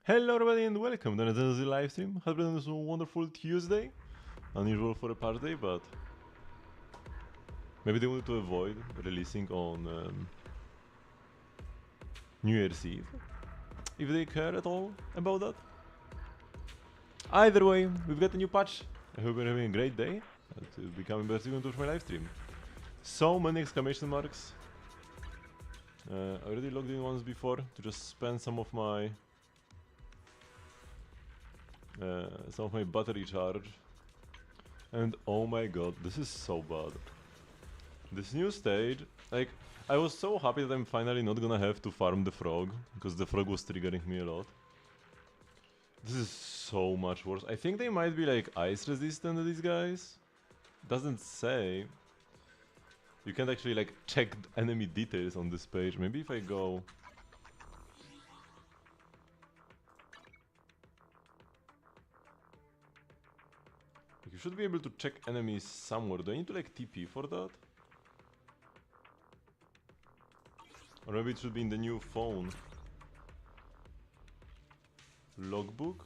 Hello everybody and welcome to the Zenless Zone live stream. Has been this wonderful Tuesday. Unusual for a party day, but maybe they wanted to avoid releasing on New Year's Eve. If they care at all about that. Either way, we've got a new patch. I hope you're having a great day. To be coming back soon to my live stream. So many exclamation marks. I already logged in once before to just spend some of my battery charge, and oh my god, this is so bad. This new stage, like, I was so happy that I'm finally not gonna have to farm the frog, because the frog was triggering me a lot. This is so much worse. I think they might be like ice resistant, these guys. Doesn't say. You can't actually like check enemy details on this page. Maybe if I go... You should be able to check enemies somewhere. Do I need to like TP for that? Or maybe it should be in the new phone. Logbook?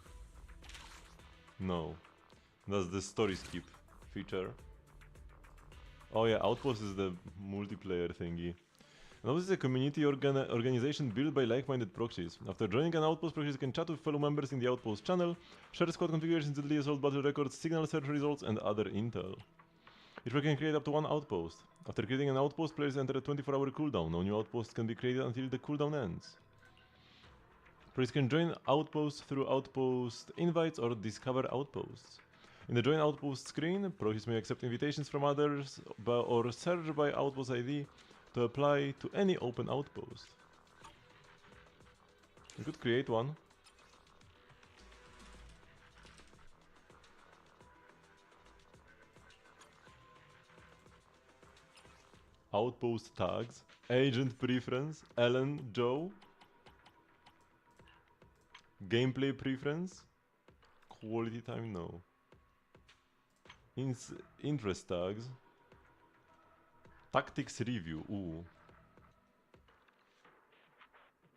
No. That's the story skip feature. Oh yeah, Outpost is the multiplayer thingy. Now this is a community organization built by like-minded proxies. After joining an Outpost, proxies can chat with fellow members in the Outpost channel, share squad configurations, deadly assault battle records, signal search results, and other intel. Each player can create up to one outpost. After creating an outpost, players enter a 24-hour cooldown. No new outposts can be created until the cooldown ends. Players can join outposts through outpost invites or discover outposts. In the Join Outpost screen, proxies may accept invitations from others or search by outpost ID to apply to any open outpost. We could create one. Outpost tags, agent preference, Ellen, Joe. Gameplay preference, quality time, no. Interest tags, tactics review, ooh.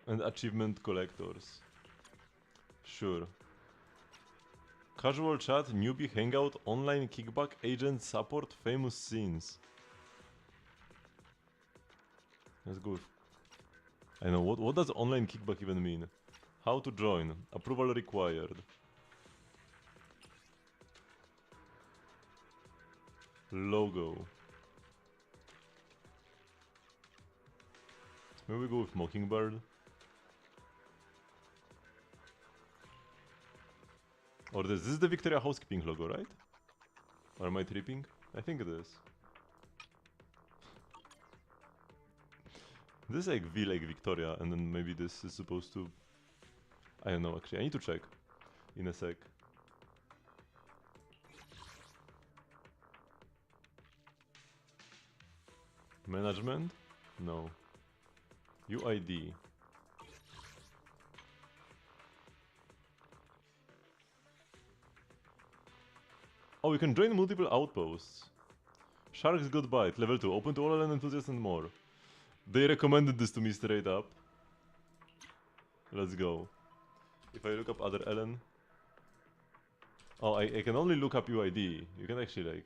And achievement collectors. Sure. Casual chat, newbie hangout, online kickback, agent support, famous scenes. Let's go. I know, what does online kickback even mean? How to join? Approval required. Logo. Maybe we go with Mockingbird. Or this is the Victoria Housekeeping logo, right? Or am I tripping? I think it is. This is like V like Victoria, and then maybe this is supposed to... I don't know actually, I need to check in a sec. Management? No. UID. Oh, you can join multiple outposts. Shark's Good Bite, level 2, open to all LN enthusiasts and more. They recommended this to me straight up. Let's go. If I look up other LN... Oh, I can only look up UID. You can actually like...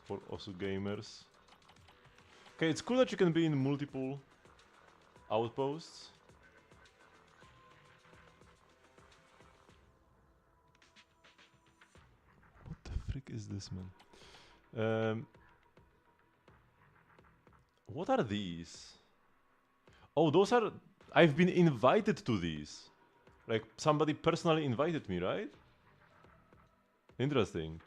For Osu gamers. Okay, it's cool that you can be in multiple outposts. What the frick is this, man? What are these? Oh, those are... I've been invited to these. Like, somebody personally invited me, right? Interesting.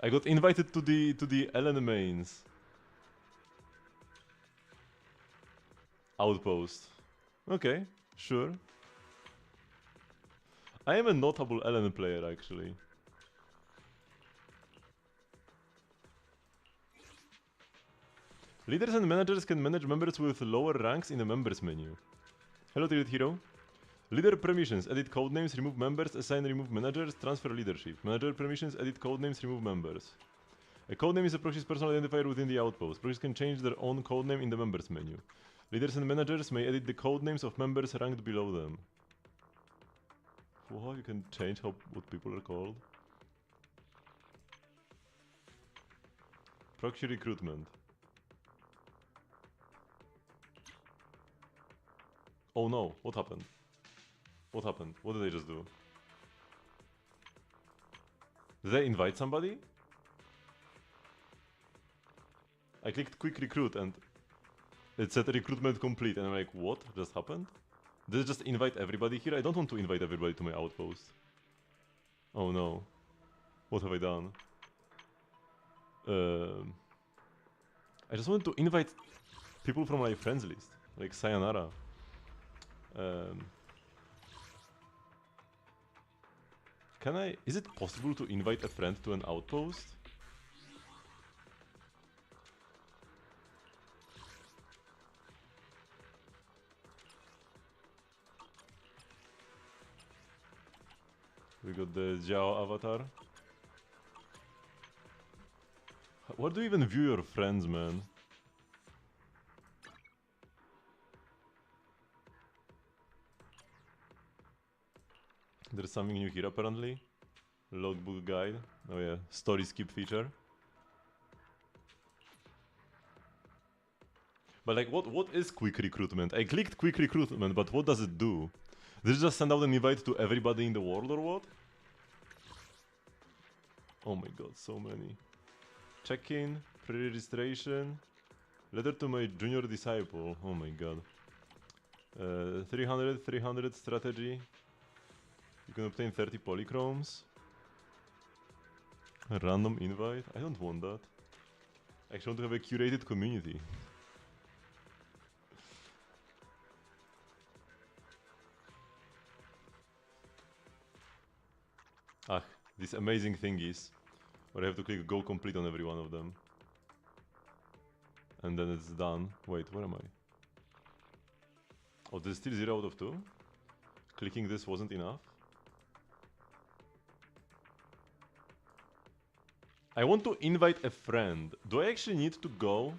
I got invited to the LN mains outpost. Okay, sure. I am a notable LN player actually. Leaders and managers can manage members with lower ranks in the members menu. Hello, Tilt Hero. Leader permissions, edit codenames, remove members, assign, remove managers, transfer leadership. Manager permissions, edit codenames, remove members. A codename is a proxy's personal identifier within the outpost. Proxies can change their own codename in the members menu. Leaders and managers may edit the codenames of members ranked below them. Wow, you can change what people are called. Proxy recruitment. Oh no, what happened? What happened? What did I just do? Did I invite somebody? I clicked quick recruit and it said recruitment complete and I'm like, what just happened? Did it just invite everybody here? I don't want to invite everybody to my outpost. Oh no. What have I done? I just wanted to invite people from my friends list. Like Sayonara. Can I... Is it possible to invite a friend to an outpost? We got the Jiao avatar. Where do you even view your friends, man? There's something new here apparently. Logbook guide. Oh yeah, story skip feature. But like, what is quick recruitment? I clicked quick recruitment, but what does it do? Does it just send out an invite to everybody in the world or what? Oh my god, so many. Check-in, pre-registration, letter to my junior disciple. Oh my god. 300 strategy. You can obtain 30 polychromes. A random invite? I don't want that. I actually want to have a curated community. Ah, these amazing thingies. Where I have to click go complete on every one of them. And then it's done. Wait, where am I? Oh, there's still 0 out of 2? Clicking this wasn't enough? I want to invite a friend. Do I actually need to go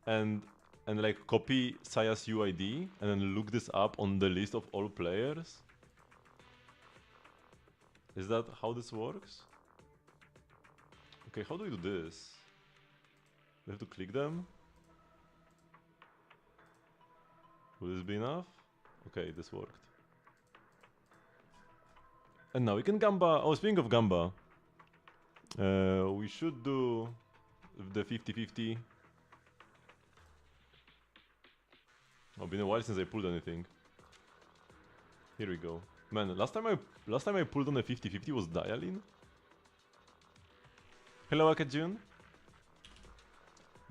and like copy Saya's UID and then look this up on the list of all players? Is that how this works? Okay, how do we do this? We have to click them? Will this be enough? Okay, this worked. And now we can Gamba. Oh, speaking of Gamba, we should do the 50-50. Oh, been a while since I pulled anything. Here we go. Man, last time I pulled on a 50-50 was Dialin. Hello, Akajun.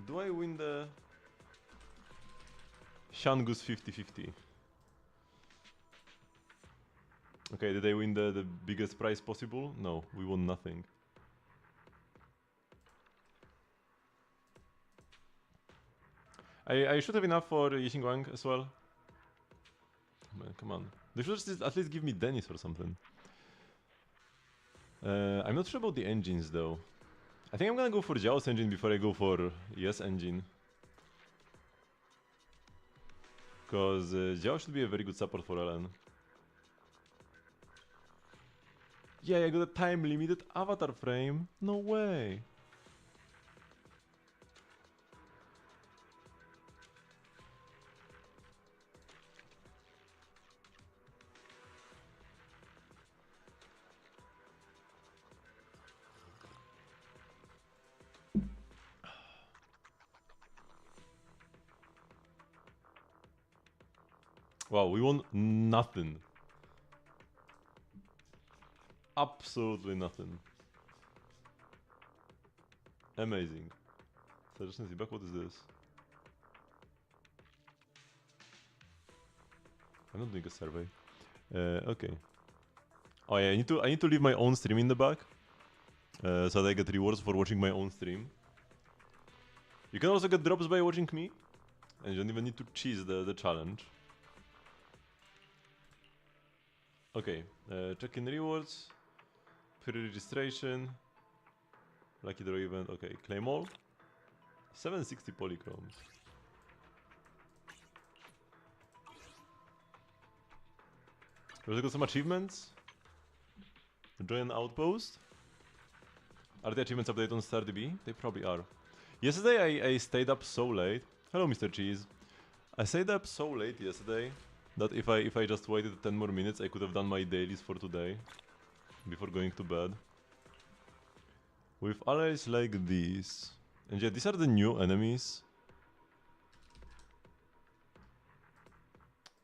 Do I win the Shangus 50-50? Okay, did I win the biggest prize possible? No, we won nothing. I should have enough for Yixingguang as well. Man, come on. They should at least give me Dennis or something. I'm not sure about the engines though. I think I'm gonna go for Jiao's engine before I go for Yes engine. Because Jiao should be a very good support for LN. Yeah, I got a time limited avatar frame. No way. Wow, we won nothing. Absolutely nothing. Amazing. Suggestion feedback, what is this? I'm not doing a survey. Okay. Oh yeah, I need to leave my own stream in the back. So that I get rewards for watching my own stream. You can also get drops by watching me. And you don't even need to cheese the challenge. Okay, check-in rewards, pre-registration, lucky draw event. Okay, claim all. 760 polychromes. We've got some achievements. Join an outpost. Are the achievements updated on StarDB? They probably are. Yesterday I stayed up so late. Hello, Mr. Cheese. I stayed up so late yesterday that if I just waited 10 more minutes, I could have done my dailies for today before going to bed. With allies like these. And yeah, these are the new enemies.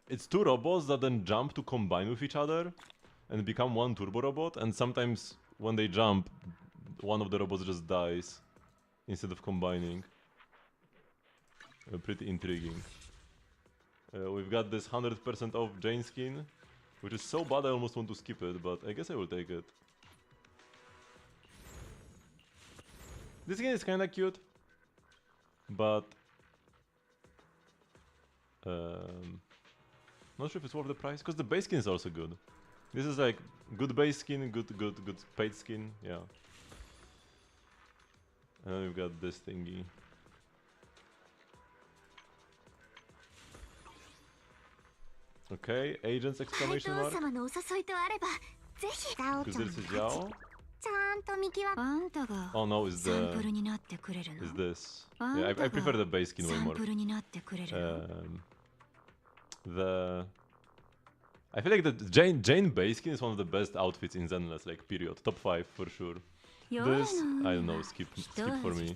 It's two robots that then jump to combine with each other and become one turbo robot, and sometimes when they jump, one of the robots just dies instead of combining. Pretty intriguing. We've got this 100% off Jane skin, which is so bad I almost want to skip it, but I guess I will take it. This skin is kinda cute, but not sure if it's worth the price, because the base skin is also good. This is like good base skin, good paid skin, yeah. And then we've got this thingy. Okay, agents exclamation mark. Jiao. Oh no, is this? Yeah, I prefer the base skin way more. I feel like the Jane base skin is one of the best outfits in Zenless, like period. Top 5 for sure. This, I don't know, skip for me.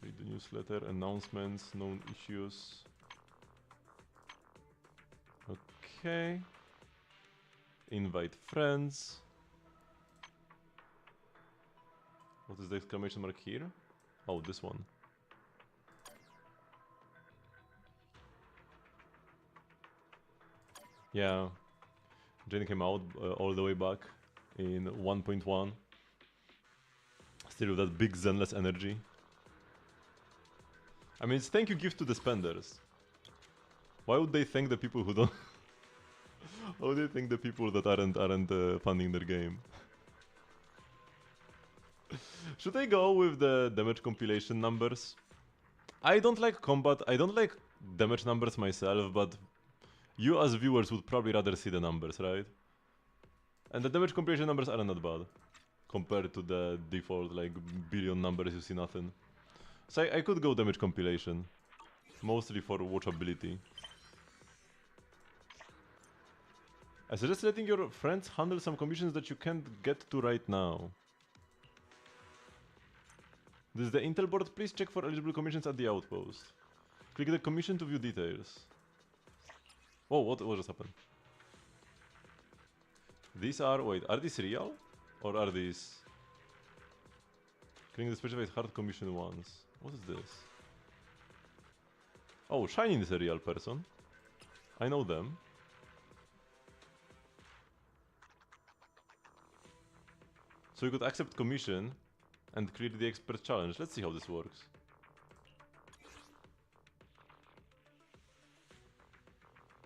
Read the newsletter, announcements, known issues. Okay. Invite friends. What is the exclamation mark here? Oh, this one. Yeah. Jane came out all the way back in 1.1. Still with that big Zenless energy. I mean, it's thank you gift to the spenders. Why would they thank the people who don't? Why would they thank the people that aren't funding their game? Should I go with the damage compilation numbers? I don't like combat. I don't like damage numbers myself, but you as viewers would probably rather see the numbers, right? And the damage compilation numbers aren't that bad compared to the default like billion numbers you see nothing. So I could go damage compilation, mostly for watchability. I suggest letting your friends handle some commissions that you can't get to right now. This is the Intel board. Please check for eligible commissions at the outpost. Click the commission to view details. Whoa, what just happened? These are, wait, are these real? Or are these... Clicking the specified hard commission ones. What is this? Oh, Shining is a real person. I know them. So you could accept commission and clear the expert challenge. Let's see how this works.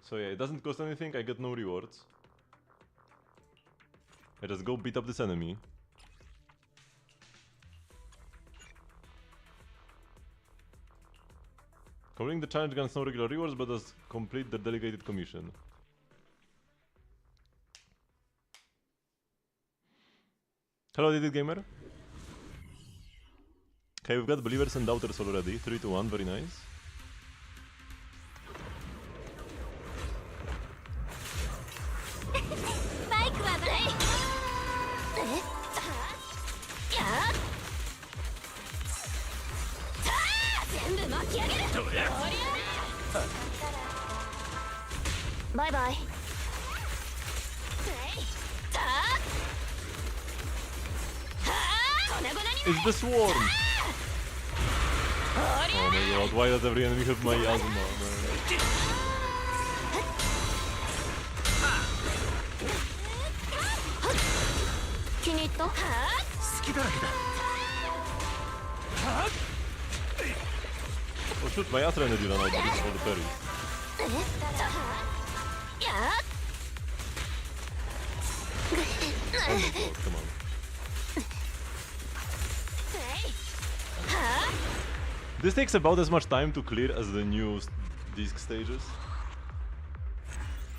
So yeah, it doesn't cost anything, I get no rewards. I just go beat up this enemy. Completing the challenge grants no regular rewards, but does complete the delegated commission. Hello, Didit Gamer. Okay, we've got believers and doubters already. 3 to 1, very nice. Bye bye. It's the swarm! Oh my god, why does every enemy have my asthma, man? Oh shoot, my Atra energy ran out because of all the parries. Oh my god, come on. This takes about as much time to clear as the new disc stages.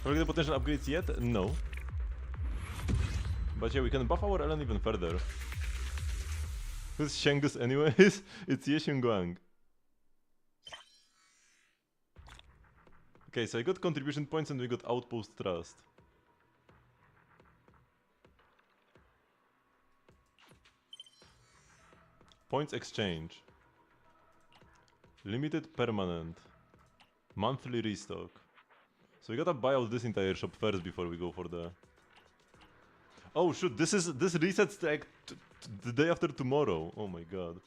Are we get the potential upgrades yet? No. But yeah, we can buff our Ellen even further. Who's Shengus anyways? It's Ye Xingguang. Okay, so I got contribution points and we got outpost trust. Points exchange. Limited permanent. Monthly restock. So we gotta buy out this entire shop first before we go for the... Oh shoot, this resets like the day after tomorrow. Oh my god.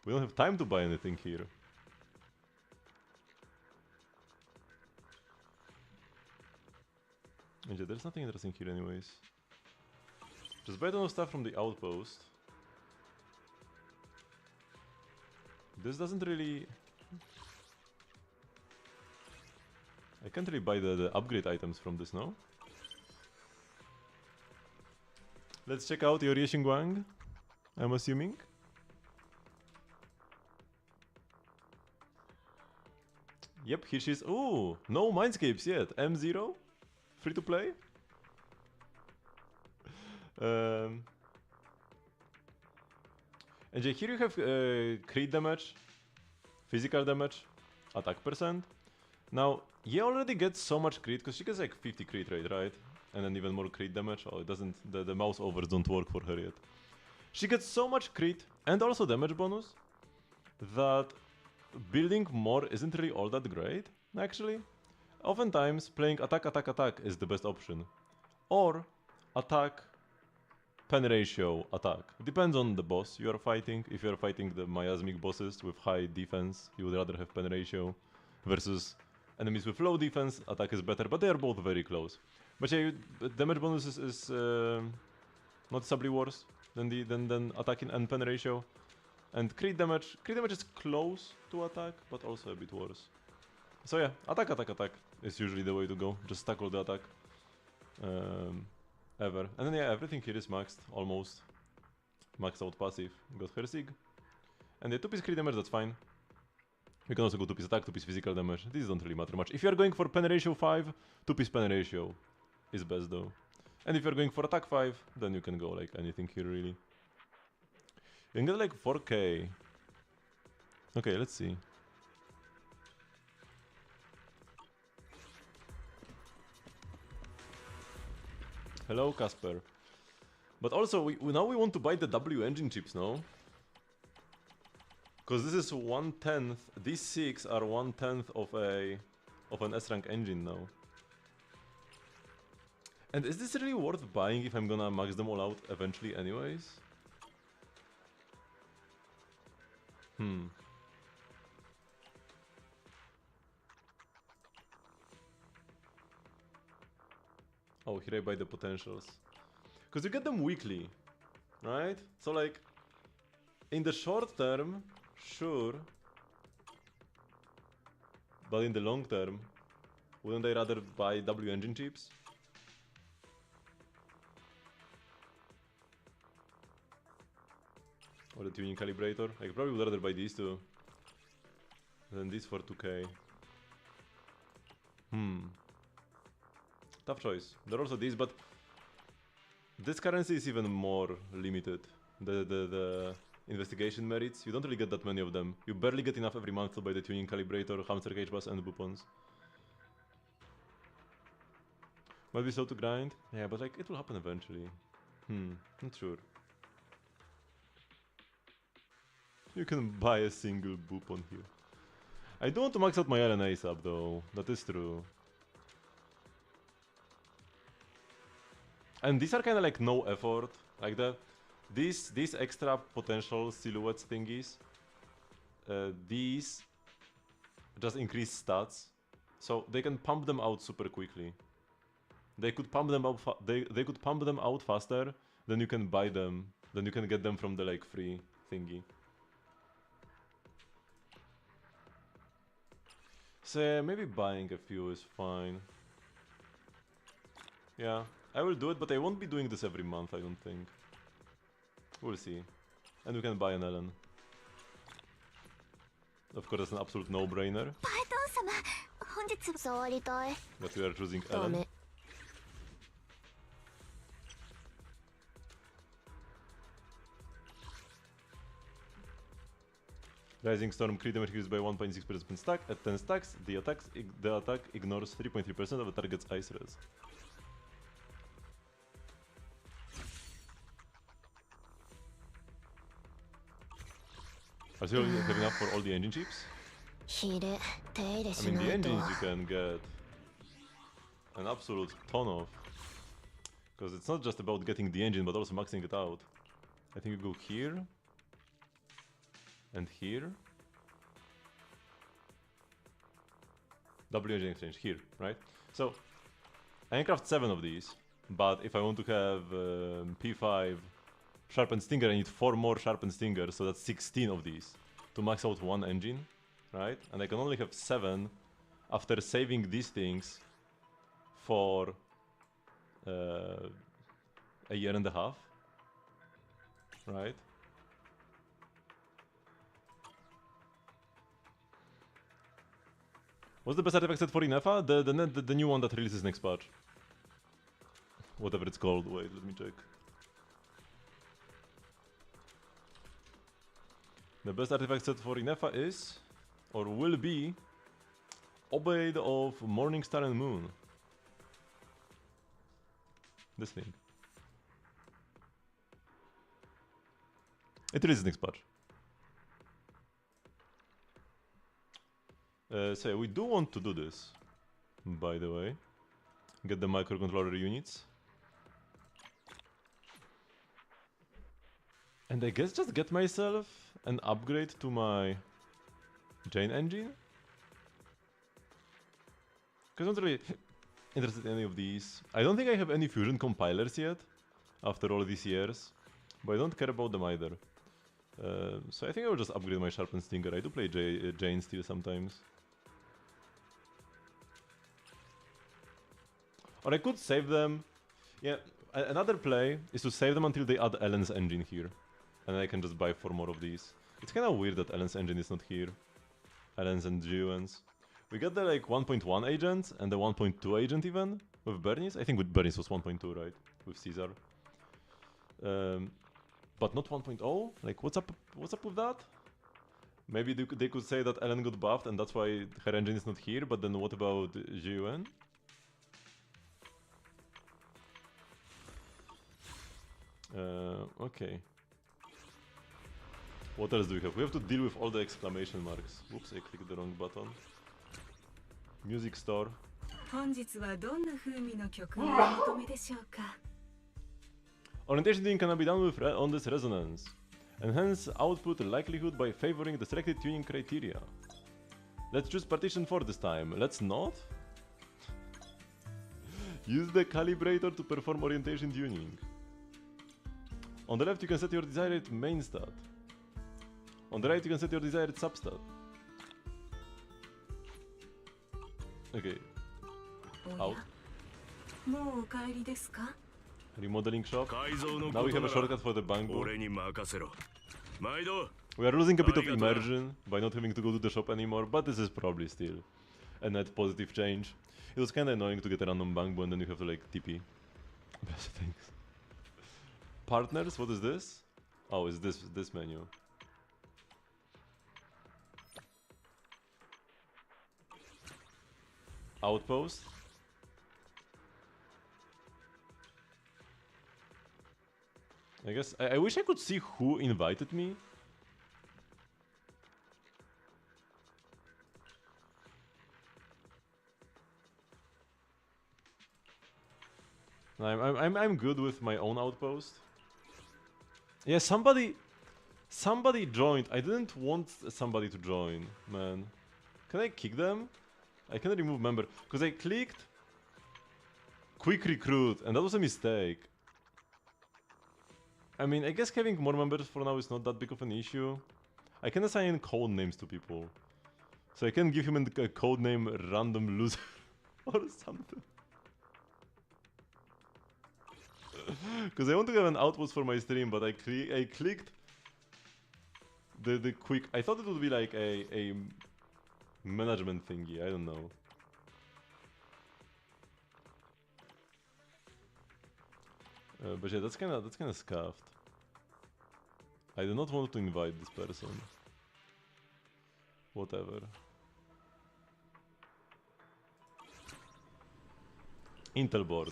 We don't have time to buy anything here. And yeah, there's nothing interesting here anyways. Just buy a ton of stuff from the outpost. This doesn't really... I can't really buy the upgrade items from this, no? Let's check out your Ye Xingguang, I'm assuming. Yep, here she is. Ooh, no Mindscapes yet. M0? Free to play? And yeah, here you have crit damage, physical damage, attack percent. Now, Ye already gets so much crit, because she gets like 50 crit rate, right? And then even more crit damage. Oh, it doesn't, the mouse overs don't work for her yet. She gets so much crit and also damage bonus that building more isn't really all that great, actually. Oftentimes, playing attack, attack, attack is the best option. Or attack, pen ratio, attack. Depends on the boss you are fighting. If you are fighting the miasmic bosses with high defense, you would rather have pen ratio versus enemies with low defense, attack is better, but they are both very close. But yeah, damage bonus is noticeably worse than attacking and pen ratio. And crit damage is close to attack, but also a bit worse. So yeah, attack, attack, attack is usually the way to go. Just tackle the attack. Ever. And then yeah, everything here is maxed, almost. Maxed out passive. Got her Sig. And the 2-piece crit damage, that's fine. We can also go 2-piece attack, 2-piece physical damage. These don't really matter much. If you are going for pen ratio 5, 2-piece pen ratio is best though. And if you're going for attack 5, then you can go like anything here really. You can get like 4k. Okay, let's see. Hello, Casper. But also, now we want to buy the W engine chips, no? Because this is 1/10. These 6 are 1/10 of an S-rank engine now. And is this really worth buying if I'm gonna max them all out eventually anyways? Oh, here I buy the potentials. Because you get them weekly, right? So like, in the short term, sure. But in the long term, wouldn't I rather buy W engine chips? Or the tuning calibrator? I probably would rather buy these two than these for 2k. Tough choice. There are also these, but this currency is even more limited. The investigation merits, you don't really get that many of them. You barely get enough every month to buy the tuning calibrator, hamster cage bus, and boupons. Might be slow to grind. Yeah, but like it will happen eventually. Not sure. You can buy a single boupon here. I don't want to max out my LN ASAP though. That is true. And these are kind of like no effort. Like these extra potential silhouettes thingies. These just increase stats, so they can pump them out super quickly. They could pump them out. They could pump them out faster than you can buy them. Then you can get them from the like free thingy. So yeah, maybe buying a few is fine. Yeah, I will do it, but I won't be doing this every month, I don't think. We'll see. And we can buy an Ellen. Of course, it's an absolute no-brainer. But we are choosing Ellen. Rising Storm crit damage increased by 1.6% per stack. At 10 stacks, the attack ignores 3.3% of the target's ice res. Are you have enough for all the engine chips? I mean, the engines you can get an absolute ton of. Because it's not just about getting the engine, but also maxing it out. I think you go here. And here. W engine exchange here, right? So, I can craft 7 of these. But if I want to have P5 Sharpened Stinger, I need 4 more Sharpened Stinger, so that's 16 of these to max out 1 engine, right? And I can only have 7 after saving these things for a year and a half, right? What's the best artifact set for Inefa? The new one that releases next patch. Whatever it's called. Wait, let me check. The best artifact set for Inefa is, or will be, Obeyed of Morning Star and Moon. This thing. It releases next patch. So yeah, we do want to do this, by the way. Get the microcontroller units. And I guess just get myself an upgrade to my Jane engine. Because I'm not really interested in any of these. I don't think I have any fusion compilers yet, after all these years. But I don't care about them either. So I think I will just upgrade my Sharpened Stinger. I do play Jane still sometimes. Or I could save them. Yeah, another play is to save them until they add Ellen's engine here. And I can just buy 4 more of these. It's kinda weird that Ellen's engine is not here. Ellen's and GUN's. We got the like 1.1 agent and the 1.2 agent even with Bernice. I think with Bernice was 1.2, right? With Caesar. But not 1.0? Like what's up with that? Maybe they could say that Ellen got buffed and that's why her engine is not here, but then what about GUN? Okay. What else do we have? We have to deal with all the exclamation marks. Whoops, I clicked the wrong button. Music store. Orientation tuning cannot be done with on this resonance. Enhance output likelihood by favoring the selected tuning criteria. Let's choose partition 4 this time. Let's not? Use the calibrator to perform orientation tuning. On the left you can set your desired main stat. On the right you can set your desired substat. Okay. Out. Remodeling shop. Now we have a shortcut for the Bangbu. We are losing a bit of immersion by not having to go to the shop anymore, but this is probably still a net positive change. It was kinda annoying to get a random Bangbu and then you have to like TP. Thanks. Partners, what is this? Oh, it's this menu. Outpost. I guess I wish I could see who invited me. I'm good with my own outpost. Yeah, somebody joined. I didn't want somebody to join, man. Can I kick them? I can remove member because I clicked quick recruit and that was a mistake. I mean, I guess having more members for now is not that big of an issue. I can assign code names to people. So I can give him a code name Random Loser or something. Because I want to have an outpost for my stream, but I clicked the quick. I thought it would be like a management thingy. I don't know. But yeah, that's kind of scuffed. I do not want to invite this person. Whatever. Intel board.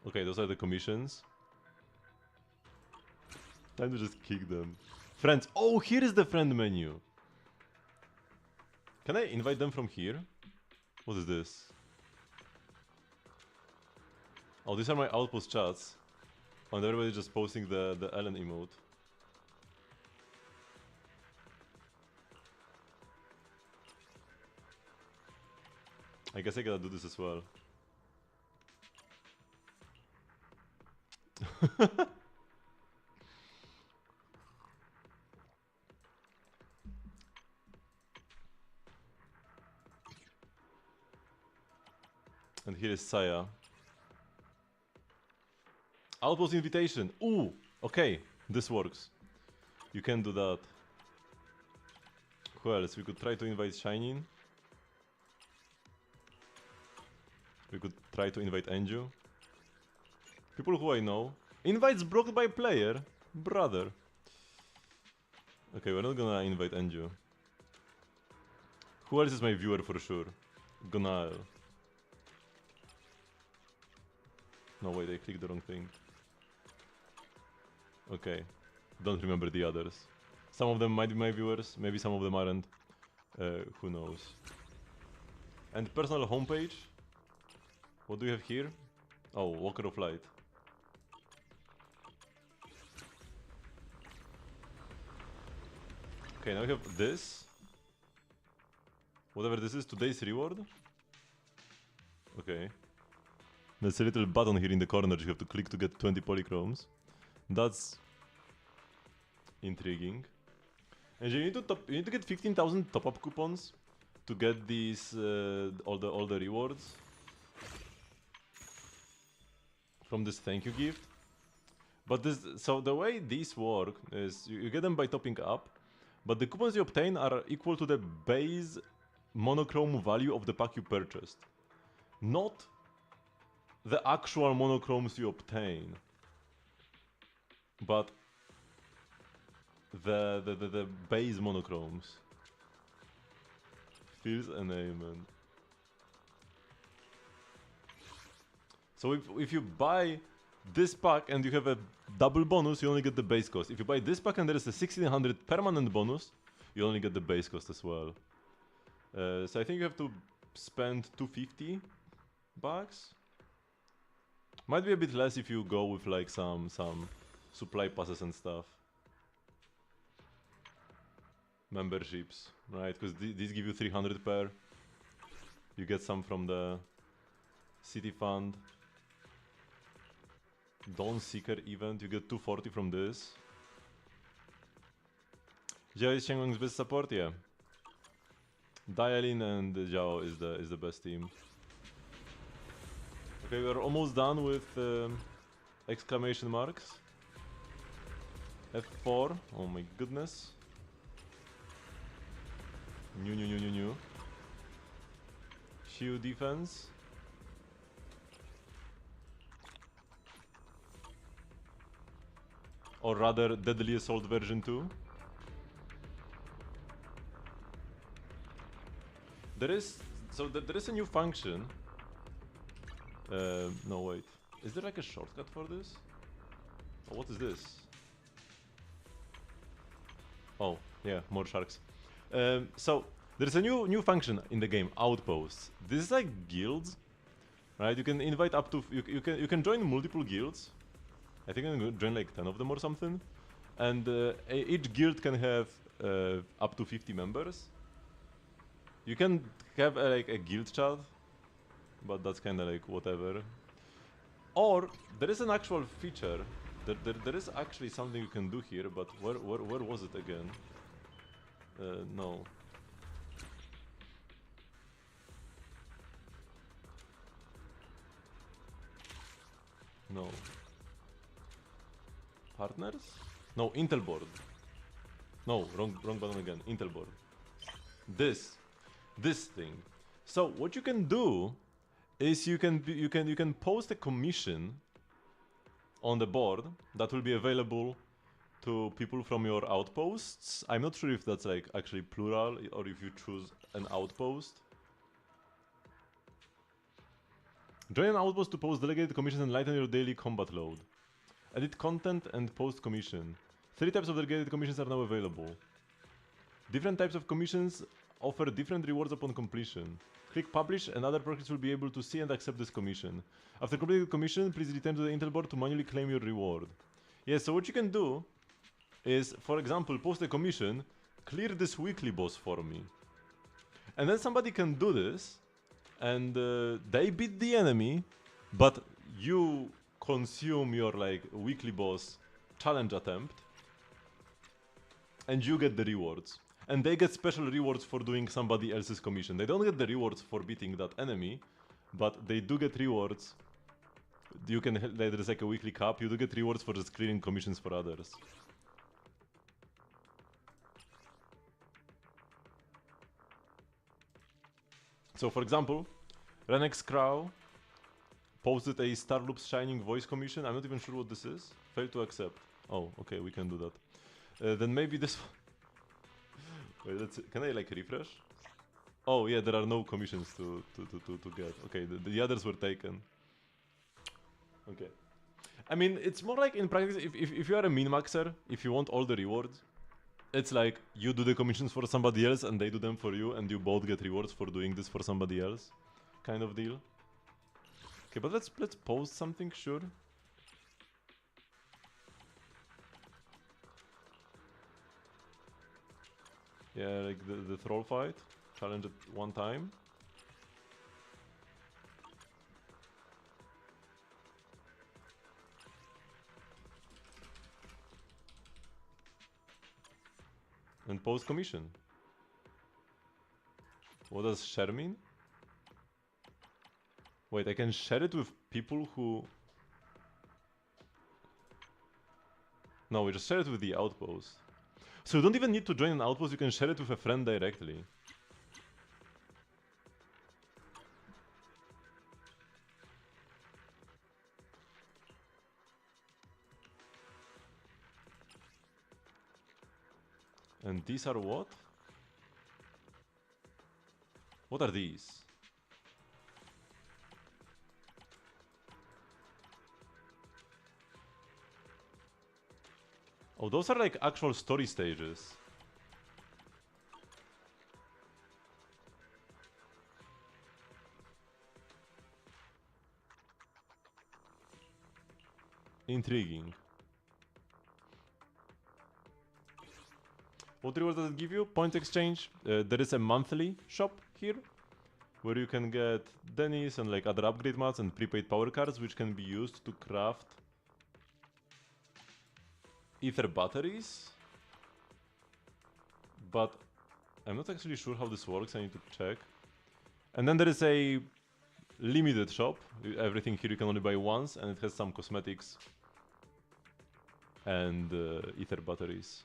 Okay, those are the commissions. Time to just kick them. Friends. Oh, here is the friend menu. Can I invite them from here? What is this? Oh, these are my outpost chats. And everybody's just posting the Ellen emote. I guess I gotta do this as well. And here is Saya. Outpost invitation. Ooh, okay, this works. You can do that. Who else? We could try to invite Shining. We could try to invite Anju. People who I know. Invites blocked by player. Brother. Okay, we're not gonna invite Anju. Who else is my viewer for sure? Gonael. No, wait, I clicked the wrong thing. Okay. Don't remember the others. Some of them might be my viewers, maybe some of them aren't. Who knows. And personal homepage. What do we have here? Oh, Walker of Light. Okay, now we have this. Whatever this is, today's reward. Okay. There's a little button here in the corner you have to click to get 20 polychromes. That's intriguing. And you need to get 15,000 top-up coupons to get these all the rewards from this thank you gift. But so the way these work is you get them by topping up, but the coupons you obtain are equal to the base monochrome value of the pack you purchased, not the actual monochromes you obtain, but the base monochromes. Feels an amen. So if you buy this pack and you have a double bonus, you only get the base cost. If you buy this pack and there is a 1600 permanent bonus, you only get the base cost as well. So I think you have to spend 250 bucks. Might be a bit less if you go with like some supply passes and stuff. Memberships, right? Because these give you 300 per. You get some from the City Fund. Dawn Seeker event, you get 240 from this. Jiao is Shenggong's best support, yeah. Dialin and Jiao is the best team. Okay, we're almost done with exclamation marks. F4, oh my goodness. New. Shield defense. Or rather, Deadly Assault version 2. There is a new function. No wait, is there like a shortcut for this? Oh, what is this? Oh yeah, more sharks. So there's a new function in the game, outposts. This is like guilds, right? You can invite up to you can join multiple guilds. I think I'm gonna join like 10 of them or something, and each guild can have up to 50 members. You can have like a guild chat, but that's kind of like whatever. Or there is an actual feature. There is actually something you can do here, but where was it again? No. No. Partners? No, Intel board. No, wrong button again. Intel board. This thing. So what you can do is you can post a commission on the board that will be available to people from your outposts. I'm not sure if that's like actually plural or if you choose an outpost. Join an outpost to post delegated commissions and lighten your daily combat load. Edit content and post commission. 3 types of delegated commissions are now available. Different types of commissions offer different rewards upon completion. Click publish and other projects will be able to see and accept this commission. After completing the commission, please return to the Intel board to manually claim your reward. Yeah, so what you can do is, for example, post a commission, clear this weekly boss for me. And then somebody can do this, and they beat the enemy, but you consume your like weekly boss challenge attempt, and you get the rewards. And they get special rewards for doing somebody else's commission. They don't get the rewards for beating that enemy, but they do get rewards. You can, there's like a weekly cap, you do get rewards for just clearing commissions for others. So for example, Renex Crow posted a Star Loops Shining Voice commission. I'm not even sure what this is. Failed to accept. Oh, okay, we can do that. Then maybe this one. Wait, let's see. Can I like refresh? Oh yeah, there are no commissions to get. Okay, the others were taken. Okay. I mean, it's more like in practice, if you are a min-maxer, if you want all the rewards, it's like you do the commissions for somebody else and they do them for you and you both get rewards for doing this for somebody else. Kind of deal. Okay, but let's post something, sure. Yeah, like the troll fight. Challenge it one time. And post commission. What does share mean? Wait, I can share it with people who... No, we just share it with the outpost. So you don't even need to join an outpost, you can share it with a friend directly. And these are what? What are these? Oh, those are like actual story stages. Intriguing. What rewards does it give you? Point exchange. There is a monthly shop here, where you can get Denny's and like other upgrade mats and prepaid power cards, which can be used to craft ether batteries. But I'm not actually sure how this works, I need to check. And then there is a limited shop. Everything here you can only buy once, and it has some cosmetics and ether batteries.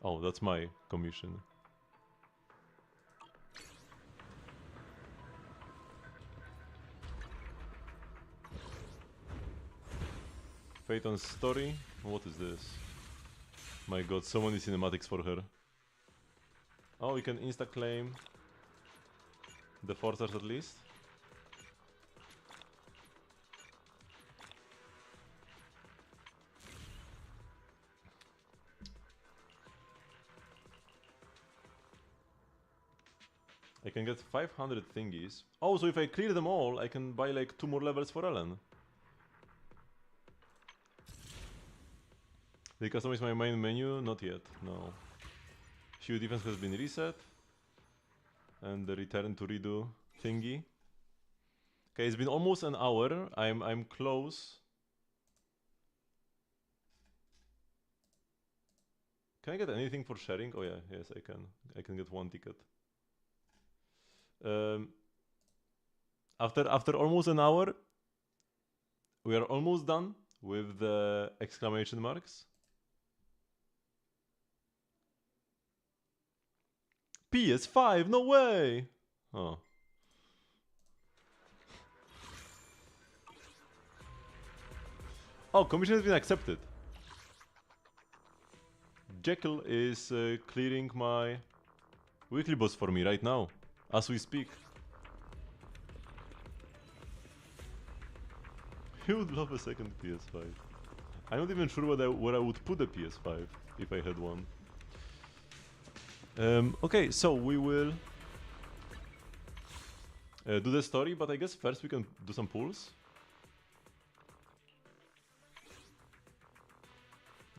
Oh, that's my commission. Phaeton's story? What is this? My god, so many cinematics for her. Oh, we can insta-claim the forcers at least. I can get 500 thingies. Oh, so if I clear them all, I can buy like 2 more levels for Ellen. They customize my main menu? Not yet, no. Shield defense has been reset. And the return to redo thingy. Okay, it's been almost an hour. I'm close. Can I get anything for sharing? Oh yeah, yes I can. I can get 1 ticket. After almost an hour, we are almost done with the exclamation marks. PS5, no way! Oh. Oh, commission has been accepted. Jekyll is clearing my weekly boss for me right now, as we speak. He would love a second PS5. I'm not even sure where I would put a PS5 if I had one. Okay, so we will do the story, but I guess first we can do some pulls.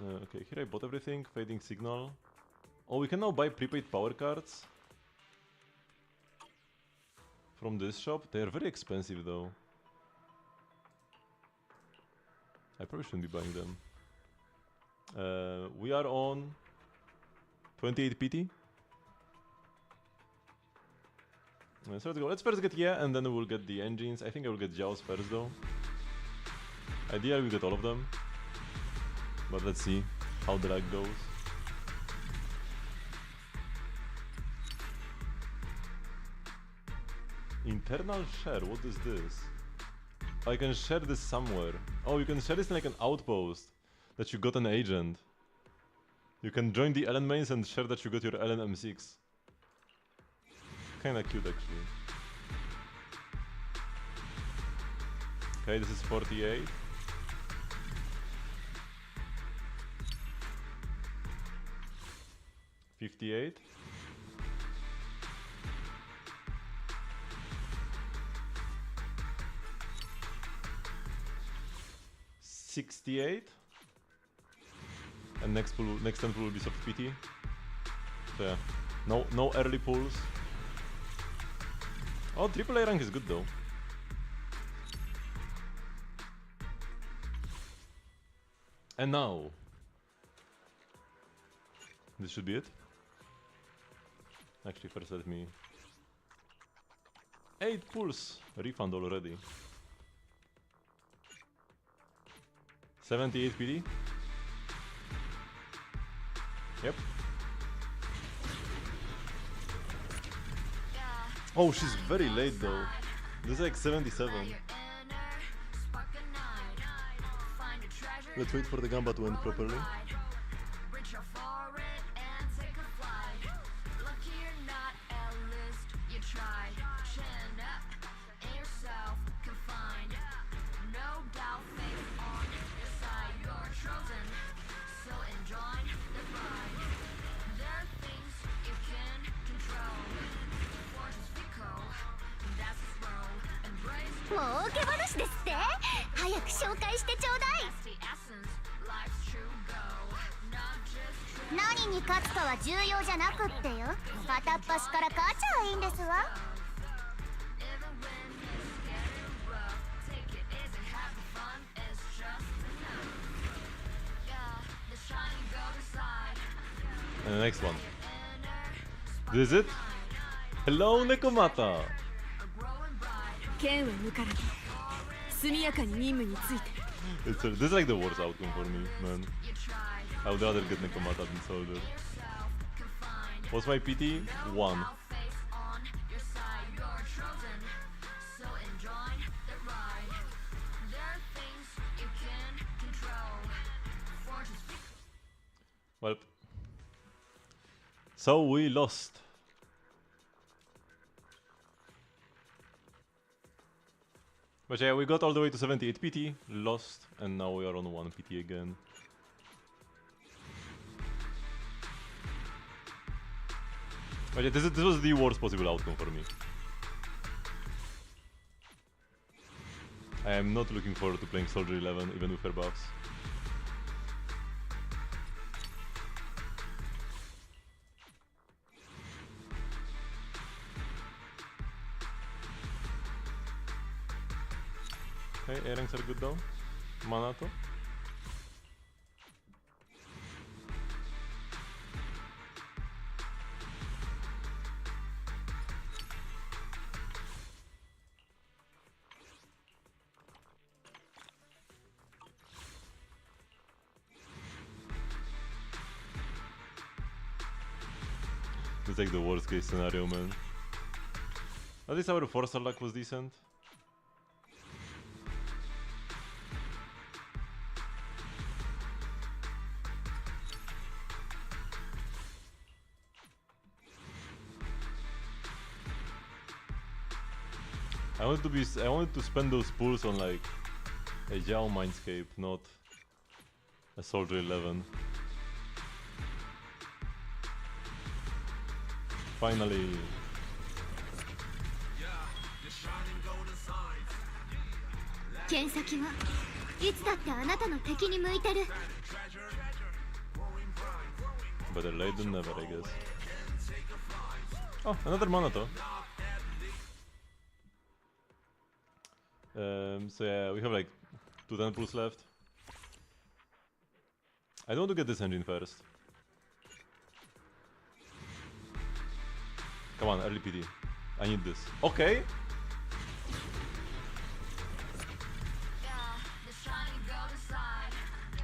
Okay, here I bought everything. Fading signal. Oh, we can now buy prepaid power cards from this shop. They are very expensive though. I probably shouldn't be buying them. We are on 28 PT. So let's go. Let's first get and then we'll get the engines. I think I will get Jaws first though. Ideally we get all of them. But let's see how the luck goes. Internal share, what is this? I can share this somewhere. Oh, you can share this in like an outpost. That you got an agent. You can join the Ellen mains and share that you got your Ellen M6. Kinda cute actually. Okay, this is 48. $58. $68. And next temple will be soft PT. So yeah, no early pulls. Oh, AAA rank is good though. And now, this should be it. Actually, first let me... 8 pulls! Refund already. 78 PD. Yep. Oh, she's very late though. This is like 77. Let's wait for the gamba to end properly. And the next one. This is it? Hello, Nekomata! This is like the worst outcome for me, man. I would rather get Nekomata than Soldier. What's my PT? 1. Well, so we lost. But yeah, we got all the way to 78 PT, lost, and now we are on 1 PT again. But yeah, this was the worst possible outcome for me. I am not looking forward to playing Soldier 11, even with her buffs. Okay, A ranks are good though. Manato. It's like the worst case scenario, man. At least our 4-star luck was decent. I wanted to spend those pools on like a Yao Mindscape, not a Soldier 11. Finally. 剣先はいつだってあなたの敵に向いてる。 Better late than never, I guess. Oh, another mana though. So yeah, we have like 2 10 pools left. I don't want to get this engine first. Come on, early PD. I need this. Okay.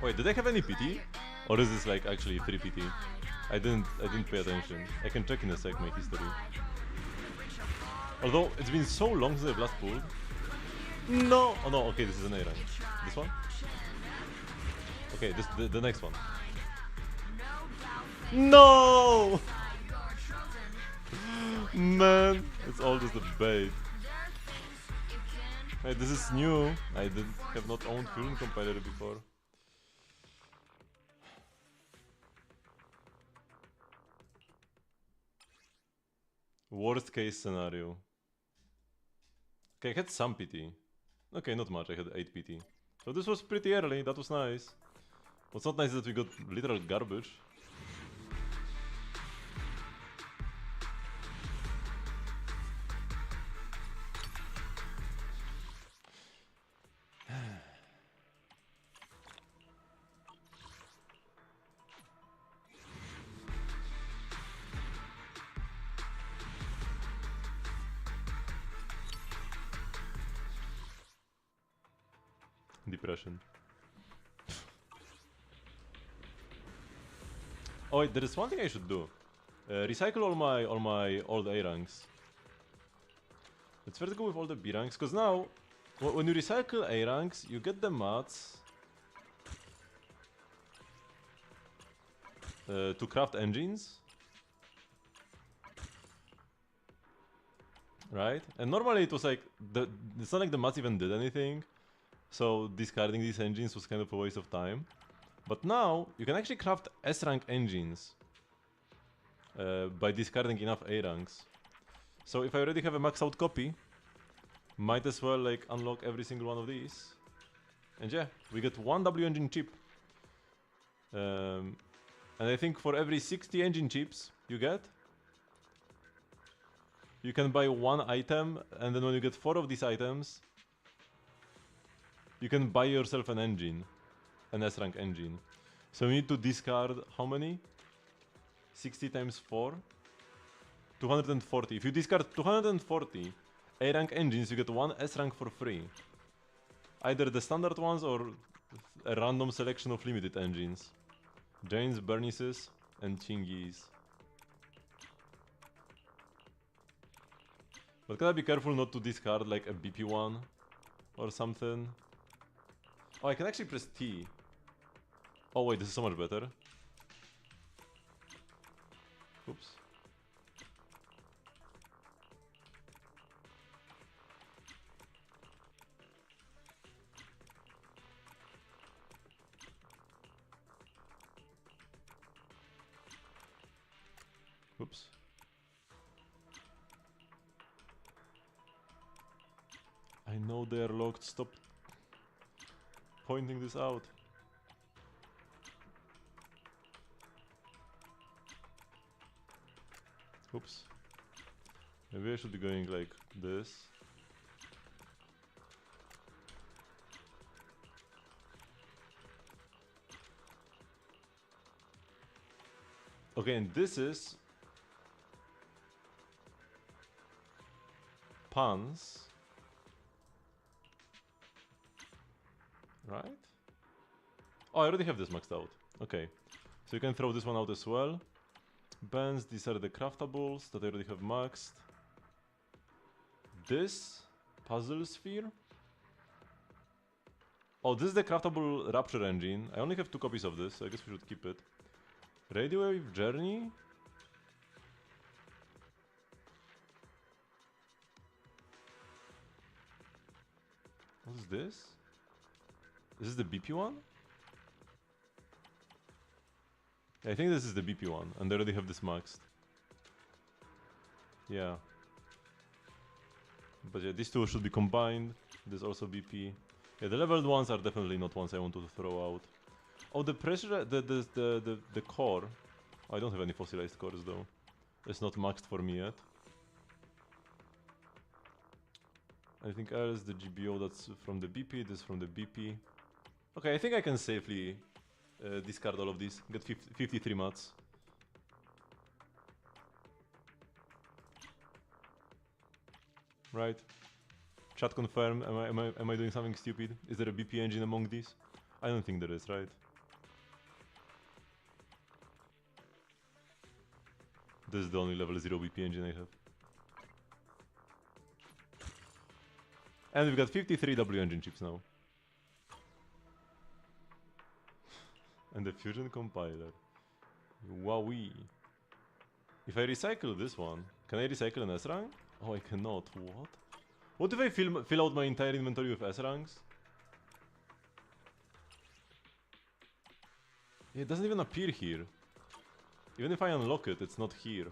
Wait, did I have any PT? Or is this like actually 3 PT? I didn't pay attention. I can check in a sec my history. Although it's been so long since I've last pulled. No! Oh no, okay, this is an A rank. This one? Okay, this the next one. No! Man, it's all just a bait. Wait, this is new. I have not owned Fusion Compiler before. Worst case scenario. Okay, I had some PT. Okay, not much, I had 8 PT. So this was pretty early, that was nice. What's not nice is that we got literal garbage. Depression. Oh wait, there is one thing I should do. Recycle all my old A ranks. Let's first go with all the B ranks, because now when you recycle A ranks, you get the mats to craft engines. Right? And normally it was like it's not like the mats even did anything. So discarding these engines was kind of a waste of time. But now you can actually craft S-rank engines by discarding enough A ranks. So if I already have a maxed out copy, might as well like unlock every single one of these. And yeah, we get 1 W engine chip. And I think for every 60 engine chips you get, you can buy 1 item, and then when you get 4 of these items, you can buy yourself an engine. An S-rank engine. So you need to discard how many? 60 times 4? 240. If you discard 240 A-rank engines, you get 1 S-rank for free. Either the standard ones or a random selection of limited engines. Janes, Bernices, and Chingis. But gotta be careful not to discard like a BP one or something. Oh, I can actually press T. Oh wait, this is so much better. Oops. Oops. I know they are locked. Stop pointing this out. Oops. Maybe I should be going like this. Okay, and this is puns. Right? Oh, I already have this maxed out. Okay. So you can throw this one out as well. Bands, these are the craftables that I already have maxed. This puzzle sphere. Oh, this is the craftable Rapture engine. I only have 2 copies of this, so I guess we should keep it. Radio Wave Journey? What is this? Is this the BP one? I think this is the BP one, and they already have this maxed. Yeah. But yeah, these two should be combined. There's also BP. Yeah, the leveled ones are definitely not ones I want to throw out. Oh, the pressure, the core. Oh, I don't have any fossilized cores though. It's not maxed for me yet. Anything else? The GBO, that's from the BP. This from the BP. Okay, I think I can safely discard all of these. Get 53 mats. Right. Chat confirm. Am I doing something stupid? Is there a BP engine among these? I don't think there is, right? This is the only level 0 BP engine I have. And we've got 53 W engine chips now. And the fusion compiler. Wowee. If I recycle this one, can I recycle an S rank? Oh, I cannot. What? What if I fill out my entire inventory with S ranks? It doesn't even appear here. Even if I unlock it, it's not here.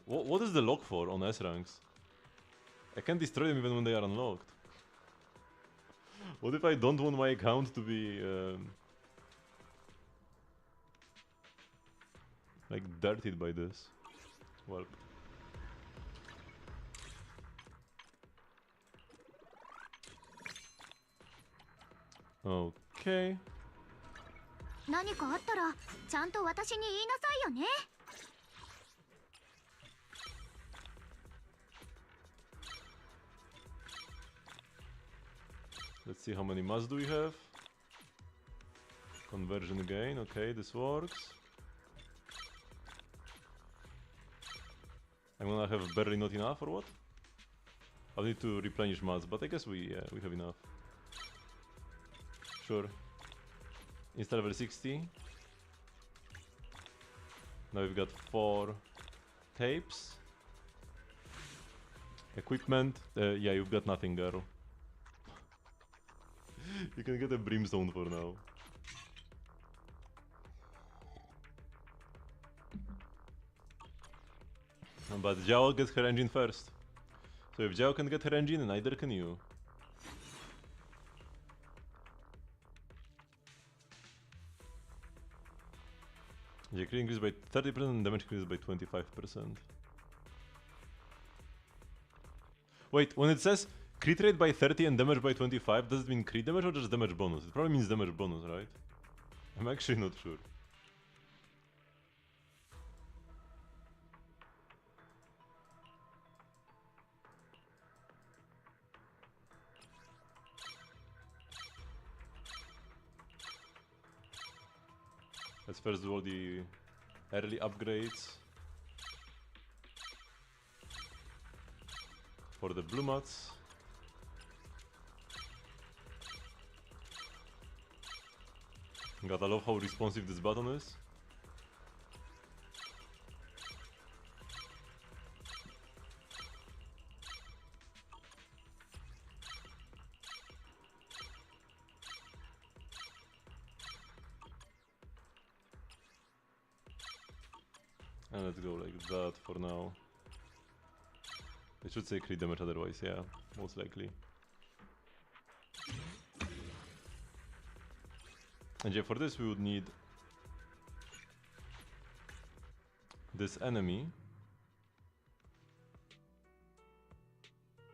What is the lock for on S ranks? I can't destroy them even when they are unlocked. What if I don't want my account to be like dirtied by this? Well. Okay. 何かあったらちゃんと私に言いなさいよね。Let's see how many mass do we have. Conversion again. Okay, this works. I'm gonna have barely not enough or what? I'll need to replenish mass, but I guess we have enough. Sure. Insta level 60. Now we've got 4 tapes. Equipment. Yeah, you've got nothing, girl. You can get a brimstone for now. But Jiao gets her engine first. So if Jiao can get her engine, neither can you. Yeah, crit increased by 30% and damage increased by 25%. Wait, when it says crit rate by 30 and damage by 25, does it mean crit damage or just damage bonus? It probably means damage bonus, right? I'm actually not sure. Let's first do all the early upgrades for the blue mats. Gotta love how responsive this button is. And let's go like that for now. It should say crit damage otherwise, yeah, most likely. And yeah, for this we would need this enemy.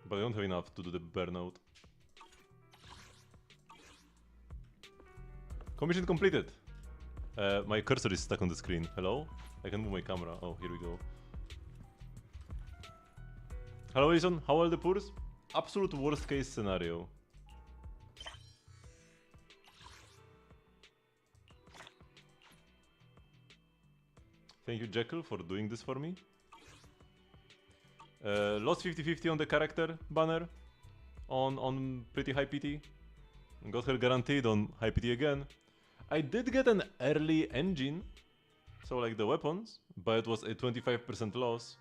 But I don't have enough to do the burnout. Commission completed! My cursor is stuck on the screen. Hello? I can move my camera. Oh, here we go. Hello, Jason. How are the poors? Absolute worst case scenario. Thank you, Jekyll, for doing this for me. Lost 50-50 on the character banner on pretty high PT. Got her guaranteed on high PT again. I did get an early engine, so like the weapons, but it was a 25% loss.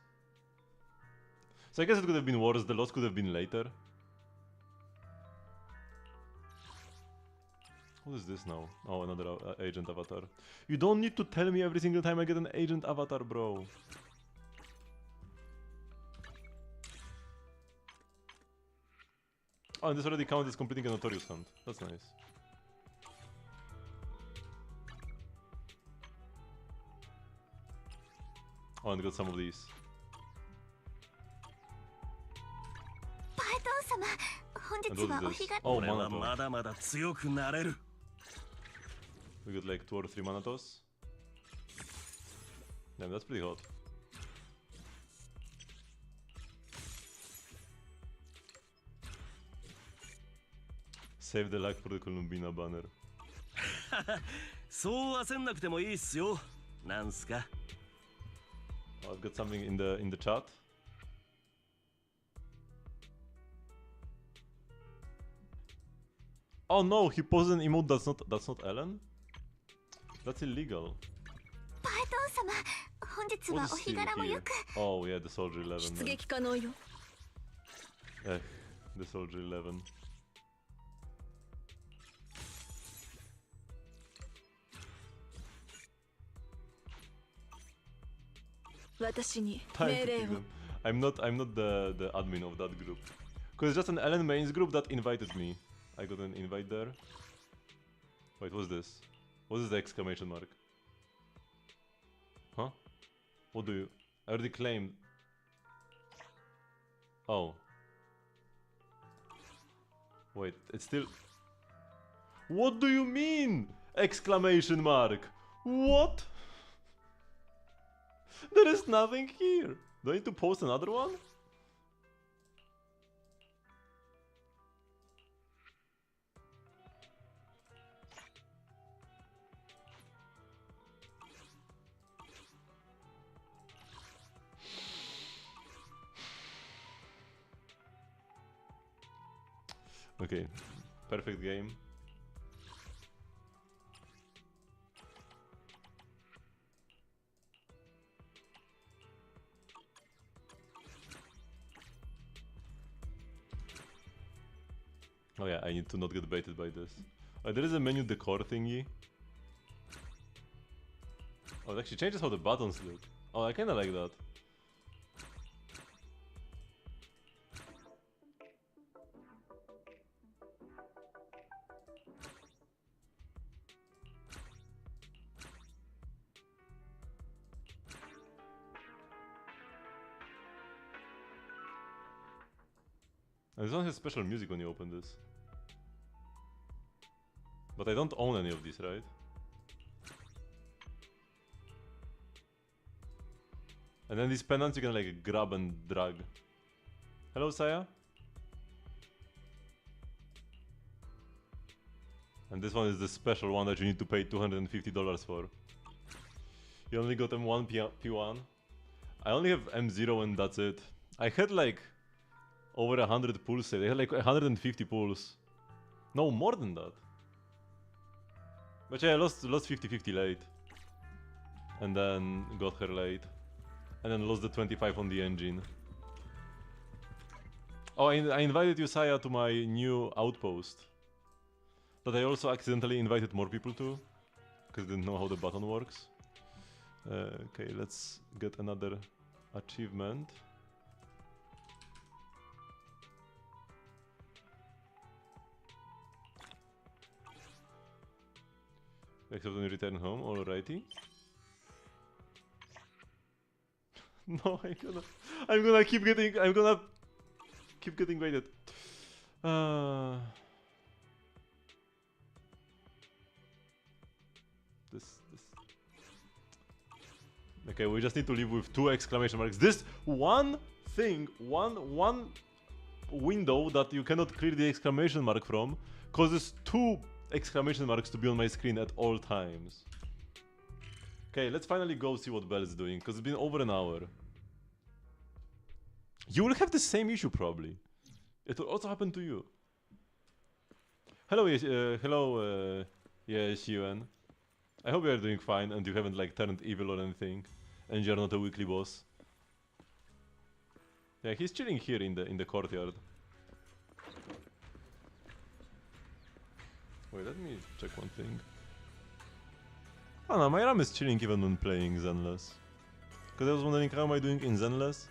So I guess it could have been worse, the loss could have been later. What is this now? Oh, another agent avatar. You don't need to tell me every single time I get an agent avatar, bro. Oh, and this already counts as completing a Notorious hunt. That's nice. Oh, and got some of these. And what is this? Oh, Manatos. We got like 2 or 3 Manatos. Damn, that's pretty hot. Save the luck for the Columbina banner. So I've got something in the chat. Oh no, he posted an emote that's not Ellen? That's illegal. What is here? Oh yeah, the Soldier 11. The Soldier 11. I'm not the admin of that group. Cause it's just an Ellen mains group that invited me. I got an invite there. Wait, what's this? What is the exclamation mark? Huh? What do you... I already claimed... Oh. Wait, it's still... What do you mean? Exclamation mark! What? There is nothing here! Do I need to post another one? Okay, perfect game. Oh yeah, I need to not get baited by this. There is a menu decor thingy. Oh, it actually changes how the buttons look. Oh, I kinda like that. And this one has special music when you open this. But I don't own any of these, right? And then these pennants you can like grab and drag. Hello, Saya? And this one is the special one that you need to pay $250 for. You only got M1 P1. I only have M0 and that's it. I had like over 100 pulls saved. I had like 150 pulls. No, more than that. But yeah, I lost 50-50 late. And then got her late. And then lost the 25 on the engine. Oh, I invited you, Saya, to my new outpost. That I also accidentally invited more people to. Because I didn't know how the button works. Okay, let's get another achievement. Except when you return home, alrighty. No, I'm gonna keep getting baited. This. Okay, we just need to live with 2 exclamation marks. This one thing, one window that you cannot clear the exclamation mark from, causes 2 exclamation marks to be on my screen at all times. Okay, let's finally go see what Belle's doing, because it's been over an hour. You will have the same issue, probably. It will also happen to you. Hello, yes, Yuan. I hope you are doing fine and you haven't like turned evil or anything, and you're not a weekly boss. Yeah, he's chilling here in the courtyard. Wait, let me check one thing. Oh no, my RAM is chilling even when playing Zenless. Because I was wondering how am I doing in Zenless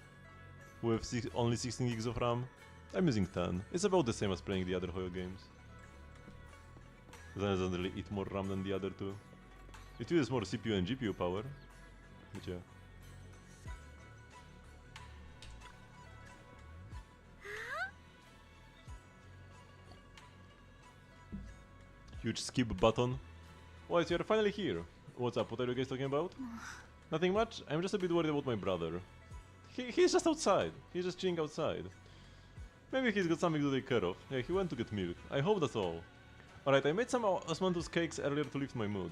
with only 16 gigs of RAM. I'm using 10. It's about the same as playing the other Hoyo games. Zenless doesn't really eat more RAM than the other two. It uses more CPU and GPU power. But yeah. Huge skip button. Wait, you're finally here. What's up? What are you guys talking about? Nothing much. I'm just a bit worried about my brother. He's just outside. He's just chilling outside. Maybe he's got something to take care of. Yeah, he went to get milk. I hope that's all. Alright, I made some osmanthus cakes earlier to lift my mood.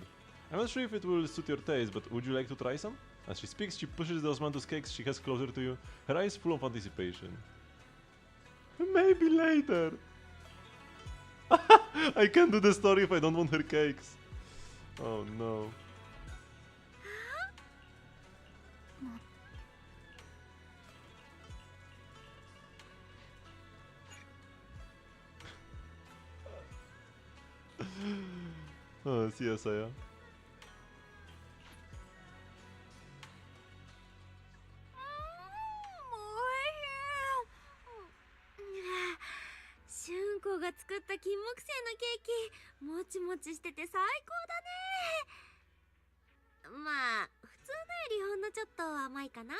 I'm not sure if it will suit your taste, but would you like to try some? As she speaks, she pushes the osmanthus cakes she has closer to you, her eyes full of anticipation. Maybe later. I can't do the story if I don't want her cakes. Oh no. Oh, see ya, Saya. 春子が作った金木犀のケーキ、もちもちしてて最高だね。まあ普通のよりほんのちょっと甘いかな。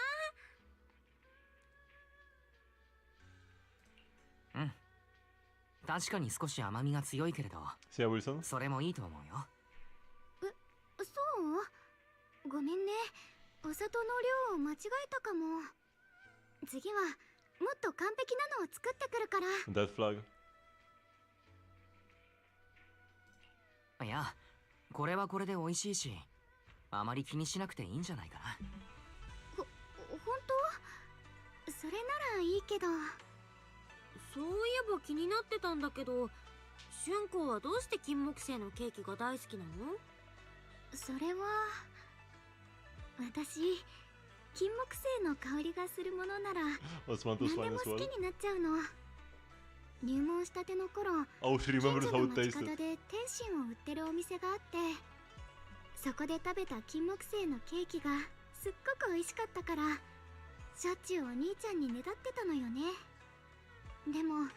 うん。確かに少し甘みが強いけれど、 See ya, Wilson. それもいいと思うよ。そう？ごめんね。お砂糖の量を間違えたかも。次はもっと完璧なのを作ってくるから。Death flag. いや、これはこれで美味しいし、あまり気にしなくていいんじゃないかな。本当？それならいいけど。そういえば気になってたんだけど、春子はどうして金木犀のケーキが大好きなの？それは私、金木犀の香りがするものなら何でも好きになっちゃうの。入門したての頃、 Oh, she 近 remembers 所 how の it 街角 tasted. で天津を売ってるお店があって、そこで食べた金木犀のケーキがすっごく美味しかったから、しょっちゅうお兄ちゃんにねだってたのよね。でも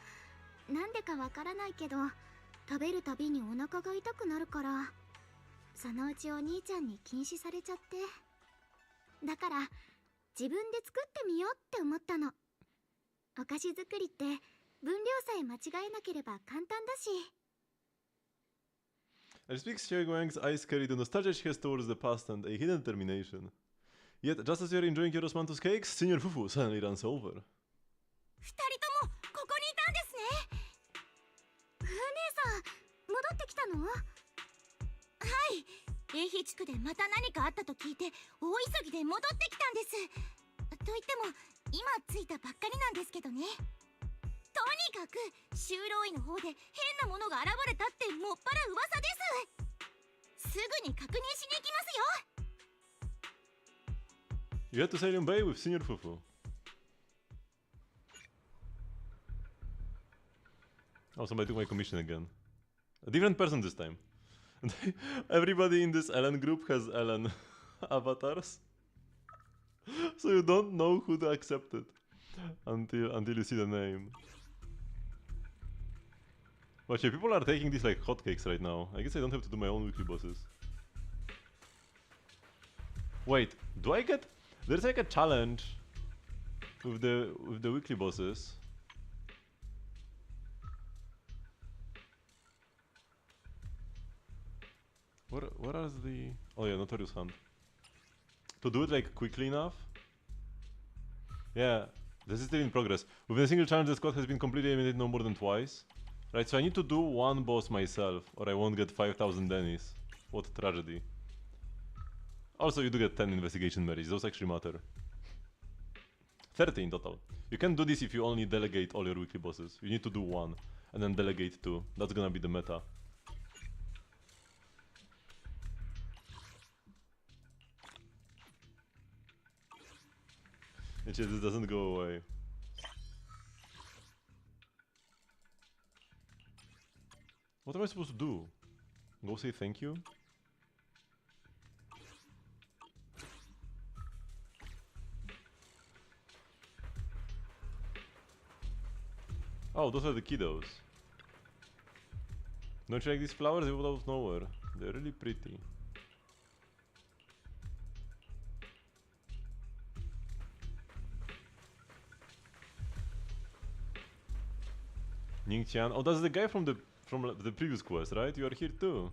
なんでかわからないけど、食べるたびにお腹が痛くなるから、そのうちお兄ちゃんに禁止されちゃって、だから自分で作ってみようって思ったの。お菓子作りって分量さえ間違えなければ簡単だし。 I speak Xiaoguang's eyes carry the nostalgia she has towards the past and a hidden determination. Yet, just as you are enjoying your osmanthus cakes, Senior Fufu suddenly runs over. 二人ともここにいたんですね。姉さん、戻ってきたの？はい、永比地区でまた何かあったと聞いて大急ぎで戻ってきたんです。と言っても今着いたばっかりなんですけどね。とにかく修道院の方で変なものが現れたってもっぱら噂です。すぐに確認しに行きますよ。 You had to Sailor Bay with Senior Fufu. Oh, somebody took my commission again. A different person this time. Everybody in this Ellen group has Ellen avatars. So you don't know who to accept it until you see the name. Watch, yeah, people are taking these like hotcakes right now. I guess I don't have to do my own weekly bosses. Wait, do I get... There's like a challenge with the weekly bosses. What are the... Oh yeah, Notorious Hunt. To do it like quickly enough? Yeah, this is still in progress. Within a single challenge, the squad has been completely eliminated no more than twice. Right, so I need to do one boss myself, or I won't get 5,000 Dennis. What tragedy. Also, you do get 10 investigation merits. Those actually matter. 30 in total. You can do this if you only delegate all your weekly bosses. You need to do one and then delegate two. That's gonna be the meta. This doesn't go away. What am I supposed to do? Go say thank you? Oh, those are the kiddos. Don't you like these flowers? They pop out of nowhere. They're really pretty. Ningqian. Oh, that's the guy from the previous quest, right? You are here too.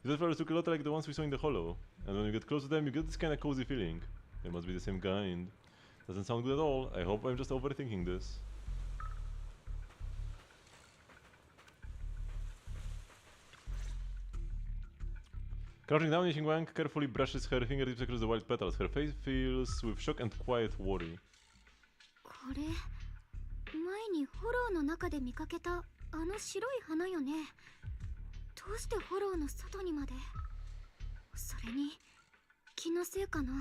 These flowers look a lot like the ones we saw in the hollow. And when you get close to them, you get this kind of cozy feeling. They must be the same kind. Doesn't sound good at all. I hope I'm just overthinking this. Crouching down, Yixing Wang carefully brushes her fingertips across the white petals. Her face fills with shock and quiet worry. これ前にフォローの中で見かけたあの白い花よね。どうしてフォローの外にまで。それに気のせいかな。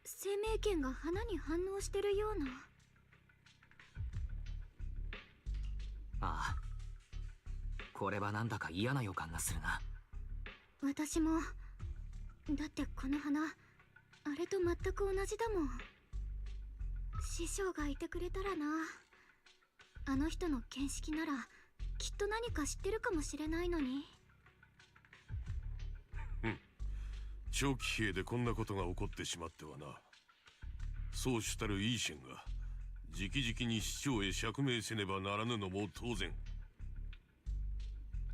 生命圏が花に反応してるような。ああ、これはなんだか嫌な予感がするな。私も。だってこの花あれと全く同じだもん。師匠がいてくれたらな。あの人の見識ならきっと何か知ってるかもしれないのに。長期兵でこんなことが起こってしまってはな。そうしたるイーシェンが直々に市長へ釈明せねばならぬのも当然。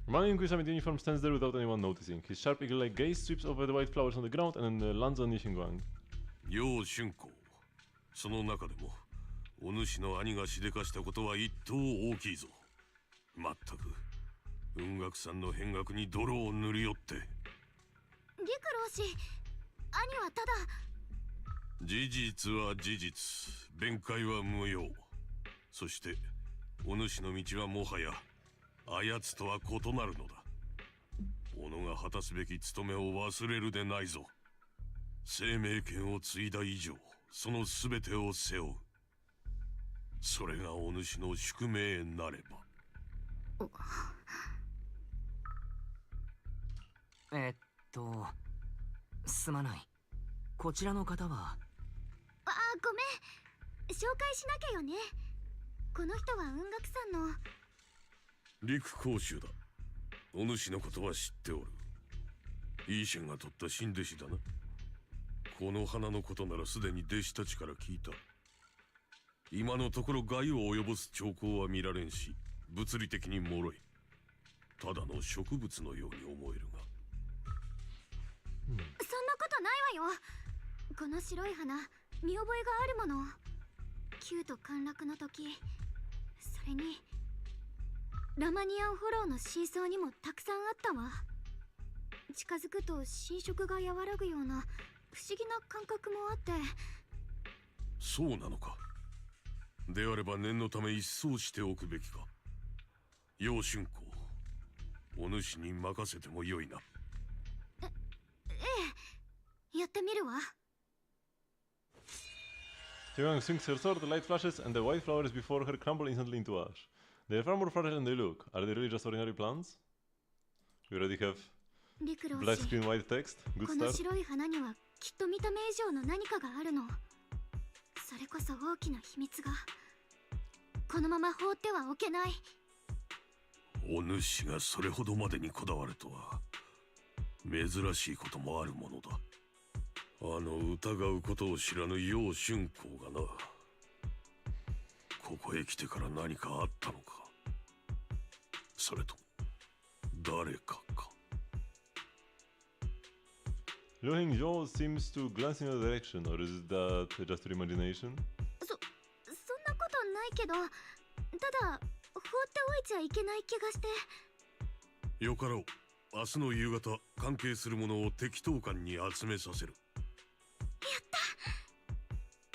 Running in Kusami uniform stands there without anyone noticing. His sharp eagle-like gaze sweeps over the white flowers on the ground and then lands on Yixing Wang. 楊春光、その中でもお主の兄がしでかしたことは一等大きいぞ。まったく雲岳さんの変学に泥を塗り寄って。陸老師、兄はただ。事実は事実、弁解は無用。そしてお主の道はもはやあやつとは異なるのだ。己が果たすべき務めを忘れるでないぞ。生命権を継いだ以上、その全てを背負う。それがお主の宿命なれば。すまない。こちらの方は。あ、ごめん。紹介しなきゃよね。この人は雲岳さんの。陸講習だ。お主のことは知っておる。イーシェンが取った新弟子だな。この花のことならすでに弟子たちから聞いた。今のところ害を及ぼす兆候は見られんし、物理的に脆い。ただの植物のように思えるが。そんなことないわよ。この白い花、見覚えがあるもの。旧と陥落の時、それにラマニアンフォローの真相にもたくさんあったわ。近づくと侵食が和らぐような不思議な感覚もあって。そうなのか。であれば念のため一掃しておくべきか。楊春光、お主に任せてもよいな。ええ、やってみるわ。Young swings her sword, the light flashes, and the white flowers before her crumble instantly into ash. They are far more fragile than they look. Are they really just ordinary plants? We already have black screen white text. Good この start. 白い花にはきっと見た目以上の何かがあるの。それこそ大きな秘密が。このまま放ってはおけない。お主がそれほどまでにこだわるとは珍しいこともあるものだ。あの疑うことを知らぬ楊春光がな。ここへ来てから何かあったのか。それとも誰かか。Liu Hingzhou seems to glance in your direction, or is that just your imagination? そんなことないけど、ただ放っておいちゃいけない気がして。よかろう。明日の夕方関係する者を適当館に集めさせる。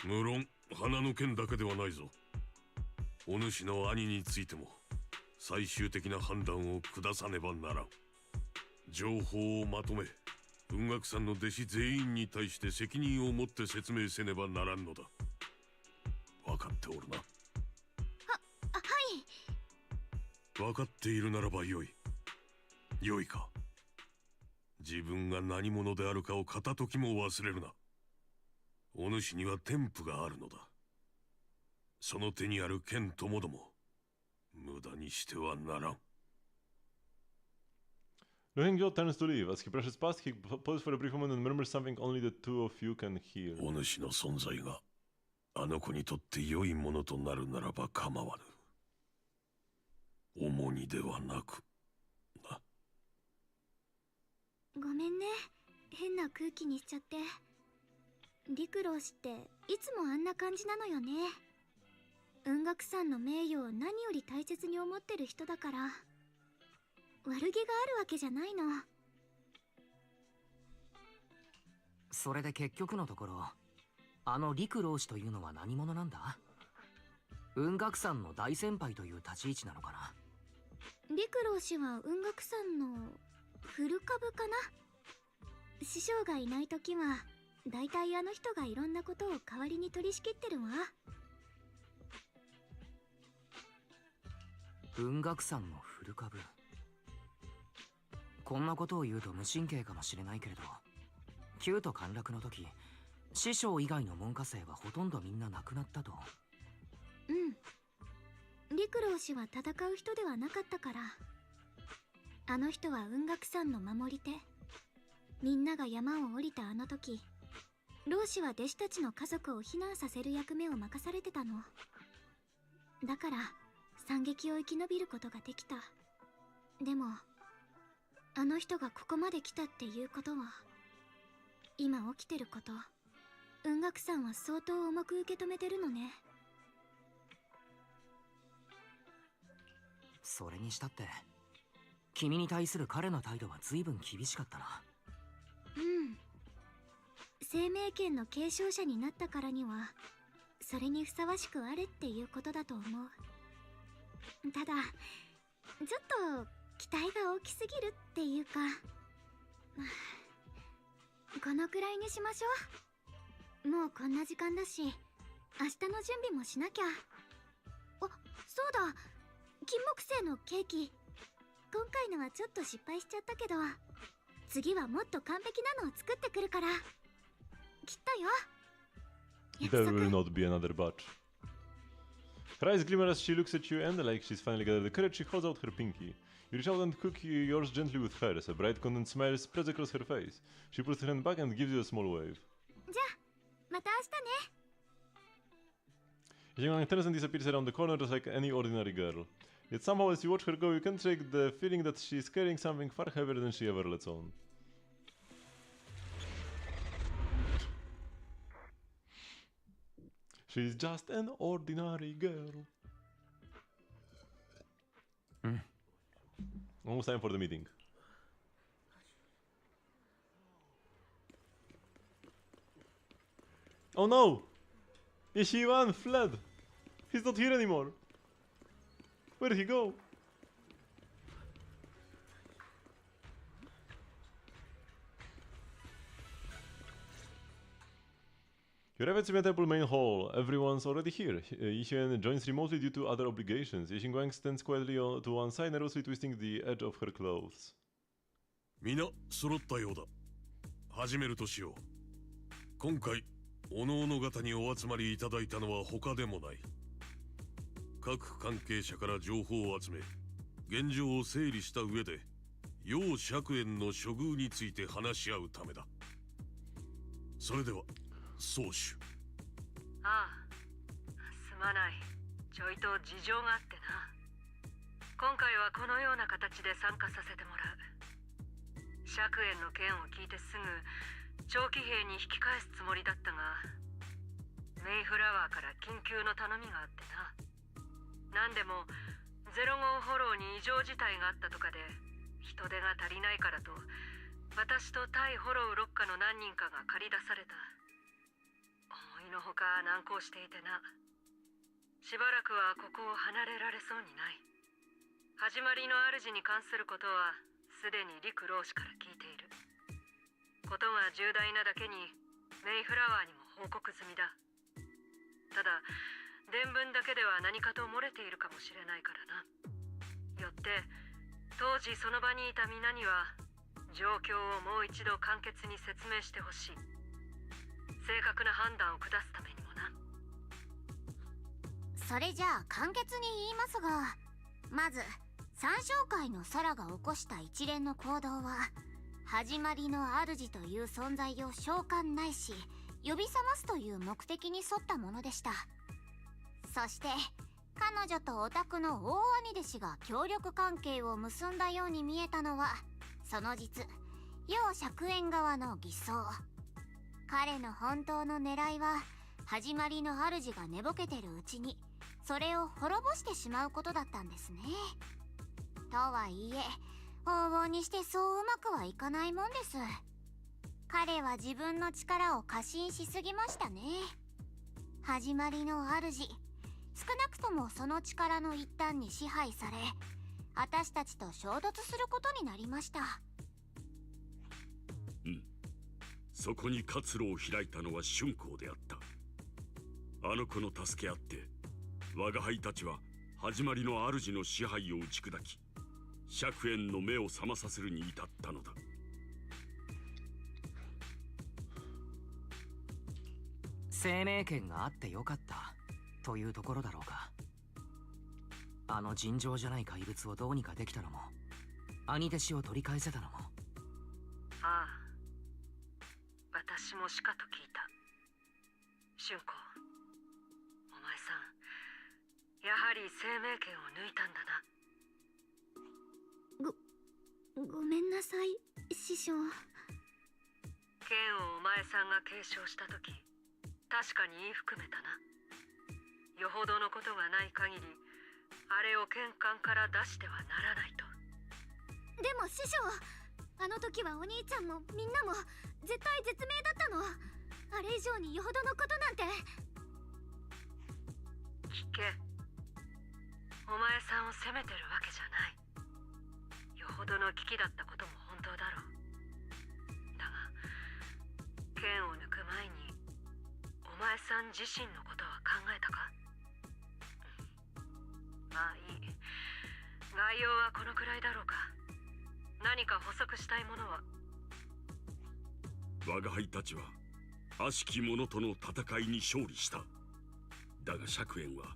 無論花の剣だけではないぞ。お主の兄についても最終的な判断を下さねばならん。情報をまとめ、雲岳さんの弟子全員に対して責任を持って説明せねばならんのだ。分かっておるな。はい。分かっているならばよい。よいか。自分が何者であるかを片時も忘れるな。お主には天賦があるのだ。その手にある剣ともども無駄にしてはならん。Rohingya turns to leave. As he brushes past, he pauses for a brief moment and murmurs something only the two of you can hear. お主の存在があの子にとって良いものとなるならば構わぬ。重荷ではなくな。ごめんね、変な空気にしちゃって。陸老師っていつもあんな感じなのよね。雲岳さんの名誉を何より大切に思ってる人だから、悪気があるわけじゃないの。それで結局のところ、あの陸老師というのは何者なんだ？雲岳さんの大先輩という立ち位置なのかな？陸老師は雲岳さんの古株かな。師匠がいない時はだいたいあの人がいろんなことを代わりに取り仕切ってるわ。雲岳さんの古株。こんなことを言うと無神経かもしれないけれど、旧都陥落の時、師匠以外の門下生はほとんどみんな亡くなったと。うん。陸老師は戦う人ではなかったから。あの人は雲岳さんの守り手。みんなが山を降りたあの時、老師は弟子たちの家族を避難させる役目を任されてたの。だから惨劇を生き延びることができた。でもあの人がここまで来たっていうことは、今起きてること、雲岳さんは相当重く受け止めてるのね。それにしたって君に対する彼の態度は随分厳しかったな。うん。生命権の継承者になったからにはそれにふさわしくあれっていうことだと思う。ただちょっと期待が大きすぎるっていうか、このくらいにしましょう。もうこんな時間だし、明日の準備もしなきゃ。あ、そうだ、金木犀のケーキ、今回のはちょっと失敗しちゃったけど、次はもっと完璧なのを作ってくるから。きっとよ。 There will not be another batch. Her eyes glimmer as she looks at you, and like she's finally gathered the courage, she holds out her pinky. You reach out and hook yours gently with hers. A bright content smile spreads across her face. She pulls her hand back and gives you a small wave. じゃあまた明日ね。 Young turns and disappears around the corner just like any ordinary girl. Yet somehow as you watch her go, you can't shake the feeling that she is carrying something far heavier than she ever lets on. She's just an ordinary girl. Almost time for the meeting. Oh no! Ishiwan fled! He's not here anymore! Where did he go? You arrive at the temple main hall. Everyone's already here. Yixuan joins remotely due to other obligations. Yixingguang stands quietly to one side, nervously twisting the edge of her clothes. みな揃ったようだ。始めるとしよう。今回おのおの方にお集まりいただいたのは他でもない。各関係者から情報を集め、現状を整理した上で楊釈園の処遇について話し合うためだ。それでは宗主。ああ、すまない。ちょいと事情があってな。今回はこのような形で参加させてもらう。釈園の件を聞いてすぐ長期兵に引き返すつもりだったが、メイフラワーから緊急の頼みがあってな。何でもゼロ号フォローに異常事態があったとかで人手が足りないからと、私と対フォロー6課の何人かが駆り出された。思いのほか難航していてな。しばらくはここを離れられそうにない。始まりの主に関することはすでに陸老師から聞いている。ことが重大なだけにメイフラワーにも報告済みだ。ただ伝聞だけでは何かと漏れているかもしれないからな。よって当時その場にいた皆には状況をもう一度簡潔に説明してほしい。正確な判断を下すためにもな。それじゃあ簡潔に言いますが、まず三将会の空が起こした一連の行動は始まりの主という存在を召喚ないし呼び覚ますという目的に沿ったものでした。そして彼女とオタクの大兄弟子が協力関係を結んだように見えたのはその実楊釈縁側の偽装。彼の本当の狙いは始まりの主が寝ぼけてるうちにそれを滅ぼしてしまうことだったんですね。とはいえ往々にしてそううまくはいかないもんです。彼は自分の力を過信しすぎましたね。始まりの主、少なくともその力の一端に支配され私たちと衝突することになりました。そこに活路を開いたのは春光であった。あの子の助けあって我が輩たちは始まりの主の支配を打ち砕き釈縁の目を覚まさせるに至ったのだ。生命権があってよかったというところだろうか。あの尋常じゃない怪物をどうにかできたのも兄弟子を取り返せたのも。ああ、私もしかと聞いた。春光、お前さんやはり生命権を抜いたんだな。ごめんなさい師匠。剣をお前さんが継承した時確かに言い含めたな。よほどのことがない限りあれを剣関から出してはならないと。でも師匠、あの時はお兄ちゃんもみんなも絶対絶命だったの。あれ以上によほどのことなんて。聞け、お前さんを責めてるわけじゃない。よほどの危機だったことも本当だろう。だが剣を抜く前にお前さん自身のことは考えたか？まあいい。概要はこのくらいだろうか。何か補足したいものは？我が輩たちは悪しき者との戦いに勝利した。だが釈縁は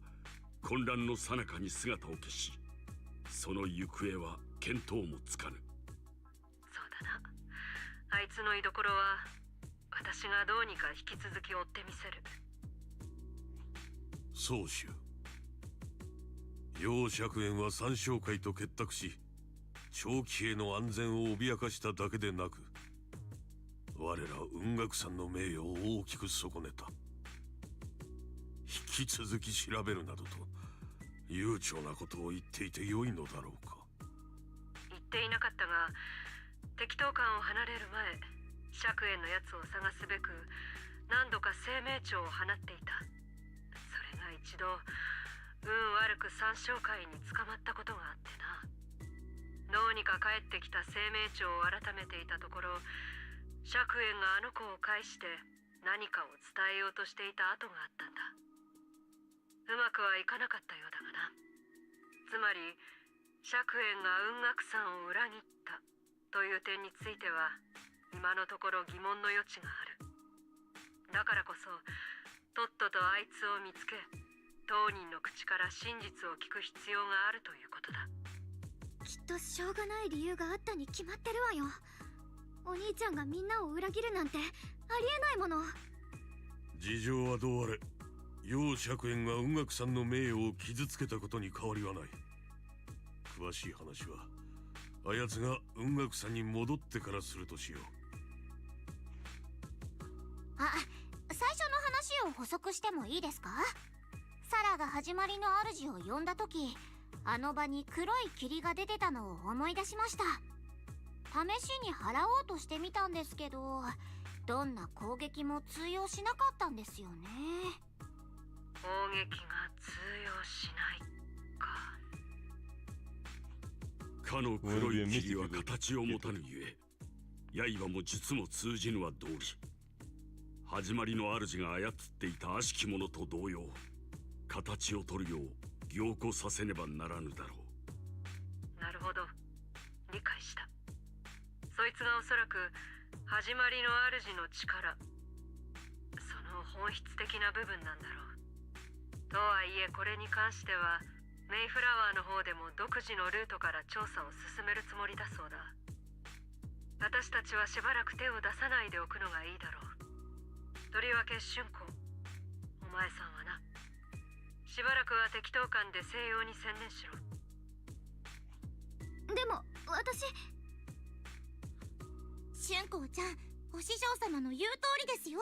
混乱の最中に姿を消し、その行方は見当もつかぬ。そうだな。あいつの居所は私がどうにか引き続き追ってみせる。宗主、楊釈縁は三将会と結託し長期への安全を脅かしただけでなく我ら雲岳山の名誉を大きく損ねた。引き続き調べるなどと悠長なことを言っていてよいのだろうか。言っていなかったが適当感を離れる前釈縁のやつを探すべく何度か生命帳を放っていた。それが一度運悪く三将会に捕まったことがあってな。どうにか帰ってきた生命帳を改めていたところ釈縁があの子を介して何かを伝えようとしていた跡があったんだ。うまくはいかなかったようだがな。つまり釈縁が雲岳山を裏切ったという点については今のところ疑問の余地がある。だからこそとっととあいつを見つけ当人の口から真実を聞く必要があるということだ。きっとしょうがない理由があったに決まってるわよ。お兄ちゃんがみんなを裏切るなんてありえないもの。事情はどうあれ楊釈縁が雲岳山の名誉を傷つけたことに変わりはない。詳しい話はあやつが雲岳山に戻ってからするとしよう。あ、最初の話を補足してもいいですか？サラが始まりの主を呼んだ時あの場に黒い霧が出てたのを思い出しました。試しに払おうとしてみたんですけどどんな攻撃も通用しなかったんですよね。攻撃が通用しないか。かの黒い霧は形を持たぬゆえ、刃も術も通じぬは道理。始まりの主が操っていた悪しき者と同様、形を取るよう凝固させねばならぬだろう。なるほど、理解した。そいつがおそらく始まりの主の力、その本質的な部分なんだろう。とはいえこれに関してはメイフラワーの方でも独自のルートから調査を進めるつもりだそうだ。私たちはしばらく手を出さないでおくのがいいだろう。とりわけ春子、お前さんはな、しばらくは適当感で西洋に専念しろ。でも私、春子ちゃん、お師匠様の言う通りですよ。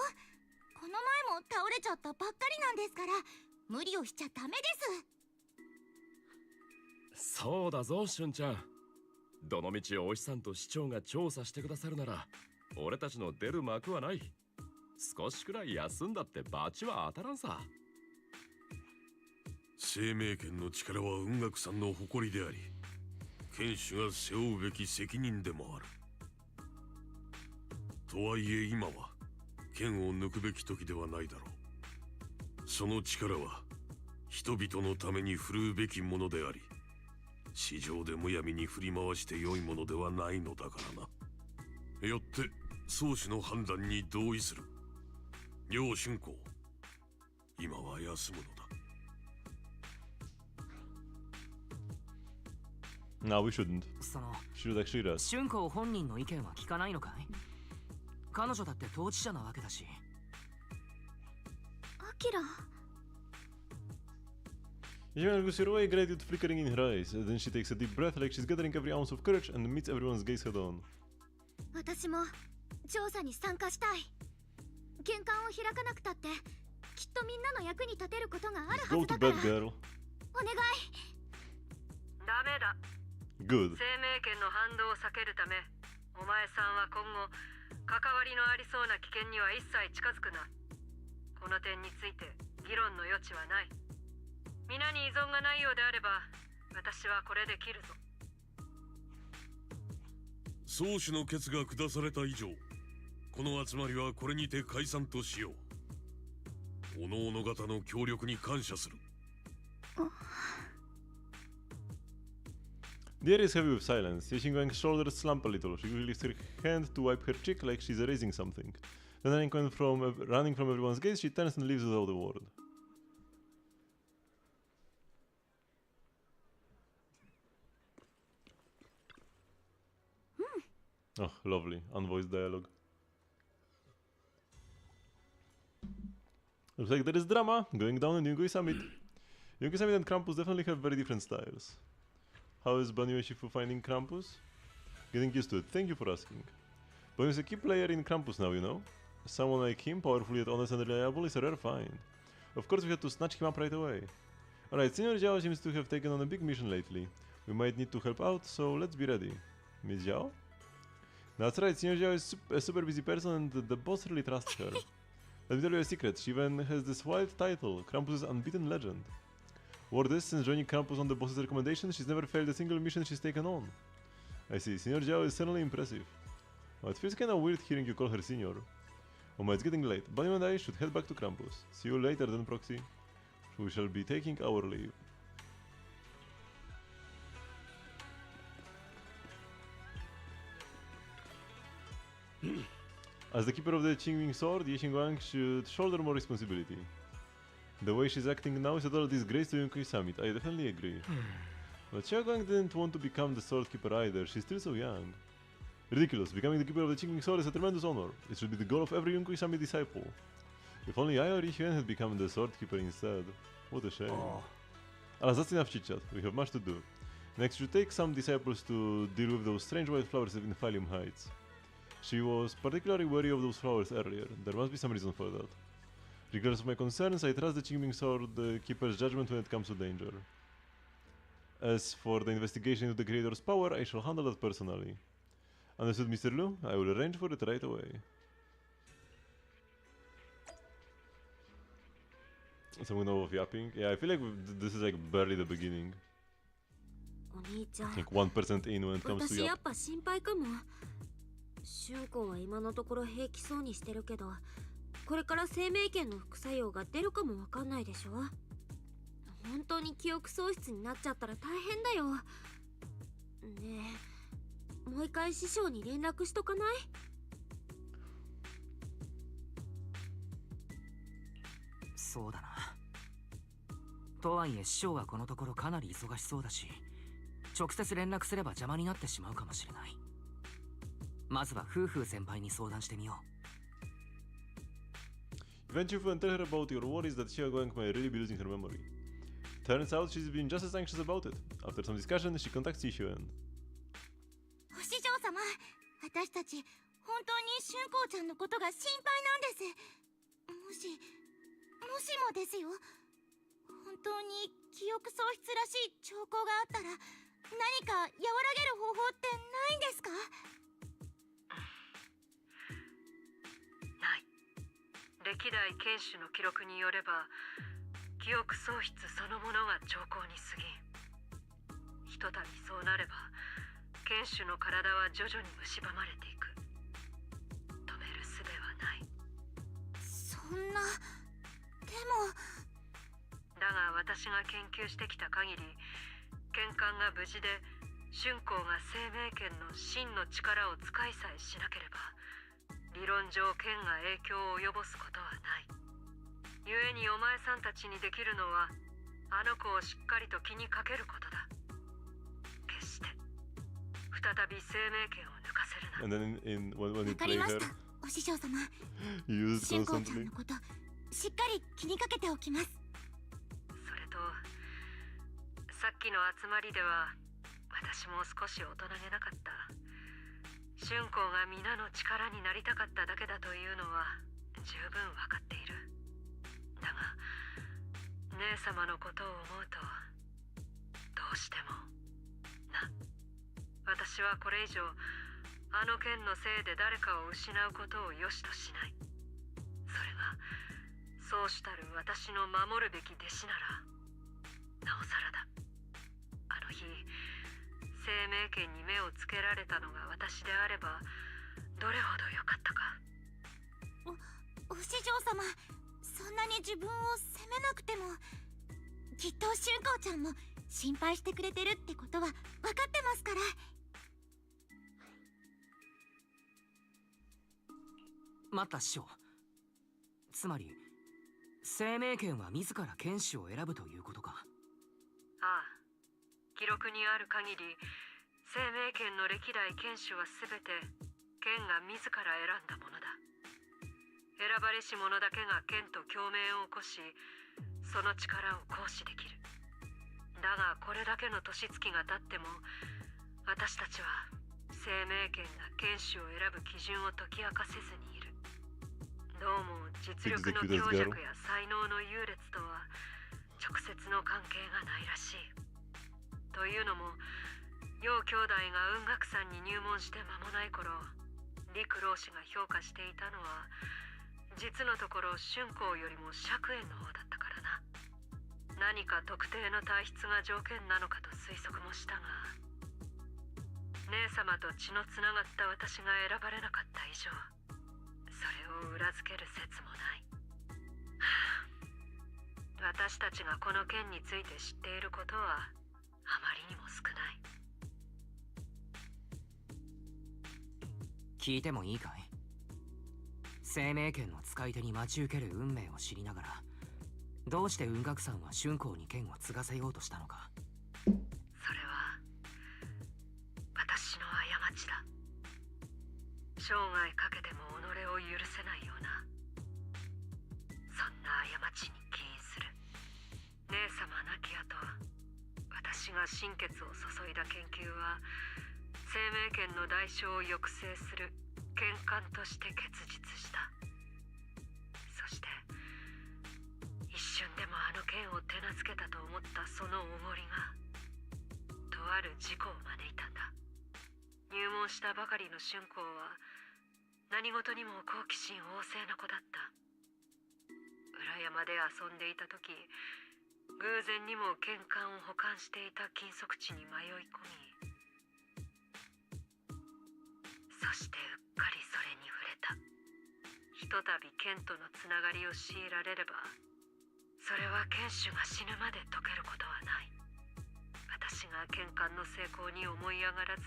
この前も倒れちゃったばっかりなんですから、無理をしちゃダメです。そうだぞ、しゅんちゃん。どのみちお師さんと市長が調査してくださるなら、俺たちの出る幕はない。少しくらい休んだって罰は当たらんさ。生命権の力は雲岳さんの誇りであり、剣主が背負うべき責任でもある。とはいえ今は剣を抜くべき時ではないだろう。その力は人々のために振るうべきものであり、市場でむやみに振り回して良いものではないのだからな。よって宗主の判断に同意する。楊春子、今は休むのだ。No, we shouldn't. その Should actually rest. 春子本人の意見は聞かないのかい？彼女だって当事者なわけだし。アキラ、 Yamel goes her away, gratitude flickering in her eyes. Then she takes a deep breath like she's gathering every ounce of courage and meets everyone's gaze head on. 私も調査に参加したい。玄関を開かなくたってきっとみんなの役に立てることがあるは Go ず to だから。 bed, girl. お願い。ダメだ。 Good. 生命権の反動を避けるため、お前さんは今後関わりのありそうな危険には一切近づくな。この点について議論の余地はない。皆に依存がないようであれば、私はこれで切るぞ。宗主の決が下された以上、この集まりはこれにて解散としよう。おのおの方の協力に感謝する。The air is heavy with silence. Yashinguang's shoulders slump a little. She lifts her hand to wipe her cheek like she's erasing something. Then running from everyone's gaze, she turns and leaves without a word. Oh, lovely. Unvoiced dialogue. Looks like there is drama going down in Yungui Summit. Yungui Summit and Krampus definitely have very different styles. How is Banyu Shifu finding Krampus? Getting used to it, thank you for asking. Banyu is a key player in Krampus now, you know? Someone like him, powerful yet honest and reliable, is a rare find. Of course we had to snatch him up right away. Alright, Senior Jiao seems to have taken on a big mission lately. We might need to help out, so let's be ready. Miss Jiao? That's right, Senior Jiao is a super busy person and the boss really trusts her. Let me tell you a secret, she even has this wild title, Krampus' Unbeaten Legend. Word is, since joining Krampus on the boss's recommendation, she's never failed a single mission she's taken on. I see, Senior Jiao is certainly impressive. Oh, it feels kinda weird hearing you call her Senior. Oh my, it's getting late. Bunny and I should head back to Krampus. See you later then, Proxy. We shall be taking our leave. As the keeper of the Qingming sword, Ye Xingguang should shoulder more responsibility. The way she's acting now is a total disgrace to Yunkai Summit, I definitely agree. But Xiaoguang didn't want to become the sword keeper either, she's still so young. Ridiculous, becoming the keeper of the Qingming sword is a tremendous honor. It should be the goal of every Yunkai Summit disciple. If only I or Yixuan had become the sword keeper instead. What a shame. Alas, that's enough chit-chat, we have much to do. Next, you take some disciples to deal with those strange white flowers in Phalium Heights. She was particularly wary of those flowers earlier, there must be some reason for that. Regardless of my concerns, I trust the Qingming Sword Keeper's judgment when it comes to danger. As for the investigation into the Creator's power, I shall handle that personally. Understood, Mr. Lu? I will arrange for it right away. Some of yapping. Yeah, I feel like this is like barely the beginning. お兄ちゃ I ん think 1% in when it comes to 私や yap. っぱ心配かも。俊子は今のところ平気そうにしてるけど、これから生命圏の副作用が出るかもわかんないでしょ。本当に記憶喪失になっちゃったら大変だよ。ねえ、もう一回師匠に連絡しとかない？そうだな。とはいえ師匠はこのところかなり忙しそうだし、直接連絡すれば邪魔になってしまうかもしれない。まずは夫婦先輩に相談してみよう。 Went Shifu and tell her about your worries that Xiaoguang may really be losing her memory. Turns out she's been just as anxious about it. After some discussion, she contacts Yixuan. お師匠様、私たち本当に俊子ちゃんのことが心配なんです。もしもですよ、本当に記憶喪失らしい兆候があったら何か和らげる方法ってないんですか？ない。歴代剣士の記録によれば、記憶喪失そのものが兆候に過ぎん。ひとたびそうなれば、剣士の体は徐々に蝕まれていく。止める術はない。そんな、でもだが私が研究してきた限り、剣艦が無事で春光が生命剣の真の力を使いさえしなければ、理論上剣が影響を及ぼすことはない。故にお前さんたちにできるのは、あの子をしっかりと気にかけることだ。決して再び生命剣を抜かせるな。 And then when わ you かり play まし her, た、お師匠様。 you use it 俊子ちゃん constantly. のことしっかり気にかけておきます。それと、さっきの集まりでは私も少し大人げなかった。春光が皆の力になりたかっただけだというのは十分わかっている。だが姉様のことを思うとどうしてもな。私はこれ以上あの件のせいで誰かを失うことを良しとしない。それがそうしたる私の守るべき弟子ならなおさらだ。あの日生命権に目をつけられたのが私であればどれほど良かったか。お師匠様、そんなに自分を責めなくても、きっと俊子ちゃんも心配してくれてるってことは分かってますから。待った師匠。つまり生命権は自ら剣士を選ぶということか。ああ、記録にある限り生命権の歴代剣士は全て剣が自ら選んだものだ。選ばれし者だけが剣と共鳴を起こし、その力を行使できる。だがこれだけの年月が経っても私たちは生命権が剣士を選ぶ基準を解き明かせずにいる。どうも実力の強弱や才能の優劣とは直接の関係がないらしい。というのも楊兄弟が雲岳山に入門して間もない頃、陸老師が評価していたのは実のところ春光よりも釈炎の方だったからな。何か特定の体質が条件なのかと推測もしたが、姉様と血のつながった私が選ばれなかった以上、それを裏付ける説もない。私たちがこの件について知っていることはあまりにも少ない。聞いてもいいかい？生命権の使い手に待ち受ける運命を知りながら、どうして雲岳山は春光に剣を継がせようとしたのか。それは私の過ちだ。生涯かけても己を許せないような、そんな過ちに起因する。姉様亡き後、私が心血を注いだ研究は生命権の代償を抑制する剣艦として結実した。そして一瞬でもあの剣を手なずけたと思ったそのおごりがとある事故を招いたんだ。入門したばかりの春光は何事にも好奇心旺盛な子だった。羨山で遊んでいた時、偶然にも剣管を保管していた禁足地に迷い込み、そしてうっかりそれに触れた。ひとたび剣とのつながりを強いられれば、それは剣手が死ぬまで解けることはない。私が剣管の成功に思い上がらず、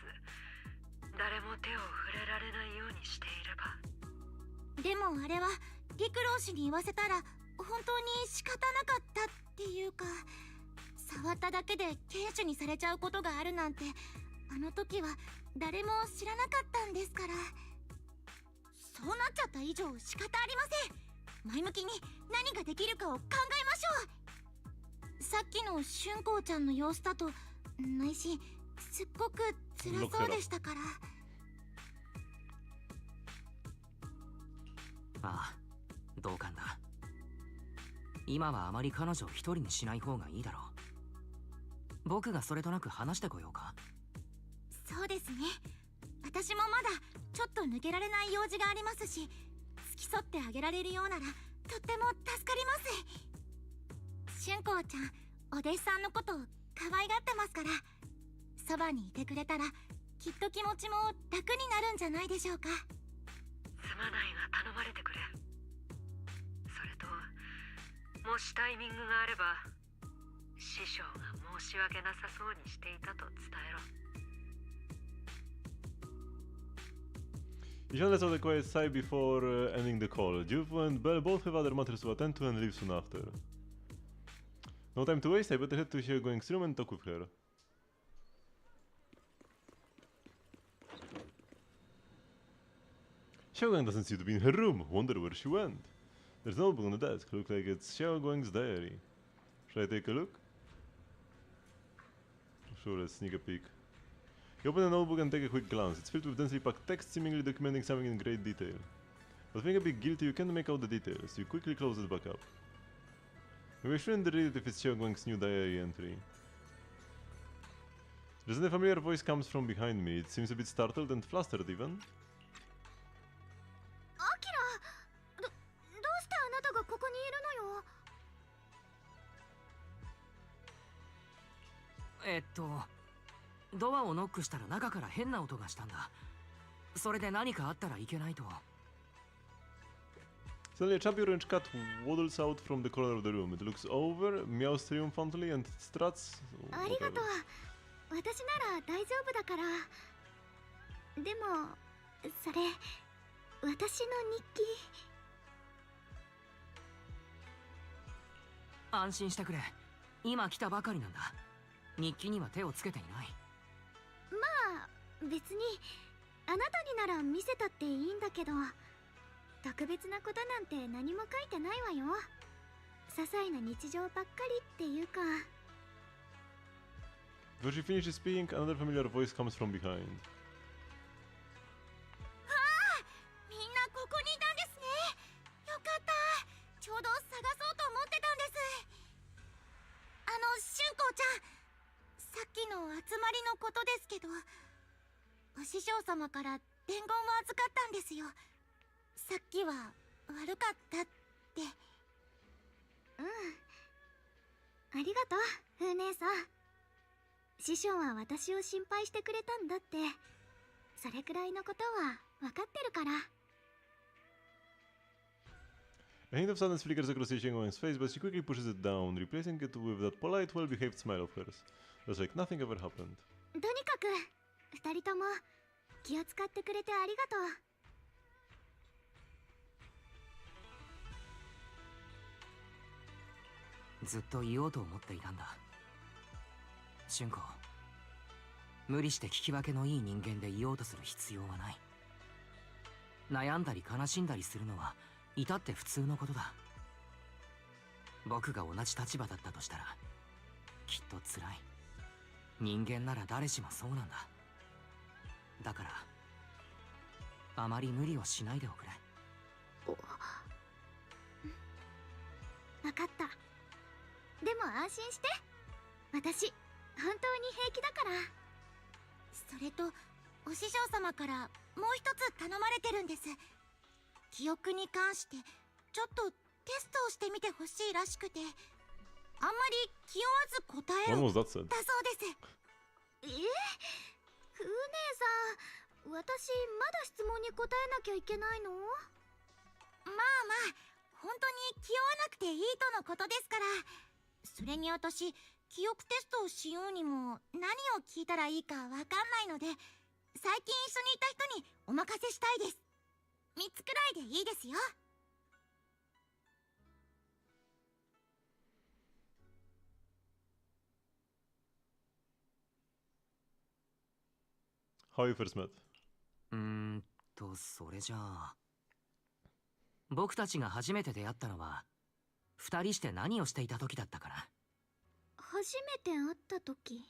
誰も手を触れられないようにしていれば。でもあれは陸老氏に言わせたら本当に仕方なかったっていうか、触っただけで剣手にされちゃうことがあるなんて、あの時は誰も知らなかったんですから。そうなっちゃった以上仕方ありません。前向きに何ができるかを考えましょう。さっきの春光ちゃんの様子だと内心すっごく辛そうでしたから。ああ、同感だ。今はあまり彼女を一人にしない方がいいだろう。僕がそれとなく話してこようか。そうですね。私もまだちょっと抜けられない用事がありますし、付き添ってあげられるようならとっても助かります。春光ちゃん、お弟子さんのことを可愛がってますから、そばにいてくれたらきっと気持ちも楽になるんじゃないでしょうか。すまないが頼まれてくれ。それと、もしタイミングがあれば、師匠が申し訳なさそうにしていたと伝えろ。You let's have the quiet side before ending the call. Juve and Bell both have other matters to attend to and leave soon after. No time to waste, I better head to Xiaoguang's room and talk with her. Xiaoguang doesn't seem to be in her room. Wonder where she went. There's a notebook on the desk. Looks like it's Xiaoguang's diary. Should I take a look? Sure, let's sneak a peek. You open the notebook and take a quick glance. It's filled with densely packed text, seemingly documenting something in great detail. But feeling a bit guilty, you can't make out the details. You quickly close it back up. Maybe I shouldn't read it if it's Xiaoguang's new diary entry. Just then a familiar voice comes from behind me. It seems a bit startled and flustered even. アキラ、どうしてあなたがここにいるのよ。ドアをノックしたら中から変な音がしたんだ。それで何かあったらいけないと。Suddenly a chubby orange cat waddles out from the corner of the room. It looks over, meows triumphantly and struts. ありがとう。私なら大丈夫だから。でも、それ、私の日記。安心してくれ。今来たばかりなんだ。日記には手をつけていない。まあ、別に、あなたになら見せたっていいんだけど、特別なことなんて何も書いてないわよ。些細な日常ばっかりっていうか。Before she finishes speaking, another familiar voice comes from behind. みんなここにいたんですね。よかった。ちょうど探そうと思ってたんです。春光ちゃん、さっきの集まりのことですけど、お師匠様から伝言を預かったんですよ。さっきは悪かったって。うん、ありがとう、風姉さん。師匠は私を心配してくれたんだって、それくらいのことは分かってるから。A hint of sadness flickers across Xiaoguang's face, but she quickly pushes it down, replacing it with that polite, well-behaved smile of hers. Just like nothing ever happened. とにかく二人とも気を使ってくれてありがとう。ずっと言おうと思っていたんだ。春子、無理して聞き分けのいい人間でいようとする必要はない。悩んだり悲しんだりするのは至って普通のことだ。僕が同じ立場だったとしたらきっと辛い。人間なら誰しもそうなんだ。だからあまり無理をしないでおくれ。分かった。でも安心して、私本当に平気だから。それとお師匠様からもう一つ頼まれてるんです。記憶に関してちょっとテストをしてみてほしいらしくて、あんまり気負わず答え When を was that said? だそうです。え、フー姉さん、私まだ質問に答えなきゃいけないの？まあまあ、本当に気負わなくていいとのことですから。それに私、記憶テストをしようにも何を聞いたらいいかわかんないので、最近一緒にいた人にお任せしたいです。3つくらいでいいですよ。How you first met? それじゃあ僕たちが初めて出会ったのは二人して何をしていた時だったかな。初めて会った時、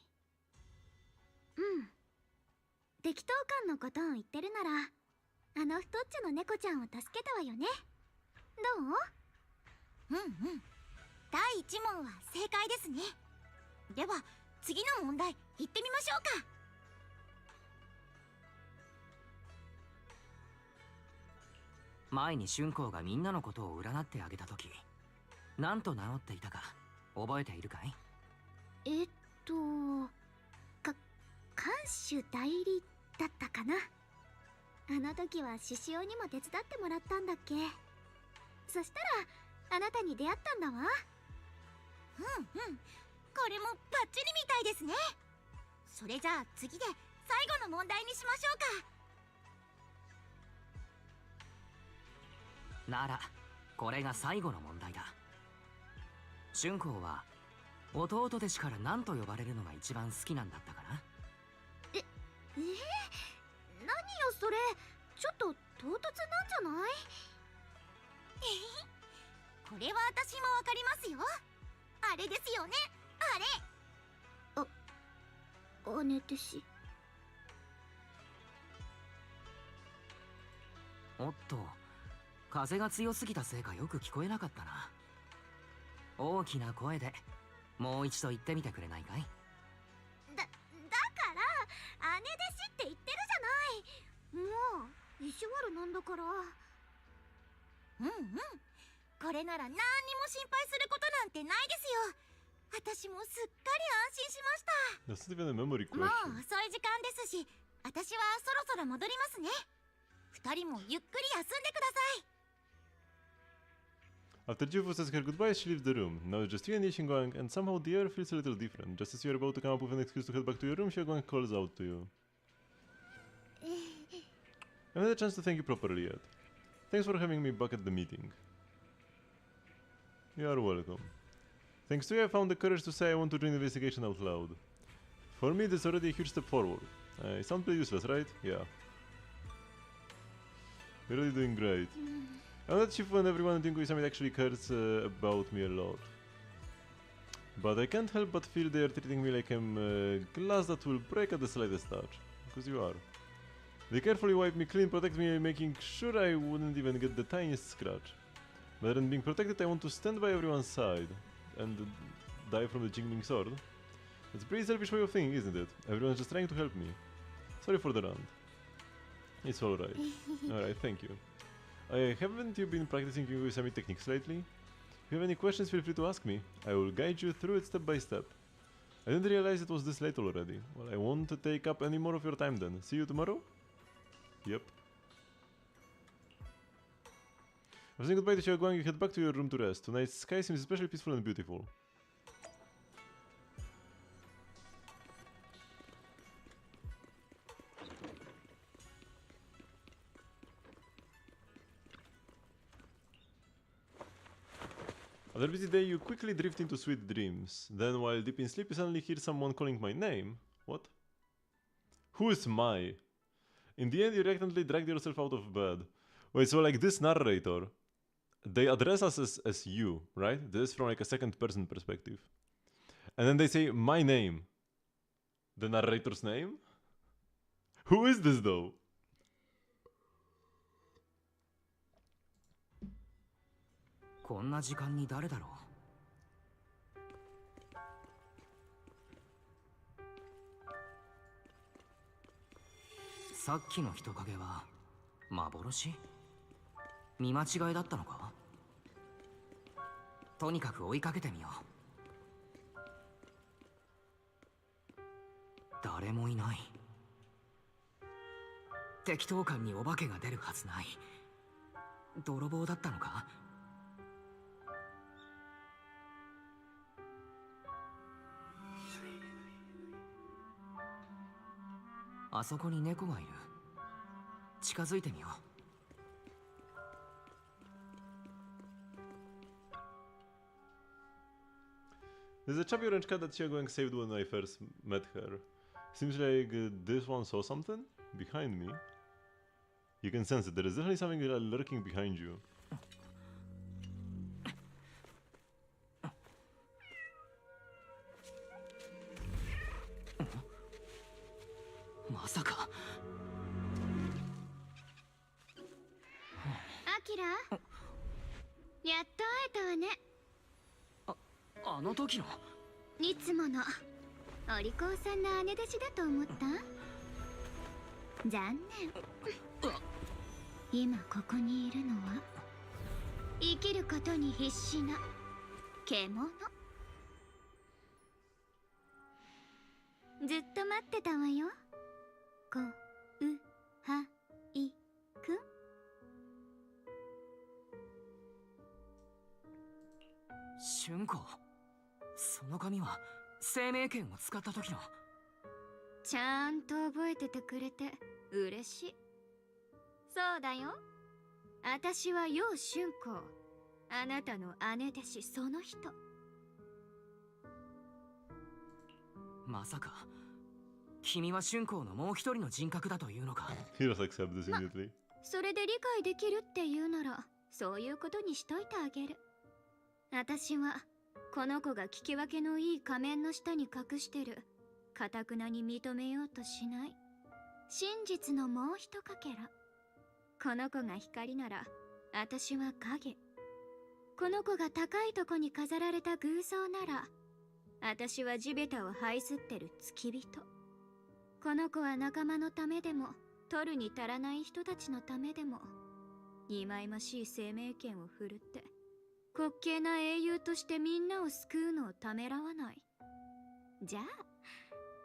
うん、適当感のことを言ってるなら、あの太っちょの猫ちゃんを助けたわよね。どう？うんうん。第1問は正解ですね。では次の問題行ってみましょうか。前に春光がみんなのことを占ってあげた時、何と名乗っていたか覚えているかい？看守代理だったかな。あの時は獅子王にも手伝ってもらったんだっけ。そしたらあなたに出会ったんだわ。うんうん。これもバッチリみたいですね。それじゃあ次で最後の問題にしましょうか。ならこれが最後の問題だ。春光は弟弟子から何と呼ばれるのが一番好きなんだったかな？何よそれ、ちょっと唐突なんじゃない？これは私もわかりますよ。あれですよね、あれ。姉弟子。おっと、風が強すぎたせいかよく聞こえなかったな。大きな声でもう一度言ってみてくれないかい？だから姉弟子って言ってるじゃない。もう意地悪なんだから。うんうん。これなら何にも心配することなんてないですよ。私もすっかり安心しました。 That's not even a memory も question. う遅い時間ですし、私はそろそろ戻りますね。二人もゆっくり休んでください。 After Jufu says her goodbyes, she leaves the room. Now it's just you and Ishinguang, and somehow the air feels a little different. Just as you're about to come up with an excuse to head back to your room, Xiaoguang calls out to you. I haven't had a chance to thank you properly yet. Thanks for having me back at the meeting. You are welcome. Thanks to you, I found the courage to say I want to join the investigation out loud. For me, this is already a huge step forward. I sound pretty useless, right? Yeah. You're really doing great. I know that Shifu and everyone in Dingo Summit actually cares about me a lot. But I can't help but feel they are treating me like I'm glass that will break at the slightest touch. Because you are. They carefully wipe me clean, protect me, making sure I wouldn't even get the tiniest scratch. Rather than being protected, I want to stand by everyone's side and die from the Jingming sword. It's a pretty selfish way of thinking, isn't it? Everyone's just trying to help me. Sorry for the rant. It's alright. Alright, thank you. Haven't you been practicing Yugosami techniques lately? If you have any questions, feel free to ask me. I will guide you through it step by step. I didn't realize it was this late already. Well, I won't take up any more of your time then. See you tomorrow? Yep. After saying goodbye to Xiaoguang, you head back to your room to rest. Tonight's sky seems especially peaceful and beautiful. After a busy day, you quickly drift into sweet dreams. Then, while deep in sleep, you suddenly hear someone calling my name. What? Who is my? In the end, you reluctantly dragged yourself out of bed. Wait, so like this narrator, they address us as you, right? This is from like a second person perspective. And then they say my name. The narrator's name? Who is this though? とにかく追いかけてみよう。誰もいない。適当感にお化けが出るはずない。泥棒だったのか？あそこに猫がいる。近づいてみよう。There's a chubby orange cat that Xiaoguang saved when I first met her. Seems like this one saw something behind me. You can sense it. There is definitely something lurking behind you. まさか。アキラ、やっと会えたわね。あの時の。いつものお利口さんな姉弟子だと思った？残念。今ここにいるのは生きることに必死な獣。ずっと待ってたわよ。こうはいくん。春子、その髪は生命剣を使った時の。ちゃんと覚えててくれて嬉しい。そうだよ、私は楊春子、あなたの姉弟子その人。まさか君は春子のもう一人の人格だというのか。He just accept this immediately. それで理解できるっていうならそういうことにしといてあげる。私はこの子が聞き分けのいい仮面の下に隠してる堅くなに認めようとしない真実のもう一かけら。この子が光なら私は影。この子が高いとこに飾られた偶像なら私は地べたを這いずってる付き人。この子は仲間のためでも取るに足らない人たちのためでも忌々しい生命権を振るって滑稽な英雄としてみんなを救うのをためらわない。じゃあ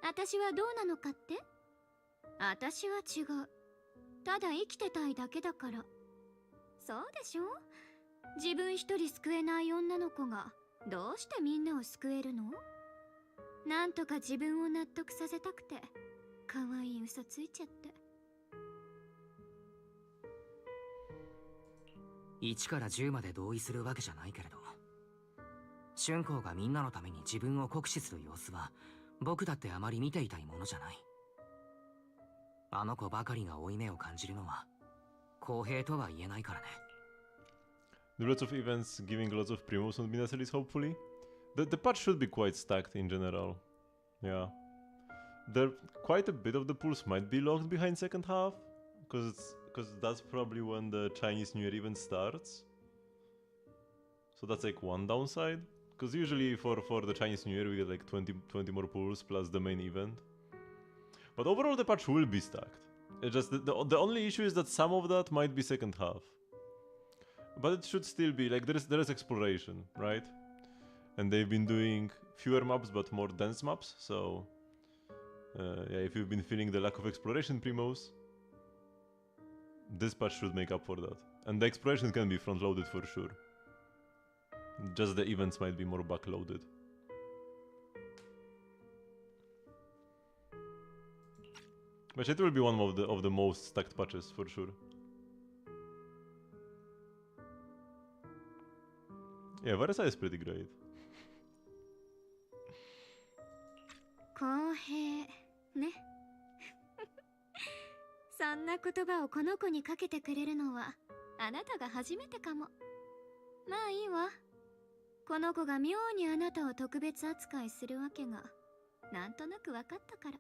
私はどうなのかって？私は違う。ただ生きてたいだけだから。そうでしょ？自分一人救えない女の子がどうしてみんなを救えるの？なんとか自分を納得させたくて可愛い嘘ついちゃって。1から10まで同意するわけじゃないけれど、春光がみんなのために自分を酷使する様子は僕だってあまり見ていたいものじゃない。あの子ばかりが負い目を感じるのは公平とは言えないからね。The lots of events giving lots of primos won't be necessary, hopefully. The patch should be quite stacked in general. Yeah. Quite a bit of the pools might be locked behind second half, because that's probably when the Chinese New Year event starts. So that's like one downside. Because usually for the Chinese New Year we get like 20 more pools plus the main event. But overall the patch will be stacked. It's just the only issue is that some of that might be second half. But it should still be like there is exploration, right? And they've been doing fewer maps but more dense maps, so yeah, if you've been feeling the lack of exploration primos, this patch should make up for that. And the exploration can be front-loaded for sure. Just the events might be more back-loaded. But it will be one of the most stacked patches for sure. Yeah, Varasa is pretty great. 公平ね。そんな言葉をこの子にかけてくれるのはあなたが初めてかも。まあいいわ。この子が妙にあなたを特別扱いするわけがなんとなく分かったから。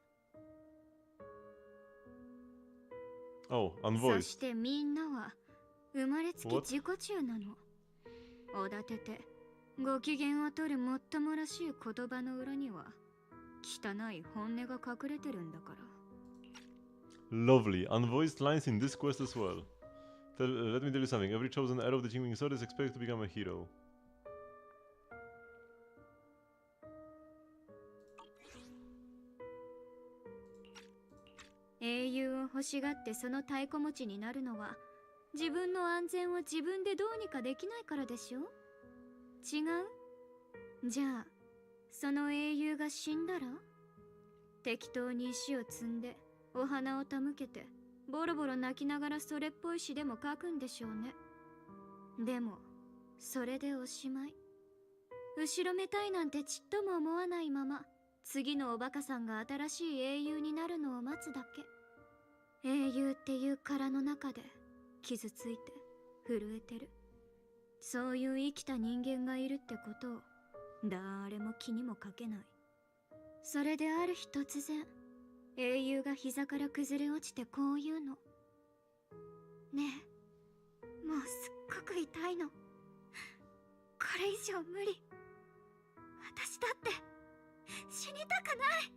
Oh, unvoiced. そしてみんなは生まれつき自己中なの。おだててご機嫌を取るもっともらしい言葉の裏には汚い本音が隠れてるんだから。Lovely. Unvoiced lines in this quest as well. Let me tell you something. Every chosen heir of the Jingming Sword is expected to become a hero. 英雄を欲しがってその太鼓持ちになるのは自分の安全を自分でどうにかできないからでしょ。違う？じゃあその英雄が死んだら適当に石を積んでお花を手向けてボロボロ泣きながらそれっぽい詩でも書くんでしょうね。でもそれでおしまい。後ろめたいなんてちっとも思わないまま次のおバカさんが新しい英雄になるのを待つだけ。英雄っていう殻の中で傷ついて震えてる、そういう生きた人間がいるってことを誰も気にもかけない。それである日突然英雄が膝から崩れ落ちてこう言うの。ねえ、もうすっごく痛いの。これ以上無理。私だって死にたくない。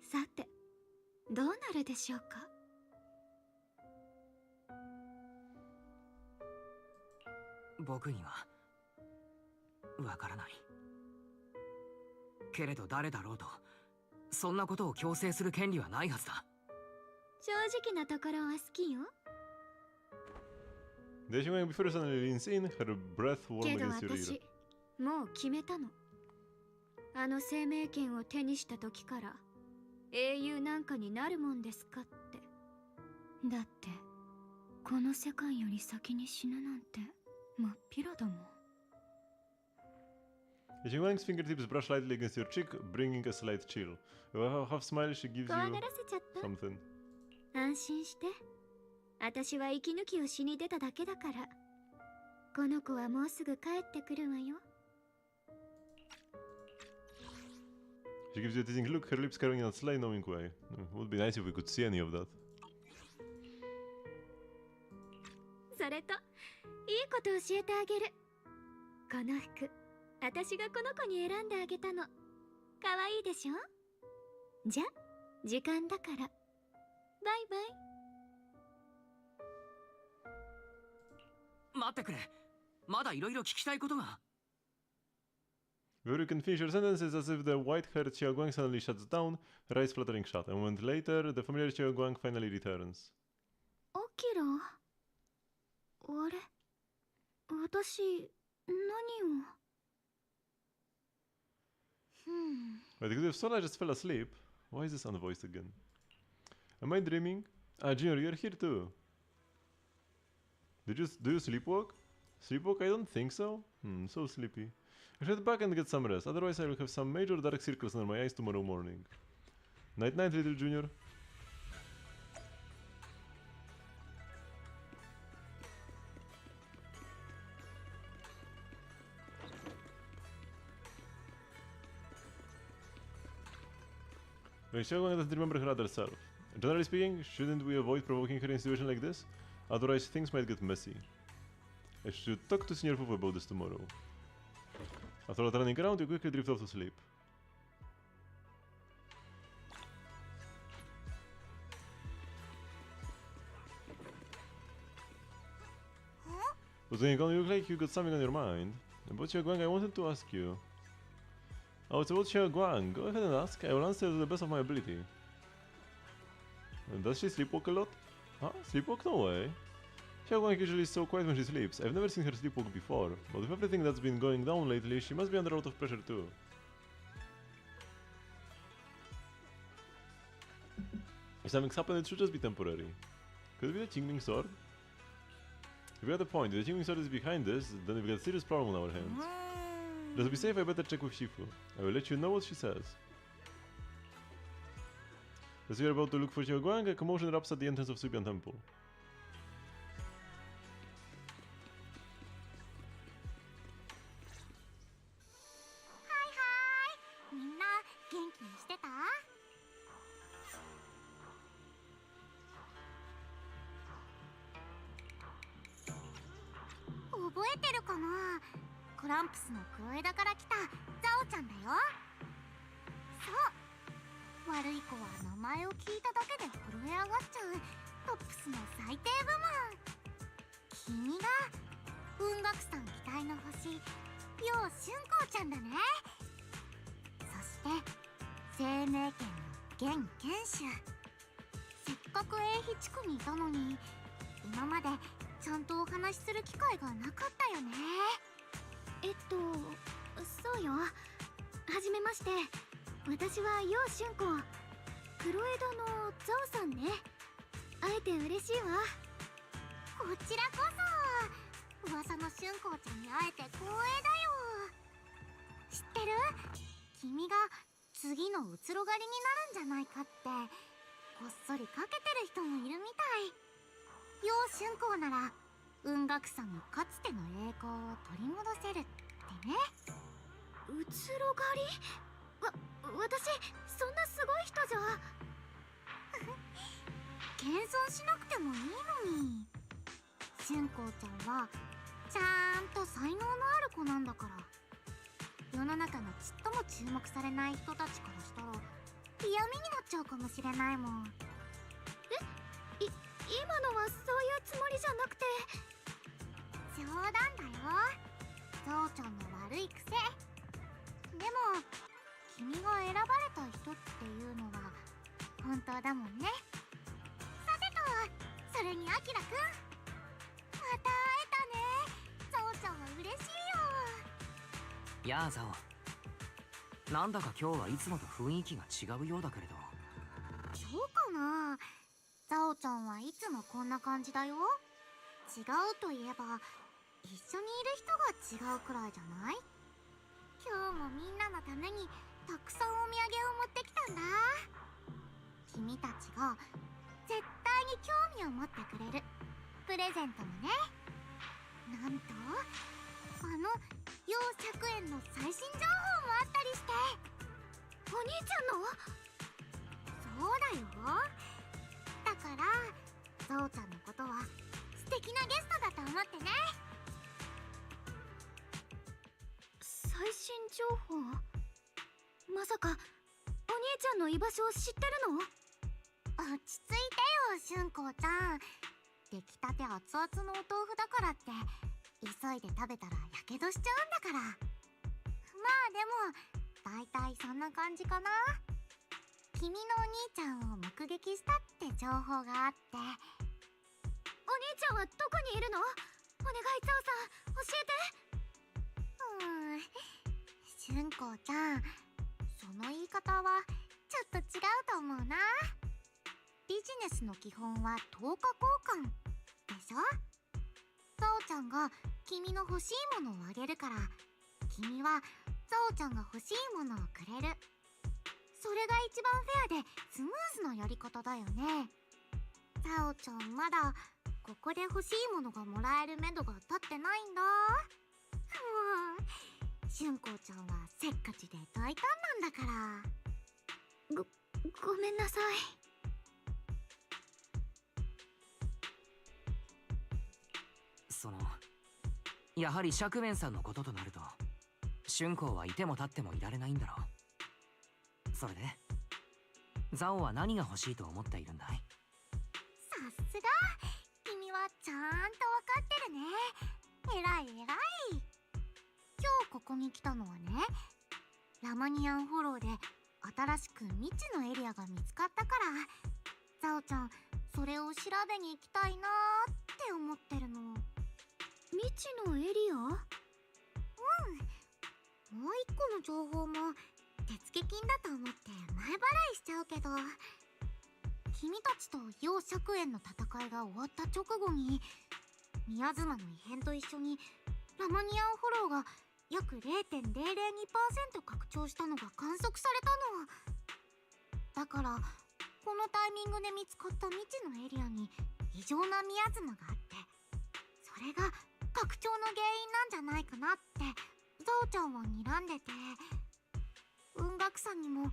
さてどうなるでしょうか。僕にはわからないけれど、誰だろうとそんなことを強制する権利はないはずだ。正直なところは好きよ。 The Asian woman before suddenly leans in, her breath warm けど against your ear. 私もう決めたの。あの生命権を手にした時から英雄なんかになるもんですかって。だってこの世界より先に死ぬなんて真っ平だもん。 The Asian woman's fingertips brush lightly against your cheek, bringing a slight chill. With a half smile, she gives 怖 you がらせちゃった。 something. 安心して。私は息抜きをしに出ただけだから。この子はもうすぐ帰ってくるわよ。 She gives you a teasing look, her lips curving in a sly, knowing way. Would be nice if we could see any of that. それといいこと教えてあげる。この服私がこの子に選んであげたの。かわいいでしょ。じゃ時間だからバイバイ。待ってくれ、まだいろいろ聞きたいことが。 Before you can finish your sentences, as if the white-haired Xiaoguang suddenly shuts down, her eyes fluttering shut. A moment later, the familiar Xiaoguang finally returns. アキラ、あれ、私何を。Wait, because if Sona just fell asleep, why is this unvoiced again? Am I dreaming? Ah, Junior, you're here too. Do you sleepwalk? Sleepwalk? I don't think so. So sleepy. I should head back and get some rest, otherwise I will have some major dark circles under my eyes tomorrow morning. Night night, little Junior. Xiaoguang doesn't remember her other self. Generally speaking, shouldn't we avoid provoking her in a situation like this? Otherwise things might get messy. I should talk to Senior Fufu about this tomorrow. After all running around, you quickly drift off to sleep. What's going on? You look like you got something on your mind. About Xiaoguang, I wanted to ask you. Oh, it's about Xiaoguang. Go ahead and ask. I will answer to the best of my ability. Does she sleepwalk a lot? Huh? Sleepwalk? No way. Xiaoguang usually is so quiet when she sleeps. I've never seen her sleepwalk before, but with everything that's been going down lately, she must be under a lot of pressure too. If something's happened, it should just be temporary. Could it be the Qingming sword? If you got a point, if the Qingming sword is behind this, then we've got a serious problem on our hands. Just to be safe, I better check with Shifu. I will let you know what she says. As we are about to look for Xiaoguang, a commotion erupts at the entrance of Subian Temple. Hi, みんな元気にしてた？覚えてるかな？コランプスのクオエダから来たザオちゃんだよ。そう、悪い子は名前を聞いただけで震え上がっちゃうトップスの最低部門。君が文学さん期待の星楊春光ちゃんだね。そして生命権の現賢秀、世非地区にいたのに今までちゃんとお話しする機会がなかったよね。そうよ。はじめまして。私は楊春子。黒江戸のザオさんね。会えて嬉しいわ。こちらこそ噂の春光ちゃんに会えて光栄だよ。知ってる？君が次のうつろ狩りになるんじゃないかってこっそりかけてる人もいるみたい。楊春光なら雲岳さんにかつての栄光を取り戻せるってね。うつろ狩り？私そんなすごい人じゃ。謙遜しなくてもいいのに。春光ちゃんはちゃんと才能のある子なんだから。世の中のちっとも注目されない人たちからしたら嫌味になっちゃうかもしれないもん。今のはそういうつもりじゃなくて。冗談だよ、ゾウちゃんの悪い癖。でも君が選ばれた人っていうのは本当だもんね。さてと、それにアキラくん、また会えたね。ゾウちゃんは嬉しいよ。やあザオ、なんだか今日はいつもと雰囲気が違うようだけれど。そうかな。ザオちゃんはいつもこんな感じだよ。違うといえば一緒にいる人が違うくらいじゃない？今日もみんなのためにたくさんお土産を持ってきたんだ。君たちが絶対に興味を持ってくれるプレゼントもね。なんと楊百円の最新情報もあったりして。お兄ちゃんの？そうだよ。だからゾウちゃんのことは素敵なゲストだと思ってね。最新情報？まさかお兄ちゃんの居場所を知ってるの？落ち着いてよ、春光ちゃん。出来たて熱々のお豆腐だからって急いで食べたらやけどしちゃうんだから。まあでも大体そんな感じかな。君のお兄ちゃんを目撃したって情報があって。お兄ちゃんはどこにいるの？お願いゾウさん、教えて。春光ちゃん、その言い方はちょっと違うと思うな。ビジネスの基本は10日交換でしょ。ゾウちゃんが君の欲しいものをあげるから、君はゾウちゃんが欲しいものをくれる。それが一番フェアでスムーズなやり方だよね。ザオちゃんまだここで欲しいものがもらえるめどが立ってないんだ。もう春光ちゃんはせっかちで大胆なんだから。ごめんなさい。やはり釈面さんのこととなると春光はいても立ってもいられないんだろう。それでザオは何が欲しいと思っているんだい？さすが君はちゃんと分かってるね。偉い偉い。今日ここに来たのはね、ラマニアンフォローで新しく未知のエリアが見つかったから、ザオちゃんそれを調べに行きたいなーって思ってるの。未知のエリア？もう一個の情報も手付金だと思って前払いしちゃうけど、君たちと楊百円の戦いが終わった直後に宮妻の異変と一緒にラマニアンフォローが約 0.002% 拡張したのが観測されたの。だからこのタイミングで見つかった未知のエリアに異常な宮妻があって、それが拡張の原因なんじゃないかなってゾウちゃんは睨んでて、雲岳さんにも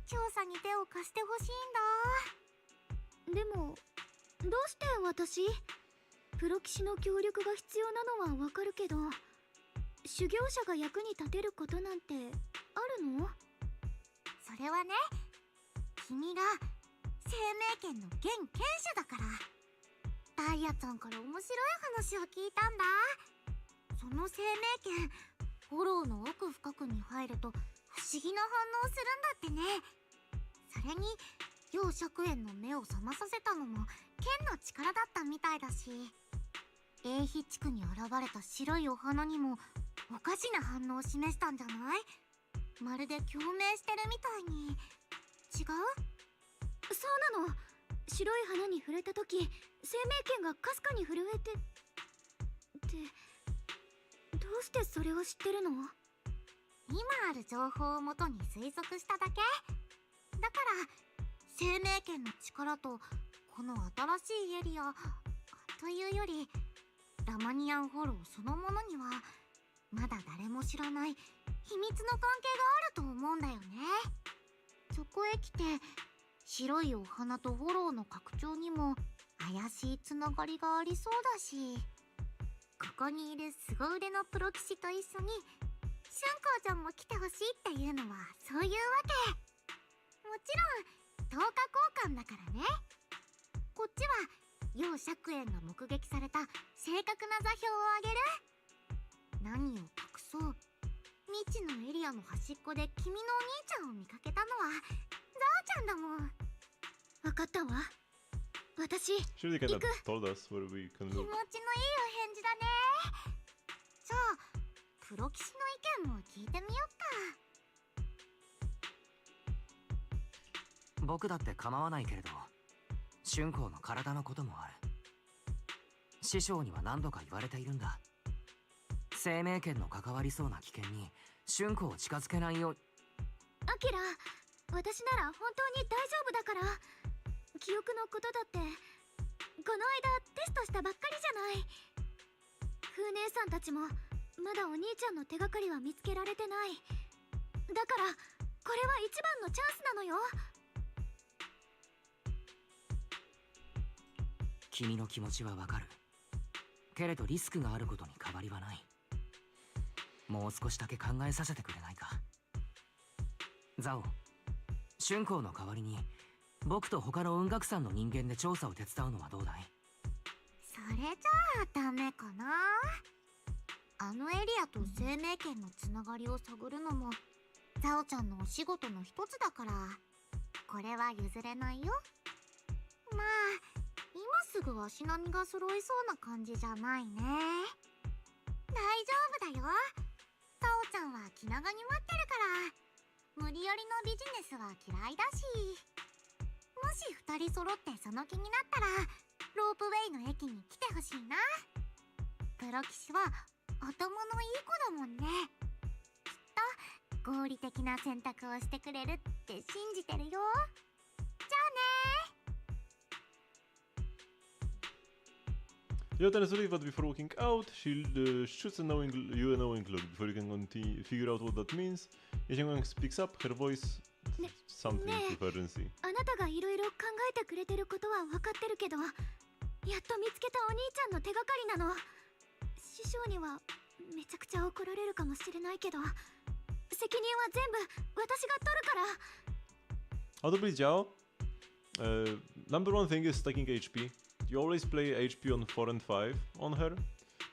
調査に手を貸してほしいんだ。でもどうして私？プロ騎士の協力が必要なのはわかるけど、修行者が役に立てることなんてあるの？それはね、君が生命権の現権者だから。ダイヤちゃんから面白い話を聞いたんだ。その生命権、フォローの奥深くに入ると不思議な反応するんだってね。それに楊釈炎の目を覚まさせたのも剣の力だったみたいだし、永飛地区に現れた白いお花にもおかしな反応を示したんじゃない？まるで共鳴してるみたいに。違う？そうなの。白い花に触れた時、生命剣がかすかに震えて。どうしてそれを知ってるの？今ある情報をもとに推測しただけだから、生命剣の力とこの新しいエリアというよりラマニアンフォローそのものにはまだ誰も知らない秘密の関係があると思うんだよね。そこへ来て白いお花とフォローの拡張にも怪しいつながりがありそうだし、ここにいる凄腕のプロ棋士と一緒に春光ちゃんも来てほしいっていうのはそういうわけ。もちろん10日交換だからね。こっちは楊釈炎が目撃された正確な座標をあげる。何を隠そう、未知のエリアの端っこで君のお兄ちゃんを見かけたのはザオちゃんだもん。分かったわ。私 Surely they kind of told us where we can 気持ちのいいお look. 返事だね。じゃあプロ棋士の意見も聞いてみよっか。僕だって構わないけれど、春光の体のこともある。師匠には何度か言われているんだ。生命剣の関わりそうな危険に春光を近づけないように。アキラ、私なら本当に大丈夫だから。記憶のことだってこの間テストしたばっかりじゃない。風姉さんたちもまだお兄ちゃんの手がかりは見つけられてない。だからこれは一番のチャンスなのよ。君の気持ちはわかるけれど、リスクがあることに変わりはない。もう少しだけ考えさせてくれないか。ザオ、春光の代わりに僕と他の雲岳山の人間で調査を手伝うのはどうだい？それじゃあダメかな。あのエリアと生命剣のつながりを探るのもザオちゃんのお仕事の一つだから、これは譲れないよ。まあ今すぐ足並みが揃いそうな感じじゃないね。大丈夫だよ。ザオちゃんは気長に待ってるから。無理やりのビジネスは嫌いだし、もし2人揃ってその気になったらロープウェイの駅に来てほしいな。プロ棋士は頭のいい子だもんね。きっと合理的な選択をしてくれるって信じてるよ。じゃあね。You tell us but before walking out, she shoots you a knowing look before you can figure out what that means. Yashingang speaks up, her voice something to urgency. あなたがいろいろ考えてくれてることは分かってるけど、やっと見つけたお兄ちゃんの手がかりなの。師匠にはめちゃくちゃ怒られるかもしれないけど、責任は全部私が取るから。 How to play Jiao? Number one thing is stacking HP. You always play HP on 4 and 5 on her.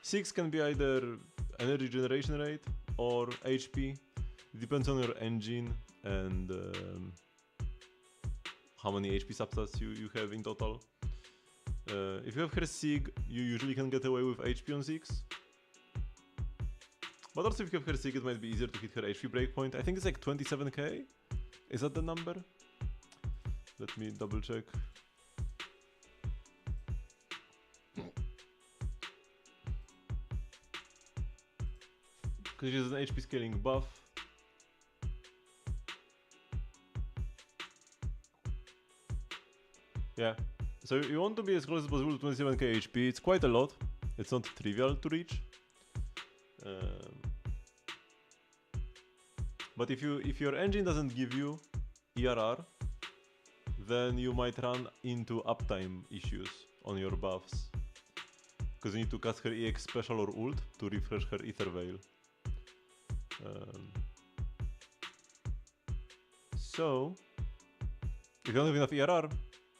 6 can be either energy generation rate or HP. It depends on your engine and how many HP substats you have in total. If you have her Sig, you usually can get away with HP on 6. But also if you have her Sig, it might be easier to hit her HP breakpoint. I think it's like 27k. Is that the number? Let me double check. Because she has an HP scaling buff. Yeah, so you want to be as close as possible to 27k HP. It's quite a lot. It's not trivial to reach. But if your engine doesn't give you ERR, then you might run into uptime issues on your buffs. Because you need to cast her EX special or ult to refresh her Ether Veil. So, if you don't have enough ERR,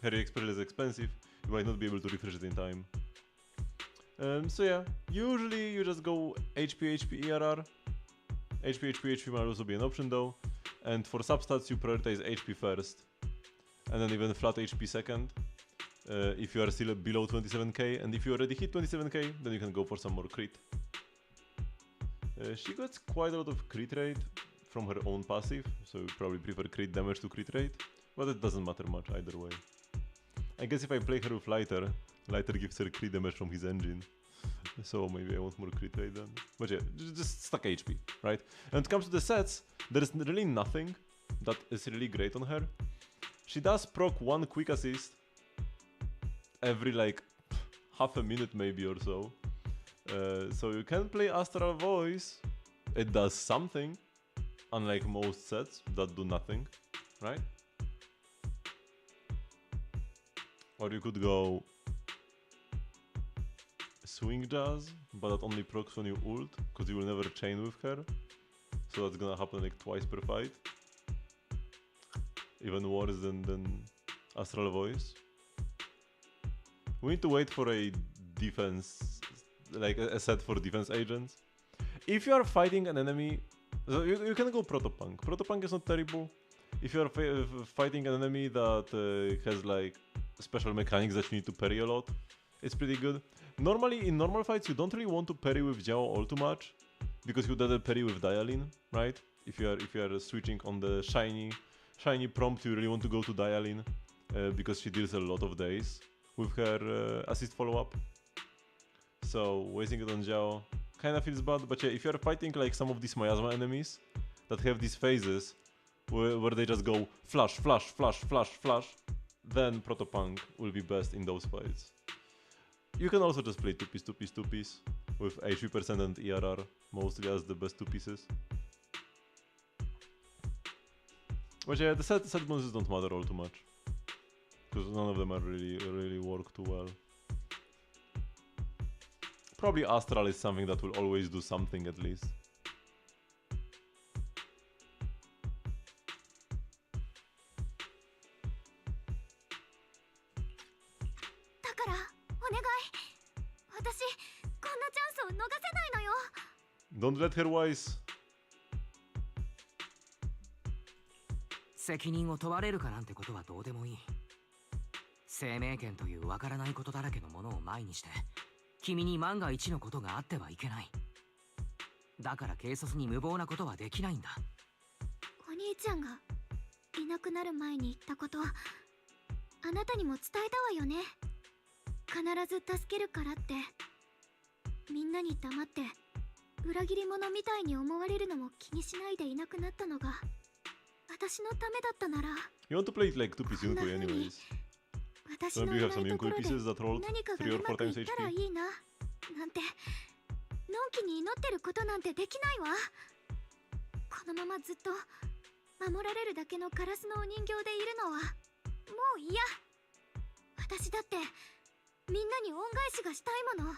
her EX special is expensive, you might not be able to refresh it in time. So yeah, usually you just go HP, HP, ERR. HP, HP, HP might also be an option though. And for substats you prioritize HP first. and then even flat HP second if you are still below 27k, and if you already hit 27k, then you can go for some more crit. She gets quite a lot of crit rate from her own passive, so you probably prefer crit damage to crit rate, but it doesn't matter much either way. I guess if I play her with Lighter, Lighter gives her crit damage from his engine, so maybe I want more crit rate then. But yeah, just stuck HP, right? And when it comes to the sets, there is really nothing that is really great on her. She does proc one quick assist every like half a minute maybe or so. So you can play Astral Voice, it does something, unlike most sets that do nothing, right? Or you could go Swing Jazz, but that only procs when you ult, because you will never chain with her. So that's gonna happen like twice per fight. Even worse than Astral Voice. We need to wait for a defense, like a set for defense agents. If you are fighting an enemy, so you can go Protopunk. Protopunk is not terrible. If you are fighting an enemy that has like special mechanics that you need to parry a lot, it's pretty good. Normally, in normal fights, you don't really want to parry with Jiao all too much, because you would parry with Dialin, right? If you are switching on the shiny prompt, you really want to go to Dialin, because she deals a lot of days with her assist follow-up. So wasting it on Jiao kinda feels bad, but yeah, if you're fighting like some of these Miasma enemies that have these phases where they just go flash, flash, flash, flash, flash, then Protopunk will be best in those fights. You can also just play 2-piece, 2-piece, 2-piece with HP% and ERR mostly as the best 2 pieces. But yeah, the set bonuses don't matter all too much, because none of them are really work too well. Probably Astral is something that will always do something at least. Don't let her wise. 責任を問われるかなんてことはどうでもいい。生命権というわからないことだらけのものを前にして、君に万が一のことがあってはいけない。だから軽率に無謀なことはできないんだ。お兄ちゃんがいなくなる前に言ったこと、あなたにも伝えたわよね。必ず助けるからって。みんなに黙って裏切り者みたいに思われるのも気にしないでいなくなったのが私のためだったなら。 You want to play it like 2-piece Yunkui anyways. 私のいないところで何かがうまくいったらいいななんてのんきに祈ってることなんてできないわ。このままずっと守られるだけのカラスのお人形でいるのはもう嫌。私だってみんなに恩返しがしたいもの。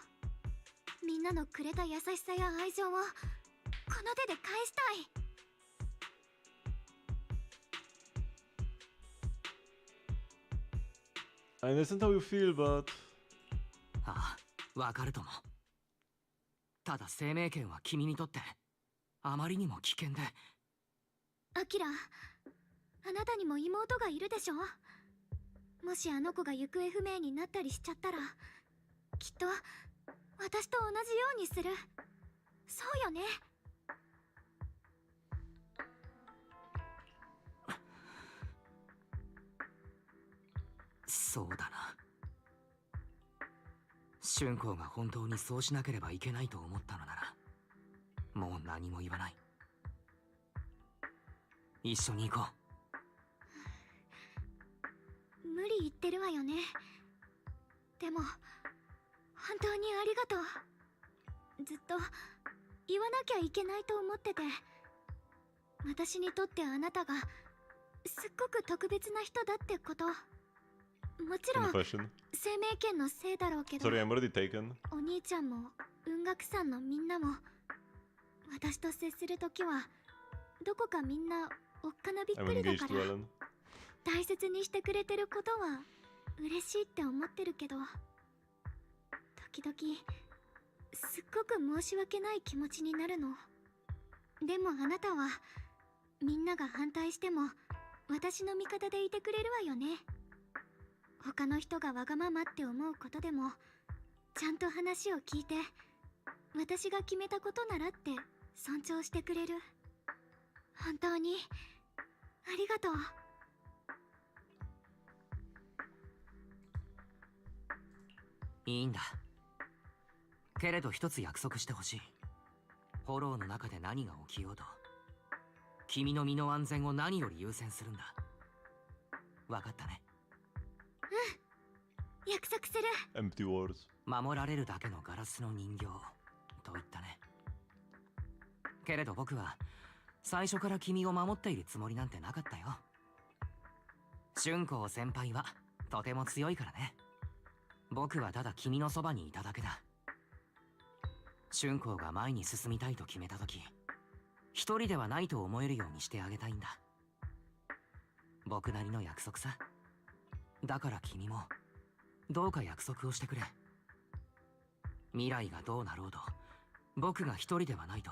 みんなのくれた優しさや愛情をこの手で返したい。I understand how you feel, but... ああ、わかるとも。ただ生命権は君にとってあまりにも危険で。アキラ、あなたにも妹がいるでしょ。もしあの子が行方不明になったりしちゃったら、きっと私と同じようにする。そうよね。そうだな。春光が本当にそうしなければいけないと思ったのなら、もう何も言わない。一緒に行こう。無理言ってるわよね。でも本当にありがとう。ずっと言わなきゃいけないと思ってて。私にとってあなたがすっごく特別な人だってこと。もちろん生命権のせいだろうけど、 Sorry, I'm already taken. お兄ちゃんも雲岳さんのみんなも私と接するときはどこかみんなおっかなびっくりだから、大切にしてくれてることは嬉しいって思ってるけど、時々すっごく申し訳ない気持ちになるの。でもあなたはみんなが反対しても私の味方でいてくれるわよね。他の人がわがままって思うことでもちゃんと話を聞いて、私が決めたことならって尊重してくれる。本当にありがとう。いいんだ。けれど一つ約束してほしい。フォローの中で何が起きようと、君の身の安全を何より優先するんだ。分かったね。約束する。 Empty words. 守られるだけのガラスの人形と言ったね。けれど僕は最初から君を守っているつもりなんてなかったよ。春光先輩はとても強いからね。僕はただ君のそばにいただけだ。春光が前に進みたいと決めた時、一人ではないと思えるようにしてあげたいんだ。僕なりの約束さ。だから君もどうか約束をしてくれ。未来がどうなろうと僕が一人ではないと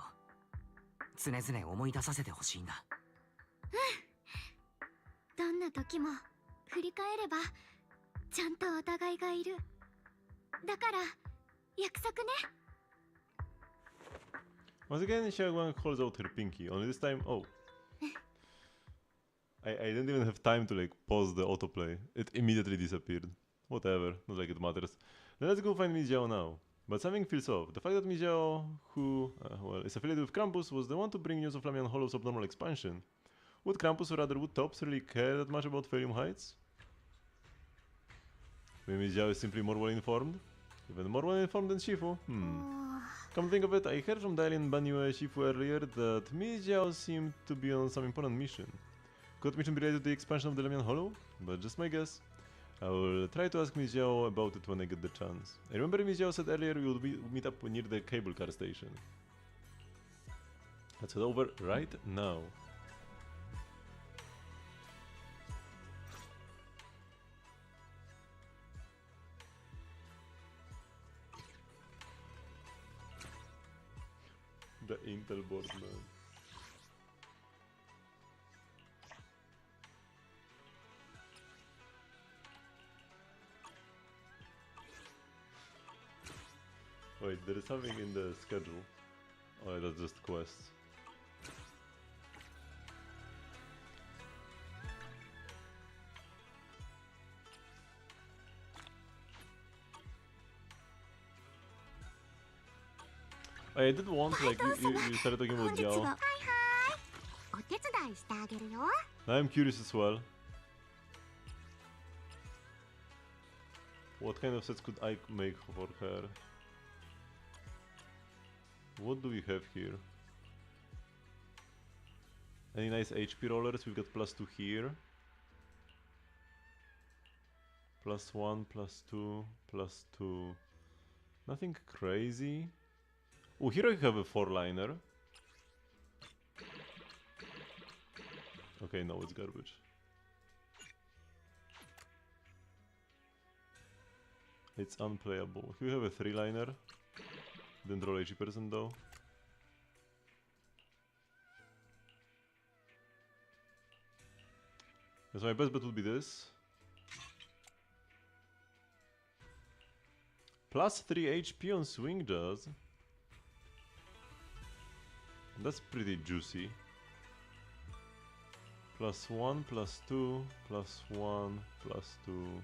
常々思い出させてほしいんだ。どんな時も振り返ればちゃんとお互いがいる。だから約束ね。 Once again, Xiaoguang holds out her pinky. Only this time, oh. I didn't even have time to like pause the autoplay. It immediately disappeared. Whatever, not like it matters. Let's go find Mijiao now. But something feels off. The fact that Mijiao, who, well, is affiliated with Krampus, was the one to bring news of Lamian Hollow's abnormal expansion. Would Krampus, or rather would Tops, really care that much about Felium Heights? Maybe Mijiao is simply more well informed? Even more well informed than Shifu? Come to think of it, I heard from Dailin Banyu Shifu earlier that Mijiao seemed to be on some important mission. Could that mission be related to the expansion of the Lamian Hollow? But just my guess. I will try to ask Mijiao about it when I get the chance. I remember Mijiao said earlier we would meet up near the cable car station. Let's head over right now. The Intel board, man. Wait, there is something in the schedule. Oh, yeah, that's just quests. I did want, like, you started talking about Jiao. はいはい。お手伝いしてあげるよ。 Now I'm curious as well. What kind of sets could I make for her? What do we have here? Any nice HP rollers? We've got +2 here. +1, +2, +2. Nothing crazy. Oh, here I have a 4-liner. Okay, no, it's garbage. It's unplayable. Here we have a 3-liner. Didn't roll 80% though. So my best bet would be this. +3 HP on Swing Jazz. That's pretty juicy. +1, +2, +1, +2.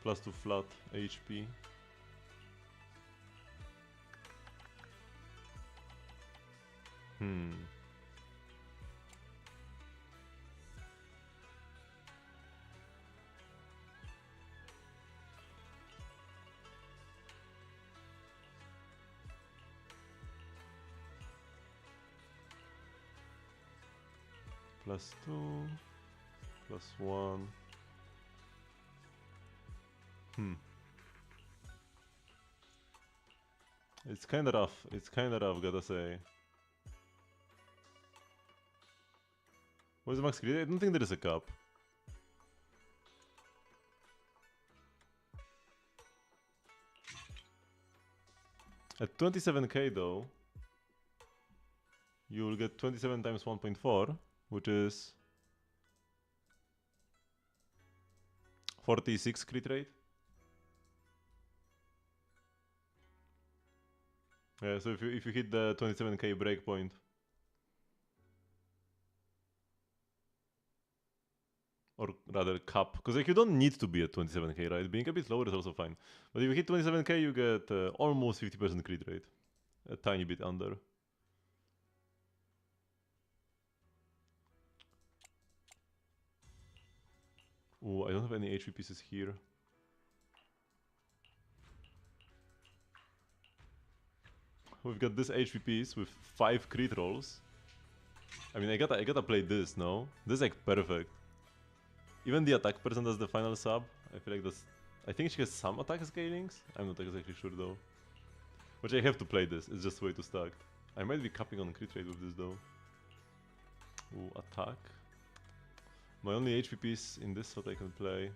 +2 flat HP. +2, +1. It's kinda rough. It's kinda rough, gotta say. What's the max crit? I don't think there is a cap. At 27k though, you will get 27 times 1.4. which is 46 crit rate. Yeah, so if you hit the 27k breakpoint, or rather cap, because like you don't need to be at 27k, right? Being a bit lower is also fine. But if you hit 27k, you get almost 50% crit rate, a tiny bit under. Ooh, I don't have any HP pieces here. We've got this HP piece with 5 crit rolls. I mean, I gotta play this, no? This is like perfect. Even the attack person does the final sub. I feel like that's... I think she has some attack scalings. I'm not exactly sure though. But I have to play this, it's just way too stacked. I might be capping on crit rate with this though. Ooh, attack. My only HP piece in this slot I can play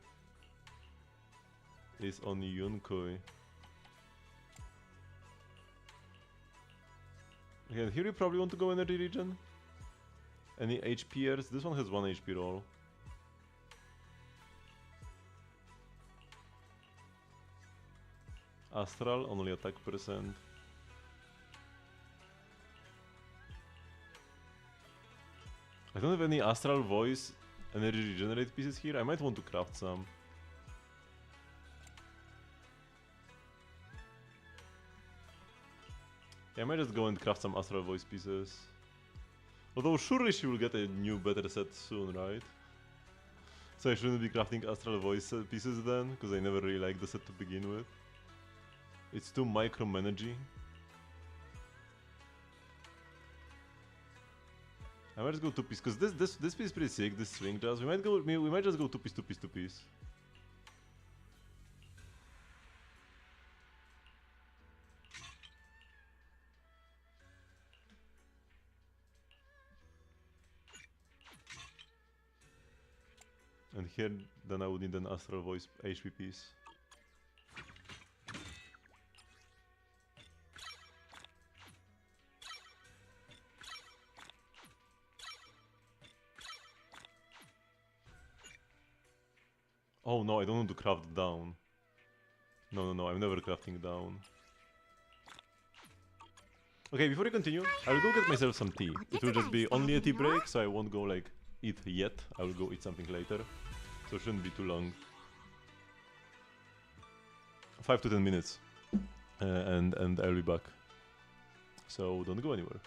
is on Yunkoi. Again, here you probably want to go energy regen. Any HPers? This one has 1 HP roll. Astral, only attack percent. I don't have any Astral Voice energy regenerate pieces here. I might want to craft some. Yeah, I might just go and craft some Astral Voice pieces. Although surely she will get a new better set soon, right? So I shouldn't be crafting Astral Voice pieces then, because I never really liked the set to begin with. It's too micromanaging. I might just go 2 piece, because this piece is pretty sick, this swing jazz. We might just go 2 piece, 2 piece, 2 piece. And here, then I would need an Astral Voice HP piece. Oh no, I don't want to craft down. No, I'm never crafting down. Okay, before we continue, I will go get myself some tea. It will just be only a tea break, so I won't go like eat yet. I will go eat something later. So it shouldn't be too long. 5 to 10 minutes. And I'll be back. So don't go anywhere.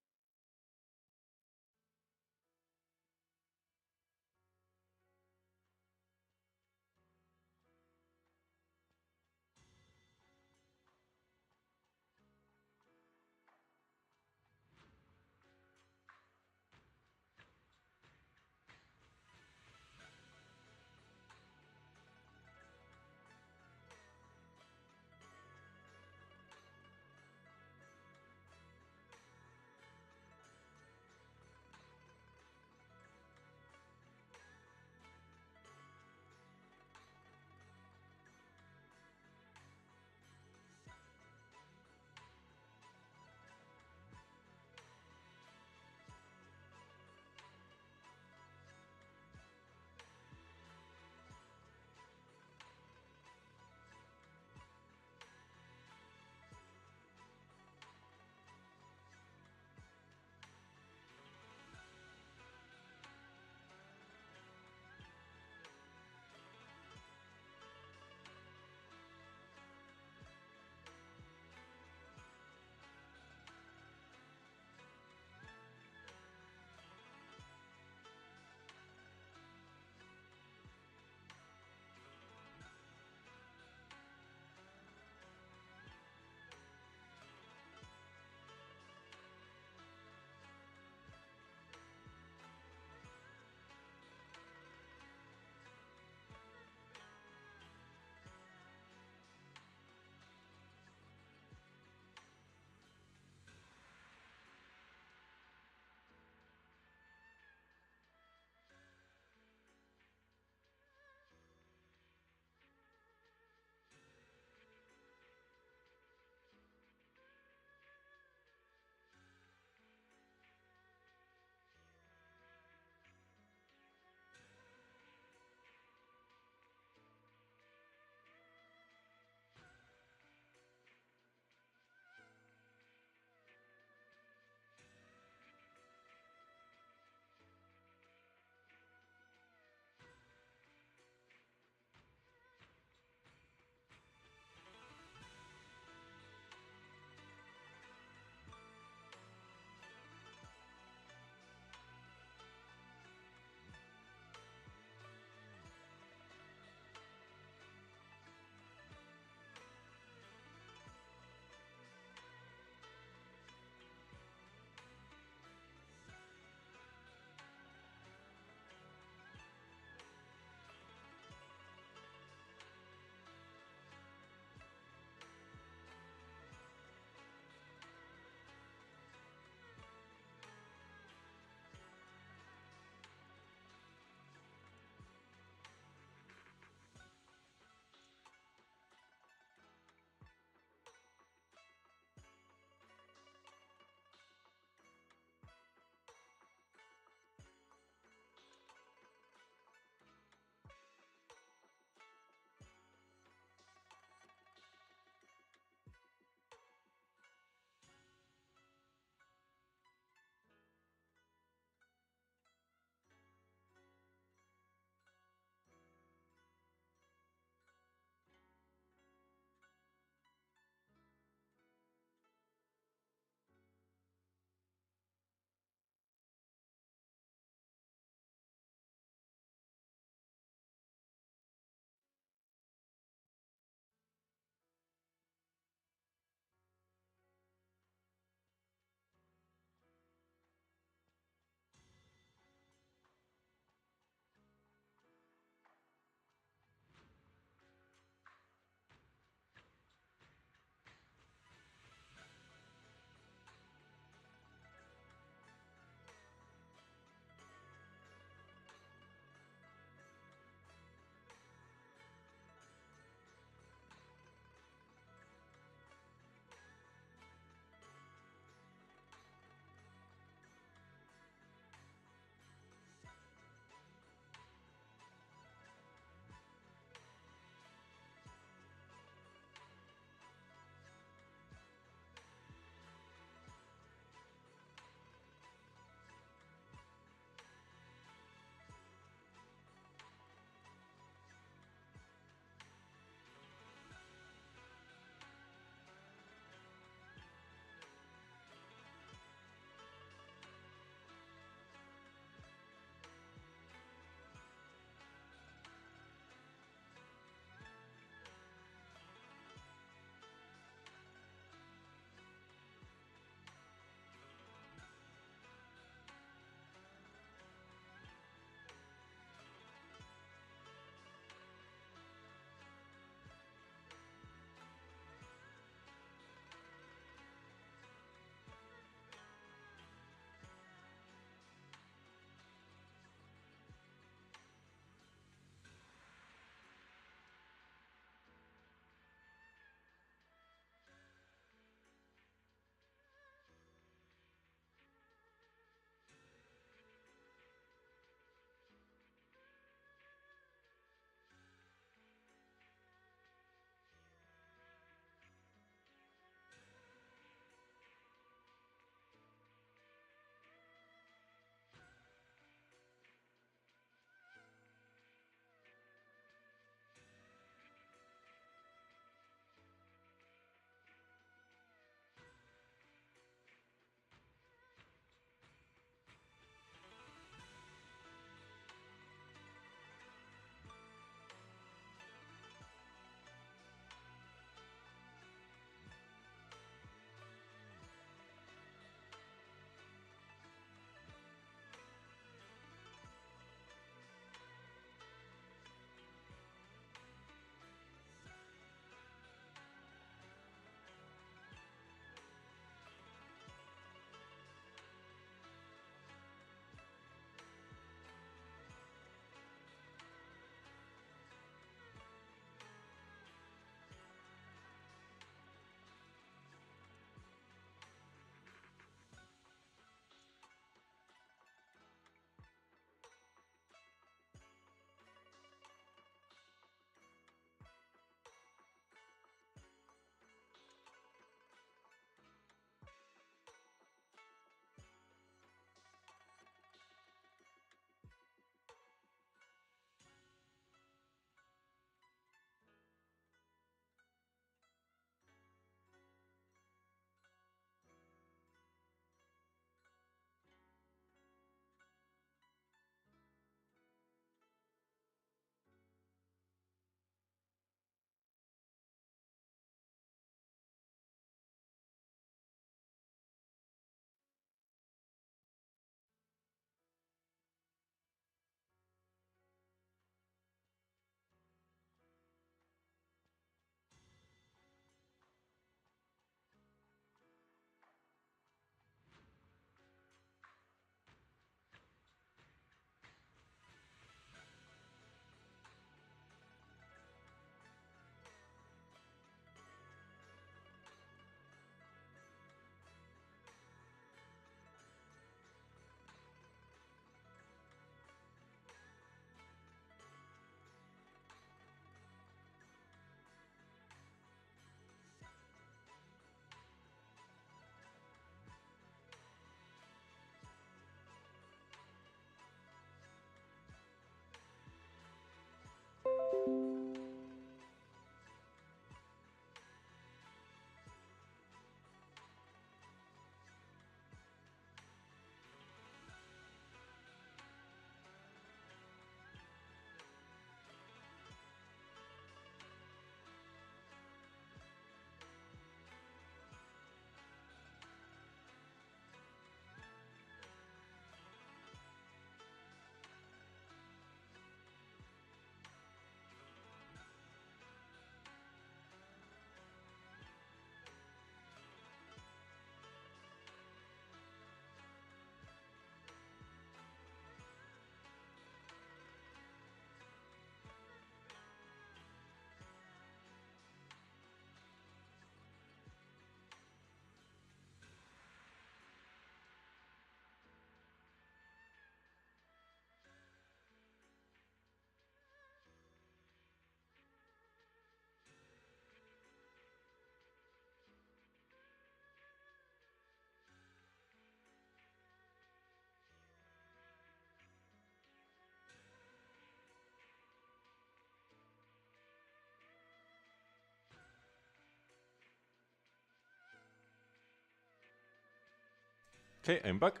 Okay, I'm back.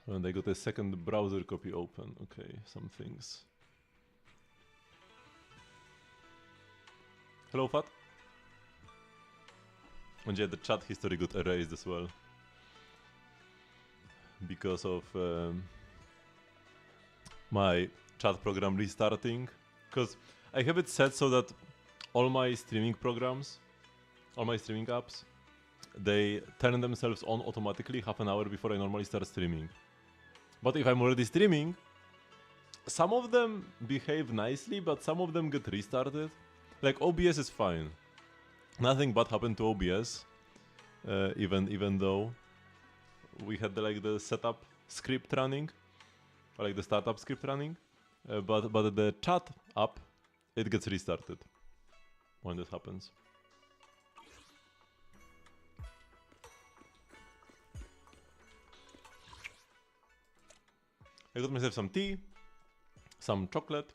And I got a second browser copy open. Okay, some things. Hello, Fat. And yeah, the chat history got erased as well. Because of my chat program restarting. Because I have it set so that all my streaming programs, all my streaming apps, they turn themselves on automatically half an hour before I normally start streaming. But if I'm already streaming, some of them behave nicely, but some of them get restarted. Like OBS is fine. Nothing bad happened to OBS, even though we had the setup script running, or like the startup script running. But the chat app, it gets restarted when this happens. I got myself some tea, some chocolate.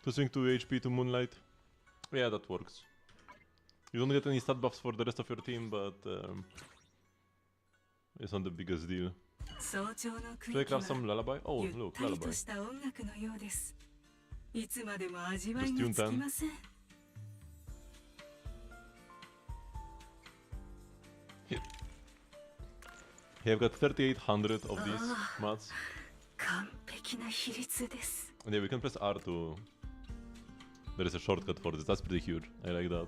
To swing 2 HP to Moonlight. Yeah, that works. You don't get any stat buffs for the rest of your team, but it's not the biggest deal. Should I craft some lullaby? Oh, look, lullaby. Just tune 10. Yeah, I've got 3,800 of these mats. And yeah, we can press R to... There is a shortcut for this, that's pretty huge. I like that.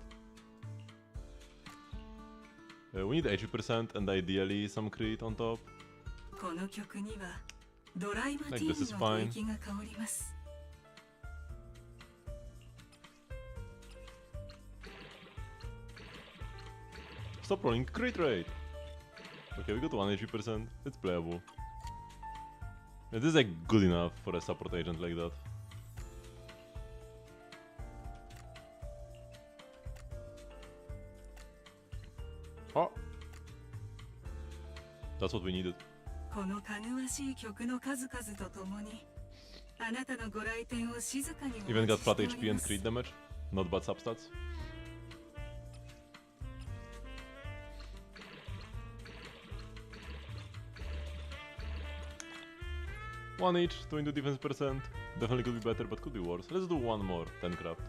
We need 80% and ideally some crit on top. Like this is fine. Stop rolling crit rate! Okay, we got 180%. It's playable. Yeah, this is like good enough for a support agent like that. Oh! That's what we needed. Even got flat HP and crit damage. Not bad substats. One each, 22 defense percent. Definitely could be better, but could be worse. Let's do one more, 10 craft.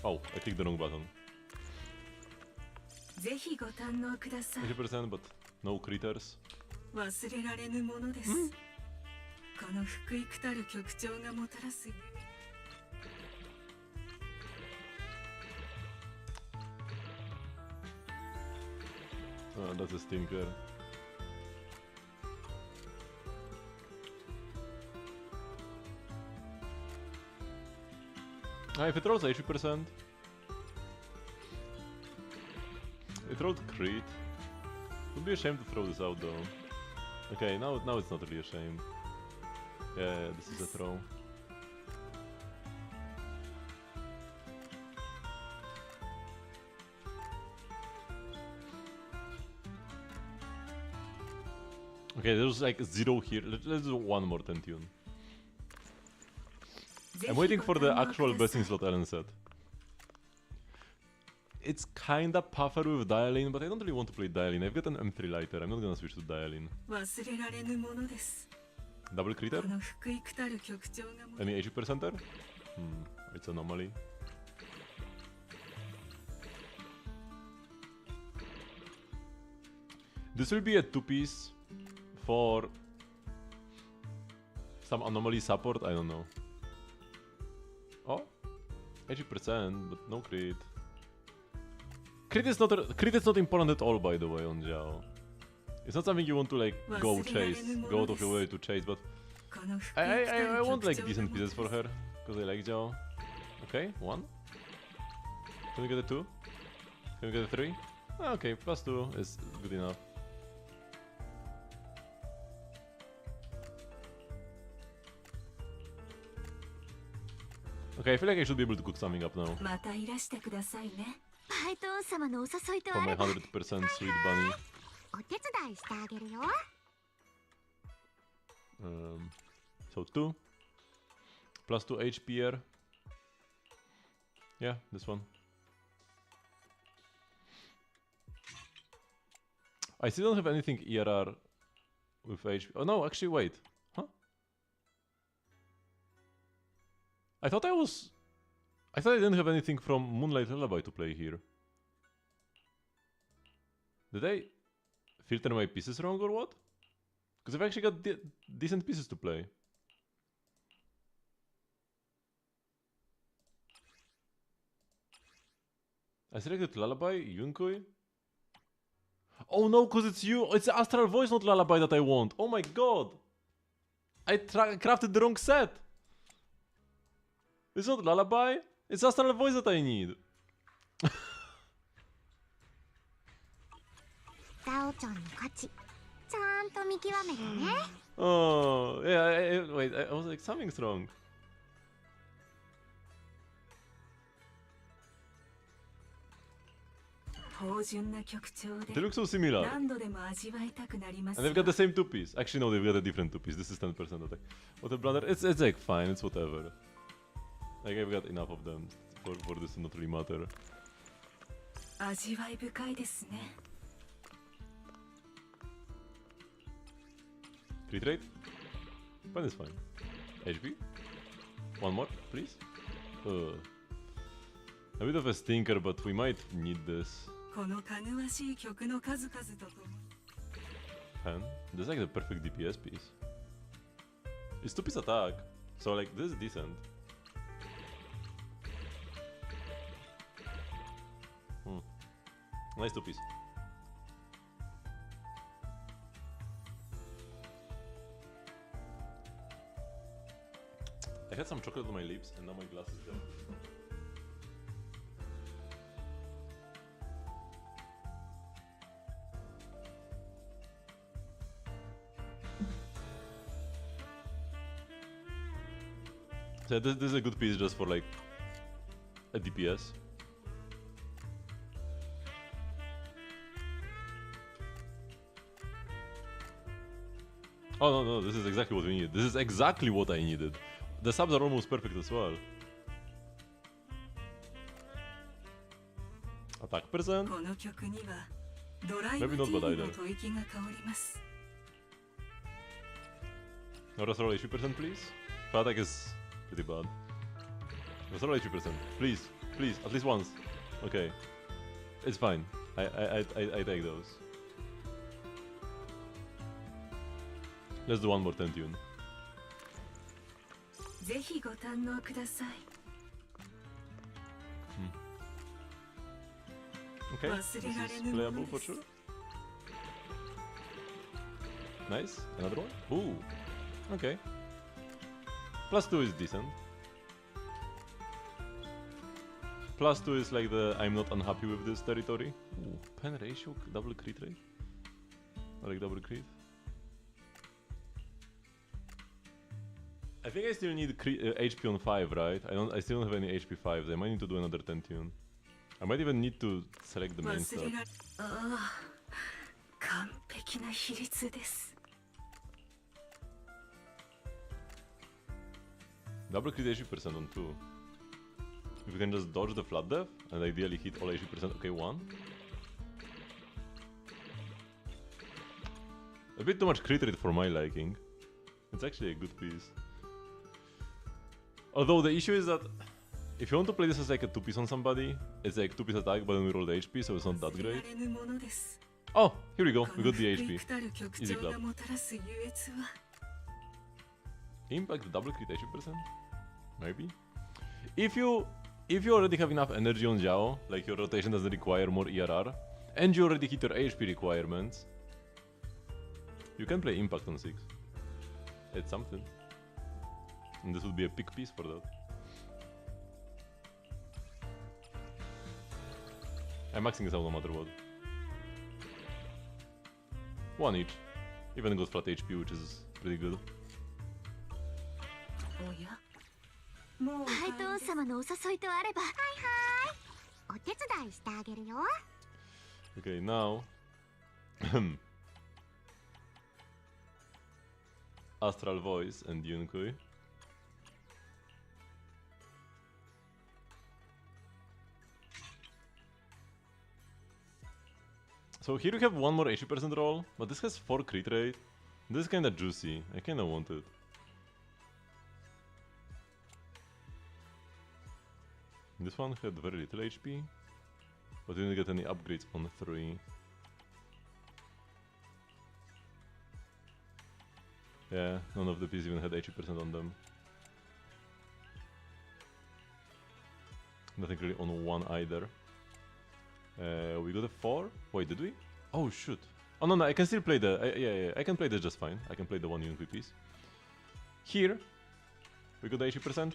Oh, I clicked the wrong button. 80%, but no critters. That's a stinker. If it rolls 80%, it rolled crit. Would be a shame to throw this out though. Okay, now it's not really a shame. Yeah, this is a throw. Okay, there's like 0 here. Let's do one more 10 tune. I'm waiting for the actual best in slot Ellen set. It's kinda puffer with dial-in, but I don't really want to play dial-in. I've got an M3 lighter, I'm not gonna switch to dial-in. Double critter? Any 80%er? It's anomaly. This will be a 2-piece for some anomaly support, I don't know. Oh, 80%, but no crit. Crit is not important at all, by the way, on Jiao. It's not something you want to like go chase, go out of your way to chase, but I want like decent pieces for her, because I like Jiao. Okay, 1. Can we get a 2? Can we get a 3? Okay, +2 is good enough. Okay, I feel like I should be able to cook something up now. For my 100% sweet bunny. So 2. +2 HPR. Yeah, this one. I still don't have anything ERR with HP. Oh no, actually wait. Huh? I thought I didn't have anything from Moonlight Lullaby to play here. Did I filter my pieces wrong or what? Because I've actually got decent pieces to play. I selected Lullaby, Yunkoi. Oh no, because it's you. It's Astral Voice, not Lullaby that I want. Oh my god. I crafted the wrong set. It's not Lullaby. It's Astral Voice that I need. ザオちゃんの勝ち。ちゃんと見極めてね。Oh, yeah, wait, I was like, something's wrong. 芳醇な曲調で They look so similar. 何度でも味わいたくなります And they've got the same two piece. Actually, no, they've got a different two piece. This is 10% attack. What a blunder. It's like fine, it's whatever. Like, I've got enough of them for this to not really matter. 味わい深いですね Crit rate? Fine is fine. HP? One more, please? A bit of a stinker, but we might need this. このかぐわしい曲の数々とともに Pen? This is like the perfect DPS piece. It's two piece attack, so like this is decent. Nice two piece. I had some chocolate on my lips and now my glass is done. So this is a good piece just for like a DPS. Oh no, this is exactly what we need. This is exactly what I needed. The subs are almost perfect as well. Attack percent? この曲にはドライ Maybe ブ not ティ bad ーン either. の吐息が香ります No, restore HP percent, please. Fire attack is pretty bad. Restore HP percent, please, please, at least once. Okay, it's fine. I take those. Let's do one more 10 tune. ぜひご堪能ください Okay, this is playable for sure. Nice, another one. Ooh, okay. +2 is decent. +2 is like the I'm not unhappy with this territory. Ooh, pen ratio, double crit rate. I like double crit. I think I still need HP on 5, right? I still don't have any HP 5s. I might need to do another 10 tune. I might even need to select the main 忘 stuff. れられああ完璧な比率です Double crit HP percent on 2. If we can just dodge the flat death and ideally hit all HP percent. Okay, 1. A bit too much crit rate for my liking. It's actually a good piece. Although the issue is that if you want to play this as like a 2-piece on somebody, it's like 2-piece attack but then we roll the HP, so it's not that 忘れら great. れぬものです Oh, here we go. こ We の got the 不 HP. 育たる曲 Easy 調 clap. がもたらす優越は Impact double crit HP percent? Maybe? If you already have enough energy on Jiao, like your rotation doesn't require more ERR, and you already hit your HP requirements, you can play Impact on 6. It's something. And this would be a pick piece for that. I'm maxing this out no matter what. 1 each. Even got flat HP, which is pretty good. おやもうハイトーン様のお誘いとあればお手伝いしてあげるよ。 Okay, now... Astral Voice and Yunkui. So here we have one more 80% roll, but this has 4 crit rate. This is kinda juicy. I kinda want it. This one had very little HP, but didn't get any upgrades on 3. Yeah, none of the pieces even had 80% on them. Nothing really on 1 either. We got a 4? Wait, did we? Oh shoot. Oh no, I can still play the... yeah, I can play this just fine. I can play the 1 unit piece. Here, we got the 80%.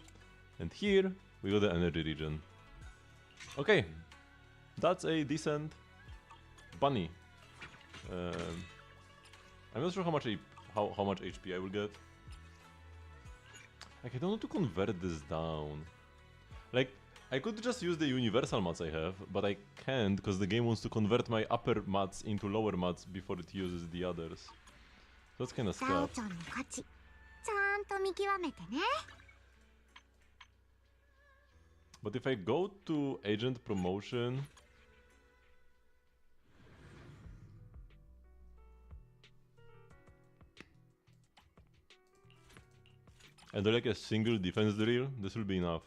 And here, we got the energy region. Okay. That's a decent bunny. I'm not sure how much how much HP I will get. Like, I don't want to convert this down. Like, I could just use the universal mats I have, but I can't because the game wants to convert my upper mats into lower mats before it uses the others. That's kind of ザオ scuffed. ちゃんの勝ちちゃんと見極めてね。 But if I go to agent promotion... and do like a single defense drill, this will be enough.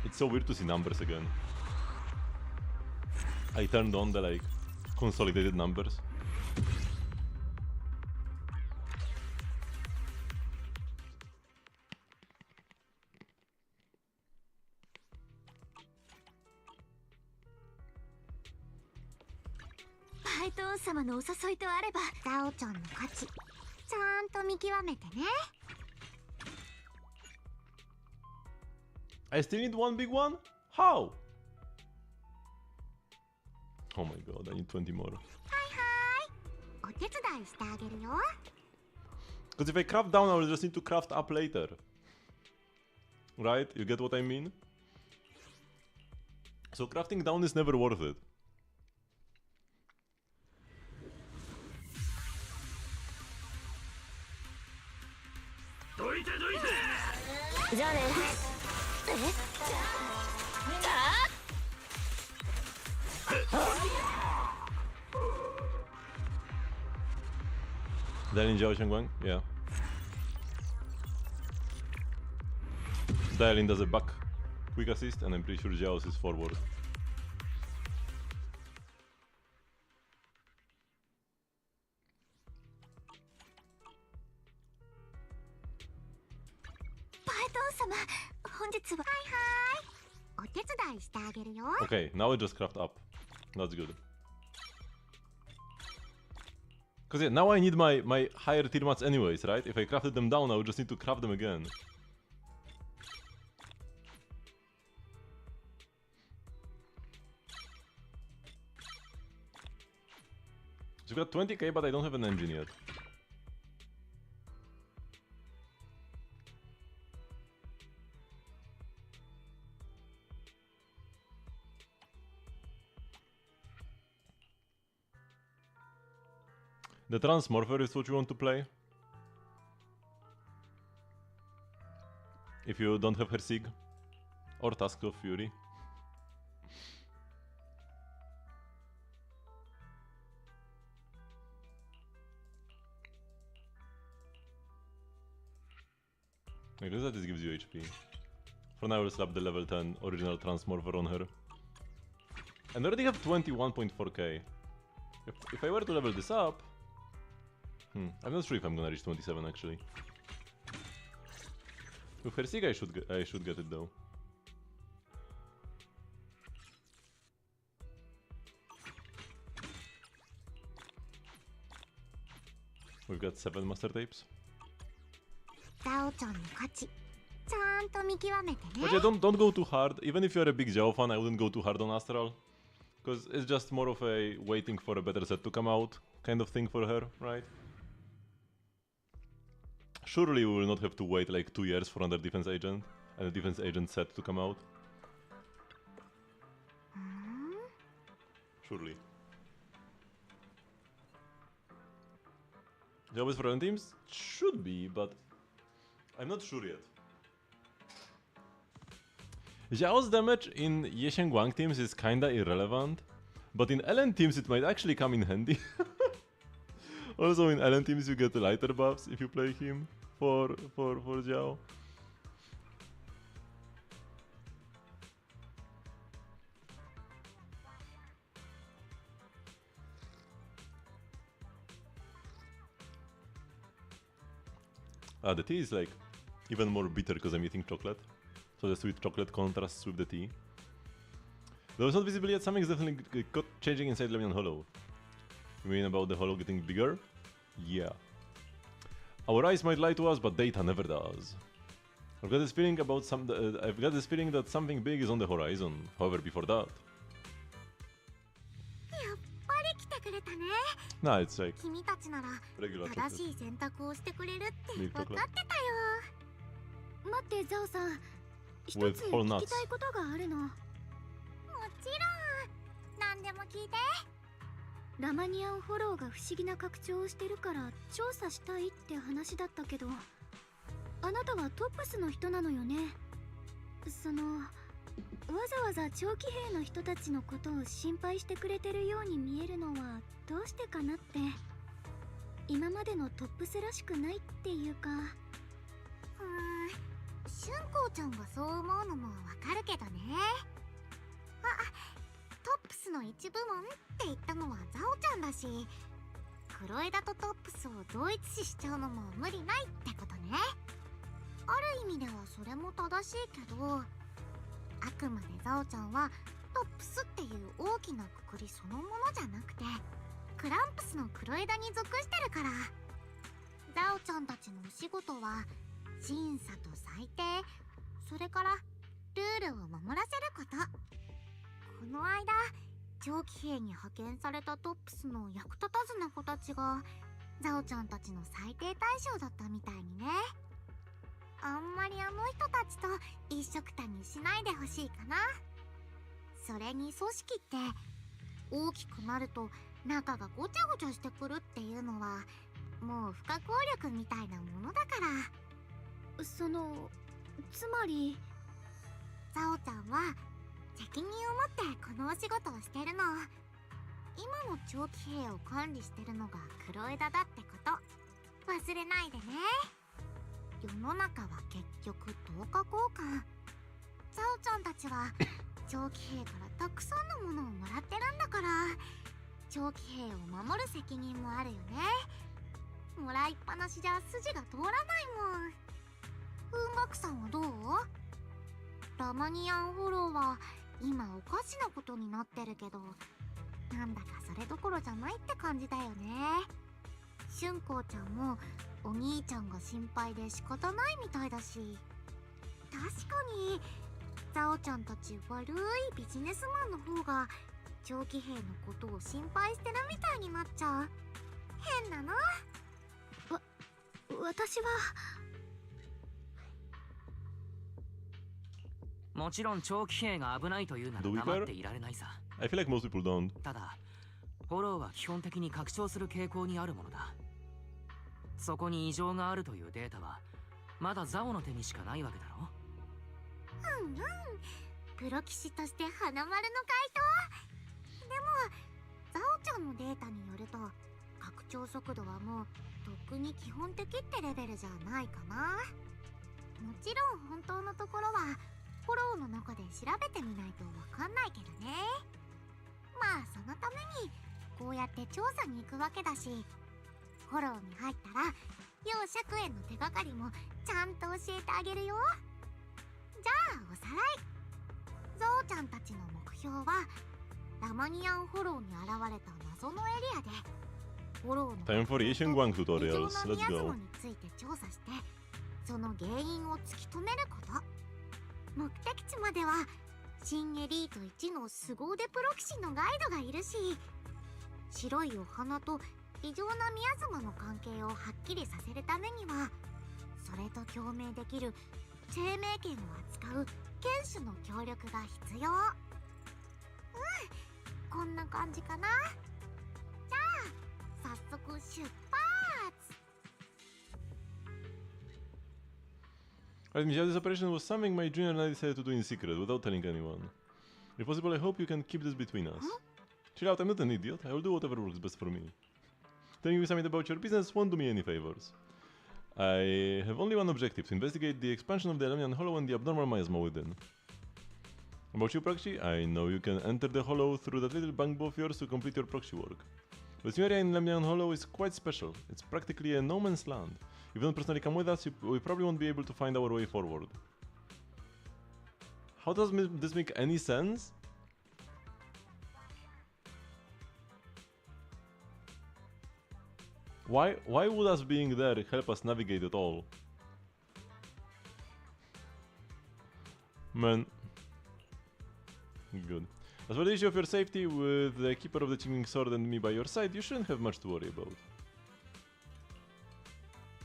It's so weird to see numbers again. I turned on the like consolidated numbers. I still need one big one? How? Oh my god, I need 20 more. お手伝いしてあげるよ。 Because if I craft down, I will just need to craft up later. Right? You get what I mean? So crafting down is never worth it. Dial in Jiao Chengguang? Yeah. Dial in does a back quick assist, and I'm pretty sure Jiao's is forward. Okay, now I just craft up. That's good. Cause yeah, now I need my higher tier mats anyways, right? If I crafted them down, I would just need to craft them again. So we got 20k, but I don't have an engine yet. The Transmorpher is what you want to play. If you don't have Hersig. Or Tusk of Fury. I guess that this gives you HP. For now I will slap the level 10 original Transmorpher on her. And I already have 21.4k. If I were to level this up... I'm not sure if I'm gonna reach 27 actually. With Hersig I should get it though. We've got 7 master tapes. But yeah, don't go too hard. Even if you're a big Jiao fan, I wouldn't go too hard on Astral. Because it's just more of a waiting for a better set to come out kind of thing for her, right? Surely we will not have to wait like 2 years for another defense agent and a defense agent set to come out. Surely. Job is for random teams? Should be, but I'm not sure yet. Xiao's damage in Yesheng Wang teams is kinda irrelevant, but in LN teams it might actually come in handy. Also in LN teams you get lighter buffs if you play him for Xiao. The tea is like even more bitter because I'm eating chocolate. So the sweet chocolate contrasts with the tea. Though it's not visible yet, something is definitely changing inside Lemion Hollow. You mean about the hollow getting bigger? Yeah. Our eyes might lie to us, but data never does. I've got this feeling that something big is on the horizon. However, before that, やっぱり来てくれたね。 nah, it's like 君たちなら regular 正 chocolate. しい選択をしてくれるって分 Milk かって chocolate. たよ。待ってザオさん、一つ With whole 聞 nuts. きたいことがあるの。もちろん何でも聞いて。ラマニアンフォローが不思議な拡張をしてるから調査したいって話だったけど、あなたはトップスの人なのよね。そのわざわざ長期兵の人たちのことを心配してくれてるように見えるのはどうしてかなって。今までのトップスらしくないっていうか。春光ちゃんがそう思うのもわかるけどね。あ、トップスの一部門って言ったのはザオちゃんだし、黒枝とトップスを同一視しちゃうのも無理ないってことね。ある意味ではそれも正しいけど、あくまでザオちゃんはトップスっていう大きなくくりそのものじゃなくて、クランプスの黒枝に属してるから。ザオちゃんたちのお仕事は審査と裁定、それからルールを守らせること。この間長期兵に派遣されたトップスの役立たずな子たちがザオちゃんたちの裁定対象だったみたいにね。あんまりあの人たちと一緒くたにしないでほしいかな。それに組織って大きくなると中がごちゃごちゃしてくるっていうのはもう不可抗力みたいなものだから。そのつまりザオちゃんは責任を持ってこのお仕事をしてるの。今も長期兵を管理してるのが黒枝だってこと忘れないでね。世の中は結局等価交換。ザオちゃんたちは長期兵からたくさんのものをもらってるんだから、長期兵を守る責任もあるよね。もらいっぱなしじゃ筋が通らないもん。文学さんはどう？ラマニアンフォローは今おかしなことになってるけど、なんだかそれどころじゃないって感じだよね。春光ちゃんもお兄ちゃんが心配で仕方ないみたいだし、確かにザオちゃんたち悪いビジネスマンの方が長期兵のことを心配してるみたいになっちゃう。変なの。私はもちろん長期兵が危ないというなら Do we 黙っていられないさ。 I feel like most people don't. ただフォローは基本的に拡張する傾向にあるものだ。そこに異常があるというデータはまだザオの手にしかないわけだろ。プロ棋士として花丸の回答。でもザオちゃんのデータによると拡張速度はもうとっくに基本的ってレベルじゃないかな。もちろん本当のところはフォローの中で調べてみないとわかんないけどね。まあそのためにこうやって調査に行くわけだし、フォローに入ったら要釈炎の手がかりもちゃんと教えてあげるよ。じゃあおさらい。ゾウちゃんたちの目標はラマニアンフォローに現れた謎のエリアでフォローの Time for Asian Guang 異常 tutorials. な Let's ミアズ go. モについて調査してその原因を突き止めること。目的地までは新エリート1の凄腕プロ棋士のガイドがいるし、白いお花と異常なミアズマの関係をはっきりさせるためにはそれと共鳴できる生命圏を扱う剣士の協力が必要。こんな感じかな。じゃあ早速出発。 Alright, Michelle, this operation was something my junior and I decided to do in secret, without telling anyone. If possible, I hope you can keep this between us. Chill out, I'm not an idiot. I will do whatever works best for me. Telling you something about your business won't do me any favors. I have only one objective, to investigate the expansion of the Alumnian Hollow and the abnormal miasma within. About you, Proxy, I know you can enter the Hollow through that little bungbow of yours to complete your Proxy work. This new area in Alumnian Hollow is quite special. It's practically a no man's land. If you don't personally come with us, we probably won't be able to find our way forward. How does this make any sense? Why would us being there help us navigate at all? Man. Good. As for the issue of your safety, with the Keeper of the Chiming Sword and me by your side, you shouldn't have much to worry about.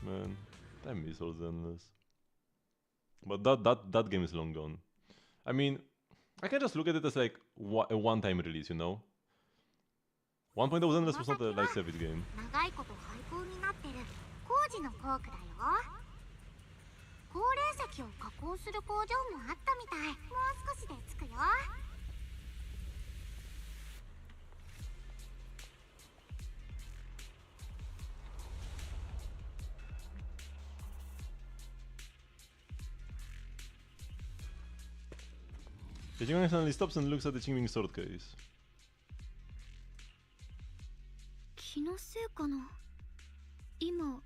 Man, I miss all Zenless. But that game is long gone. I mean, I can just look at it as like a one-time release, you know? 1.0 Zenless was not a live service game. 長いこと廃校になってる工事の工区だよ。高齢石を加工する工場もあったみたい。もう少しで着くよ。The Jingang suddenly stops and looks at the Chiming Sword case. 気のせいかな。今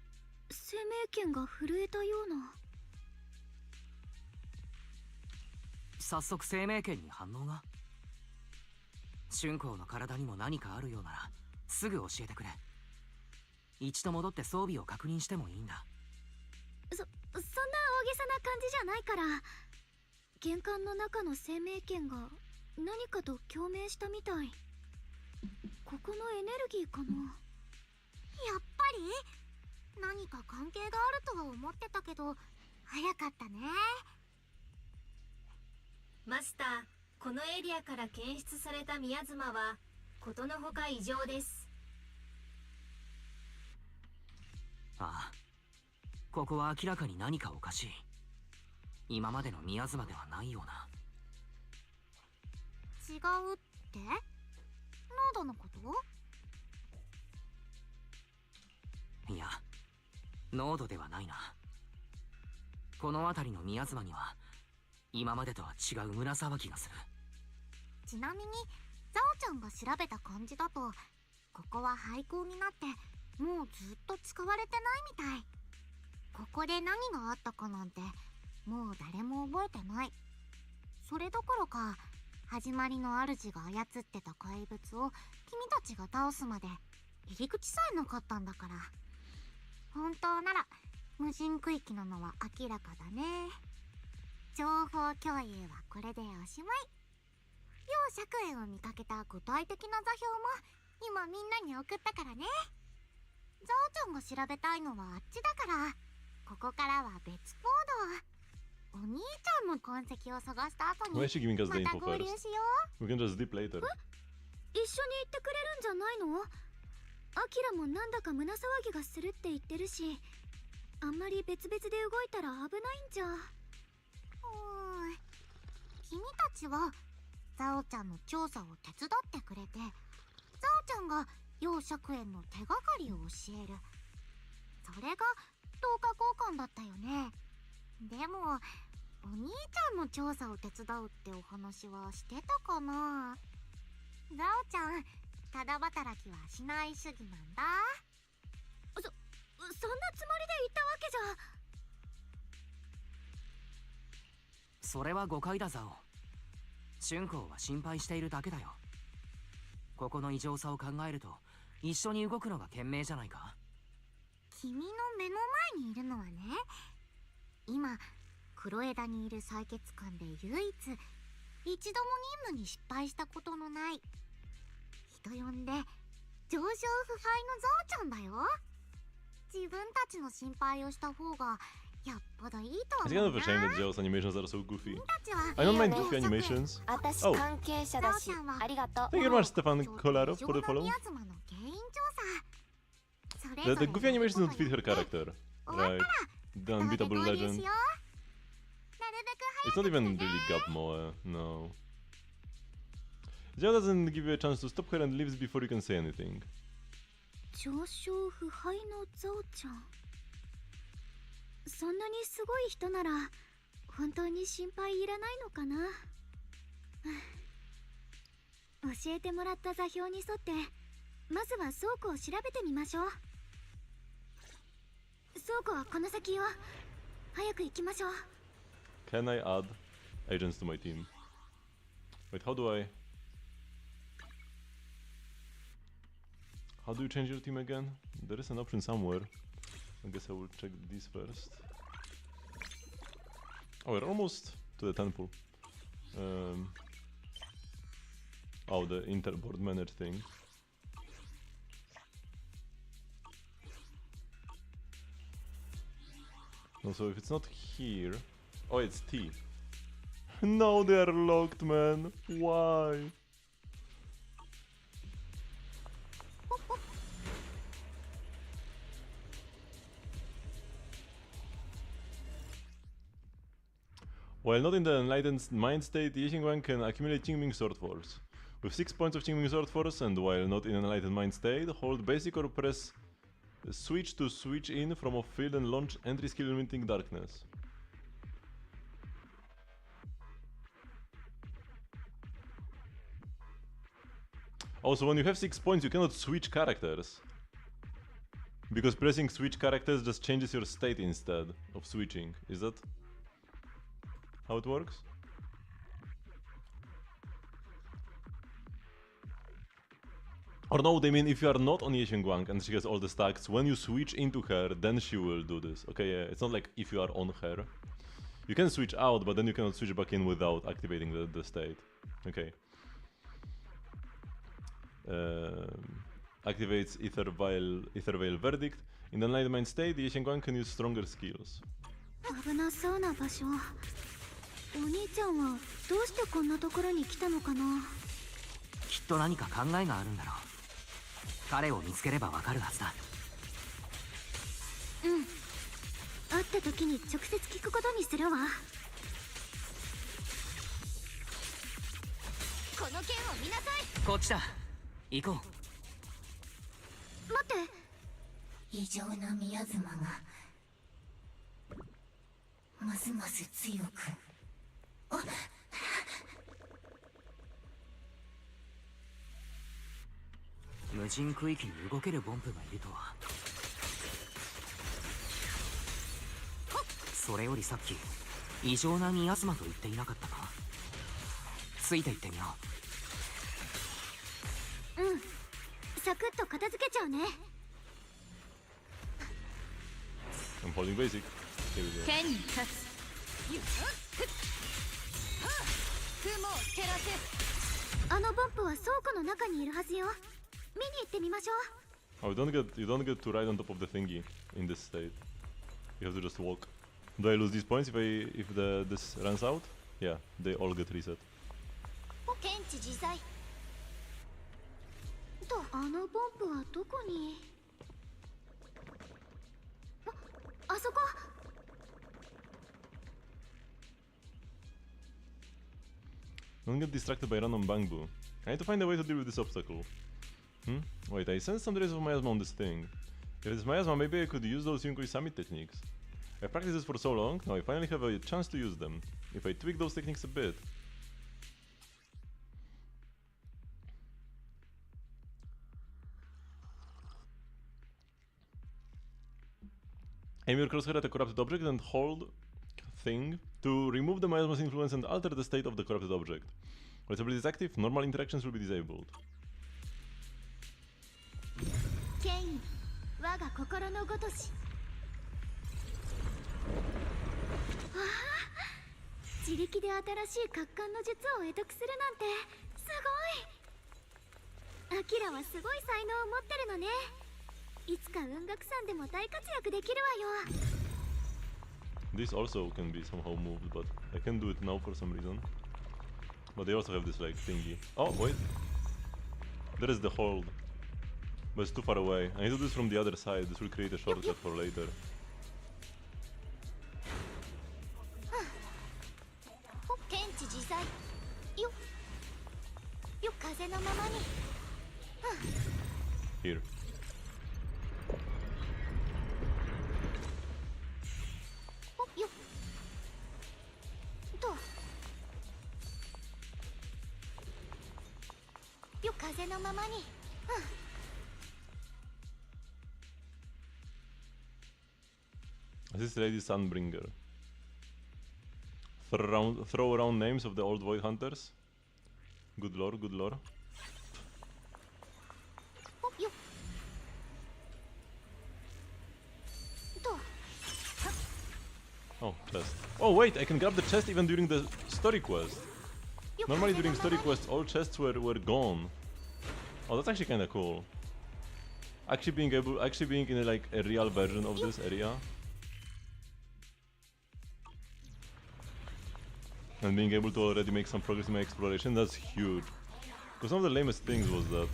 生命圏が震えたような。早速生命圏に反応が。春光の体にも何かあるようならすぐ教えてくれ。一度戻って装備を確認してもいいんだ。そんな大げさな感じじゃないから。玄関の中の生命圏が何かと共鳴したみたい。ここのエネルギーかな。やっぱり何か関係があるとは思ってたけど早かったね。マスター、このエリアから検出されたミヤズマはことのほか異常です。ああ、ここは明らかに何かおかしい。今までの宮妻ではないような。違うって濃度のこと？いや、濃度ではないな。この辺りの宮妻には今までとは違う胸騒ぎがする。ちなみにザオちゃんが調べた感じだとここは廃校になってもうずっと使われてないみたい。ここで何があったかなんてもう誰も覚えてない。それどころか始まりの主が操ってた怪物を君たちが倒すまで入り口さえなかったんだから。本当なら無人区域なのは明らかだね。情報共有はこれでおしまい。両釈園を見かけた具体的な座標も今みんなに送ったからね。ザオちゃんが調べたいのはあっちだから、ここからは別行動。お兄ちゃんの痕跡を探した後に Why is she giving us the また info 合流 first? しよう。 We can just dip later. 一緒に行ってくれるんじゃないの？アキラもなんだか胸騒ぎがするって言ってるし、あんまり別々で動いたら危ないんじゃ。君たちはザオちゃんの調査を手伝ってくれて、ザオちゃんが両釈園の手がかりを教える。それが等価交換だったよね。でもお兄ちゃんの調査を手伝うってお話はしてたかな。ザオちゃんただ働きはしない主義なんだ。そんなつもりで言ったわけじゃ。それは誤解だザオ。春光は心配しているだけだよ。ここの異常さを考えると一緒に動くのが賢明じゃないか。君の目の前にいるのはね、今黒枝にいる採血官で唯一一度も任務に失敗したことのない人呼んで上昇不敗のゾウちゃんだよ。自分たちの心配をした方がよっぽどいいと It's 思 kind う of a な。 shame that Zero's animations are so goofy. たちは I don't mind goofy animations. 私 Oh. 関係者だしありがとう Thank you very much, Stefan Kolarov, for the 異常な follow. 宮妻の原因調査。それ The ぞれ goofy animations don't fit her やって character. Right. The unbeatable 合流し legend. よう。なるべく It's not even really Gabmoe, no. Zero doesn't give you a chance to stop her and leaves before you can say anything. 上昇腐敗のゾウちゃん。そんなにすごい人なら本当に心配いらないのかな。教えてもらった座標に沿ってまずは倉庫を調べてみましょう。倉庫はこの先よ。早く行きましょう。 Can I add agents to my team? Wait, how do you change your team again? There is an option somewhere. I guess I will check this first. Oh, we're almost to the temple. Oh, the interboard manage thing. No, so if it's not here... Oh, it's T. No, they are locked, man. Why? While not in the enlightened mind state, Yixingguang can accumulate Qingming Sword Force. With 6 points of Qingming Sword Force, and while not in an enlightened mind state, hold basic or press switch to switch in from off field and launch entry skill limiting darkness. Also, when you have 6 points, you cannot switch characters. Because pressing switch characters just changes your state instead of switching. Is that how it works? Or no, they mean if you are not on Yixingguang and she has all the stacks, when you switch into her, then she will do this. Okay, yeah, it's not like if you are on her. You can switch out, but then you cannot switch back in without activating the state. Okay. Activates Ether Veil Verdict. In the enlightenment state, the Yixingguang can use stronger skills. 危なそうな場所。お兄ちゃんはどうしてこんなところに来たのかな。きっと何か考えがあるんだろう。彼を見つければわかるはずだ。うん。会った時に直接聞くことにするわ。この剣を見なさい。こっちだ。行こう。待って。異常な宮妻がますます強く。無人区域に動けるボンプがいるとは。それよりさっき異常なミアズマと言っていなかったか。ついていってみよう。うん、サクッと片付けちゃうね。I'm holding basic. Here we go. 剣に立つ。雲を照らせ。あのボンプは倉庫の中にいるはずよ。見に行ってみましょう。Oh, you don't get to ride on top of the thingy in this state. You have to just walk. Do I lose these points if this runs out? Yeah, they all get reset. 検知自在。と、あのボンプはどこに？あそこ。Don't get distracted by random bamboo. I need to find a way to deal with this obstacle. Wait, I sense some traces of miasma on this thing. If it's miasma, maybe I could use those Yunkoi Summit techniques. I've practiced this for so long, now I finally have a chance to use them. If I tweak those techniques a bit. Aim your crosshair at a corrupted object and hold thing to remove the miasma's influence and alter the state of the corrupted object. When its ability is active, normal interactions will be disabled. 剣意、我が心のごとし。わあ、自力で新しい角感の術を得得するなんてすごい。アキラはすごい才能を持ってるのね。いつか雲岳山でも大活躍できるわよ。This also can be somehow moved, but I can do it now for some reason. But they also have this like thingy. Oh wait, there is the hold, but it's too far away. I need to do this from the other side. This will create a shortcut for later. Here. This lady Sunbringer. Throw around names of the old Void Hunters. Good lore, good lore. Oh, chest. Oh wait, I can grab the chest even during the story quest. Normally during story quests all chests were gone. Oh, that's actually kinda cool. Actually being in like a real version of this area. And being able to already make some progress in my exploration, that's huge. Because one of the lamest things was that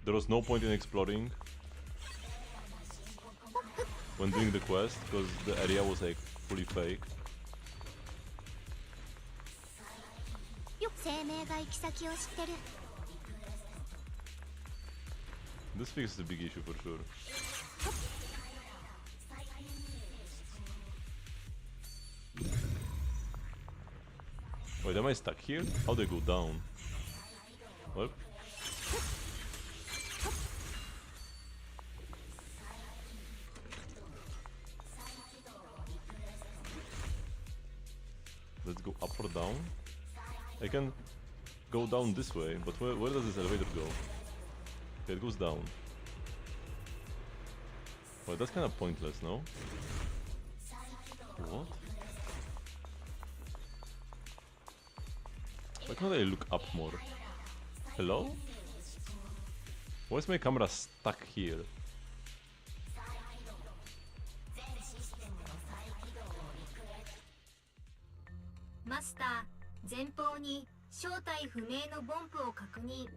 there was no point in exploring when doing the quest, because the area was like fully fake. This fixes a big issue for sure. Wait, am I stuck here? How do I go down? Well. Let's go up or down. I can go down this way, but where does this elevator go? Okay, it goes down. Well, that's kind of pointless, no? What? Why can't I look up more? Hello? Why is my camera stuck here? Master, 前方に正体不明のボンプを確認。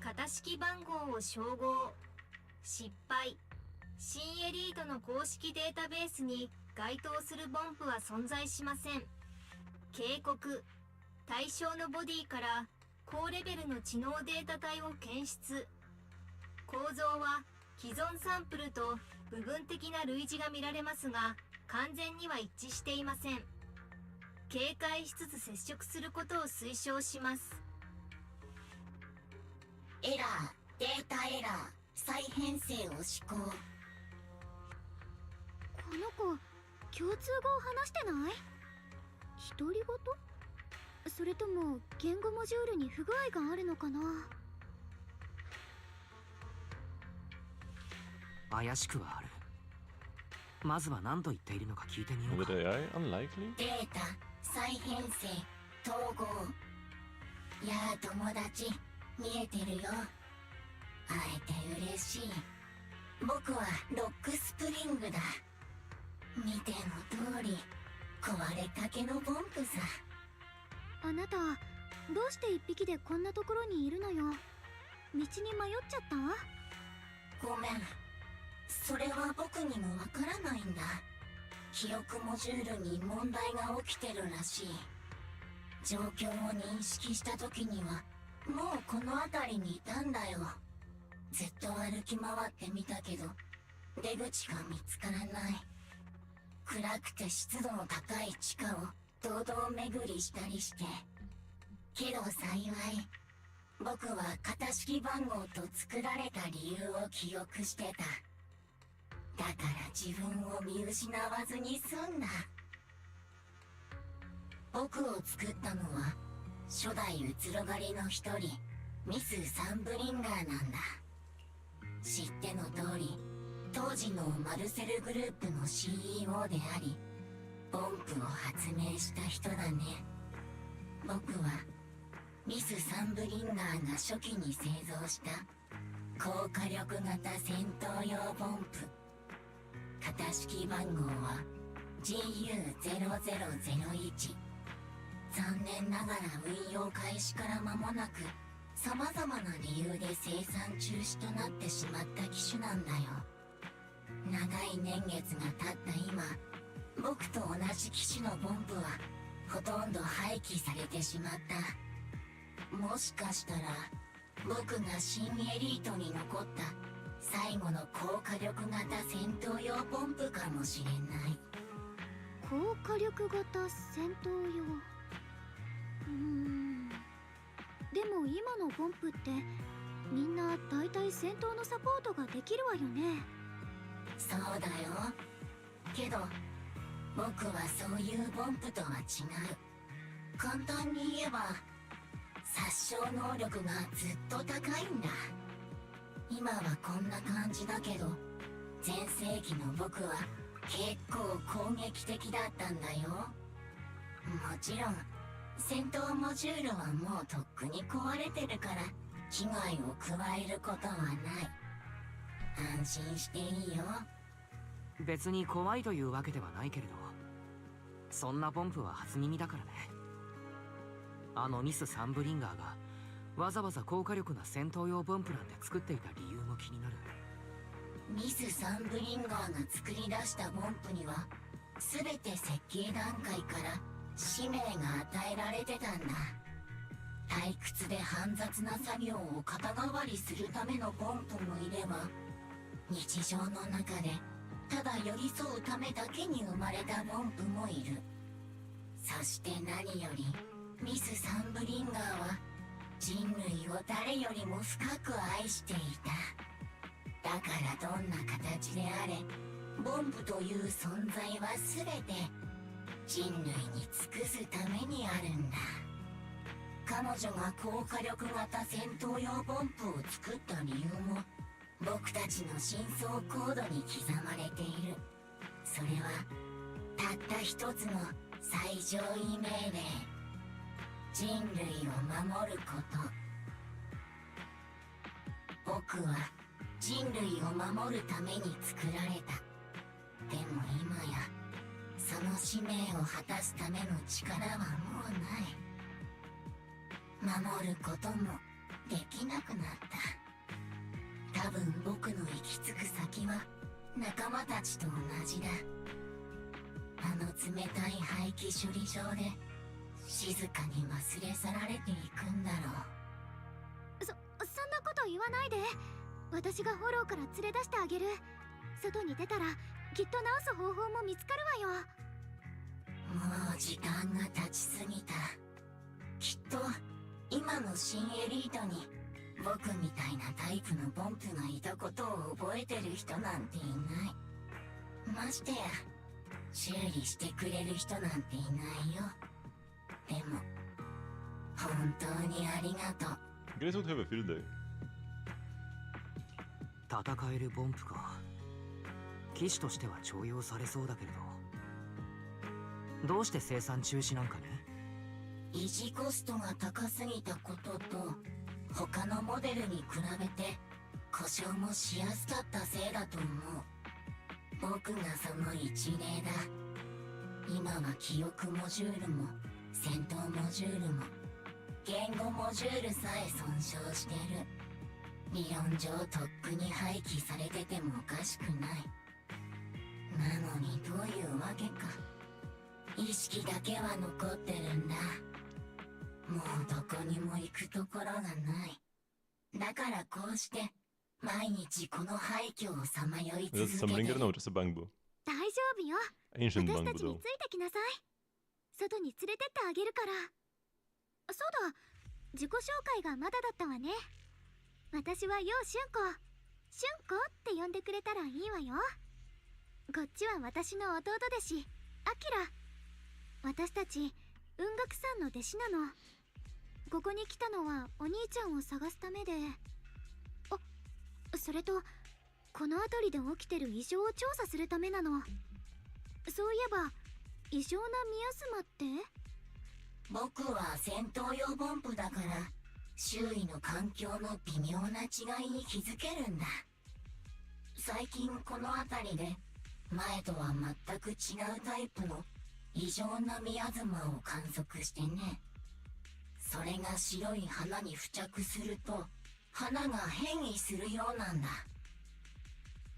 型式番号を照合。失敗。新エリートの公式データベースに該当するボンプは存在しません。警告。対象のボディから高レベルの知能データ体を検出。構造は既存サンプルと部分的な類似が見られますが、完全には一致していません。警戒しつつ接触することを推奨します。エラー、データエラー、再編成を施行。この子、共通語を話してない？独り言？それとも言語モジュールに不具合があるのかな？怪しくはある。まずは何と言っているのか聞いてみようか。データ、再編成、統合。やあ友達、見えてるよ。会えて嬉しい。僕はロックスプリングだ。見ての通り、壊れかけのボンプさ。あなた、どうして一匹でこんなところにいるのよ。道に迷っちゃった？ごめん。それは僕にもわからないんだ。記憶モジュールに問題が起きてるらしい。状況を認識した時にはもうこの辺りにいたんだよ。ずっと歩き回ってみたけど出口が見つからない。暗くて湿度の高い地下を堂々巡りしたりして。けど幸い僕は型式番号と作られた理由を記憶してた。だから自分を見失わずに済んだ。僕を作ったのは初代うつろ狩りの一人ミス・サンブリンガーなんだ。知っての通り当時のマルセルグループの CEO でありボンプを発明した人だね。僕はミス・サンブリンガーが初期に製造した高火力型戦闘用ポンプ。型式番号は GU0001。残念ながら運用開始から間もなく様々な理由で生産中止となってしまった機種なんだよ。長い年月が経った今、僕と同じ機種のポンプはほとんど廃棄されてしまった。もしかしたら僕が新エリートに残った最後の高火力型戦闘用ポンプかもしれない。高火力型戦闘用。でも今のポンプってみんなだいたい戦闘のサポートができるわよね。そうだよ。けど僕はそういうポンプとは違う。簡単に言えば殺傷能力がずっと高いんだ。今はこんな感じだけど、全盛期の僕は結構攻撃的だったんだよ。もちろん戦闘モジュールはもうとっくに壊れてるから危害を加えることはない。安心していいよ。別に怖いというわけではないけれど、そんなポンプは初耳だからね。あのミス・サンブリンガーがわざわざ高火力な戦闘用ポンプなんて作っていた理由も気になる。ミス・サンブリンガーが作り出したポンプには全て設計段階から使命が与えられてたんだ。退屈で煩雑な作業を肩代わりするためのポンプもいれば、日常の中でただ寄り添うためだけに生まれたポンプもいる。そして何よりミス・サンブリンガーは人類を誰よりも深く愛していた。だからどんな形であれ、ポンプという存在は全て人類に尽くすためにあるんだ。彼女が高火力型戦闘用ポンプを作った理由も僕たちの深層コードに刻まれている。それはたった一つの最上位命令。人類を守ること。僕は人類を守るために作られた。でも今やその使命を果たすための力はもうない。守ることもできなくなった。多分僕の行き着く先は仲間たちと同じだ。あの冷たい廃棄処理場で静かに忘れ去られていくんだろう。そんなこと言わないで。私がフォローから連れ出してあげる。外に出たらきっと直す方法も見つかるわよ。もう時間が経ちすぎた。きっと今の新エリートに僕みたいなタイプのポンプがいたことを覚えてる人なんていない。ましてや修理してくれる人なんていないよ。でも本当にありがとう。 You guys would have a field day. 戦えるポンプか。機種としては重用されそうだけれど、どうして生産中止なんかね。維持コストが高すぎたことと他のモデルに比べて故障もしやすかったせいだと思う。僕がその一例だ。今は記憶モジュールも戦闘モジュールも言語モジュールさえ損傷してる。理論上とっくに廃棄されててもおかしくない。なのにどういうわけか意識だけは残ってるんだ。もうどこにも行くところがない。だからこうして毎日この廃墟をさまよい Is 続 that け some て ringer? る。 No, just a bamboo. 大丈夫よ。 Ancient 私た bamboo ちに though. ついてきなさい。外に連れてってあげるから。そうだ、自己紹介がまだだったわね。私はようしゅんこ。しゅんこって呼んでくれたらいいわよ。こっちは私の弟弟子、アキラ。私たち雲岳さんの弟子なの。ここに来たのはお兄ちゃんを探すためで、それとこの辺りで起きてる異常を調査するためなの。そういえば異常なミアスマって僕は戦闘用ポンプだから周囲の環境の微妙な違いに気づけるんだ。最近この辺りで前とは全く違うタイプの異常なミヤズマを観測してね。それが白い花に付着すると花が変異するようなんだ。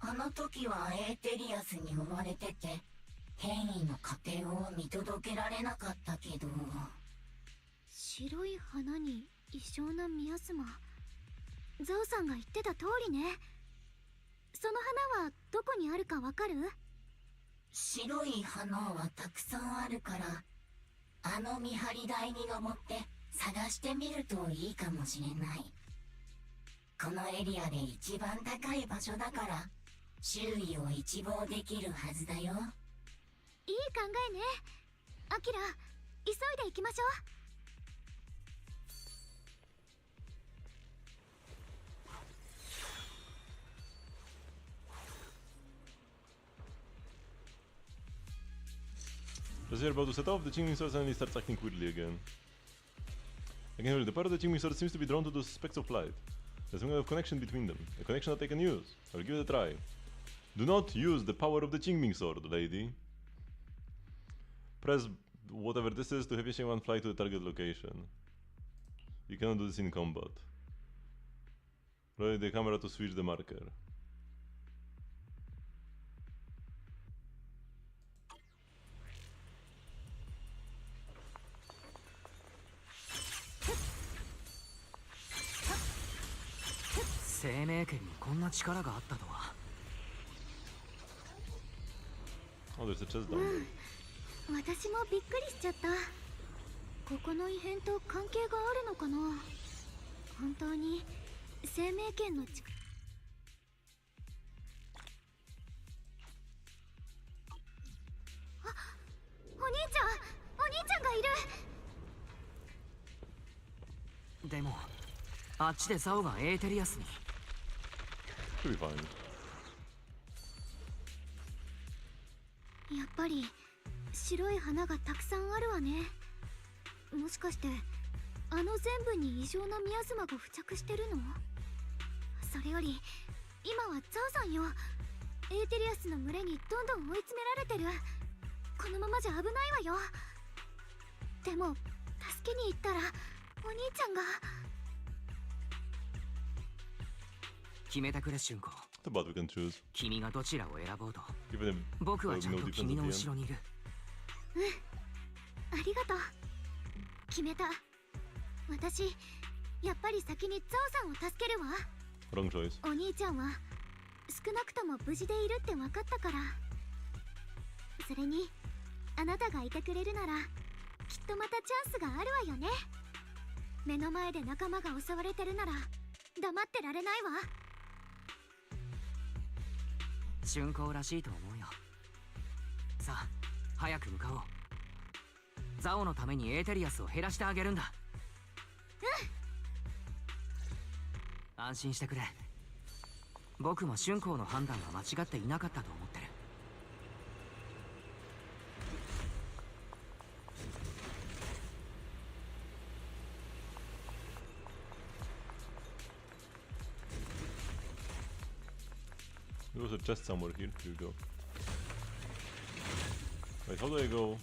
あの時はエーテリアスに追われてて変異の過程を見届けられなかったけど。白い花に異常なミヤズマ。ザオさんが言ってた通りね。その花はどこにあるかわかる？白い花はたくさんあるから、あの見張り台に登って探してみるといいかもしれない。このエリアで一番高い場所だから周囲を一望できるはずだよ。いい考えね。アキラ、急いで行きましょう。As you're about to set off, the Qingming sword suddenly starts acting weirdly again. Again, the part of the Qingming sword seems to be drawn to those specks of light. There's some kind of connection between them, a connection that I can use. I'll give it a try. Do not use the power of the Qingming sword, lady. Press whatever this is to have Yesheng fly to the target location. You cannot do this in combat. Rotate the camera to switch the marker. Oh, there's a chest down there. 私もびっくりしちゃった。ここの異変と関係があるのかな。本当に生命圏の力。あ、お兄ちゃんがいる。でもあっちでザオがエーテリアスに。Should be fine. やっぱり白い花がたくさんあるわね。もしかしてあの全部に異常なミヤズマが付着してるの？それより今はザオさんよ。エーテリアスの群れにどんどん追い詰められてる。このままじゃ危ないわよ。でも助けに行ったらお兄ちゃんが。決めてくれシュンコ。But we can choose. 君がどちらを選ぼうと Even if 僕はちゃん no と defense 君の at 後 the ろ end. にいる。ありがとう。決めた。私やっぱり先にザオさんを助けるわ。 Wrong choice. お兄ちゃんは少なくとも無事でいるって分かったから。それにあなたがいてくれるならきっとまたチャンスがあるわよね。目の前で仲間が襲われてるなら黙ってられないわ。春光らしいと思うよ。さあ早く向かおう。ザオのためにエーテリアスを減らしてあげるんだ。安心してくれ。僕も春光の判断は間違っていなかったと思ってる。There was a chest somewhere here. Here we go. Wait, how do I go?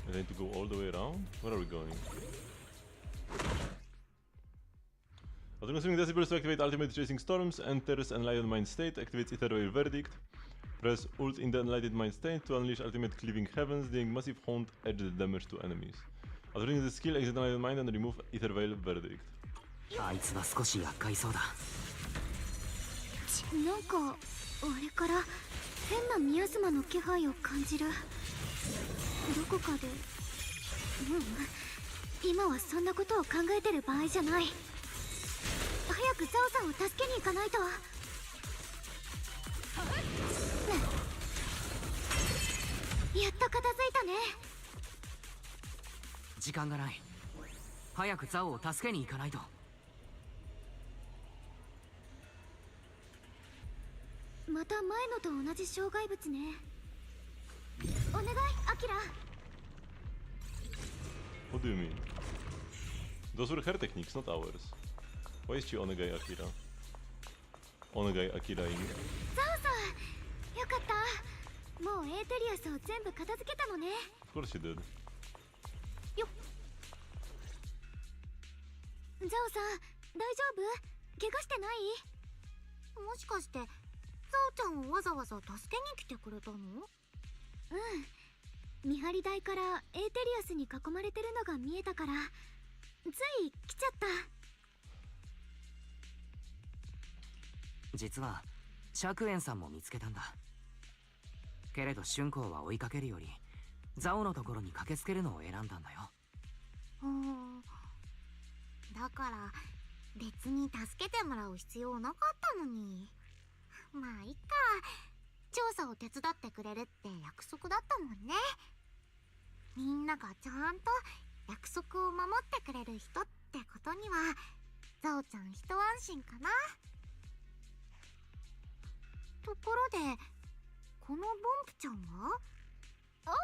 I need to go all the way around? Where are we going? After consuming decibels to activate ultimate chasing storms, enters enlightened mind state, activates ether verdict. Press ult in the enlightened mind state to unleash ultimate cleaving heavens, dealing massive haunt edge damage to enemies. After using the skill, exit enlightened mind and remove ether verdict. あいつは少し厄介そうだ。なんかあれから変なミヤズマの気配を感じる。どこかで。今はそんなことを考えてる場合じゃない。早くザオさんを助けに行かないと。やっと片付いたね。時間がない。早くザオを助けに行かないと。また前のと同じ障害物ね。お願いアキラ。What do you mean? Those were her techniques, not ours. Why is she Onegai Akira? Onegai Akira in. ザオさん、よかった。もうエーテリアスを全部片付けたのね。 Of course she did. よっ。ザオさん、大丈夫？怪我してない？もしかしてザオちゃんをわざわざ助けに来てくれたの？うん。見張り台からエーテリアスに囲まれてるのが見えたからつい来ちゃった。実は釈園さんも見つけたんだ。けれど春光は追いかけるよりザオのところに駆けつけるのを選んだんだよ。だから別に助けてもらう必要なかったのに。まあいっか、調査を手伝ってくれるって約束だったもんね。みんながちゃんと約束を守ってくれる人ってことにはザオちゃん一安心かな。ところでこのボンプちゃんは？ああ、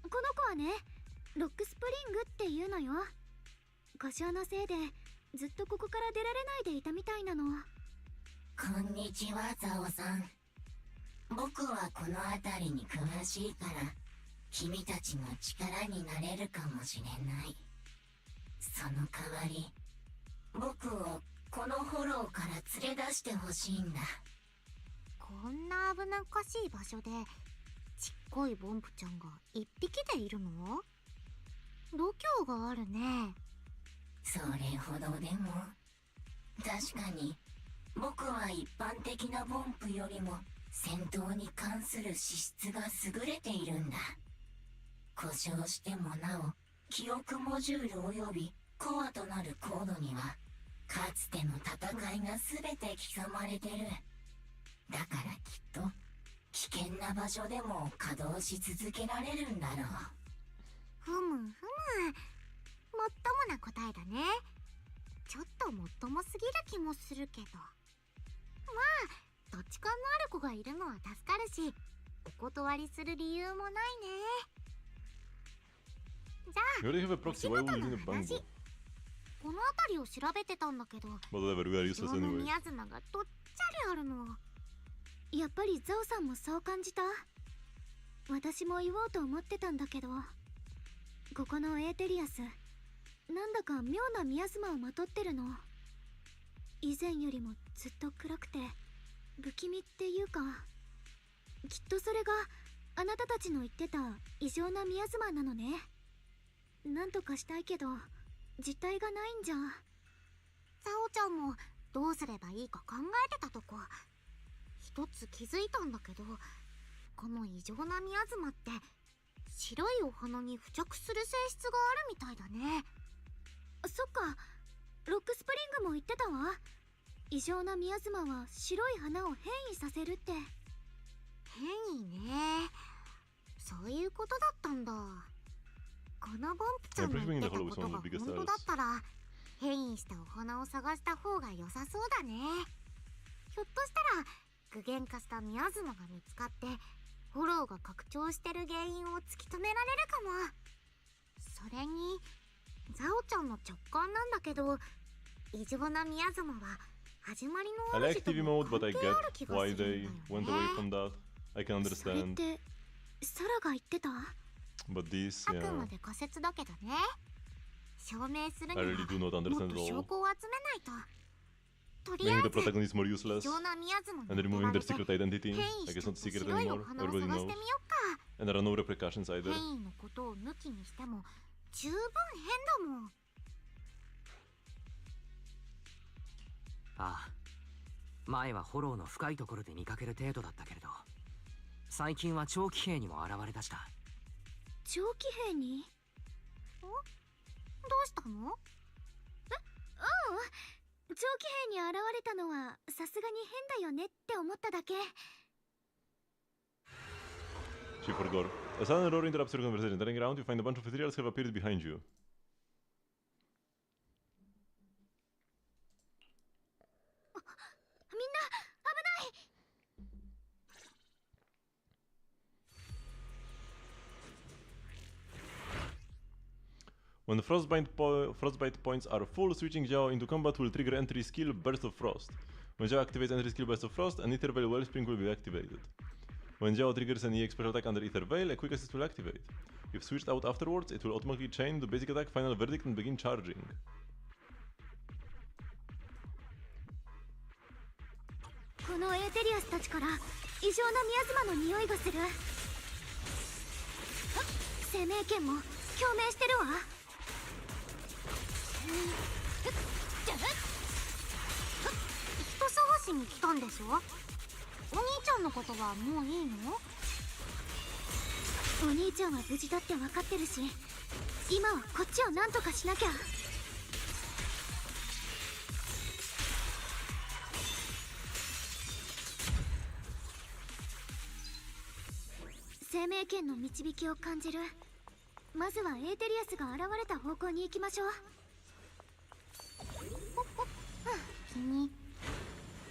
この子はね、ロックスプリングっていうのよ。故障のせいでずっとここから出られないでいたみたいなの。こんにちは、ザオさん。僕はこの辺りに詳しいから君たちの力になれるかもしれない。その代わり僕をこのフォローから連れ出してほしいんだ。こんな危なっかしい場所でちっこいボンプちゃんが一匹でいるの？度胸があるね。それほどでも。確かに僕は一般的なボンプよりも戦闘に関する資質が優れているんだ。故障してもなお記憶モジュール及びコアとなるコードにはかつての戦いが全て刻まれてる。だからきっと危険な場所でも稼働し続けられるんだろう。ふむふむ、もっともな答えだね。ちょっともっともすぎる気もするけど、まあ土地勘のある子がいるのは助かるしお断りする理由もないね。じゃあ We already have a proxy, why would we need a bangbo? この辺りを調べてたんだけど、 But whatever, we are useless 城の anyway. 宮妻がどっちゃりあるの。やっぱりザオさんもそう感じた？私も言おうと思ってたんだけど、ここのエーテリアスなんだか妙なミヤズマをまとってるの。以前よりもずっと暗くて不気味っていうか、きっとそれがあなたたちの言ってた異常なミヤズマなのね。なんとかしたいけど実体がないんじゃ。ザオちゃんもどうすればいいか考えてたとこ一つ気づいたんだけど、この異常なミヤズマって白いお花に付着する性質があるみたいだね。そっか、ロックスプリングも言ってたわ。異常なミヤズマは白い花を変異させるって。変異ね、そういうことだったんだ。このボンプちゃんの言ってたことが本当だったら変異したお花を探した方が良さそうだね。ひょっとしたら具現化したミヤズマが見つかってフォローが拡張してる原因を突き止められるかも。それにザオちゃんの直感なんだけど、異常なミヤズマは始まりの I like 主と TV も mode, but 関 I 係 get ある気が why するん they だよ went ね。 away from that. I can それっ understand. てサラが言ってた？ But this, あく yeah, まで仮説だけどね。証明するに I は really do not もっ understand と at 証 all. 拠を集めないと。とりあ Making え the ず protagonist more 異 useless 常なミヤズマに and 当 removing てら their れて secret identity. 変 I 異 guess した not secret 白いお anymore. 花を Everybody 探して knows. みよっか。 And there are no repercussions either. 変異のことを抜きにしても十分変だもん。ああ、前はフォローの深いところで見かける程度だったけれど、最近は長期兵にも現れ出した。長期兵に？どうしたの？長期兵に現れたのはさすがに変だよねって思っただけ。 She forgot. A sudden roar interrupts your conversation. Turning around, you find a bunch of ethereals have appeared behind you. When frostbite points are full, switching Jiao into combat will trigger entry skill Burst of Frost. When Jiao activates entry skill Burst of Frost, an Ether Veil Wellspring will be activated. When Jiao triggers an EX special attack under Ether Veil, a quick assist will activate. If switched out afterwards, it will automatically chain to basic attack, final verdict, and begin charging. このエーテリアスたちから異常なミアズマの匂いがする。生命圏も共鳴してるわ。人探しに来たんでしょ。お兄ちゃんのことはもういいの？お兄ちゃんは無事だって分かってるし、今はこっちを何とかしなきゃ。生命圏の導きを感じる。まずはエーテリアスが現れた方向に行きましょう。君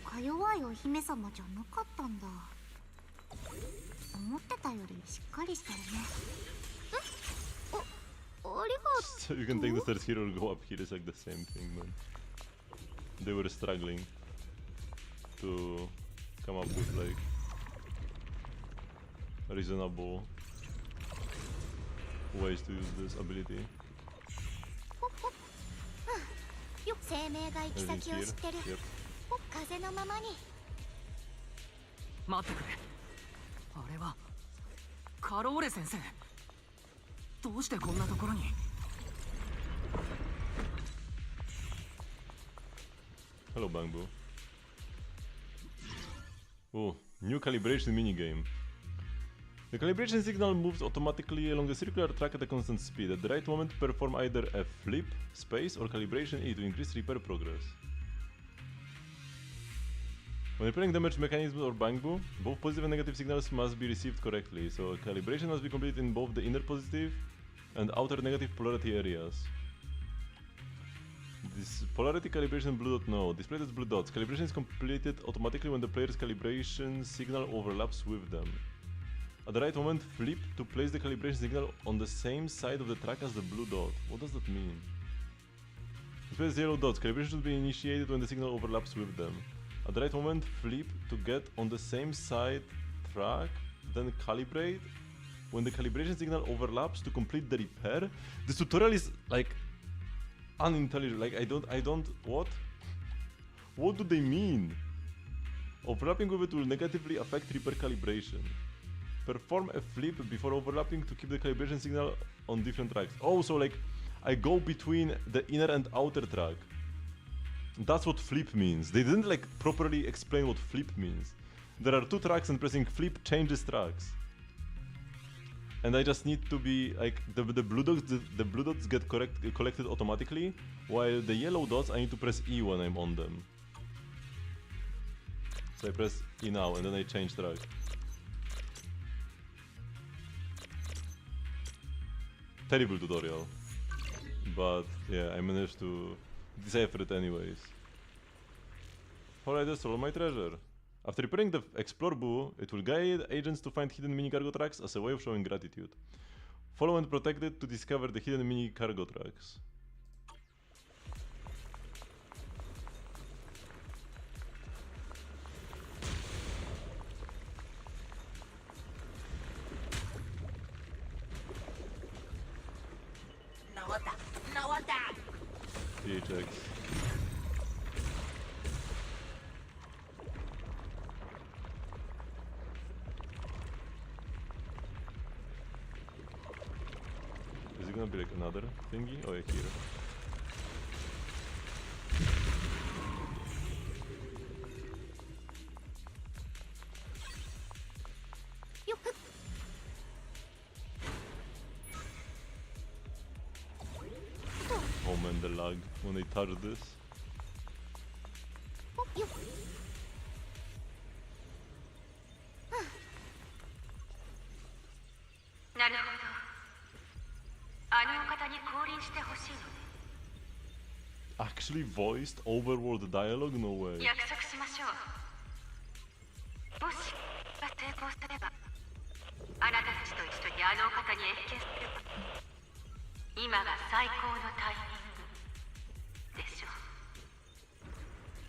か弱いお姫様じゃなかったんだ。思ってたよりしっかりしてるね。ありがとう。 So you can take the third hero or go up here, it's like the same thing, man. They were struggling to come up with like reasonable ways to use this ability. 生命が行き先を知ってる。風のままに。待ってくれ。あれはカローレ先生。どうしてこんなところに。Hello, Bangbu. Oh, new calibration minigame. The calibration signal moves automatically along a circular track at a constant speed. At the right moment, perform either a flip, space, or calibration E to increase repair progress. When repairing damaged mechanisms or Bangbu, both positive and negative signals must be received correctly, so calibration must be completed in both the inner positive and outer negative polarity areas. This polarity calibration blue dot no, displayed as blue dots. Calibration is completed automatically when the player's calibration signal overlaps with them. At the right moment, flip to place the calibration signal on the same side of the track as the blue dot. What does that mean? Display yellow dots. Calibration should be initiated when the signal overlaps with them. At the right moment, flip to get on the same side track, then calibrate when the calibration signal overlaps to complete the repair. This tutorial is like unintelligible. Like I don't what? What do they mean? Overlapping with it will negatively affect repair calibration. Perform a flip before overlapping to keep the calibration signal on different tracks. Oh, so like I go between the inner and outer track. That's what flip means. They didn't like properly explain what flip means. There are two tracks and pressing flip changes tracks. And I just need to be like the blue dots get collected automatically, while the yellow dots I need to press E when I'm on them. So I press E now and then I change track. Terrible tutorial, but yeah, I managed to decipher it anyways. Alright, that's all my treasure. After repairing the Explore Boo, it will guide agents to find hidden mini cargo tracks as a way of showing gratitude. Follow and protect it to discover the hidden mini cargo tracks. PHX. Is it gonna be like another thingy? Oh yeah, here. Oh man, the lag when I touch this. Actually voiced overworld dialogue? No way. 今が最高のタイミングでしょ。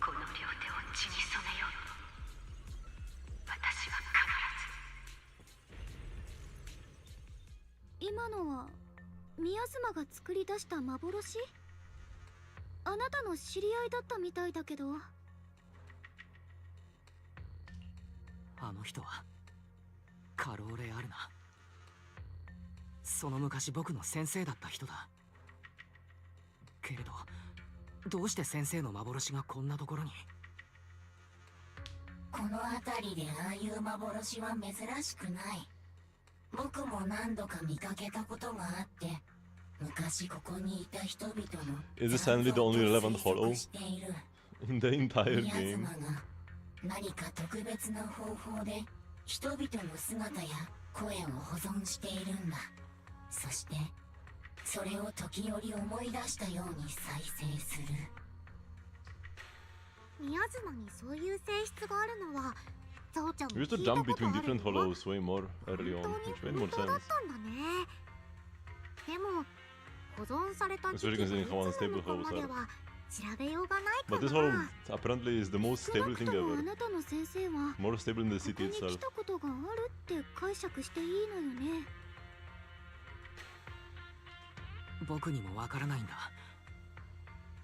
この両手を血に染めようと私は必ず。今のは宮妻が作り出した幻？あなたの知り合いだったみたいだけど。あの人はカローレ・アルナ。その昔僕の先生だった人だ。けれどどうして先生の幻がこんなところに？この辺りでああいう幻は珍しくない。僕も何度か見かけたことがあって、昔ここにいた人々の Is this Stanley the only relevant hollow している。 in the entire 宮 game? 妻が何か特別な方法で人々の姿や声を保存しているんだ。そしてそれを時折思い出したように再生する。宮妻にそういう性質があるのはゾウちゃんも We 聞 used い to た jump ことあ between るよ。 different hollows way more early on, 本 which 当 made に more 本当だっ sense. たんだね。でも保存された時期 Especially がいつ considering how な unstable のか hollows まで are. は調べようがないか But this な。 hollow apparently is the most 少な stable く thing ともあ ever. なたの先生は More stable than the ここ city に来 itself. たことがあるって解釈していいのよね。僕にもわからないんだ。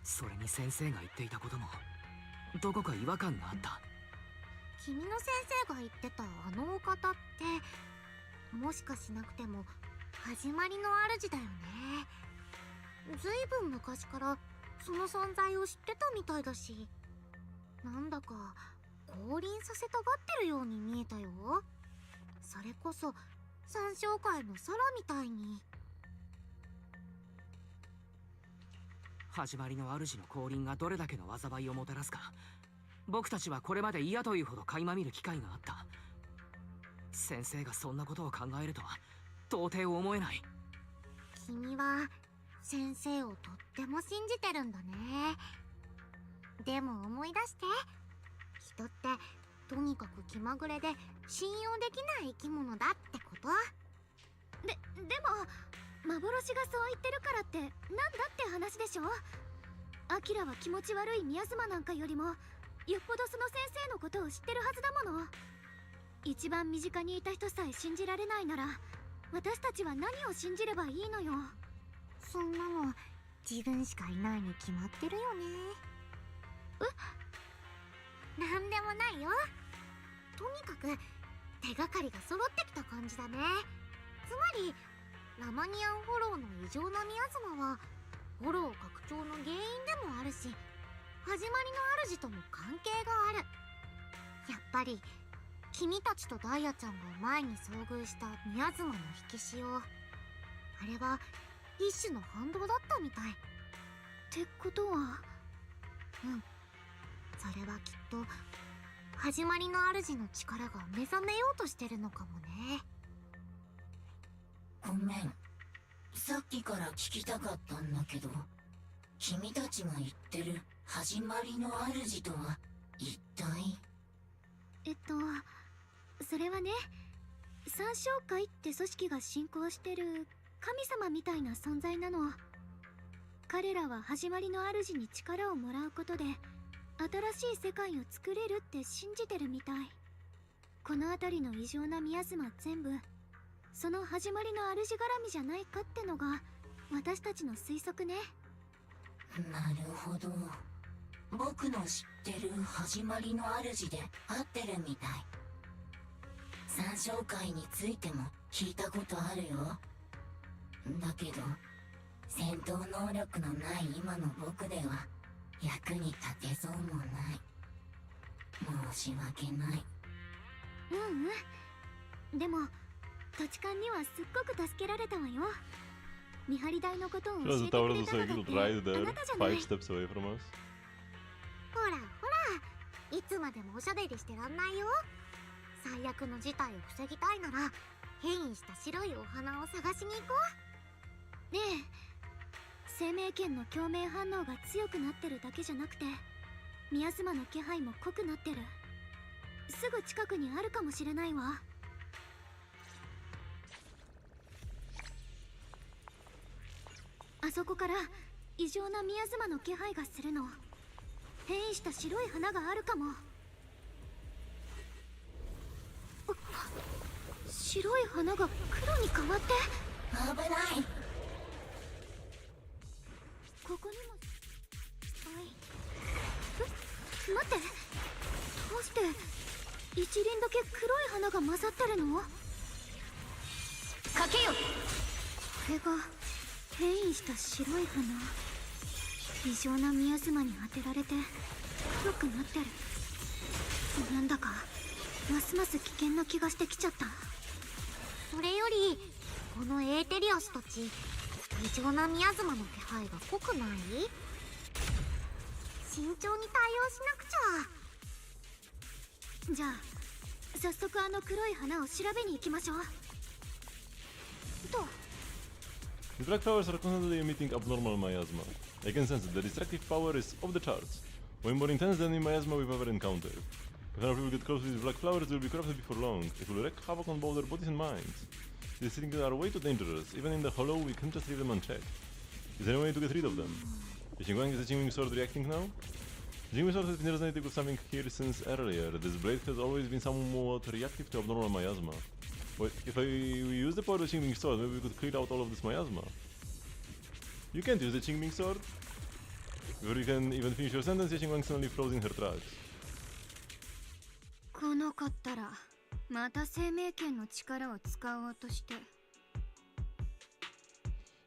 それに先生が言っていたこともどこか違和感があった。君の先生が言ってたあのお方ってもしかしなくても始まりの主だよね。ずいぶん昔からその存在を知ってたみたいだし、なんだか降臨させたがってるように見えたよ。それこそ三将会の空みたいに。始まりの主の降臨がどれだけの災いをもたらすか、僕たちはこれまで嫌というほど垣間見る機会があった。先生がそんなことを考えるとは到底思えない。君は先生をとっても信じてるんだね。でも思い出して、人ってとにかく気まぐれで信用できない生き物だってこと。でも幻がそう言ってるからってなんだって話でしょ。アキラは気持ち悪い宮妻なんかよりもよっぽどその先生のことを知ってるはずだもの。一番身近にいた人さえ信じられないなら私たちは何を信じればいいのよ。そんなの自分しかいないに決まってるよね。なんでもないよ。とにかく手がかりが揃ってきた感じだね。つまりラマニアンフォローの異常な宮妻はフォロー拡張の原因でもあるし、始まりの主とも関係がある。やっぱり君たちとダイヤちゃんが前に遭遇した宮妻の引き潮、あれは一種の反動だったみたい。ってことは、それはきっと始まりの主の力が目覚めようとしてるのかもね。ごめん、さっきから聞きたかったんだけど、君たちが言ってる始まりの主とは一体？それはね、三将会って組織が信仰してる神様みたいな存在なの。彼らは始まりの主に力をもらうことで新しい世界を作れるって信じてるみたい。この辺りの異常な宮妻全部その始まりの主絡みじゃないかってのが私たちの推測ね。なるほど、僕の知ってる始まりの主で合ってるみたい。三将会についても聞いたことあるよ。だけど戦闘能力のない今の僕では役に立てそうもない。申し訳ない。でも土地勘にはすっごく助けられたわよ。見張り台のことを教 Plus え the てく tower れ is た also のだ you って could ride あ there なたじゃない。 5 steps away from us. ほらほら、いつまでもおしゃべりしてらんないよ。最悪の事態を防ぎたいなら変異した白いお花を探しに行こねえ、生命圏の共鳴反応が強くなってるだけじゃなくて宮妻の気配も濃くなってる。すぐ近くにあるかもしれないわ。そこから異常な宮妻の気配がするの。変異した白い花があるかも。白い花が黒に変わって。危ない。ここにも。待って、どうして一輪だけ黒い花が混ざってるの？かけよ。これが変異した白い花。異常な宮妻に当てられて黒くなってる。なんだかますます危険な気がしてきちゃった。それよりこのエーテリアスたち、異常な宮妻の気配が濃くない？慎重に対応しなくちゃ。じゃあ早速あの黒い花を調べに行きましょう。と The black flowers are constantly emitting abnormal miasma. I can sense it. The destructive power is off the charts. Way more intense than any miasma we've ever encountered. If enough people get close to these black flowers, they will be corrupted before long. It will wreak havoc on both their bodies and minds. These things are way too dangerous. Even in the hollow, we can't just leave them unchecked. Is there any way to get rid of them? Is the Qingwing sword reacting now? The Qingwing sword has been resonating with something here since earlier. This blade has always been somewhat reactive to abnormal miasma. Wait, if we use the power of the Qingwing sword, maybe we could clear out all of this miasma. You can't use the Qingwing sword. Before you can even finish your sentence, Qingwang suddenly froze in her tracks. この子ったらまた生命圏の力を使おうとして。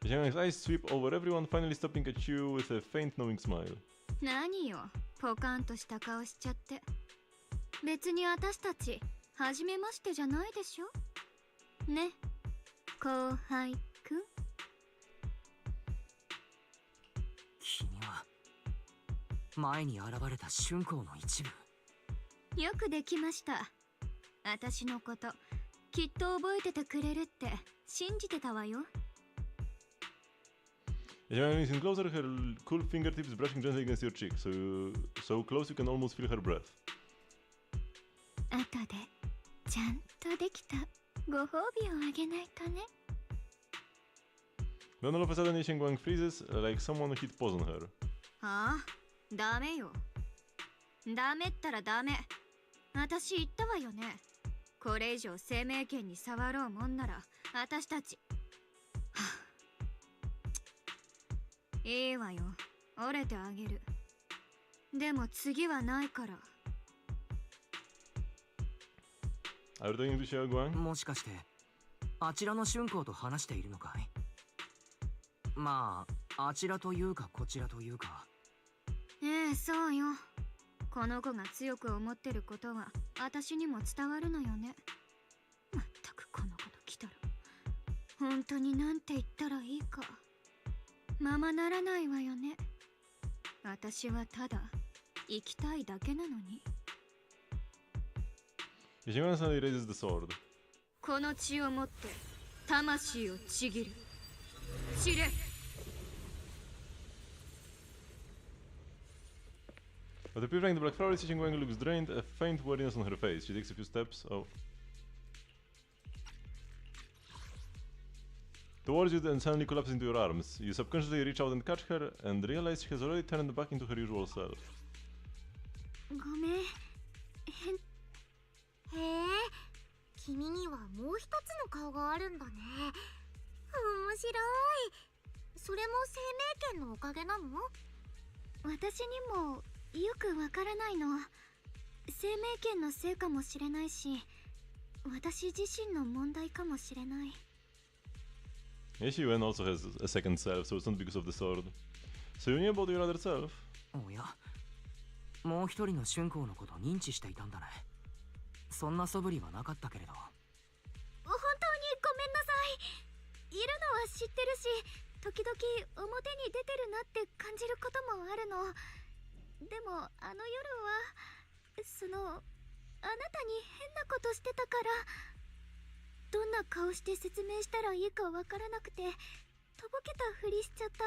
Qingwang's eyes sweep over everyone, finally stopping at you with a faint knowing smile. 何よ、ポカンとした顔しちゃって。別に私たち初めましてじゃないでしょね、後輩くん。君は前に現れた春光の一部。よくできました。私のこときっと覚えててくれるって信じてたわよ。Qingwang leans in closer, her cool fingertips brushing gently against your cheek, so close you can almost feel her breath. 後でちゃんとできたご褒美をあげないとね。Then all of a sudden, Qingwang freezes like someone hit pause on her. ああ、ダメよ。ダメったらダメ。私言ったわよね。これ以上生命圏に触ろうもんなら私たち。はあ、いいわよ。折れてあげる。でも次はないから。Are you talking to Xiaoguang? もしかしてあちらの春光と話しているのかい？まあ、あちらというかこちらというか。ええ、そうよ。この子が強く思ってることは私にも伝わるのよね。まったくこの子と来たら本当になんて言ったらいいかままならないわよね。私はただ生きたいだけなのに。Qingwang suddenly raises the sword. この血をもって魂をちぎる。散れ。After peering the black flowers, Qingwang looks drained, a faint weariness on her face. She takes a few steps towards you and suddenly collapses into your arms. You subconsciously reach out and catch her, and realize she has already turned back into her usual self. ごめん。へえ、君にはもう一つの顔があるんだね。面白い。それも生命圏のおかげなの？私にもよくわからないの。生命圏のせいかもしれないし、私自身の問題かもしれない。Yuan also has a second self, so it's not because of the sword. So you knew about your other self? おや、もう一人の春光のこと認知していたんだね。そんな素振りはなかったけれど。本当にごめんなさい。いるのは知ってるし、時々表に出てるなって感じることもあるの。でもあの夜はあなたに変なことしてたから、どんな顔して説明したらいいかわからなくてとぼけたふりしちゃった。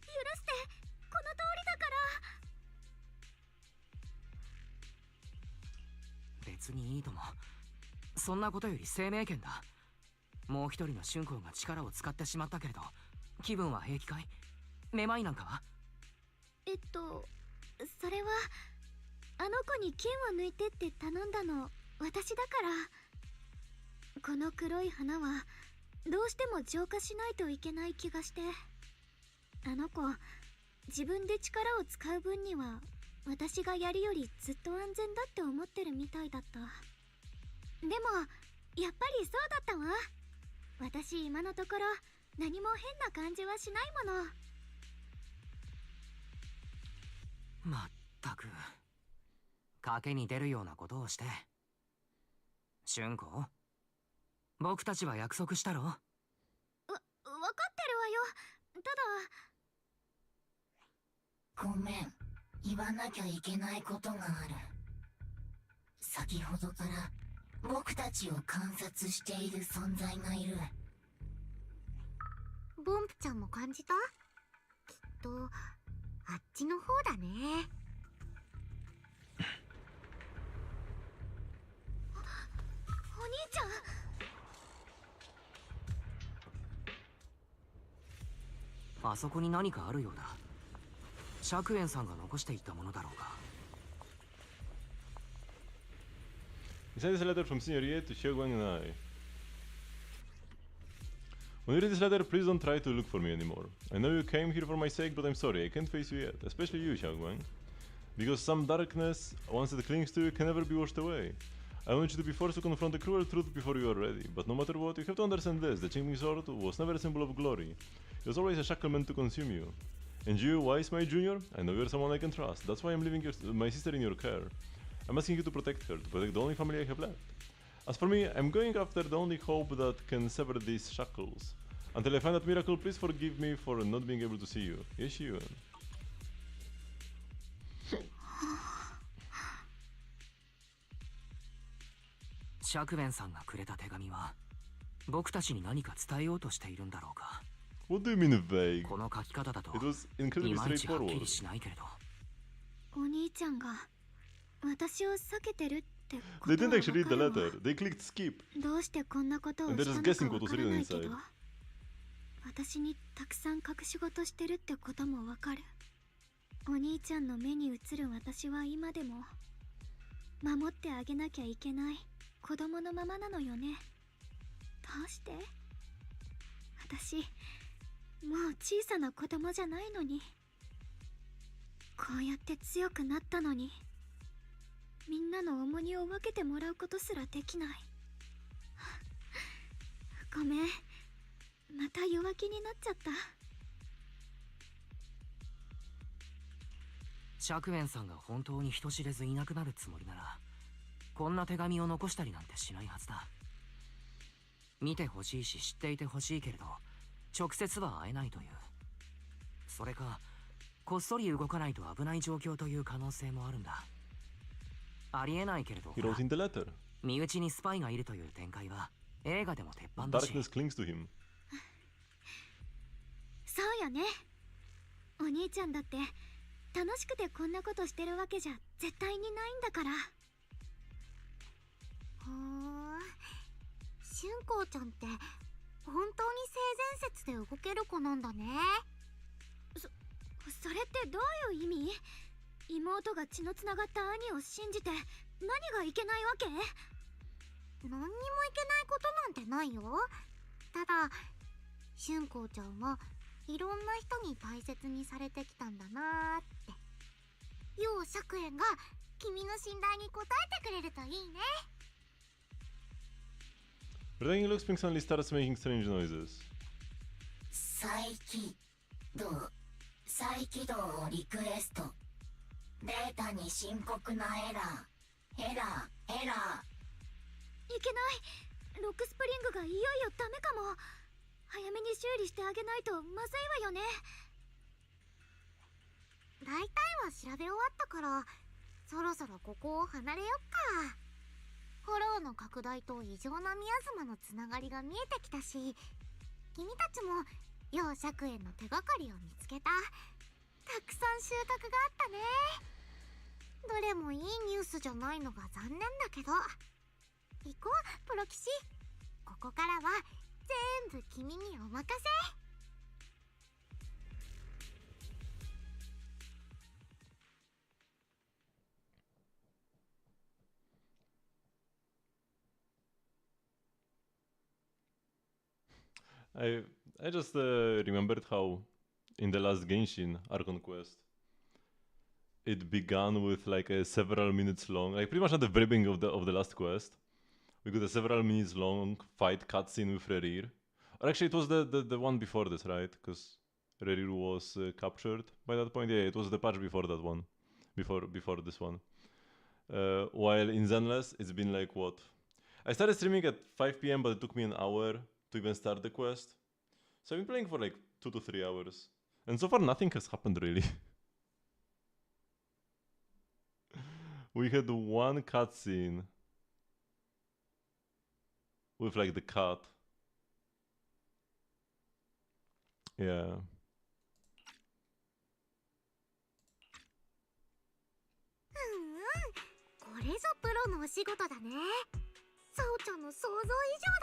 許して、この通りだから。別にいいとも。そんなことより生命圏だ。もう一人の春光が力を使ってしまったけれど気分は平気かい？めまいなんかは？それはあの子に金を抜いてって頼んだの私だから。この黒い花はどうしても浄化しないといけない気がして、あの子自分で力を使う分には私がやるよりずっと安全だって思ってるみたいだった。でもやっぱりそうだったわ。私今のところ何も変な感じはしないもの。まったく賭けに出るようなことをして。春子、僕たちは約束したろ？分かってるわよ。たごめん、言わなきゃいけないことがある。先ほどから僕たちを観察している存在がいる。ボンプちゃんも感じた？きっとあっちの方だね。お兄ちゃん。あそこに何かあるようだ。釈園さんが残していったものだろうか。He sent this letter from Senior Ye to Xiaowang and I. When you read this letter, please don't try to look for me anymore. I know you came here for my sake, but I'm sorry, I can't face you yet, especially you, Xiaowang. Because some darkness, once it clings to you, can never be washed away. I want you to be forced to confront the cruel truth before you are ready, but no matter what, you have to understand this: the Qingming sword was never a symbol of glory. It was always a shackle meant to consume you. And you, Wise, my junior, I know you're someone I can trust. That's why I'm leaving my sister in your care. I'm asking you to protect her, to protect the only family I have left. As for me, I'm going after the only hope that can sever these shackles. Until I find that miracle, please forgive me for not being able to see you. Yeshiyuan. 釈弁さんがくれた手紙は僕たちに何か伝えようとしているんだろうか。 What do you mean vague? この書き方だと It was い incredibly まいちはっき straightforward. りしないけれど。お兄ちゃんが私を避けてるってこ They とは didn't actually read the わかるわ。 letter. They clicked skip. どうしてこんなことを And し they're た just の guessing か what わ was から written ないけ inside. ど、私にたくさん隠し事してるってこともわかる。お兄ちゃんの目に映る私は今でも守ってあげなきゃいけない子供のままなのよね。どうして？私もう小さな子供じゃないのに、こうやって強くなったのに、みんなの重荷を分けてもらうことすらできない。ごめん、また弱気になっちゃった。釈園さんが本当に人知れずいなくなるつもりならこんな手紙を残したりなんてしないはずだ。見てほしいし知っていてほしいけれど直接は会えないという、それかこっそり動かないと危ない状況という可能性もあるんだ。ありえないけれど He wrote in the letter. 身内にスパイがいるという展開は映画でも鉄板だし。 Darkness clings to him. そうよね。お兄ちゃんだって楽しくてこんなことしてるわけじゃ絶対にないんだから。ふーん、春光ちゃんって本当に性善説で動ける子なんだね。それってどういう意味？妹が血のつながった兄を信じて何がいけないわけ？何にもいけないことなんてないよ。ただ春光ちゃんはいろんな人に大切にされてきたんだなーって。楊釈園が君の信頼に応えてくれるといいね。Pretending Luxpink suddenly starts making strange noises. 再起動をリクエスト。データに深刻なエラー。いけない。ロックスプリングがいよいよダメかも。早めに修理してあげないとまずいわよね。大体は調べ終わったからそろそろここを離れよっか。フォローの拡大と異常なミヤズマのつながりが見えてきたし、君たちも楊釈園の手がかりを見つけた。たくさん収穫があったね。どれもいいニュースじゃないのが残念だけど。行こうプロ騎士、ここからは全部君にお任せ。I just remembered how in the last Genshin Archon quest it began with like a several minutes long, like pretty much at the very beginning of the last quest, we got a several minutes long fight cutscene with Rerir. Or actually, it was the one before this, right? Because Rerir was captured by that point. Yeah, it was the patch before that one, before this one. While in Zenless, it's been like what? I started streaming at 5 p.m., but it took me an hour to even start the quest. So I've been playing for like 2 to 3 hours. And so far nothing has happened really. We had one cutscene with like the cat. Yeah. これぞプロのお仕事だね。サオちゃんの想像以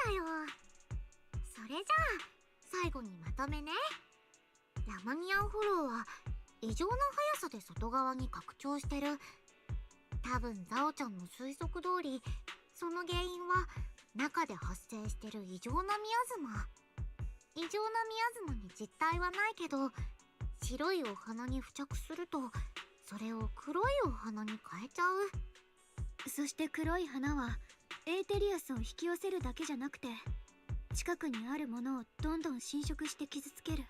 上だよ。それじゃあ最後にまとめね。ラマニアンフォローは異常な速さで外側に拡張してる。多分ザオちゃんの推測通り、その原因は中で発生してる異常なミアズマ。異常なミアズマに実体はないけど、白いお花に付着するとそれを黒いお花に変えちゃう。そして黒い花はエーテリアスを引き寄せるだけじゃなくて、近くにあるものをどんどん侵食して傷つける。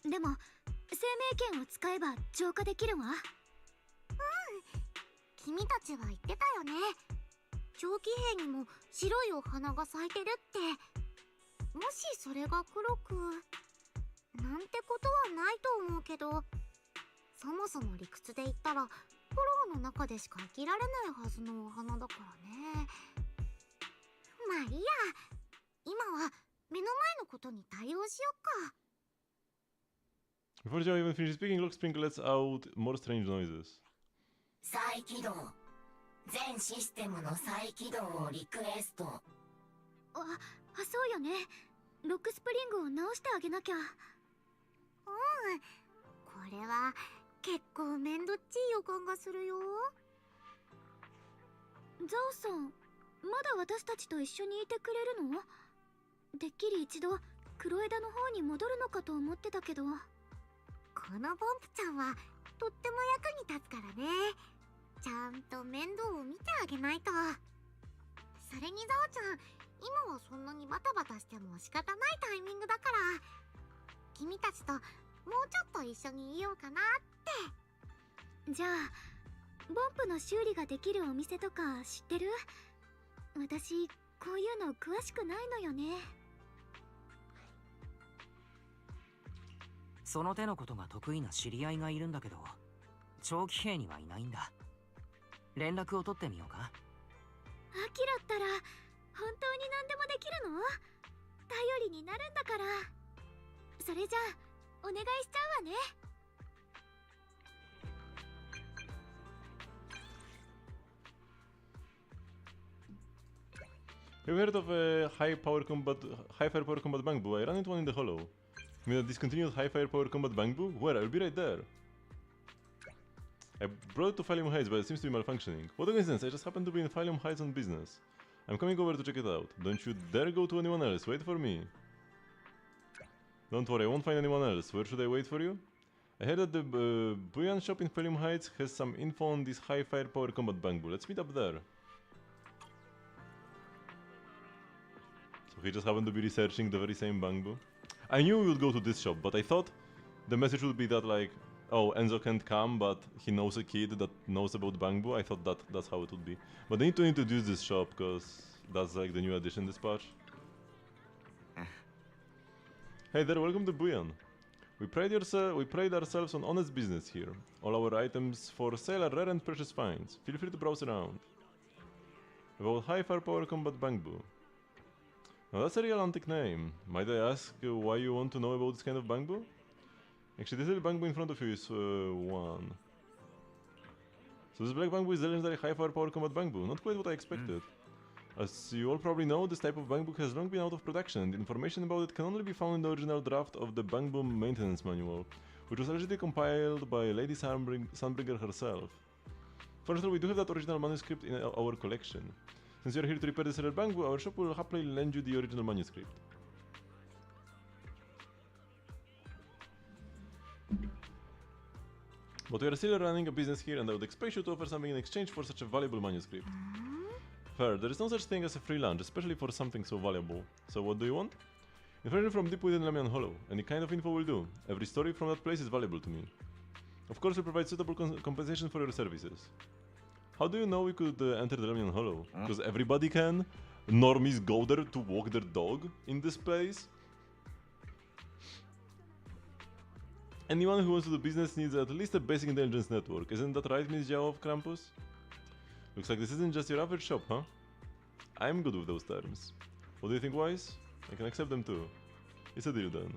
でも生命剣を使えば浄化できるわ。君たちは言ってたよね。長期兵にも白いお花が咲いてるって。もしそれが黒くなんてことはないと思うけど、そもそも理屈で言ったらフォローの中でしか生きられないはずのお花だからね。まあいいや、今は目の前のことに対応しよっか。 Before Joe even finishes speaking, Lockspring lets out more strange noises. 再起動。全システムの再起動をリクエスト。そうよね。ロックスプリングを直してあげなきゃ。これは結構めんどっちい予感がするよ。ザオさん、まだ私たちと一緒にいてくれるの？てっきり一度黒枝の方に戻るのかと思ってたけど。このボンプちゃんはとっても役に立つからね。ちゃんと面倒を見てあげないと。それにザオちゃん、今はそんなにバタバタしても仕方ないタイミングだから、君たちともうちょっと一緒にいようかなって。じゃあボンプの修理ができるお店とか知ってる？私こういうの詳しくないのよね。その手のことが得意な知り合いがいるんだけど、長期兵にはいないんだ。連絡を取ってみようか。アキラったら本当に何でもできるの？頼りになるんだから。それじゃあお願いしちゃうわね。Have you heard of a high fire power combat bang boo? I ran into one in the hollow. You mean a discontinued high fire power combat bang boo? Where? I'll be right there. I brought it to Phylum Heights, but it seems to be malfunctioning. What a coincidence, I just happened to be in Phylum Heights on business. I'm coming over to check it out. Don't you dare go to anyone else, wait for me. Don't worry, I won't find anyone else. Where should I wait for you? I heard that the Buyan shop in Phylum Heights has some info on this high fire power combat bang boo. Let's meet up there. So he just happened to be researching the very same bang boo. I knew we would go to this shop, but I thought the message would be that like, oh, Enzo can't come, but he knows a kid that knows about bang boo. I thought that's how it would be. But they need to introduce this shop, because that's like the new addition this patch. Hey there, welcome to Buyan. We pride ourselves on honest business here. All our items for sale are rare and precious finds. Feel free to browse around. About high firepower combat bang boo. Now that's a real antique name. Might I ask why you want to know about this kind of bang boo? Actually, this little bang boo in front of you is one. So this black bang boo is the legendary high firepower combat bang boo. Not quite what I expected. As you all probably know, this type of bang boo has long been out of production, and information about it can only be found in the original draft of the bang boo maintenance manual, which was allegedly compiled by Lady Sunbringer herself. Fortunately, we do have that original manuscript in our collection. Since you're here to repair this rare bang boo, our shop will happily lend you the original manuscript. But we are still running a business here, and I would expect you to offer something in exchange for such a valuable manuscript. Fair, there is no such thing as a free lunch, especially for something so valuable. So what do you want? Information from deep within Lamian Hollow. Any kind of info will do. Every story from that place is valuable to me. Of course, we provide suitable compensation for your services. How do you know we could enter the Lamian Hollow? Because everybody can. Normies go there to walk their dog in this place. Anyone who wants to do business needs at least a basic intelligence network. Isn't that right, Miss Zhao of Krampus? Looks like this isn't just your average shop, huh? I'm good with those terms. What do you think, Wise? I can accept them too. It's a deal then.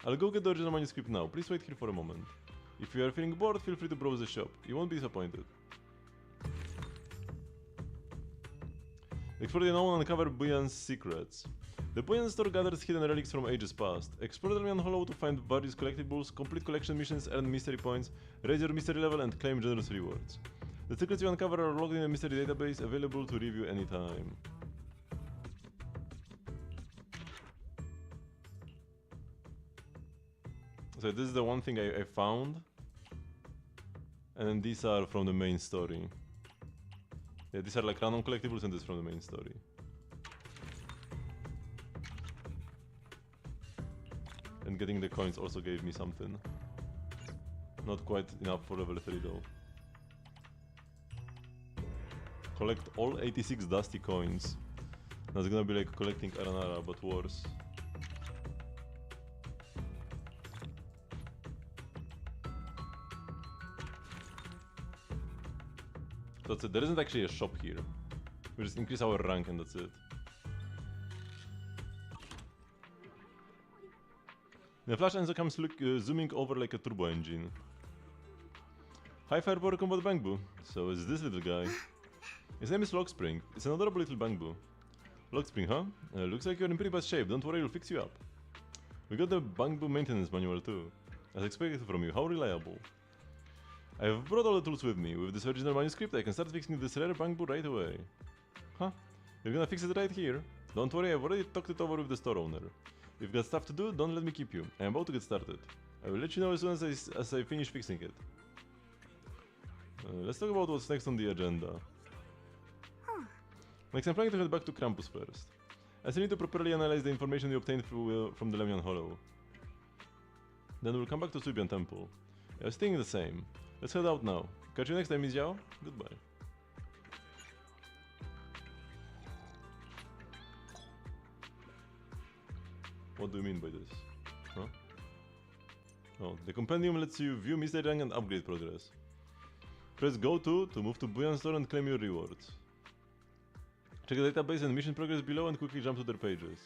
I'll go get the original manuscript now. Please wait here for a moment. If you are feeling bored, feel free to browse the shop. You won't be disappointed. Explore the unknown and uncover Buyan's secrets. The Buyan store gathers hidden relics from ages past. Explore the Lamian Hollow to find various collectibles, complete collection missions, earn mystery points, raise your mystery level, and claim generous rewards. The secrets you uncover are logged in a mystery database, available to review anytime. So this is the one thing I found. And then these are from the main story. Yeah, these are like random collectibles and this from the main story. And getting the coins also gave me something. Not quite enough for level 3 though. Collect all 86 dusty coins. That's gonna be like collecting Aranara, but worse. That's it. There isn't actually a shop here. We just increase our rank and that's it. The Flash Enzo comes zooming over like a turbo engine. Hi Firepower Combat Bangbu. So is this little guy. His name is Lockspring. It's an adorable little Bangbu. Lockspring, huh? Looks like you're in pretty bad shape. Don't worry, we'll fix you up. We got the Bangbu maintenance manual too. As expected from you. How reliable. I have brought all the tools with me. With this original manuscript, I can start fixing this rare Bangbu right away. Huh? You're gonna fix it right here? Don't worry, I've already talked it over with the store owner. If you've got stuff to do, don't let me keep you. I'm about to get started. I will let you know as soon as I finish fixing it. Let's talk about what's next on the agenda. Next, I'm planning to head back to Krampus first. I still need to properly analyze the information we obtained from the Lamian Hollow. Then we'll come back to Suibian Temple. I was thinking the same. Let's head out now. Catch you next time, Miss Zhao. Goodbye. What do you mean by this? Huh? Oh, the compendium lets you view mystery rank and upgrade progress. Press Go to move to Buyan store and claim your rewards. Check the database and mission progress below and quickly jump to their pages.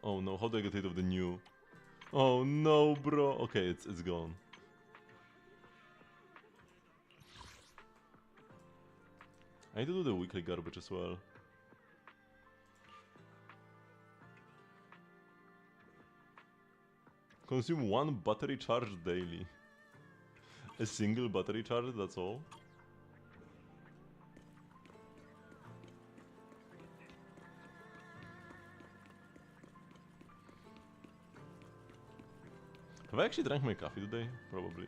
Oh no, how do I get rid of the new? Oh no, bro. Okay, it's gone. I need to do the weekly garbage as well. Consume 1 battery charge daily. A single battery charge, that's all? Have I actually drank my coffee today? Probably.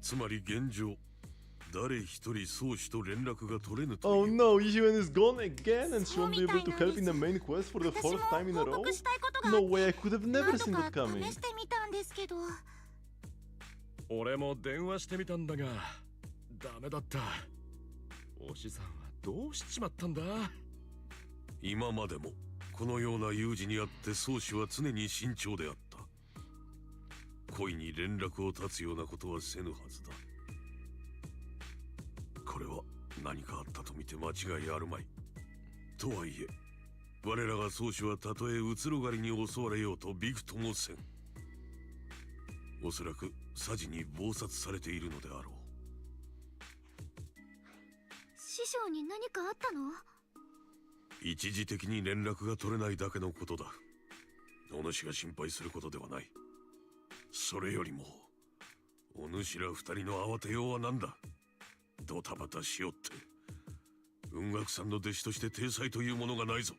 つまり現状、誰一人宗師と連絡が取れぬと Oh no, Yuen is gone again and she won't be able to help in the main quest for the 4th time in a row? No way, I could have never seen that coming. 試してみたんですけど。俺も電話してみたんだがダメだった。お師さんはどうしちまったんだ。今までもこのような有事にあって宗師は常に慎重であった。恋に連絡を絶つようなことはせぬはずだ。これは何かあったと見て間違いあるまい。とはいえ我らが宗師はたとえうつろ狩りに襲われようとびくともせん。おそらく佐治に謀殺されているのであろう。師匠に何かあったの？一時的に連絡が取れないだけのことだ。お主が心配することではない。それよりもお主ら二人の慌てようは何だ。ドタバタしよって。雲岳さんの弟子として体裁というものがないぞ。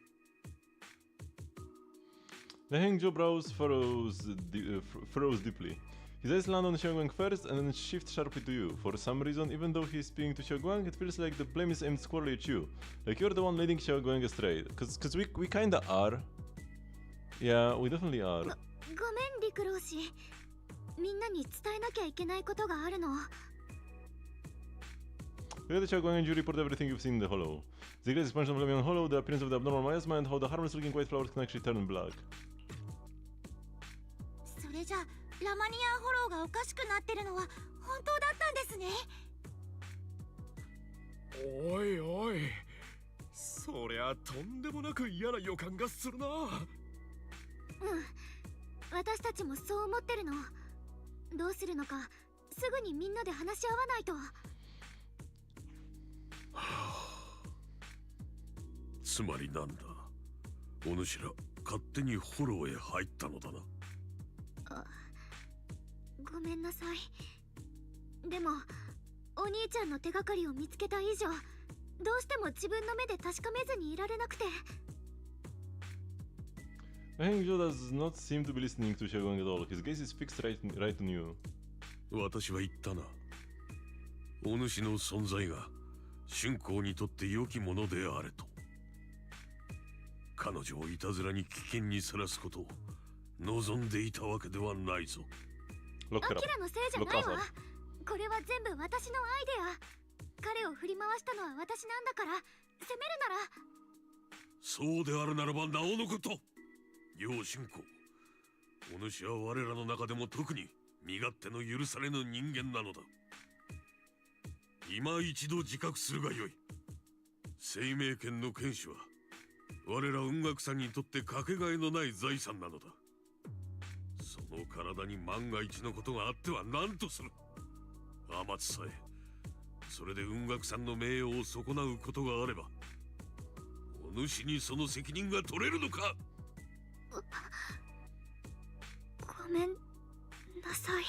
The Hangzhou furrows deeply. His eyes land on Xiaoguang first and then shift sharply to you. For some reason, even though he's speaking to Xiaoguang, it feels like the blame is aimed squarely at you. Like you're the one leading Xiaoguang astray. Cause we kinda are. Yeah, we definitely are. ごめん陸老師。みんなに伝えなきゃいけないことがあるの。Look at the Xiaoguang and you report everything you've seen in the hollow. The great expansion of Lemion Hollow, the appearance of the abnormal miasma, and how the harmless looking white flowers can actually turn black. それじゃラマニアンホローがおかしくなってるのは本当だったんですね。おいおい、そりゃとんでもなく嫌な予感がするな。私たちもそう思ってるの。どうするのかすぐにみんなで話し合わないと。つまりなんだ、お主ら勝手にホローへ入ったのだな。ごめんなさい。でもお兄ちゃんの手がかりを見つけた以上、どうしても自分の目で確かめずにいられなくて。Hangzhou does not seem to be listening to Xiaoguang at all. His gaze is fixed right on you. 私は言ったな。お主の存在が春光にとって良きものであれと。彼女をいたずらに危険にさらすことを望んでいたわけではないぞ。アキラのせいじゃないわ。これは全部私のアイデア。彼を振り回したのは私なんだから、責めるなら。そうであるならばなおのこと。楊春光、お主は我らの中でも特に身勝手の許されぬ人間なのだ。今一度自覚するがよい。生命権の権主は我ら雲岳さんにとってかけがえのない財産なのだ。その体に万が一のことがあっては何とする。天津さえそれで雲岳さんの名誉を損なうことがあれば、お主にその責任が取れるのか。ごめんなさい。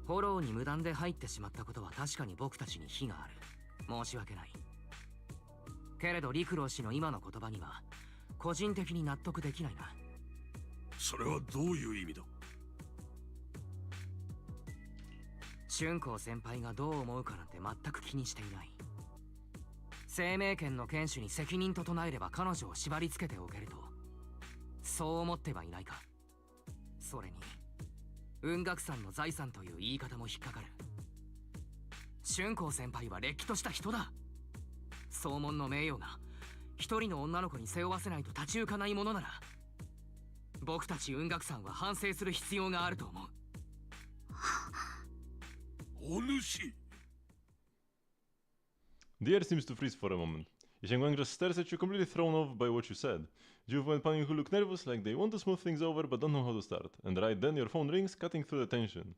フォローに無断で入ってしまったことは確かに僕たちに非がある。申し訳ない。けれど陸老氏の今の言葉には個人的に納得できないな。それはどういう意味だ。春光先輩がどう思うかなんて全く気にしていない。生命権の権主に責任と唱えれば彼女を縛り付けておけると、そう思ってはいないか。それに雲岳さんの財産という言い方も引っかかる。春光先輩はれっきとした人だ。総門の名誉が一人の女の子に背負わせないと立ち行かないものなら、僕たち雲岳さんは反省する必要があると思う。お主。The air seems to freeze for a moment. Xiaoguang just stares at you, completely thrown off by what you said. Juve and Pan Yu look nervous, like they want to smooth things over but don't know how to start. And right then your phone rings, cutting through the tension.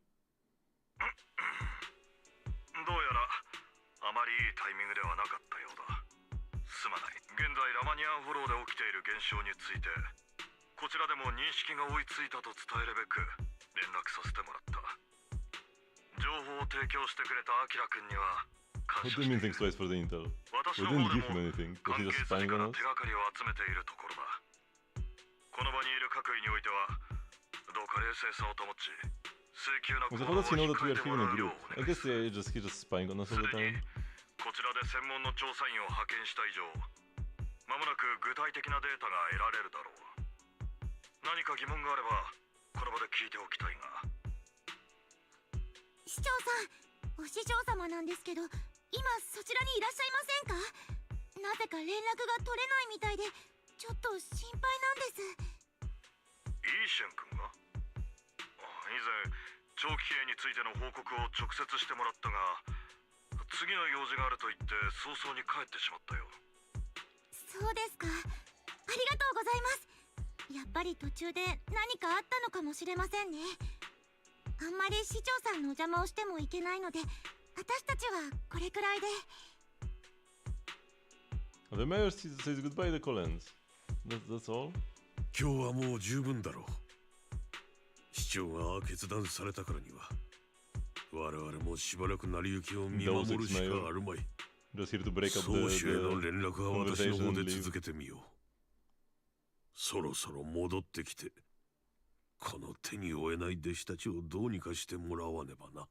どうやらあまりいいタイミングではなかったようだ。すまない。現在ラマニアンフォローで起きている現象についてこちらでも認識が追いついたと伝えるべく連絡させてもらった。情報を提供してくれたアキラ君には What do you mean thanks twice for the intel? We didn't give him anything. Was he just spying on us? 手がかりを集めているところだ。この場にいる各位においてはどうか冷静さを保ち、請求な So 行 how 動を does he know that 控 we え are て here も in ら a うよ group? うお I 願い guess する。 he's just spying on us す all で the に time. こちらで専門の調査員を派遣した以上、まもなく具体的なデータが得られるだろう。何か疑問があればこの場で聞いておきたいが。市長さん、お師匠様なんですけど、今そちらにいらっしゃいませんか？なぜか連絡が取れないみたいでちょっと心配なんです。イーシェン君が以前長期兵についての報告を直接してもらったが、次の用事があると言って早々に帰ってしまったよ。そうですか。ありがとうございます。やっぱり途中で何かあったのかもしれませんね。あんまり市長さんのお邪魔をしてもいけないので、私たちはこれくらいで。The mayor says goodbye to Collins. That's all? 今日はもう十分だろう。市長が決断されたからには我々もしばらく成り行きを見守るしかあるまい。Just here to break up 宗主への連 the 絡は私の conversation 方 and で leave. 続けてみよう。そろそろ戻ってきて、この手に負えない弟子たちをどうにかしてもらわねばな。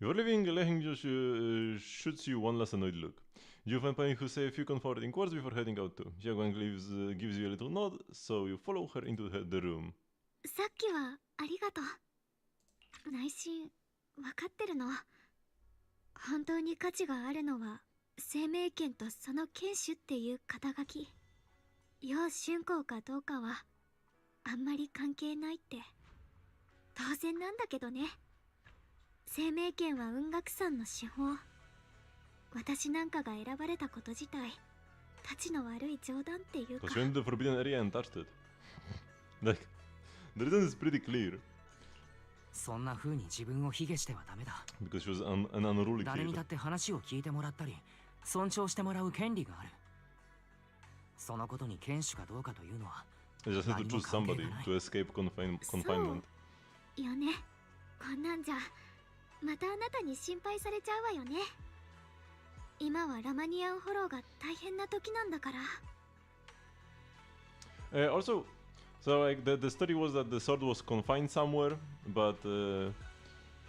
Before leaving, Leheng just shoots you one last annoyed look. You find Penny who say a few comforting words before heading out too. Xiaoguang gives you a little nod, so you follow her into the room. さっきはありがとう。内心分かってるの。本当に価値があるのは生命権とその権首っていう肩書き。楊春光かどうかはあんまり関係ないって当然なんだけどね。生命権は雲岳山の司法。私なんかが選ばれたこと自体たちの悪い冗談っていうか。 Because you're in the forbidden area and touched it. Like, the reason is pretty clear. そんな風に自分を卑下してはダメだ。 Because she was an unruly 誰に kid. だって話を聞いてもらったり尊重してもらう権利がある。そのことに権首かどうかというのは You just have to choose somebody to escape confinement. よね。こんなんじゃまたあなたに心配されちゃうわよね。今はラマニアンフォローが大変な時なんだから。Also, so like the story was that the sword was confined somewhere, but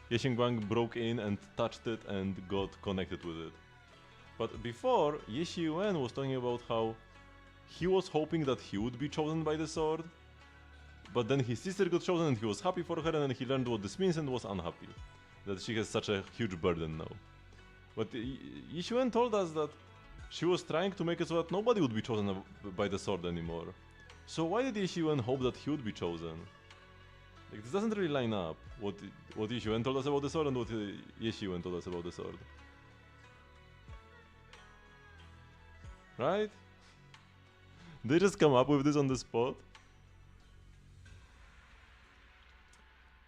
Ye Xinguang broke in and touched it and got connected with it. But before, Ye Xiyuan was talking about how he was hoping that he would be chosen by the sword, but then his sister got chosen and he was happy for her, and then he learned what this means and was unhappy. That she has such a huge burden now. But Ye Xiyuan told us that she was trying to make it so that nobody would be chosen by the sword anymore. So why did Ye Xiyuan hope that he would be chosen? Like, this doesn't really line up. What Ye Xiyuan told us about the sword and what Ye Xiyuan told us about the sword. Right? They just come up with this on the spot.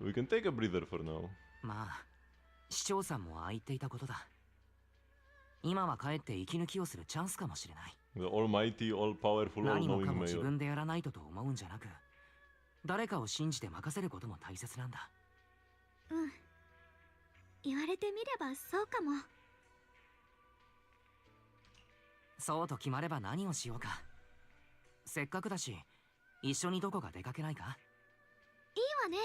We can take a breather for now. まあ市長さんもああ言っていたことだ。今はかえって息抜きをするチャンスかもしれない。 The almighty, all-powerful, 何もか all-knowing も自 mayor. 分でやらないとと思うんじゃなく、誰かを信じて任せることも大切なんだ。うん。言われてみればそうかも。そうと決まれば何をしようか。せっかくだし、一緒にどこか出かけないか？いいわね。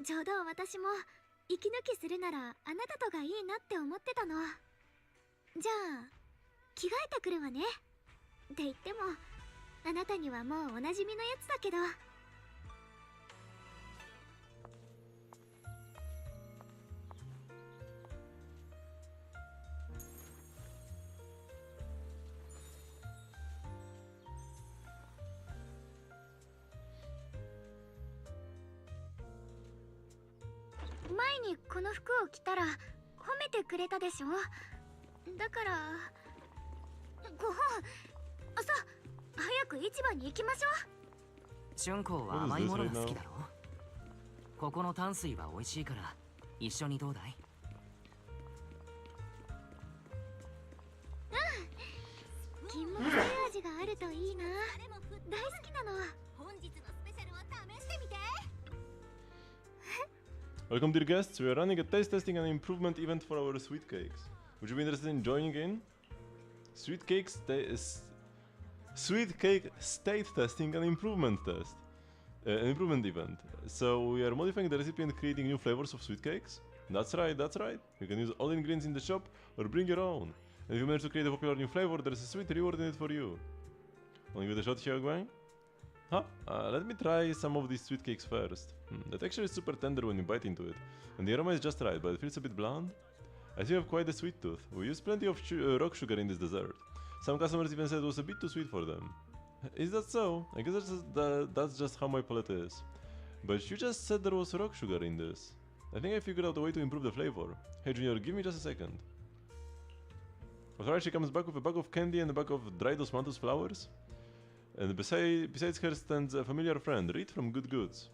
ちょうど私も息抜きするならあなたとがいいなって思ってたの。じゃあ着替えてくるわね。って言ってもあなたにはもうおなじみのやつだけど。前にこの服を着たら褒めてくれたでしょ。だからご本さ早く市場に行きましょう。春光は甘いものが好きだろ。ここの淡水は美味しいから一緒にどうだい？うん。金木犀味があるといいな。大好きなの。本日のスペシャルを試してみて。Welcome, dear guests. We are running a taste testing and improvement event for our sweet cakes. Would you be interested in joining in? Sweet cake state testing and improvement test. An improvement event. So we are modifying the recipe and creating new flavors of sweet cakes. That's right, that's right. You can use all the ingredients in the shop or bring your own. And if you manage to create a popular new flavor, there's a sweet reward in it for you. Wanna give it a shot, Xiaoguang? Huh? Let me try some of these sweet cakes first. The texture is super tender when you bite into it, and the aroma is just right, but it feels a bit bland. I see you have quite a sweet tooth. We use plenty of rock sugar in this dessert. Some customers even said it was a bit too sweet for them. Is that so? I guess that's just how my palate is. But you just said there was rock sugar in this. I think I figured out a way to improve the flavor. Hey Junior, give me just a second. Alright, she comes back with a bag of candy and a bag of dried osmanthus flowers. And besides her stands a familiar friend, Reed from Good Goods.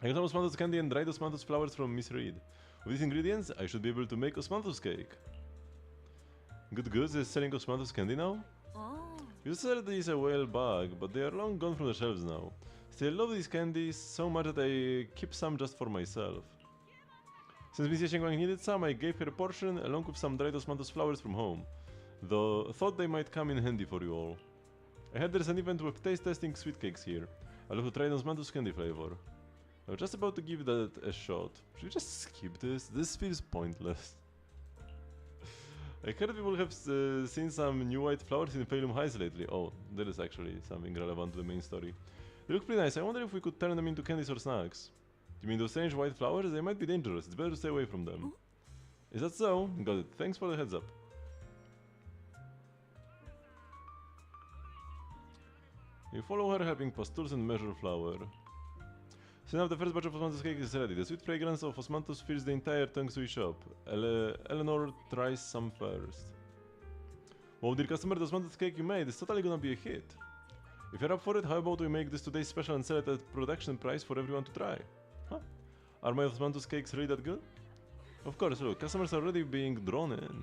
I got some osmanthus candy and dried osmanthus flowers from Miss Reed. With these ingredients, I should be able to make osmanthus cake. Good Goods is selling osmanthus candy now? You said these a while back, but they are long gone from the shelves now. Still, I love these candies so much that I keep some just for myself. Since Mrs. Shenguang needed some, I gave her a portion along with some dried osmanthus flowers from home. Though thought they might come in handy for you all. I heard there's an event with taste testing sweet cakes here. I'll have to try osmanthus candy flavor. I was just about to give that a shot. Should we just skip this? This feels pointless. I heard people have seen some new white flowers in Palum Heights lately. Oh, there is actually something relevant to the main story. They look pretty nice. I wonder if we could turn them into candies or snacks. You mean those strange white flowers? They might be dangerous. It's better to stay away from them. Is that so? Got it. Thanks for the heads up. You follow her helping pastures and measure flour. So now the first batch of osmanthus cake is ready. The sweet fragrance of osmanthus fills the entire Tong Sui shop. Eleanor tries some first. Wow, dear customer, the osmanthus cake you made is totally gonna be a hit. If you're up for it, how about we make this today's special and sell it at production price for everyone to try? Huh? Are my osmanthus cakes really that good? Of course, look, customers are already being drawn in.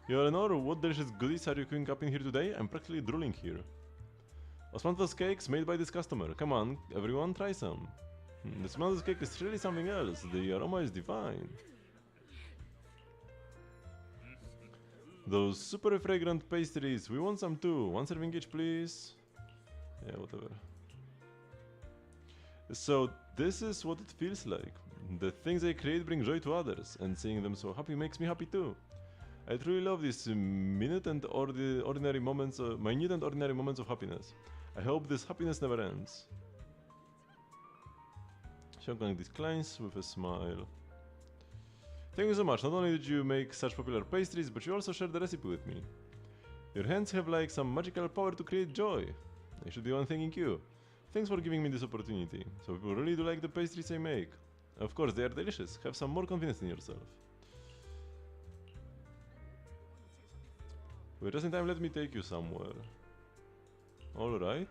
Yo, Eleanor, what delicious goodies are you cooking up in here today? I'm practically drooling here. Osmanthus cakes made by this customer. Come on, everyone, try some. The osmanthus cake is really something else. The aroma is divine. Those super fragrant pastries. We want some too. One serving each, please. Yeah, whatever. So this is what it feels like. The things I create bring joy to others, and seeing them so happy makes me happy too. I truly love these minute and ordinary moments of happiness. I hope this happiness never ends. Xiaogang declines with a smile. Thank you so much. Not only did you make such popular pastries, but you also shared the recipe with me. Your hands have like some magical power to create joy. I should be one thanking you. Thanks for giving me this opportunity. So people really do like the pastries I make. Of course, they are delicious. Have some more confidence in yourself. We're just in time, let me take you somewhere. Alright.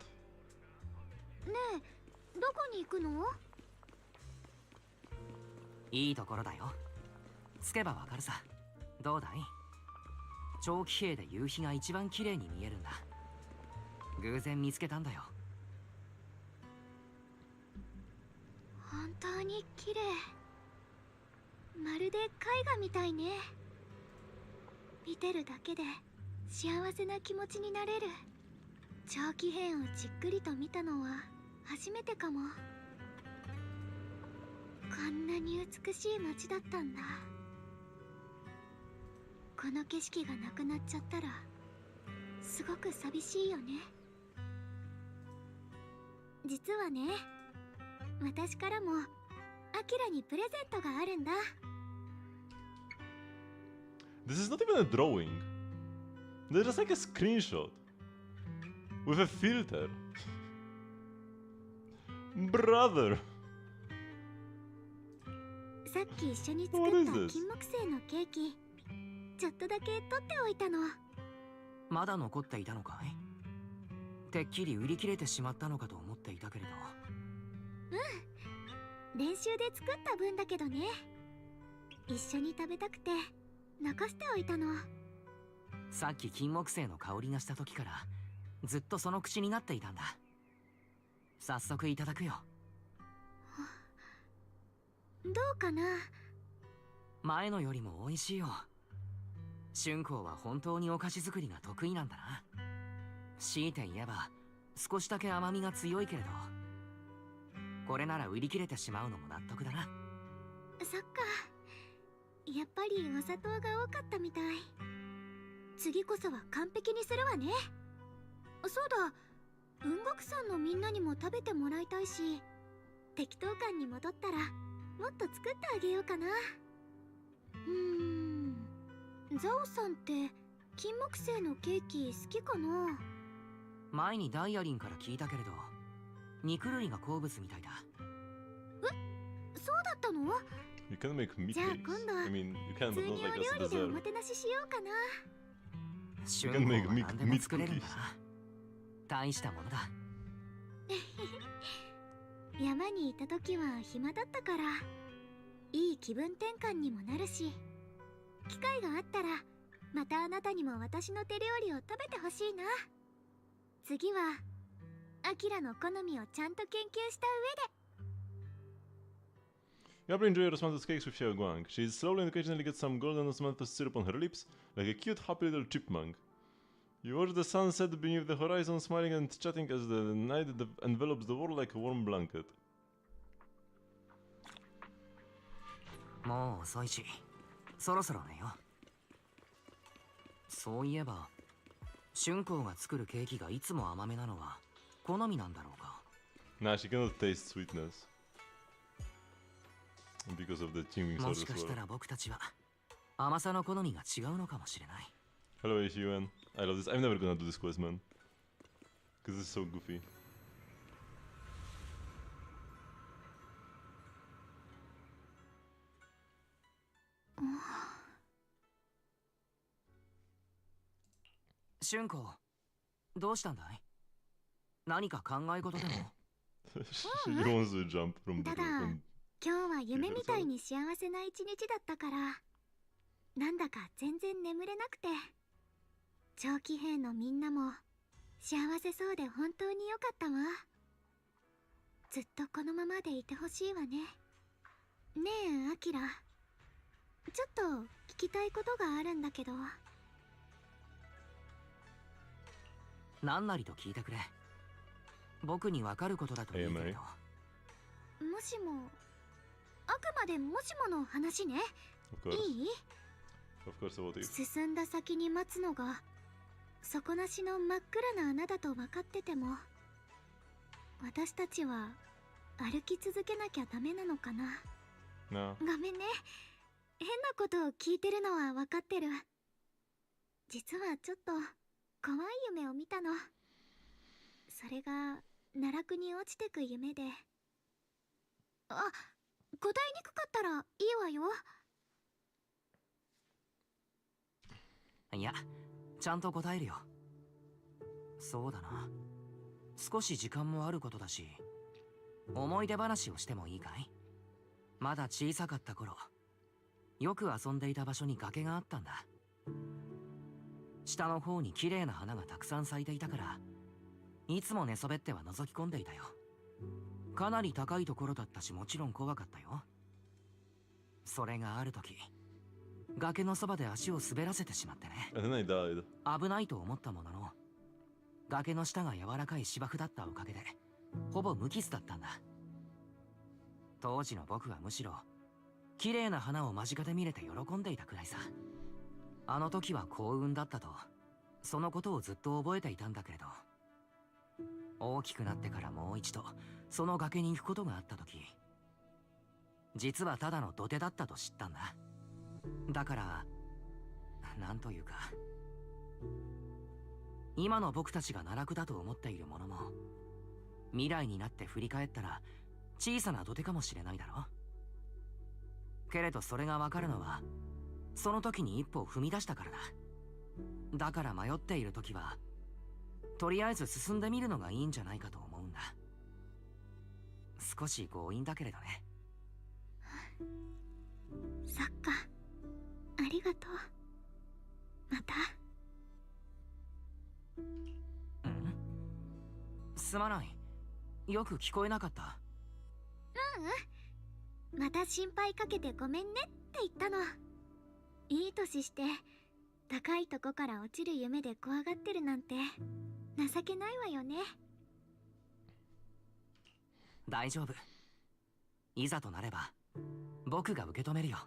ねえ、どこに行くの？いいところだよ。着けばわかるさ。どうだい？長期兵で夕日が一番綺麗に見えるんだ。偶然見つけたんだよ。本当に綺麗。まるで絵画みたいね。見てるだけで幸せな気持ちになれる。長期編をじっくりと見たのは初めてかも。こんなに美しい街だったんだ。この景色がなくなっちゃったらすごく寂しいよね。実はね、私からもアキラにプレゼントがあるんだ。This is not even a drawing. There's just like a screenshot. With a filter. Brother! さっき一緒に作った金木犀のケーキ、ちょっとだけ取っておいたの。まだ残っていたのかい？てっきり売り切れてしまったのかと思っていたけれど。うん。練習で作った分だけどね。一緒に食べたくて残しておいたの。さっき金木犀の香りがした時からずっとその口になっていたんだ。早速いただくよ。どうかな。前のよりも美味しいよ。春光は本当にお菓子作りが得意なんだな。強いて言えば少しだけ甘みが強いけれど、これなら売り切れてしまうのも納得だな。そっか。やっぱりお砂糖が多かったみたい。次こそは完璧にするわね。そうだ、雲極山のみんなにも食べてもらいたいし、適当感に戻ったらもっと作ってあげようかな。ザオさんって金木犀のケーキ好きかな。前にダイヤリンから聞いたけれど、肉類が好物みたいだ。そうだったの？ You can make meat じゃあ cakes. 今度は I mean, you 普 can, 通 but に not お like 料 as 理でお dessert. もてなししようかな。春光は何でも作れるんだな。大したものだ。山にいた時は暇だったからいい気分転換にもなるし、機会があったらまたあなたにも私の手料理を食べてほしいな。次はアキラの好みをちゃんと研究した You probably enjoy osmanthus cakes with Xiao Guang. She is slowly and occasionally gets some golden osmanthus syrup on her lips, like a cute, happy little chipmunk. You watch the sun set beneath the horizon, smiling and chatting as the night envelops the world like a warm blanket. もう遅いし、そろそろ寝よう。そういえば、春光が作るケーキがいつも甘めなのは好みなんだろうか。Nah, she cannot taste sweetness. Because of the teaming sort も as しかした well. ら僕たちは甘さの好みが違うのかもしれない。Hello, Yuan. I love this. I'm never gonna do this quest, man. Because it's so goofy. 春光、どうしたんだい？何か考え事でも？ She wants to jump from the ただ roof and 今日は夢みたいに幸せな一日だったから、なんだか全然眠れなくて。長期兵のみんなも幸せそうで本当に良かったわ。ずっとこのままでいてほしいわね。ねえアキラ、ちょっと聞きたいことがあるんだけど。何なりと聞いてくれ。僕に分かることだといいけれど。もしも、あくまでもしもの話ね。 Of course. いい？ Of course, what if? 進んだ先に待つのが底なしの真っ暗な穴だと分かってても、私たちは歩き続けなきゃダメなのかな。 No. ごめんね、変なことを聞いてるのは分かってる。実はちょっと怖い夢を見たの。それが奈落に落ちてく夢で。あ、答えにくかったらいいわよ。いや、ちゃんと答えるよ。そうだな。少し時間もあることだし、思い出話をしてもいいかい？まだ小さかった頃、よく遊んでいた場所に崖があったんだ。下の方に綺麗な花がたくさん咲いていたから、いつも寝そべっては覗き込んでいたよ。かなり高いところだったし、もちろん怖かったよ。それがある時、崖のそばで足を滑らせてしまってね。 And then I died. 危ないと思ったものの、崖の下が柔らかい芝生だったおかげでほぼ無傷だったんだ。当時の僕はむしろ綺麗な花を間近で見れて喜んでいたくらいさ。あの時は幸運だったと、そのことをずっと覚えていたんだけれど、大きくなってからもう一度その崖に行くことがあった時、実はただの土手だったと知ったんだ。だからなんというか、今の僕たちが奈落だと思っているものも、未来になって振り返ったら小さな土手かもしれないだろ。けれどそれがわかるのは、その時に一歩を踏み出したからだ。だから迷っている時は、とりあえず進んでみるのがいいんじゃないかと思うんだ。少し強引だけれどね。そっか、ありがとう。また。すまない。よく聞こえなかった。また心配かけてごめんねって言ったの。いい年して高いとこから落ちる夢で怖がってるなんて情けないわよね。大丈夫。いざとなれば僕が受け止めるよ。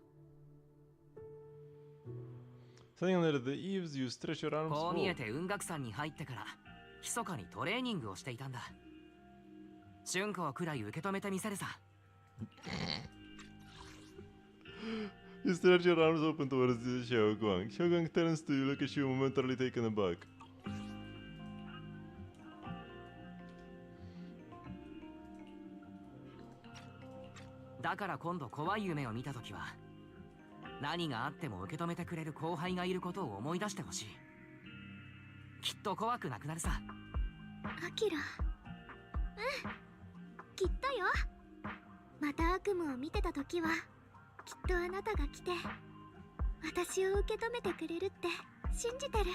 Standing under the eaves, you stretch your arms こう見え forward. て雲岳山に入ってから密かにトレーニングをしていたんだ。春光くらい受け止めてみせるさ。You stretch your arms open towards the Xiao Guang. Xiao Guang turns to you, look at you, momentarily taken aback. だから今度怖い夢を見たときは、何があっても受け止めてくれる後輩がいることを思い出してほしい。きっと怖くなくなるさ。アキラ、きっとよ。また悪夢を見てたときはきっとあなたが来て私を受け止めてくれるって信じてる。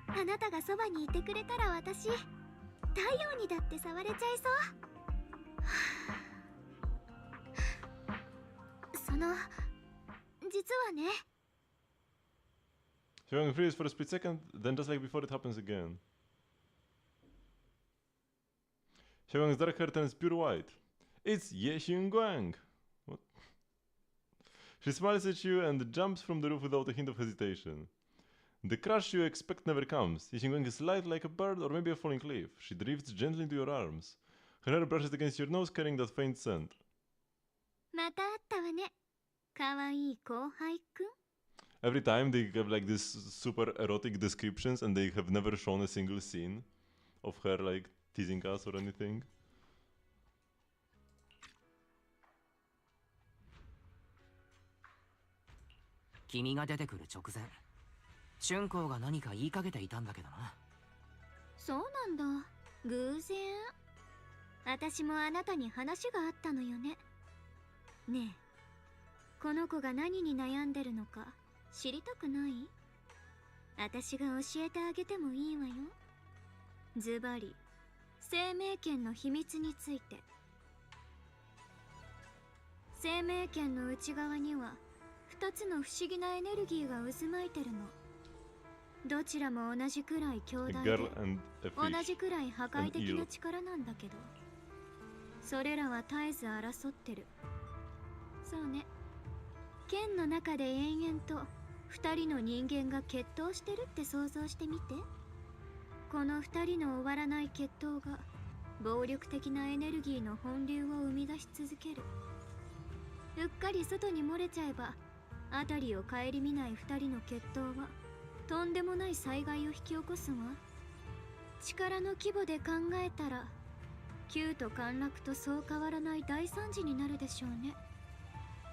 あなたがそばにいてくれたら私、太陽にだって触れちゃいそう。実はね。 Hyung freezes for a split second, then just like before it happens again. Hyung's dark hair turns pure white. It's Ye Hyung-gwang! What? She smiles at you and jumps from the roof without a hint of hesitation. The crash you expect never comes. Ye Hyung-gwang is light like a bird or maybe a falling cliff. She drifts gently into your arms. Her hair brushes against your nose, carrying that faint scent. また会ったわね。かわいい後輩くん。 Every time they have like this super erotic descriptions and they have never shown a single scene of her like teasing us or anything. 君が出てくる直前、春光が何か言いかけていたんだけどな。そうなんだ。偶然。私もあなたに話があったのよね。ねえ、この子が何に悩んでるのか知りたくない？私が教えてあげてもいいわよ。ズバリ、生命圏の秘密について。生命圏の内側には2つの不思議なエネルギーが渦巻いてるの。どちらも同じくらい強大で、同じくらい破壊的な力なんだけど、それらは絶えず争ってる。そうね。剣の中で延々と2人の人間が決闘してるって想像してみて。この2人の終わらない決闘が暴力的なエネルギーの本流を生み出し続ける。うっかり外に漏れちゃえば、辺りを顧みない2人の決闘はとんでもない災害を引き起こすわ。力の規模で考えたら、旧と陥落とそう変わらない大惨事になるでしょうね。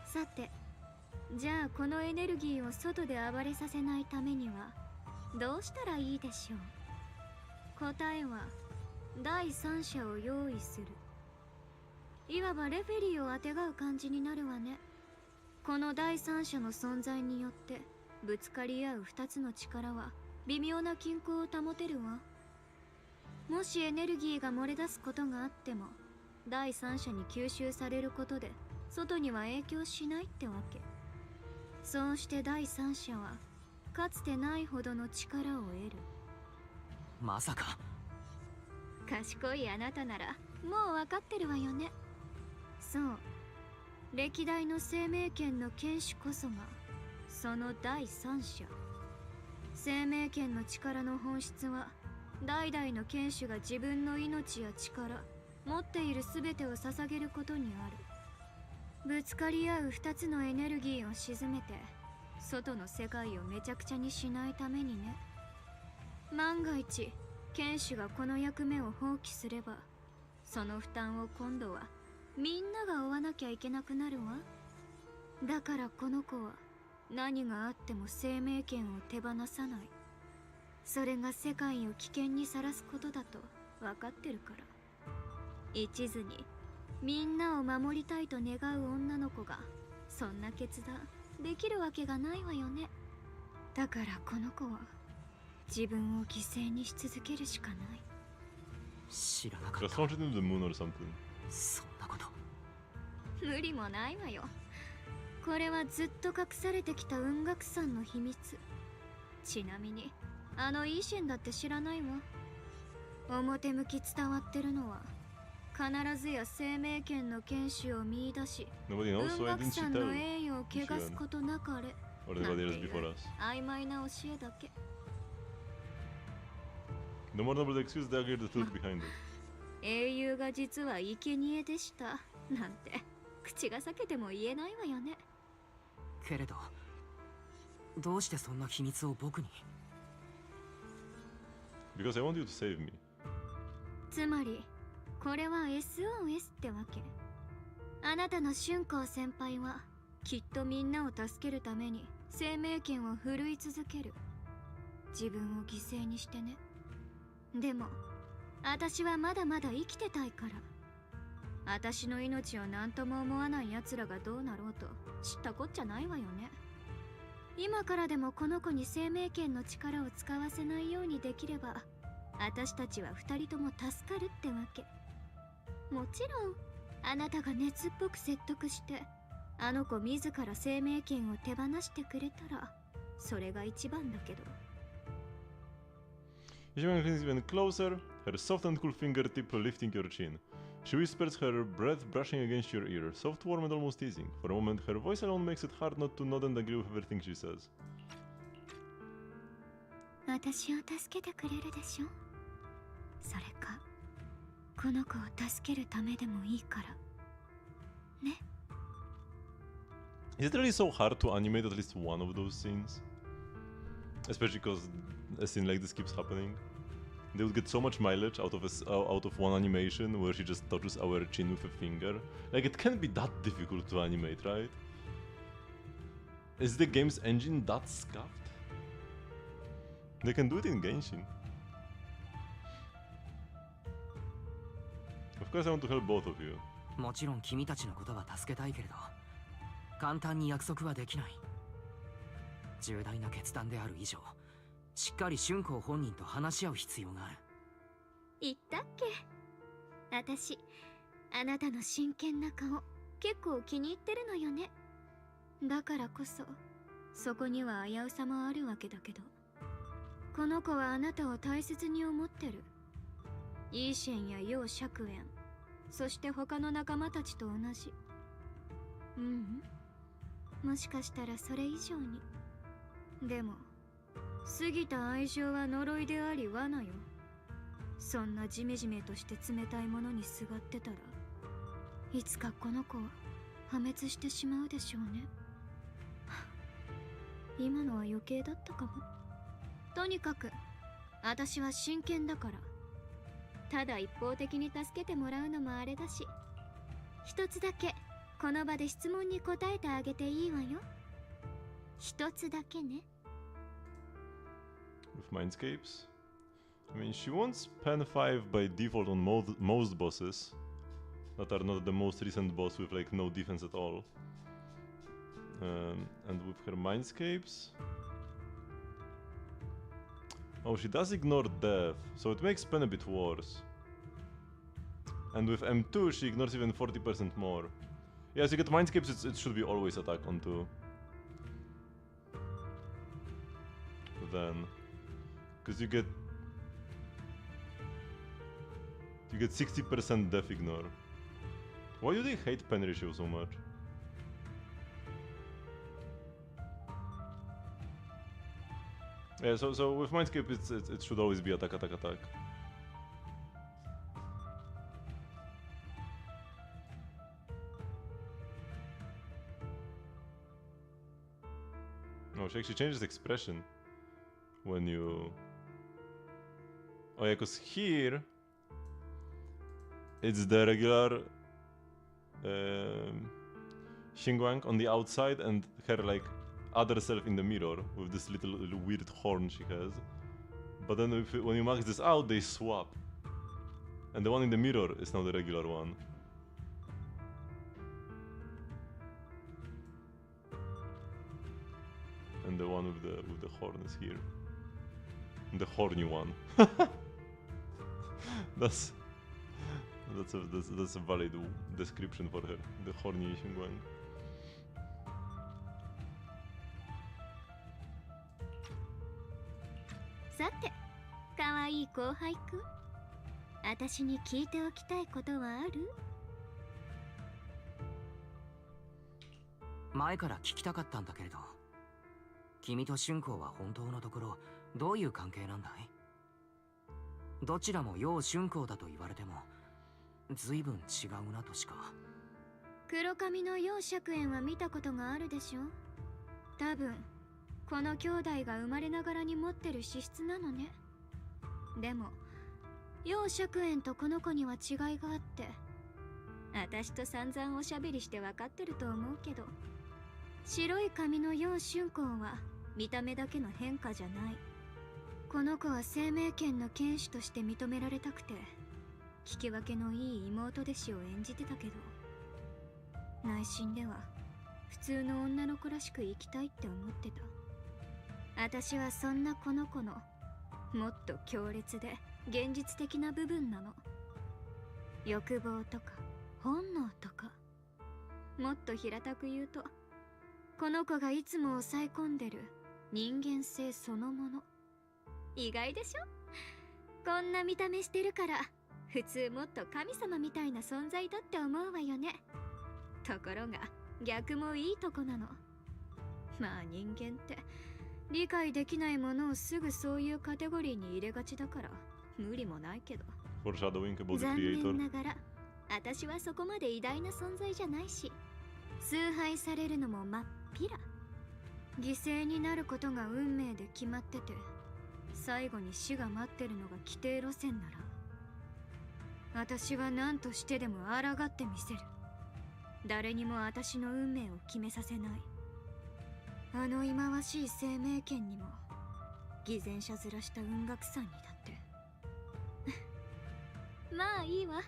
さて、じゃあこのエネルギーを外で暴れさせないためにはどうしたらいいでしょう。答えは第三者を用意する。いわばレフェリーをあてがう感じになるわね。この第三者の存在によってぶつかり合う2つの力は微妙な均衡を保てるわ。もしエネルギーが漏れ出すことがあっても、第三者に吸収されることで外には影響しないってわけ。そうして第三者はかつてないほどの力を得る。まさか。賢いあなたならもう分かってるわよね。そう、歴代の生命圏の剣士こそがその第三者。生命圏の力の本質は、代々の剣士が自分の命や力、持っている全てを捧げることにある。ぶつかり合う2つのエネルギーを沈めて、外の世界をめちゃくちゃにしないためにね。万が一剣士がこの役目を放棄すれば、その負担を今度はみんなが負わなきゃいけなくなるわ。だからこの子は何があっても生命権を手放さない。それが世界を危険にさらすことだと分かってるから。一途にみんなを守りたいと願う女の子がそんな決断できるわけがないわよね。だからこの子は自分を犠牲にし続けるしかない。知らなかった。 Just launch it into the moon or something. そんなこと。無理もないわよ。これはずっと隠されてきた雲岳山の秘密。ちなみにあのイーシェンだって知らないわ。表向き伝わってるのは、必ずや生命権の剣士を見出し、 Nobody knows, so 雲 why 岳 didn't she 山 tell の栄誉を汚すことなかれ。 or the others before us? 曖昧な教えだけ。 The more noble the excuse, the uglier the truth behind it. 英雄が実は生贄でしたなんて口が裂けても言えないわよね。けれど、どうしてそんな秘密を僕に？ Because I want you to save me. つまりこれは SOS ってわけ。あなたの春光先輩はきっとみんなを助けるために生命権を振るい続ける。自分を犠牲にしてね。でも私はまだまだ生きてたいから。私の命を何とも思わない奴らがどうなろうと知ったこっちゃないわよね。今からでもこの子に生命権の力を使わせないようにできれば、私たちは2人とも助かるってわけ。もちろんあなたが熱っぽく説得してあの子自ら生命権を手放してくれたらそれが一番だけど。 Ishimang leans even closer, her soft and cool fingertip lifting your chin. She whispers, her breath brushing against your ear, soft, warm, and almost teasing. For a moment, her voice alone makes it hard not to nod and agree with everything she says. 私を助けてくれるでしょ。それかこの子を助けるためでもいいからね。 Is it really so hard to animate at least one of those scenes? Especially because a scene like this keeps happening. They would get so much mileage out of one animation where she just touches our chin with a finger. Like, it can't be that difficult to animate, right? Is the game's engine that scuffed? They can do it in Genshin. Of course I want to help both of you. もちろん君たちのことは助けたいけれど、簡単に約束はできない。重大な決断である以上、しっかり春光本人と話し合う必要がある。言ったっけ。私あなたの真剣な顔結構気に入ってるのよね。だからこそそこには危うさもあるわけだけど、この子はあなたを大切に思ってる。イーシェンや楊釈炎、そして他の仲間たちと同じ。もしかしたらそれ以上に。でも過ぎた愛情は呪いであり罠よ。そんなジメジメとして冷たいものにすがってたらいつかこの子は破滅してしまうでしょうね。今のは余計だったかも。とにかく私は真剣だから。ただ一方的に助けてもらうのもあれだし、一つだけこの場で質問に答えてあげていいわよ。一つだけね。With Mindscapes? I mean, she wants Pen 5 by default on most bosses that are not the most recent boss with like no defense at all. And with her Mindscapes... Oh, she does ignore death, so it makes Pen a bit worse. And with M2, she ignores even 40% more. Yeah, so you get Mindscapes, it should be always attack on 2. Then... Because you get 60% death ignore. Why do they hate pen ratio so much? Yeah, so with Mindscape it should always be attack, attack, attack. Oh, she actually changes expression when you... Oh yeah, because here it's the regular Xingguang on the outside and her like other self in the mirror with this little weird horn she has. But then when you max this out, they swap. And the one in the mirror is now the regular one. And the one with the horn is here. The horny one. That's a valid description for her. The horny Xingguang. さて、かわいい後輩くん。私に聞いておきたいことはある？前から聞きたかったんだけれど、君と春光は本当のところどういう関係なんだい？どちらも楊春光だと言われても随分違うなとしか。黒髪の楊釈炎は見たことがあるでしょ。多分この兄弟が生まれながらに持ってる資質なのね。でも楊釈炎とこの子には違いがあって、私と散々おしゃべりして分かってると思うけど、白い髪の楊春光は見た目だけの変化じゃない。この子は生命権の剣士として認められたくて聞き分けのいい妹弟子を演じてたけど、内心では普通の女の子らしく生きたいって思ってた。私はそんなこの子のもっと強烈で現実的な部分なの。欲望とか本能とかもっと平たく言うと、この子がいつも抑え込んでる人間性そのもの。意外でしょ？こんな見た目してるから普通もっと神様みたいな存在だって思うわよね。ところが逆もいいとこなの。まあ人間って理解できないものをすぐそういうカテゴリーに入れがちだから無理もないけど。Foreshadowing about the 残 creator. 念ながら私はそこまで偉大な存在じゃないし、崇拝されるのもまっぴら。犠牲になることが運命で決まってて、最後に死が待ってるのが規定路線なら、私は何としてでも抗ってみせる。誰にも私の運命を決めさせない。あの忌まわしい生命圏にも偽善者面した雲岳さんにだってまあいいわ。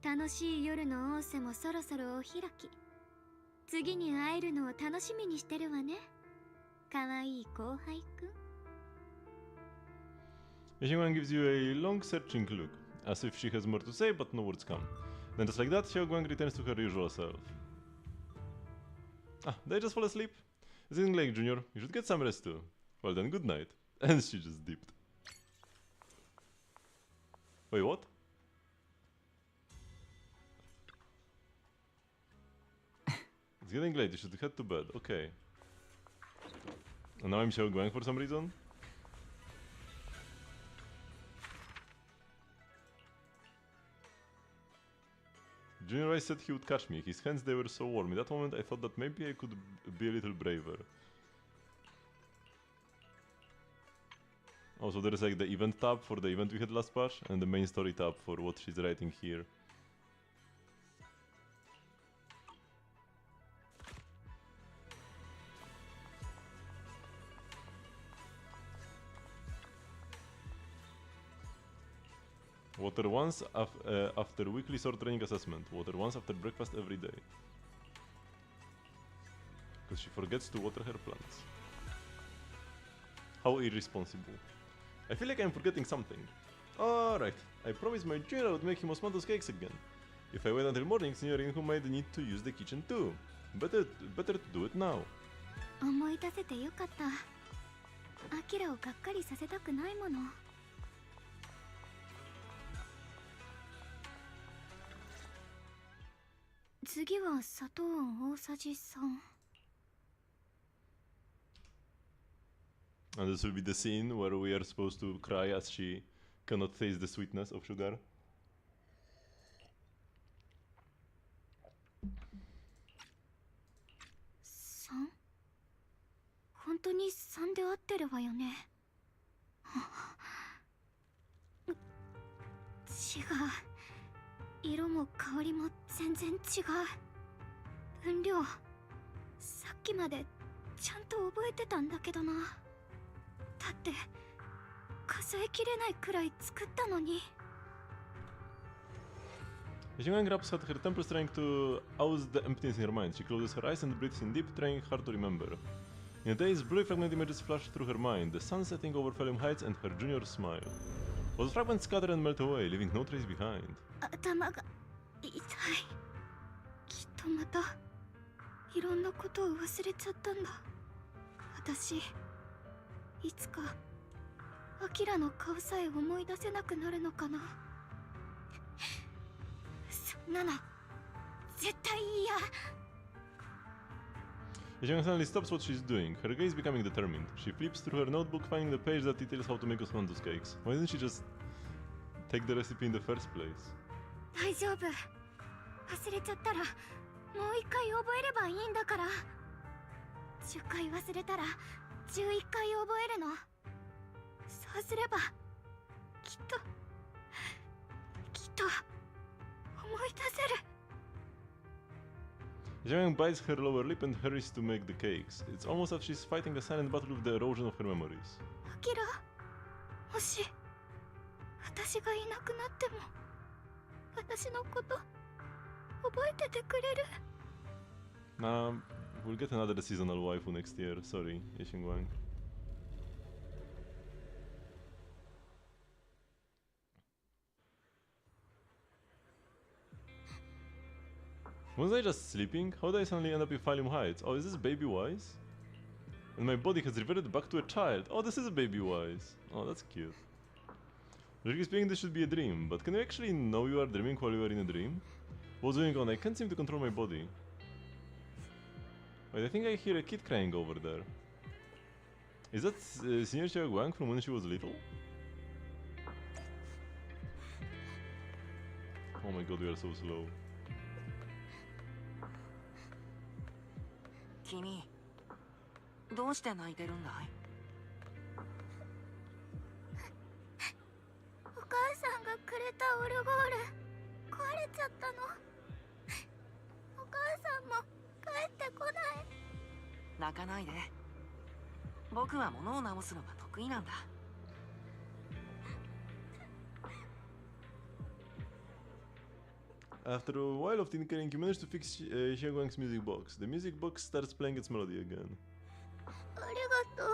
楽しい夜の仰せもそろそろお開き。次に会えるのを楽しみにしてるわね。かわいい後輩くん。Xiangwan gives you a long searching look, as if she has more to say but no words come. Then just like that, Xiangwan returns to her usual self. Ah, did I just fall asleep? It's getting late, Junior. You should get some rest too. Well then, good night. And she just dipped. Wait, what? It's getting late, you should head to bed. Okay. And now I'm Xiangwan for some reason? Junior Ice said he would catch me. His hands, they were so warm. In that moment, I thought that maybe I could be a little braver. Also, there is like the event tab for the event we had last patch, and the main story tab for what she's writing here. Water once after weekly sword training assessment. Water once after breakfast every day. Because she forgets to water her plants. How irresponsible. I feel like I'm forgetting something. Alright, I promised my junior I would make him Osmanthus cakes again. If I wait until morning, Senior Inhu might need to use the kitchen too. Better to do it now. 思い出せてよかった。アキラをがっかりさせたくないもの。次は砂糖大さじ3。And this will be the scene where we are supposed to cry as she cannot taste the sweetness of sugar. 3？本当に3で合ってるわよね。違う。色も香りも全然違う。分量さっきまでちゃんと覚えてたんだけどな。だって数えきれないくらい作ったのに。Xiangwan grabs at her temples, trying to oust the emptiness in her mind. She closes her eyes and breathes in deep, trying hard to remember. In a daze, blue fragment images flash through her mind, the sun setting over Felum Heights and her junior's smile. Those fragments scatter and melt away, leaving no trace behind. 頭が痛い。きっとまたいろんなことを忘れちゃったんだ。私いつかアキラの顔さえ思い出せなくなるのかな。そんなの絶対嫌。Xiangwan suddenly stops what she's doing, her gaze becoming determined. She flips through her notebook, finding the page that details how to make Osmanthus cakes. Why didn't she just take the recipe in the first place? 大丈夫。忘れちゃったらもう一回覚えればいいんだから。10回忘れたら11回覚えるの。そうすればきっと思い出せる。Xiangwan bites her lower lip and hurries to make the cakes. It's almost as she's fighting a silent battle with the erosion of her memories. アキラ、もし私がいなくなっても私のこと覚えててくれる？ Nah, we'll get another seasonal waifu next year. Sorry, Xiangwan. Was I just sleeping? How did I suddenly end up in Phylum Heights? Oh, is this Baby Wise? And my body has reverted back to a child. Oh, this is Baby Wise. Oh, that's cute. Logically speaking, this should be a dream, but can you actually know you are dreaming while you are in a dream? What's going on? I can't seem to control my body. Wait, I think I hear a kid crying over there. Is that Senior Xia Guang from when she was little? Oh my god, we are so slow. 君どうして泣いてるんだい？お母さんがくれたオルゴール壊れちゃったの。お母さんも帰ってこない。泣かないで。僕は物を直すのが得意なんだ。After a while of tinkering, you manage to fix Xia Guang's music box. The music box starts playing its melody again. ありがと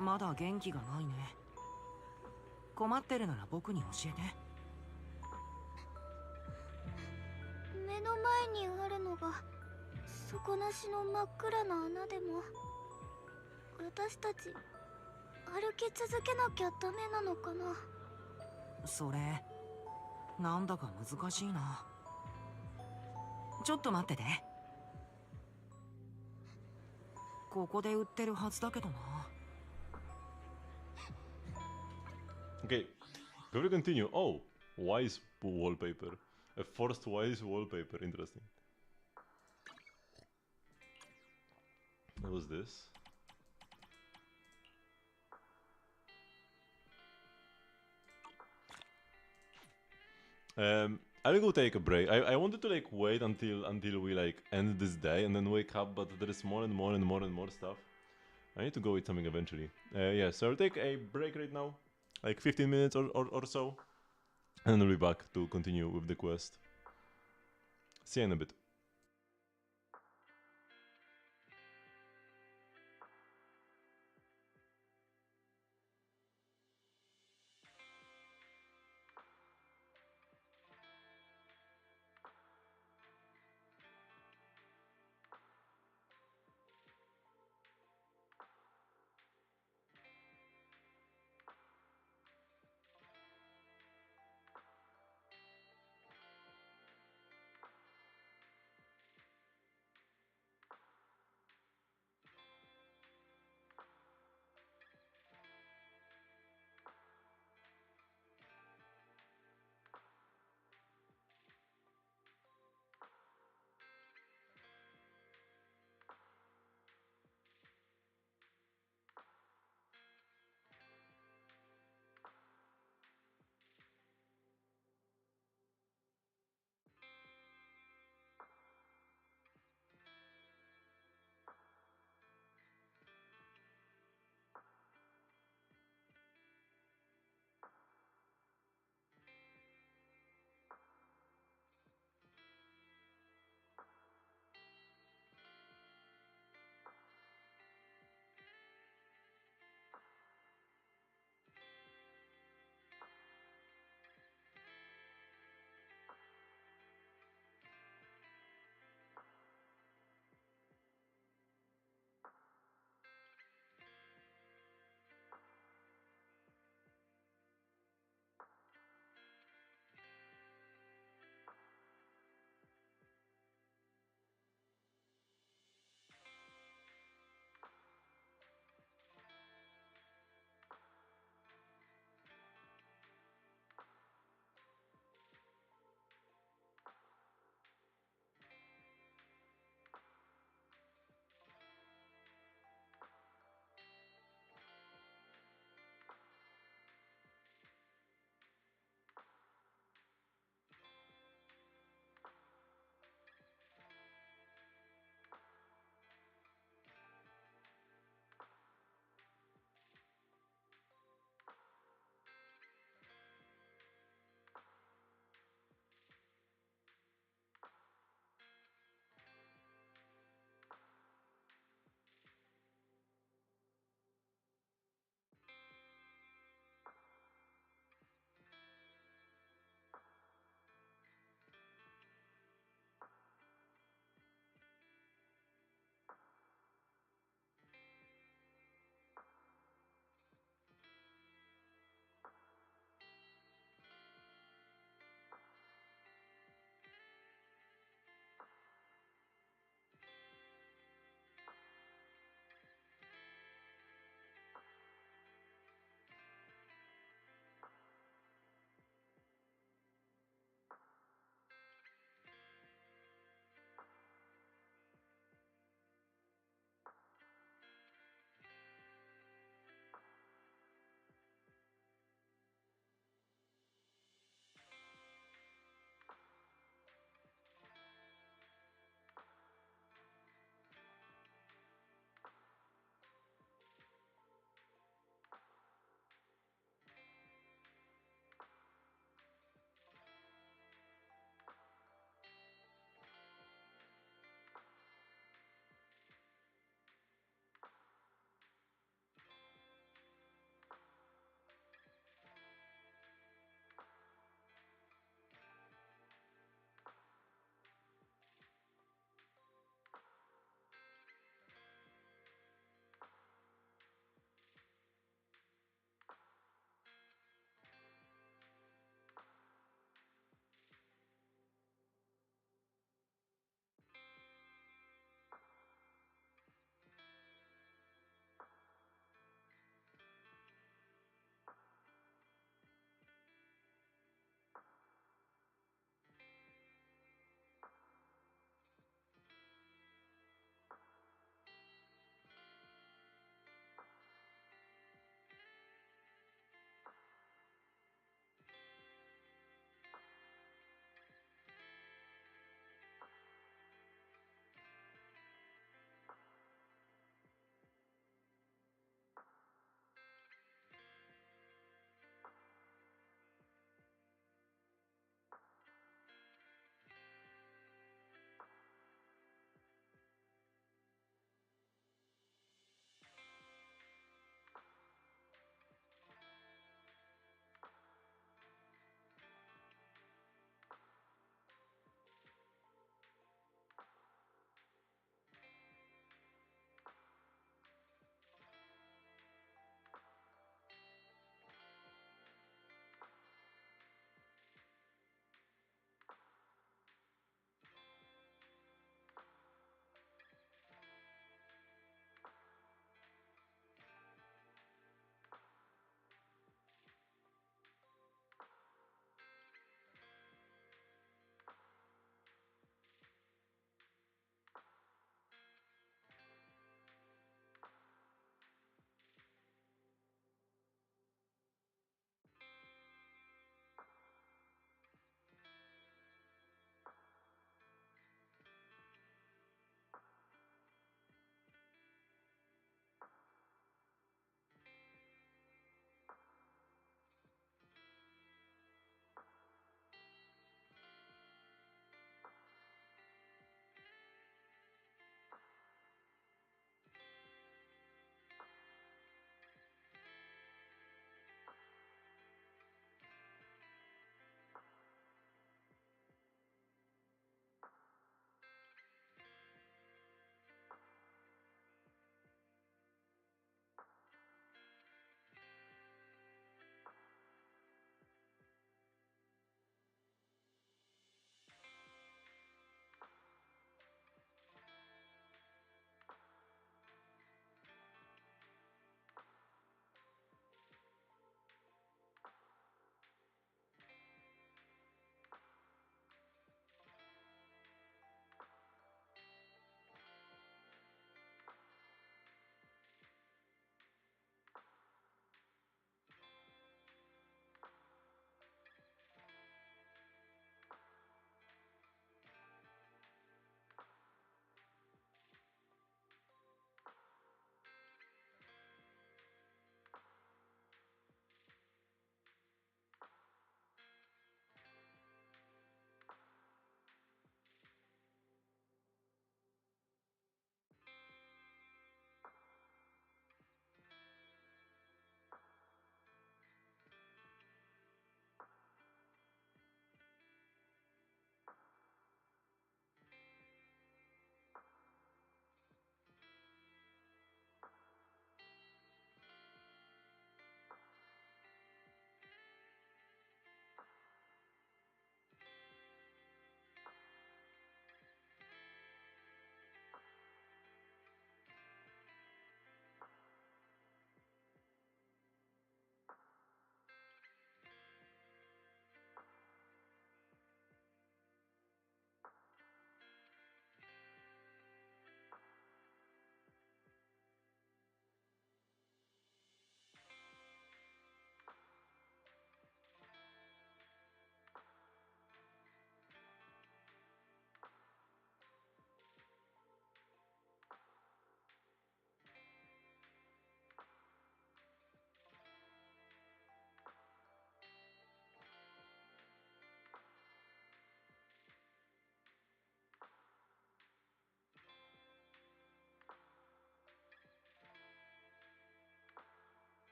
う。まだ元気がないね。困ってるなら僕に教えて。目の前にあるのが底なしの真っ暗な穴でも、私たち歩き続けなきゃダメなのかな。それなんだか難しいな。ちょっと待ってて。ここで売ってるはずだけどな。Okay, before we continue, oh, wise wallpaper. A forced wise wallpaper, interesting. What was this? I'll go take a break. I wanted to like wait until we like end this day and then wake up, but there is more and more and more and more stuff. I need to go eat something eventually. Yeah, so I'll take a break right now, like 15 minutes or so, and then we'll be back to continue with the quest. See you in a bit.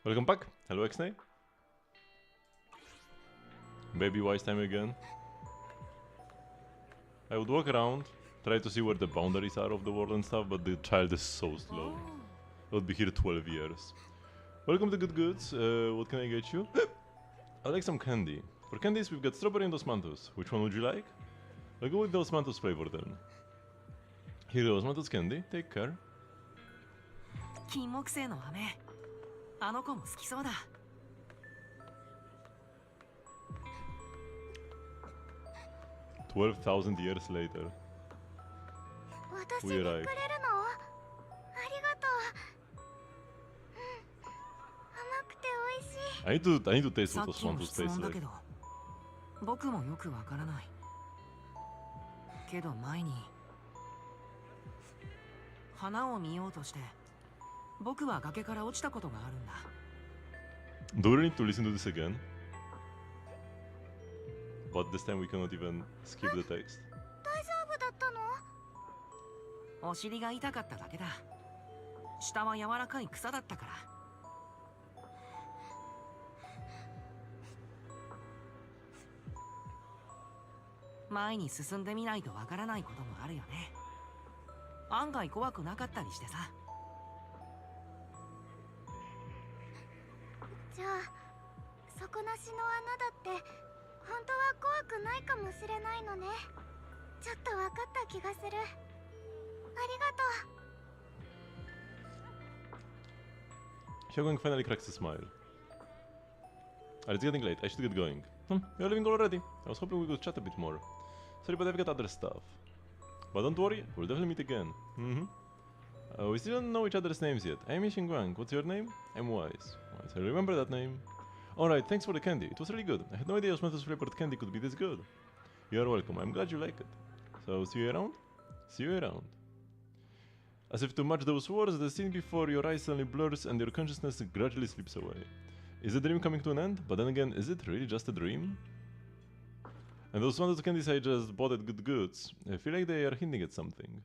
Welcome back. Hello, Xnay. Baby wise time again. I would walk around, try to see where the boundaries are of the world and stuff, but the child is so slow. I would be here 12 years. Welcome to Good Goods. What can I get you? I like some candy. For candies, we've got strawberry and Dos Mantos. Which one would you like? I'll go with Dos Mantos flavor then. Here goes Mantos candy. Take care. 金木犀の飴、あの子も好きそうだ。12,000 years later. 私 We にくれるの？ arrived. ありがとう。甘くて美味しい。 I need to taste さ what っ Dos きの Mantos 質 tastes 問だ like. けど、僕もよくわからない。けど前に花を見ようとして、僕は崖から落ちたことがあるんだ。Do we need to listen to this again? But this time we cannot even skip the text. 大丈夫だったの？お尻が痛かっただけだ。下は柔らかい草だったから。前に進んでみないとわからないこともあるよね。案外怖くなかったりしてさ。じゃあ底なしの穴だって本当は怖くないかもしれないのね。ちょっと分かった気がする。ありがとう。 Shogun finally cracks a smile. Alright, it's getting late. I should get going. You're leaving already. I was hoping we could chat a bit more. Sorry, but I've got other stuff. But don't worry, we'll definitely meet again. We still don't know each other's names yet. I'm Xinguang. What's your name? I'm Wise. Wise, I remember that name. Alright, thanks for the candy. It was really good. I had no idea Osmanthus flavored candy could be this good. You're welcome. I'm glad you like it. So, see you around? See you around. As if to match those words, the scene before your eyes suddenly blurs and your consciousness gradually slips away. Is the dream coming to an end? But then again, is it really just a dream? And those Osmanthus candies I just bought at Good Goods, I feel like they are hinting at something.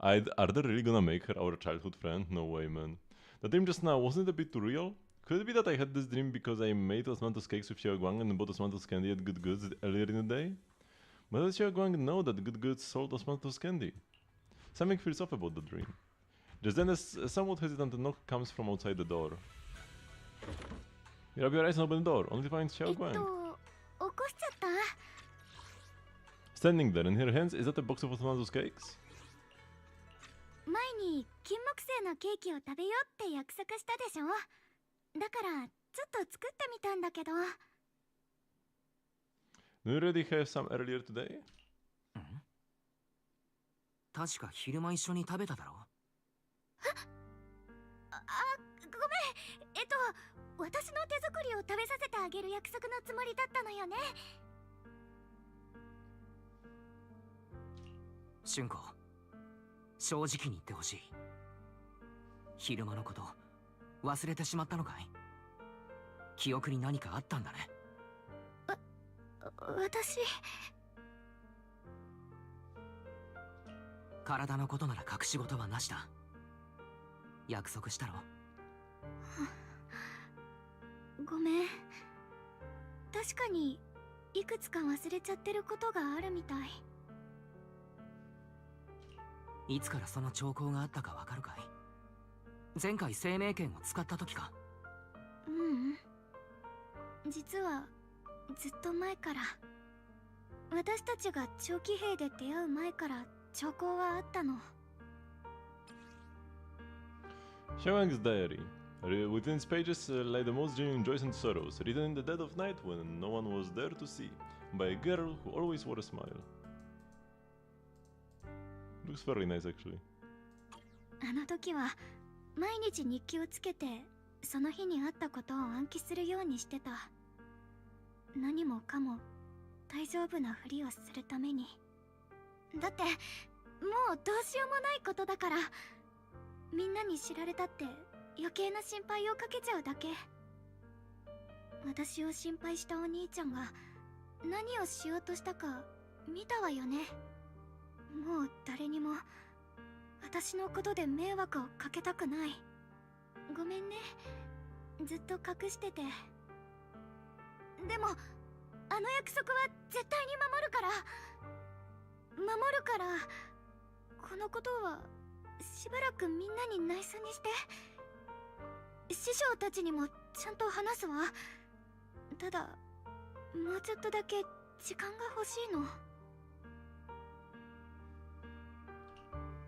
Are they really gonna make her our childhood friend? No way, man. The dream just now, wasn't it a bit too real? Could it be that I had this dream because I made Osmanthus cakes with Xiaoguang and bought Osmanthus candy at Good Goods earlier in the day? But does Xiaoguang know that Good Goods sold Osmanthus candy? Something feels off about the dream. Just then a somewhat hesitant knock comes from outside the door. You rub your eyes and open the door, only to find Xiaoguang. 起こしちゃった？ Standing there in her hands, is that a box of Osmanthus cakes? 前に金木犀のケーキを食べようって約束したでしょ。だからちょっと作ってみたんだけど。 Do you already have some earlier today? 確か昼間一緒に食べただろ。ごめん。私の手作りを食べさせてあげる約束のつもりだったのよね。俊子、正直に言ってほしい。昼間のこと忘れてしまったのかい？記憶に何かあったんだね。私体のことなら隠し事はなしだ。約束したろ。ごめん。確かにいくつか忘れちゃってることがあるみたい。いつからその兆候があったかわかるかい？前回生命剣を使った時か？実はずっと前から。私たちが長期兵で出会う前から兆候はあったの。 Xiaoguang's diary. Within its pages lie the most genuine joys and sorrows, written in the dead of night when no one was there to see, by a girl who always wore a smile. Looks very nice, actually. あの時は毎日日記をつけてその日にあったことを暗記するようにしてた。何もかも大丈夫なふりをするために。だってもうどうしようもないことだから、みんなに知られたって余計な心配をかけちゃうだけ。私を心配したお兄ちゃんが何をしようとしたか見たわよね。もう誰にも私のことで迷惑をかけたくない。ごめんね。ずっと隠してて。でもあの約束は絶対に守るから。このことはしばらくみんなに内緒にして。師匠たちにもちゃんと話すわ。ただもうちょっとだけ時間が欲しいの。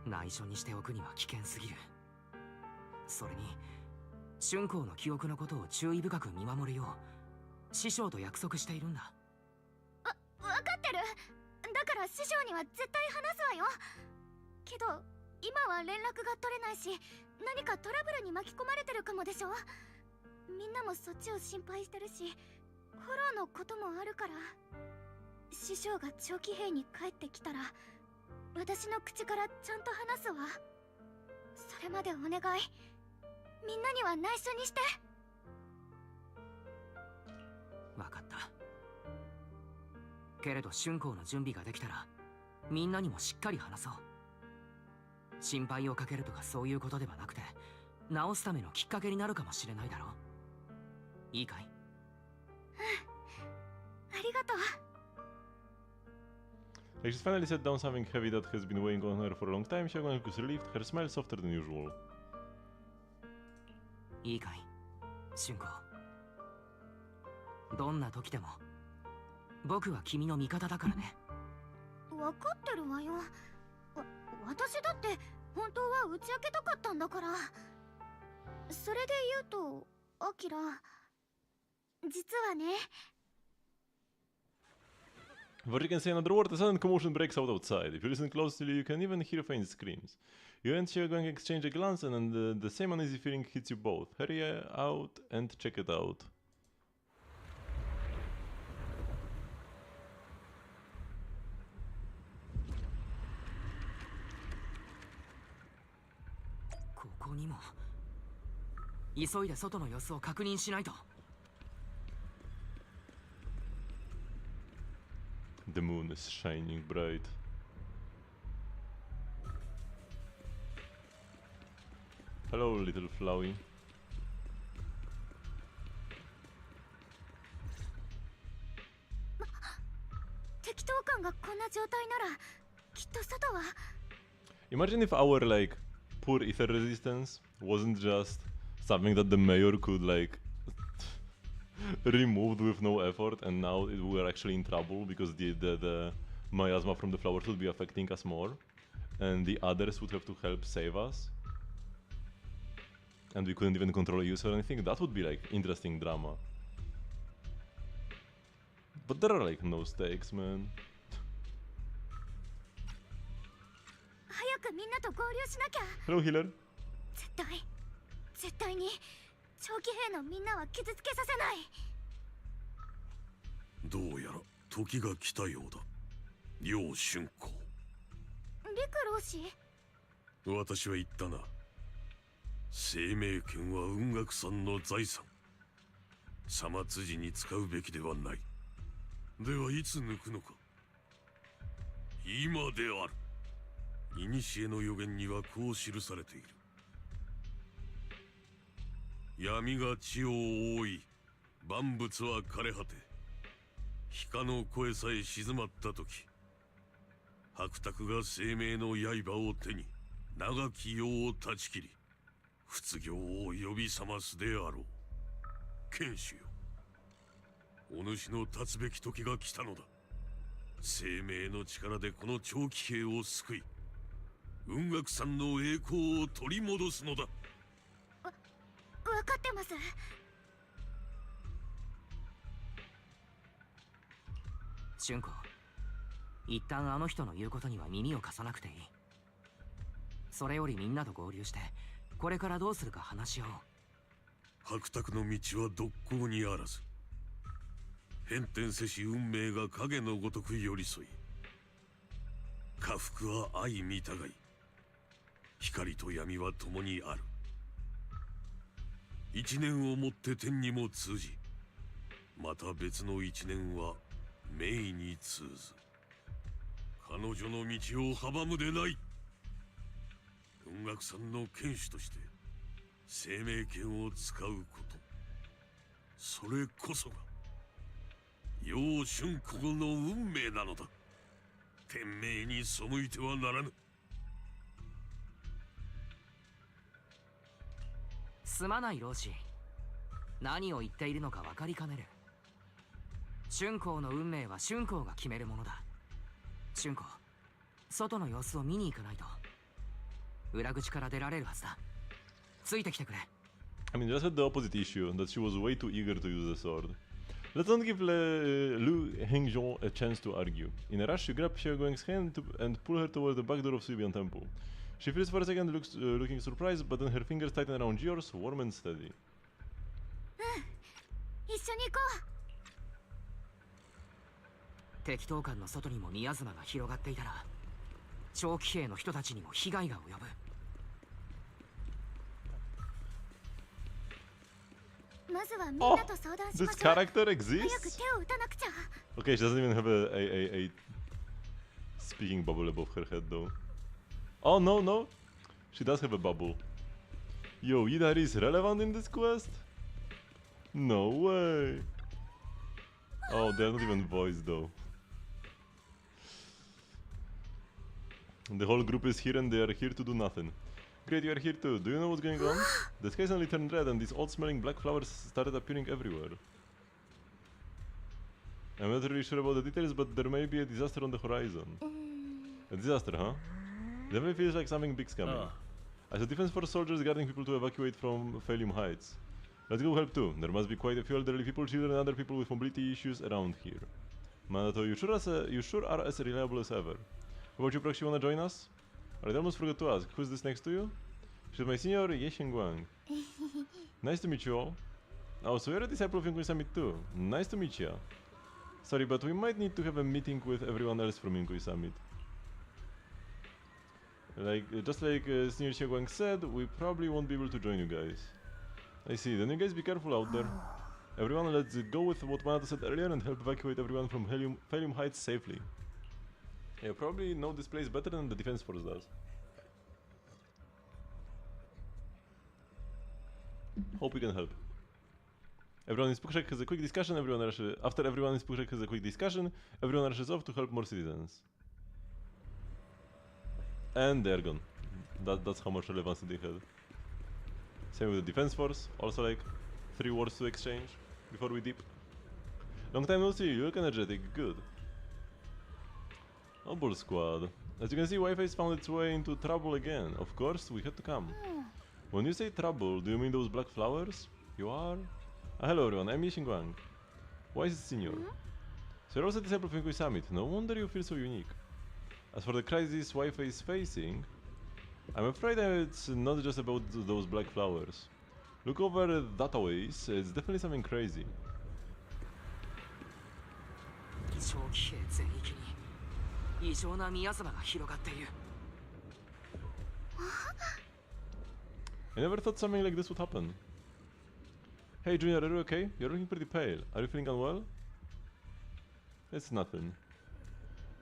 内緒にしておくには危険すぎる。それに春光の記憶のことを注意深く見守るよう師匠と約束しているんだ。わかってる。だから師匠には絶対話すわよ。けど今は連絡が取れないし、何かトラブルに巻き込まれてるかもでしょ。みんなもそっちを心配してるし、フォローのこともあるから。師匠が長期兵に帰ってきたら私の口からちゃんと話すわ。それまでお願い。みんなには内緒にして。分かった。けれど春光の準備ができたらみんなにもしっかり話そう。心配をかけるとかそういうことではなくて、直すためのきっかけになるかもしれないだろう。いいかい？ありがとう。Like she's finally set down something heavy that has been weighing on her for a long time. Shagun looks relieved, her smile softer than usual. いいかい、春光。どんな時でも僕は君の味方だからね。分かってるわよ。私だって本当は打ち明けたかったんだから。それで言うとアキラ、実はね。Before you can say another word, a sudden commotion breaks out outside. If you listen closely, you can even hear faint screams. You and Shagun exchange a glance, and the same uneasy feeling hits you both. Hurry out and check it out. ここにも。急いで外の様子を確認しないと。The moon is shining bright. Hello, little Flowey. 適当感がこんな状態ならきっと外は。 Imagine if our like poor ether resistance wasn't just something that the mayor could like removed with no effort, and now we are actually in trouble because the miasma from the flowers would be affecting us more, and the others would have to help save us, and we couldn't even control use or anything. That would be like interesting drama. But there are like no stakes, man. 早くみんなと合流しなきゃ。 Hello, healer. 絶対に長期兵のみんなは傷つけさせない。どうやら時が来たようだ。楊春光。陸老師。私は言ったな。生命権は雲岳さんの財産。様辻に使うべきではない。ではいつ抜くのか。今である。古の予言にはこう記されている。闇が地を覆い、万物は枯れ果て、鹿の声さえ静まった時、白卓が生命の刃を手に長き世を断ち切り、仏業を呼び覚ますであろう。剣士よ、お主の立つべき時が来たのだ。生命の力でこの長期兵を救い、雲岳さんの栄光を取り戻すのだ。分かってます。春光、一旦あの人の言うことには耳を貸さなくていい。それよりみんなと合流してこれからどうするか話し合おう。白卓の道は独行にあらず、変転せし運命が影のごとく寄り添い、家福は相見たがい、光と闇は共にある。一年をもって天にも通じ、また別の一年は冥に通ず。彼女の道を阻むでない。雲岳さんの剣士として生命剣を使うこと、それこそが楊春光の運命なのだ。天命に背いてはならぬ。すまない老子、何を言っているのか分かりかねる。春光の運命は春光が決めるものだ。春光、外の様子を見に行かないと。裏口から出られるはずだ。ついてきてくれ。 I mean, just had the opposite issue, that she was way too eager to use the sword. Let's not give Lu Hengzhou a chance to argue. In a rush, you grab Xiaoguang's hand and pull her toward the back door of Subian Temple. She feels for a second, looking surprised, but then her fingers tighten around yours, warm and steady. 一緒に行こう。敵闘艦の外にも宮妻が広がっていたら、長騎兵の人たちにも被害が及ぶ。まずはみんなと相談しま This しょう。 character 早く exists? 手を打たなくちゃ。 Okay, she doesn't even have a speaking bubble above her head though. Oh no, no! She does have a bubble. Yo, Idari is relevant in this quest? No way! Oh, they're not even voiced though. The whole group is here and they are here to do nothing. Great, you are here too. Do you know what's going on? The sky suddenly turned red and these old-smelling black flowers started appearing everywhere. I'm not really sure about the details, but there may be a disaster on the horizon. A disaster, huh? Definitely feels like something big's coming. I saw Defense Force soldiers guarding people to evacuate from Phalium Heights. Let's go help too. There must be quite a few elderly people, children and other people with mobility issues around here. Manato, you sure are as reliable as ever. How about you, Proxy, wanna join us? I almost forgot to ask, who's this next to you? She's my senior, Ye Xingguang. Nice to meet you all. Oh, so you're a disciple of Yongui Summit too. Nice to meet ya. Sorry, but we might need to have a meeting with everyone else from Yongui Summit. Just like Senior Xingguang said, we probably won't be able to join you guys. I see, then you guys be careful out there. Everyone, let's go with what Manato said earlier and help evacuate everyone from Phalium Heights safely. You probably know this place better than the Defense Force does. Hope we can help. Everyone in Spukshek has a quick discussion, after everyone in Spukshek has a quick discussion, everyone rushes off to help more citizens. And they're gone. That's how much relevance they had. Same with the Defense Force, also like 3 words to exchange before we dip. Long time no see, you look energetic, good. Noble Squad. As you can see, Wi-Fi's found its way into trouble again. Of course, we had to come. When you say trouble, do you mean those black flowers? You are? Hello everyone, I'm Ye Xingguang. Why is it senior? So you're also a disciple of Yongui Summit. No wonder you feel so unique. As for the crisis Wi-Fi is facing, I'm afraid it's not just about those black flowers. Look over that ways, it's definitely something crazy. I never thought something like this would happen. Hey Junior, are you okay? You're looking pretty pale. Are you feeling unwell? It's nothing.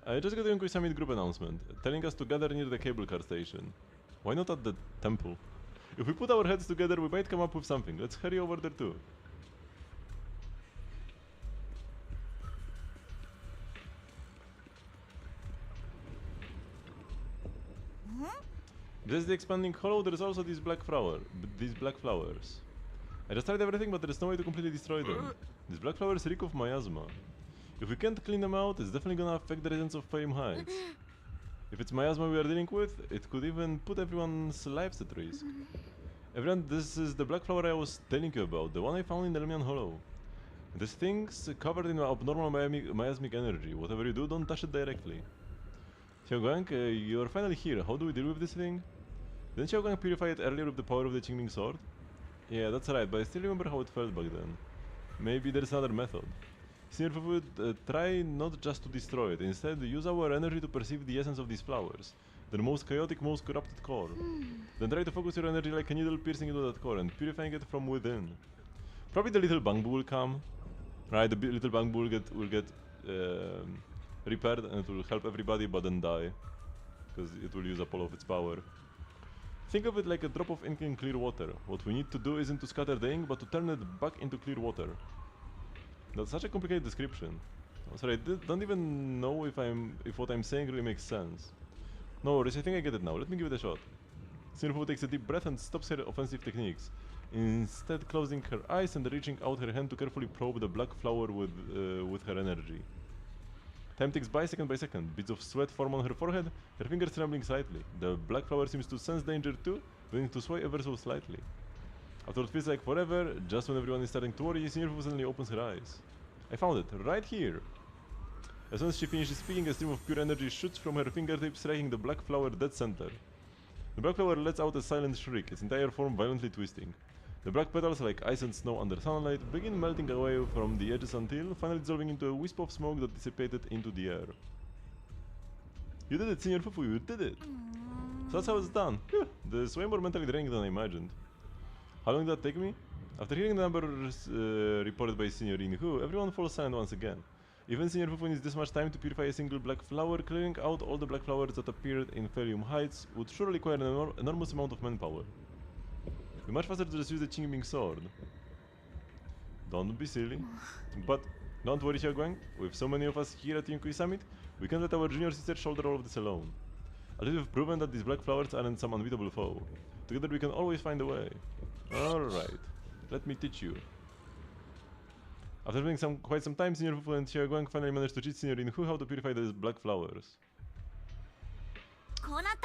I just got a Yongui Summit group announcement, telling us to gather near the cable car station. Why not at the temple? If we put our heads together, we might come up with something. Let's hurry over there too. There's the expanding hollow, there's also these black flowers. I just tried everything, but there's no way to completely destroy them. These black flowers reek of miasma. If we can't clean them out, it's definitely gonna affect the residents of Phalium Heights. If it's miasma we are dealing with, it could even put everyone's lives at risk. Everyone, this is the black flower I was telling you about, the one I found in the Lemian Hollow. This thing's covered in abnormal miasmic energy. Whatever you do, don't touch it directly. Xiaoguang, you're finally here. How do we deal with this thing? Didn't Xiaoguang purify it earlier with the power of the Qingming sword? Yeah, that's right, but I still remember how it felt back then. Maybe there's another method. Senior Fufu, try not just to destroy it, instead use our energy to perceive the essence of these flowers. Their most chaotic, most corrupted core. Then try to focus your energy like a needle piercing into that core and purifying it from within. Probably the little bangbu will come. Right, the little bangbu will get repaired and it will help everybody but then die. Because it will use up all of its power. Think of it like a drop of ink in clear water. What we need to do isn't to scatter the ink, but to turn it back into clear water. That's such a complicated description. I'm sorry, I don't even know if what I'm saying really makes sense. No worries, I think I get it now. Let me give it a shot. Senior takes a deep breath and stops her offensive techniques, instead closing her eyes and reaching out her hand to carefully probe the black flower with her energy. Time ticks by second. Beads of sweat form on her forehead, her fingers trembling slightly. The black flower seems to sense danger too, beginning to sway ever so slightly. After what feels like forever, just when everyone is starting to worry, Senior suddenly opens her eyes. I found it, right here! As soon as she finishes speaking, a stream of pure energy shoots from her fingertips, striking the black flower dead center. The black flower lets out a silent shriek, its entire form violently twisting. The black petals, like ice and snow under sunlight, begin melting away from the edges until finally dissolving into a wisp of smoke that dissipated into the air. You did it, Senior Fufu, you did it! So that's how it's done. Phew, this is way more mentally draining than I imagined. How long did that take me? After hearing the numbers reported by Signorine Hu, everyone falls silent once again. Even Senior Fufu needs this much time to purify a single black flower. Clearing out all the black flowers that appeared in Felium Heights would surely require an enormous amount of manpower. It'd be much faster to just use the Qingming sword. Don't be silly. But don't worry, Xiaoguang. With so many of us here at Yunkui Summit, we can't let our junior sister shoulder all of this alone. At least we've proven that these black flowers aren't some unbeatable foe. Together we can always find a way. Alright, let me teach you. After spending quite some time, Senior Fufu and Xiaoguang finally managed to teach Signorine Hu how to purify these black flowers.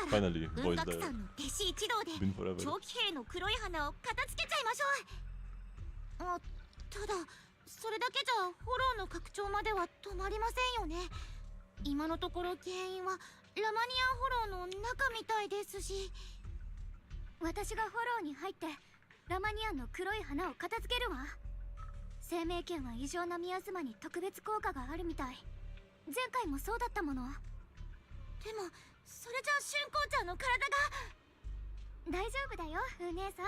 Finally, boys there. Been forever. 長期兵の黒い花を片付けちゃいましょう。ただそれだけじゃフォローの拡張までは止まりませんよね。今のところ原因はラマニアンフォローの中みたいですし。私がフォローに入ってラマニアンの黒い花を片付けるわ。生命圏は異常なミアズマに特別効果があるみたい。前回もそうだったもの。でもそれじゃ春光ちゃんの体が。大丈夫だよ、フー姉さ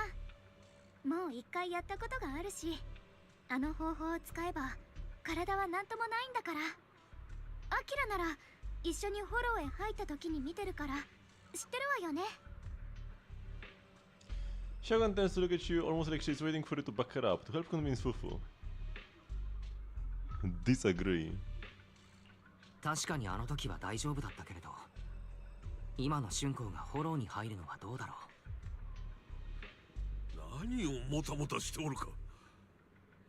ん。もう一回やったことがあるし、あの方法を使えば体は何ともないんだから。アキラなら一緒にフォローへ入った時に見てるから知ってるわよね。Xiaoguang tends to look at you almost like she's waiting for you to back her up to help convince Fufu. Disagree. 確かにあの時は大丈夫だったけれど、今の春光がフォローに入るのはどうだろう。何をもたもたしておるか。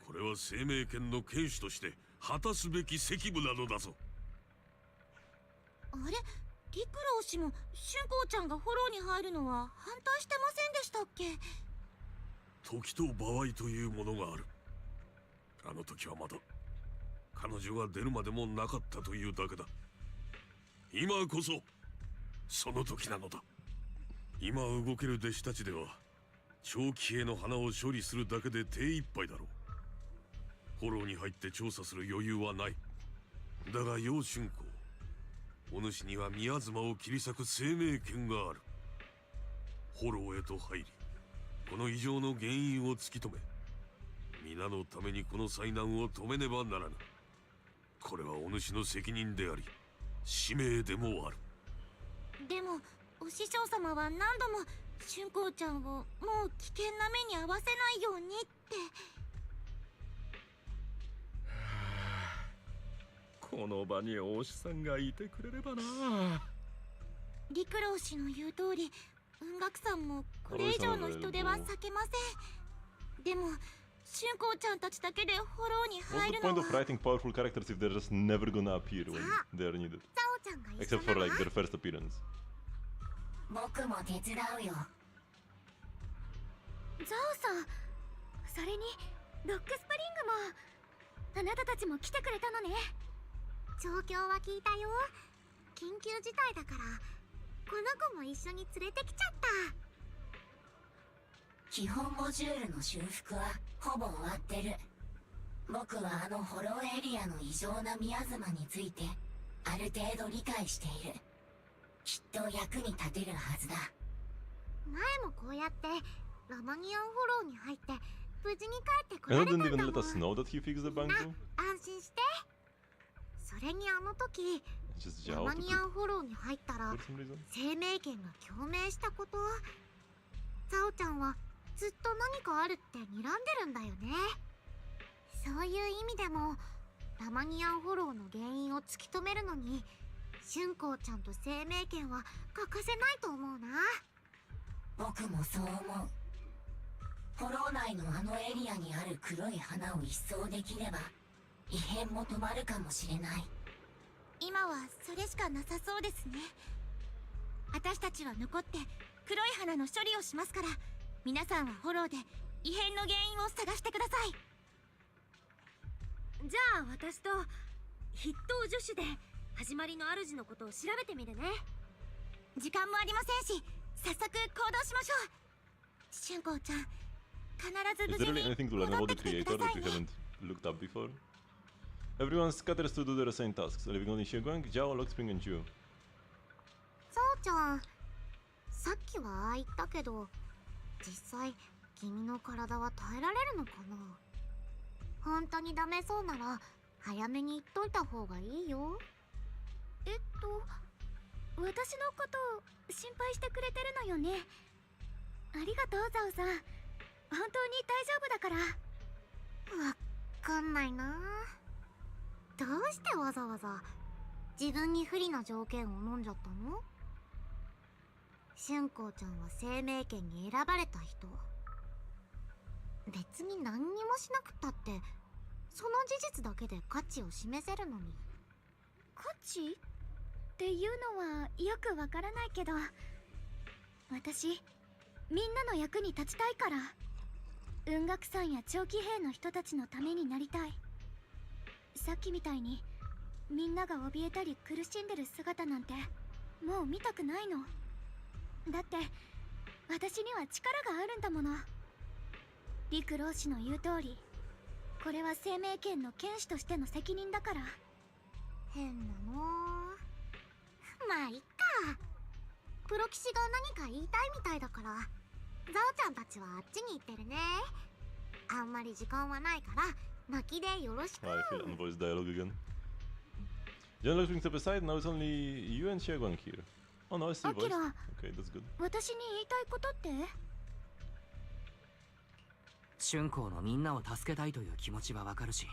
これは生命権の剣士として果たすべき責務なのだぞ。あれ、リクロウ氏も春光ちゃんがフォローに入るのは反対してませんでしたっけ。時と場合というものがある。あの時はまだ彼女が出るまでもなかったというだけだ。今こそその時なのだ。今動ける弟子たちでは長期兵の花を処理するだけで手一杯だろう。フォローに入って調査する余裕はない。だが楊春光、お主には宮妻を切り裂く生命権がある。フォローへと入り、この異常の原因を突き止め、皆のためにこの災難を止めねばならぬ。これはお主の責任であり、使命でもある。でもお師匠様は何度も春光ちゃんをもう危険な目に遭わせないようにって。この場にお師さんがいてくれればな。リクロウ氏の言う通り、雲岳さんもこれ以上の人手は避けません。でも春光ちゃんたちだけでフォローに入るのは。 What's the point of writing powerful characters if they're just never gonna appear when they're needed? Except for like their first appearance. 僕も手伝うよ。ザオさん、それにロックスプリングも。あなたたちも来てくれたのね。状況は聞いたよ。緊急事態だからこの子も一緒に連れてきちゃった。基本モジュールの修復はほぼ終わってる。僕はあのホローエリアの異常な宮妻についてある程度理解している。きっと役に立てるはずだ。前もこうやってラマニアンフォローに入って無事に帰ってこられたん didn't だ even もん。 let us know that he fixed the banco. 安心して。それにあの時ラマニアンフォローに入ったら生命権が共鳴したことザオちゃんはずっと何かあるって睨んでるんだよね。そういう意味でもラマニアンフォローの原因を突き止めるのに春光ちゃんと生命剣は欠かせないと思うな。僕もそう思う。フォロー内のあのエリアにある黒い花を一掃できれば異変も止まるかもしれない。今はそれしかなさそうですね。私たちは残って黒い花の処理をしますから、皆さんはフォローで異変の原因を探してください。じゃあ私と筆頭助手で始まりの主のことを調べてみるね。時間もありませんし、早速行動しましょう。春光ちゃん、必ず Is 無 there 事 really に anything to learn 戻っ about て the きてく creator ださ that い we ね。 haven't looked up before? Everyone scatters to do their assigned tasks, leaving only Xiaoguang, Zhao, Lockspring, and Zhu. ザオちゃん、さっきはああ言ったけど、実際君の体は耐えられるのかな。本当にダメそうなら早めに言っといた方がいいよ。私のことを心配してくれてるのよね。ありがとう、ザオさん。本当に大丈夫だから。わかんないな。どうしてわざわざ自分に不利な条件を飲んじゃったの？春光ちゃんは生命権に選ばれた人。別に何にもしなくったってその事実だけで価値を示せるのに。価値っていうのはよくわからないけど、私みんなの役に立ちたいから。雲岳さんや長期兵の人たちのためになりたい。さっきみたいにみんなが怯えたり苦しんでる姿なんてもう見たくないの。だって私には力があるんだもの。陸老師の言う通り、これは生命権の剣士としての責任だから。変なの。まあいっか。プロ騎士が何か言いたいみたいだから、ザオちゃんたちはあっちに行ってるね。あんまり時間はないから泣きでよろしく。 I feel unvoiced dialogue again. Jen Lockspring step aside, now it's only you and Xiaoguang here. Oh no, I see voice. Akira. Okay, that's good. 私に言いたいことって？春光のみんなを助けたいという気持ちはわかるし、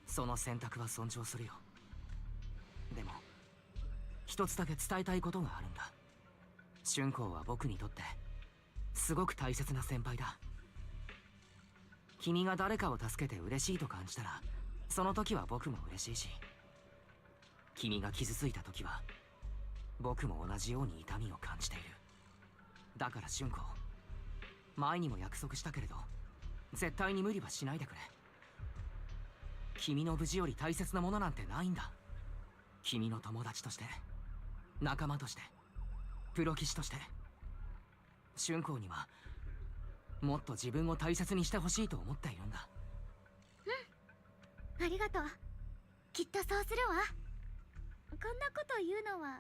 その選択は尊重するよ。でも一つだけ伝えたいことがあるんだ。春光は僕にとってすごく大切な先輩だ。君が誰かを助けて嬉しいと感じたら、その時は僕も嬉しいし、君が傷ついた時は僕も同じように痛みを感じている。だから春光、前にも約束したけれど絶対に無理はしないでくれ。君の無事より大切なものなんてないんだ。君の友達として、仲間として、プロ騎士として、春光にはもっと自分を大切にしてほしいと思っているんだ。ありがとう。きっとそうするわ。こんなこと言うのは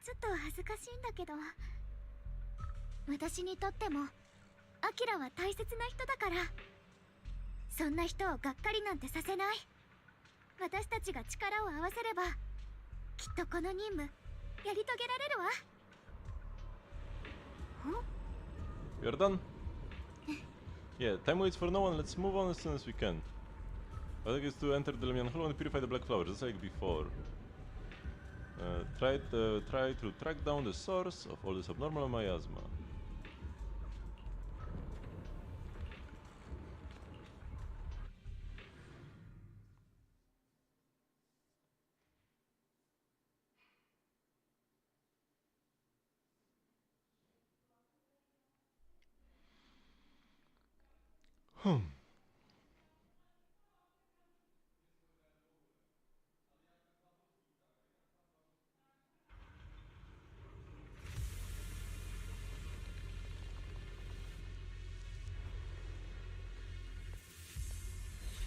ちょっと恥ずかしいんだけど、私にとってもアキラは大切な人だから。そんな人をがっかりなんてさせない。私たちが力を合わせればきっとこの任務やり遂げられるわ。You're done? Yeah, time waits for no one, let's move on as soon as we can. I think it's to enter the Lemian Hollow and purify the black flowers, just like before. Try to track down the source of all this abnormal miasma.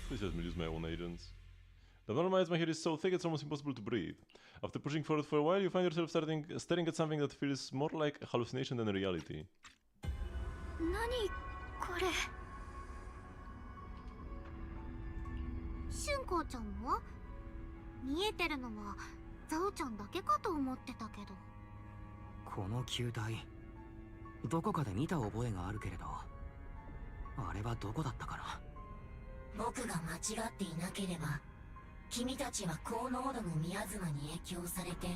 Please let me use my own agents. The abnormal miasma here is so thick it's almost impossible to breathe. After pushing forward for a while, you find yourself staring at something that feels more like a hallucination than a reality. 何これ？春光ちゃんも？見えてるのはザオちゃんだけかと思ってたけど。この球体、どこかで見た覚えがあるけれど、あれはどこだったかな。僕が間違っていなければ、君たちは高濃度のミヤズマに影響されて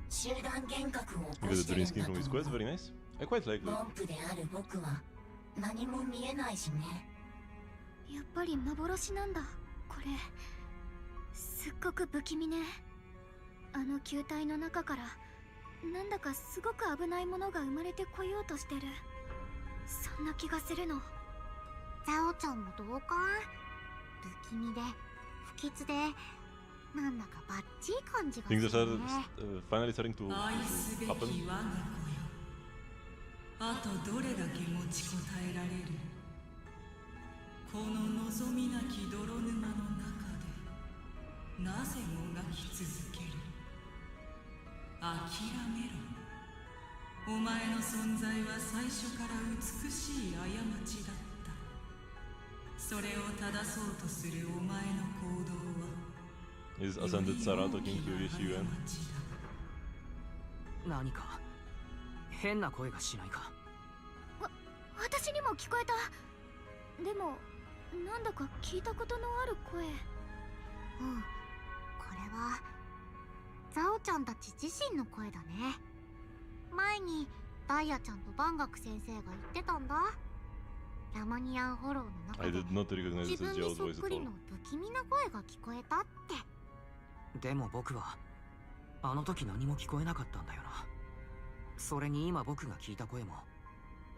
集団幻覚を起こ Okay, the してる green ん skin だと from his 思 quest, う。 very nice. I quite like ボ that. ンプである僕は何も見えないしね。やっぱり幻なんだこれ。すっごく不気味ね。あの球体の中からなんだかすごく危ないものが生まれてこようとしてる。そんな気がするの。ザオちゃんも同感。不気味で不吉でなんだかバッチリ感じがす Things る are ね。 finally starting to 愛すべき我が happen. 子よ。あとどれだけ持ちこたえられる。この望みなき泥沼の中でなぜもがき続ける。諦めろ。お前の存在は最初から美しい過ちだった。それを正そうとするお前の行動は Is Ascended Sarah talking to Yeshua? 何か変な声がしないか。私にも聞こえた。でもなんだか聞いたことのある声。うん、これはザオちゃんたち自身の声だね。前にダイヤちゃんとバンガク先生が言ってたんだ。ラマニアンホローの I 中で did not recognize 自 this 分 as に Jiao's そっ voice く at り all. の不気味な声が聞こえたって。でも僕はあの時何も聞こえなかったんだよな。それに今僕が聞いた声も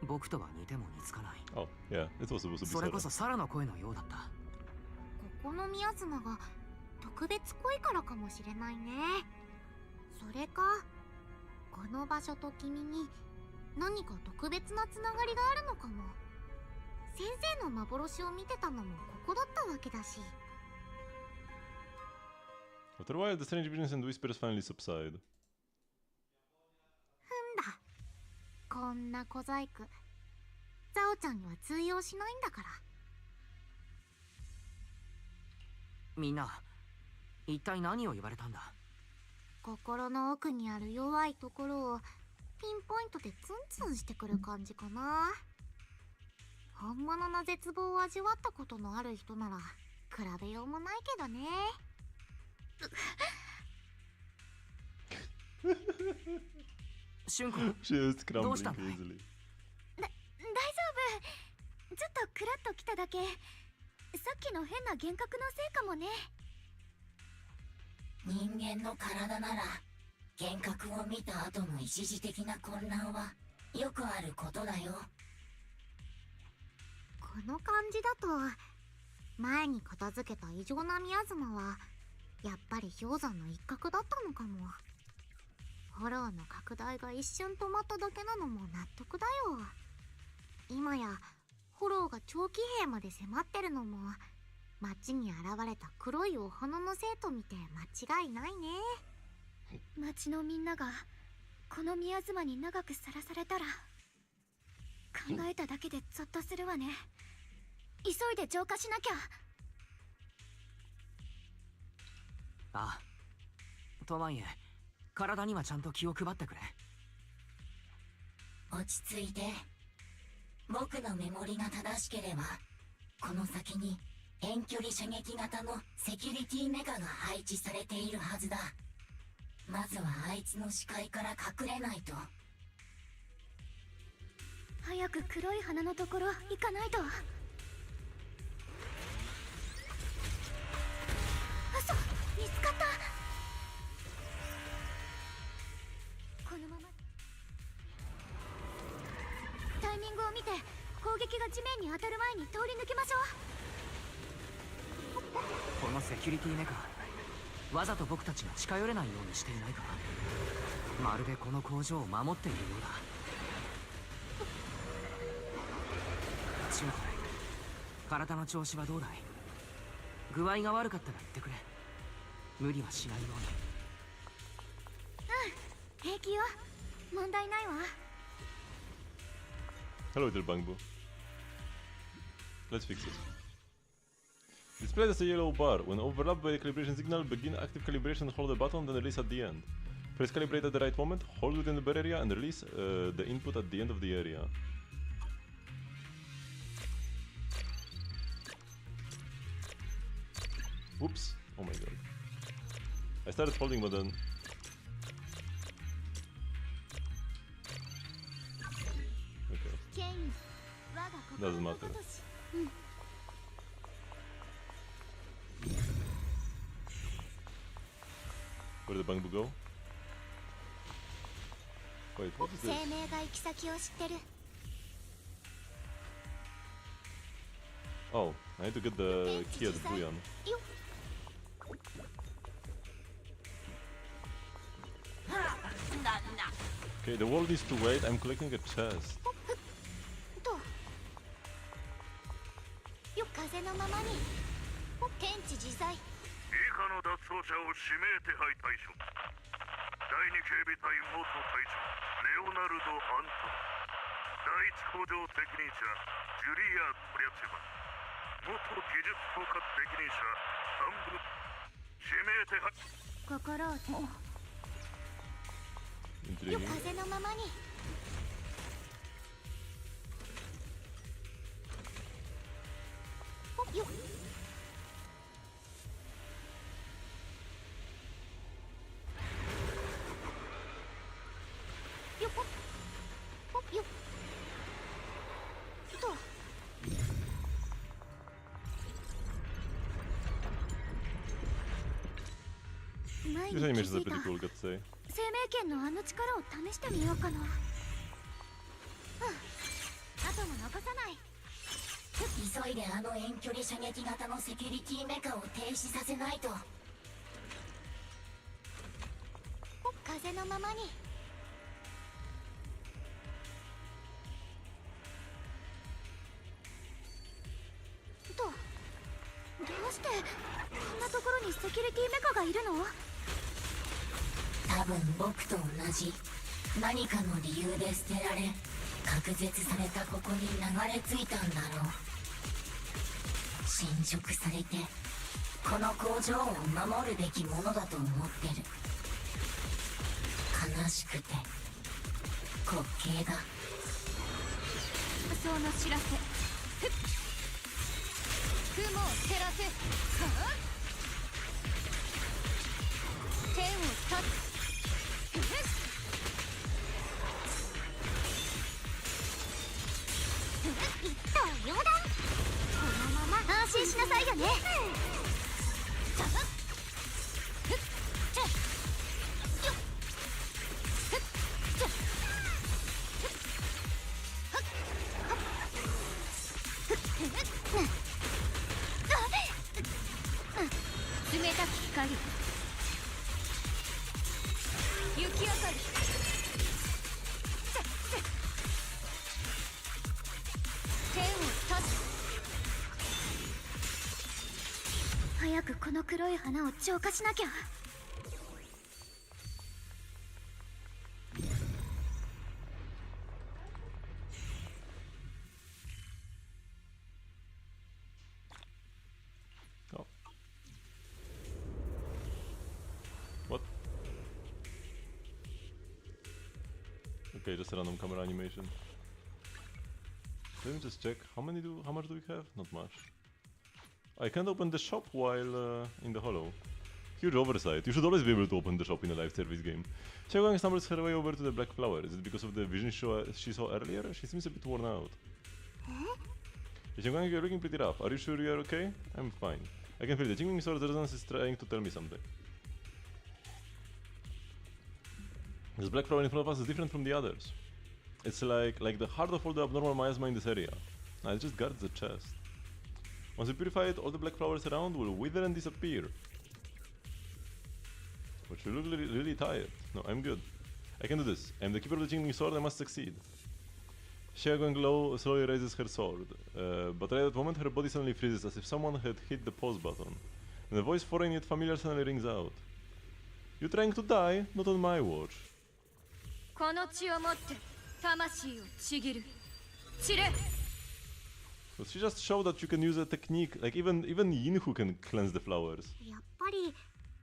僕とは似ても似つかない。 Oh, yeah, it was supposed to be それこ Sarah. そサラの声のようだった。ここのミヤズマが特別濃いからかもしれないね。それかこの場所と君に何か特別なつながりがあるのかも。先生の幻を見てたのもここだったわけだし。 After a while, the strange visions and whispers finally subside. ふんだ。こんな小細工ザオちゃんには通用しないんだから。みんな一体何を言われたんだ。心の奥にある弱いところをピンポイントでツンツンしてくる感じかな。本物の絶望を味わったことのある人なら比べようもないけどね。シュン君 She is どうした crumbling んだい。 easily. 大丈夫。ちょっとクラッと来ただけ。さっきの変な幻覚のせいかもね。人間の体なら幻覚を見た後の一時的な混乱はよくあることだよ。この感じだと前に片付けた異常なミヤズマはやっぱり氷山の一角だったのかも。ホローの拡大が一瞬止まっただけなのも納得だよ。今やホローが長期兵まで迫ってるのも街に現れた黒いお花のせいと見て間違いないね。町のみんながこの宮妻に長くさらされたら考えただけでゾッとするわね。急いで浄化しなきゃ。ああ、とはいえ体にはちゃんと気を配ってくれ。落ち着いて。僕のメモリが正しければこの先に遠距離射撃型のセキュリティメカが配置されているはずだ。まずはあいつの視界から隠れないと。早く黒い花のところ行かないと。嘘、見つかった。このままタイミングを見て攻撃が地面に当たる前に通り抜けましょう。このセキュリティメカわざと僕たちが近寄れないようにしていないか。まるでこの工場を守っているようだ。シュン君、体の調子はどうだい。具合が悪かったら言ってくれ。無理はしないように。平気よ、問題ないわ。 Hello, little bangbo. Let's fix it. Displayed as a yellow bar. When overlapped by the calibration signal, begin active calibration and hold the button, then release at the end. Press calibrate at the right moment, hold within the bar area, and release the input at the end of the area. Whoops. Oh my god. I started holding, but then... Okay. Doesn't matter. Where did the bamboo go? Wait, what is this? Oh, I need to get the key at Buyan. Okay, the world needs to wait. I'm collecting a chest. 風のままに天地自在。以下の脱走者を指名手配対象。第二警備隊元隊長レオナルド・アントン。第一工場責任者ジュリア・トリャチェバ。元技術統括責任者サンブ。指名手配。心を風のままに。よっよっよっと These animations are pretty cool, gotta say. 生命圏のあの力を試してみようかな。後も残さない。急いであの遠距離射撃型のセキュリティメカを停止させないと。風のままに。どうしてこんなところにセキュリティメカがいるの？多分僕と同じ何かの理由で捨てられ隔絶されたここに流れ着いたんだろう。侵食されてこの工場を守るべきものだと思ってる。悲しくて滑稽だ。その知らせ雲を照らせ。天を断つ。一刀両断。このまま安心しなさいよね。冷たき光雪明かり。天を断つ。早くこの黒い花を浄化しなきゃ。What? Okay, just a random camera animation. Let me just check. How much do we have? Not much. I can't open the shop while in the hollow. Huge oversight. You should always be able to open the shop in a live service game. Xiaogang stumbles her way over to the black flower. Is it because of the vision she saw earlier? She seems a bit worn out. Xiaogang, you're looking pretty rough. Are you sure you're okay? I'm fine. I can feel the tingling sword's resonance is trying to tell me something. This black flower in front of us is different from the others. It's like the heart of all the abnormal miasma in this area. Now it just guards the chest. Once we purify it, all the black flowers around will wither and disappear. But you look really tired. No, I'm good. I can do this. I'm the keeper of the tingling sword, I must succeed. Xiaogang slowly raises her sword, but right at the moment her body suddenly freezes as if someone had hit the pause button. And a voice foreign yet familiar suddenly rings out. You trying to die? Not on my watch. この血をもって魂をちぎる。散れ。 So she just showed that you can use a technique, like even Yinhu can cleanse the flowers. やっぱり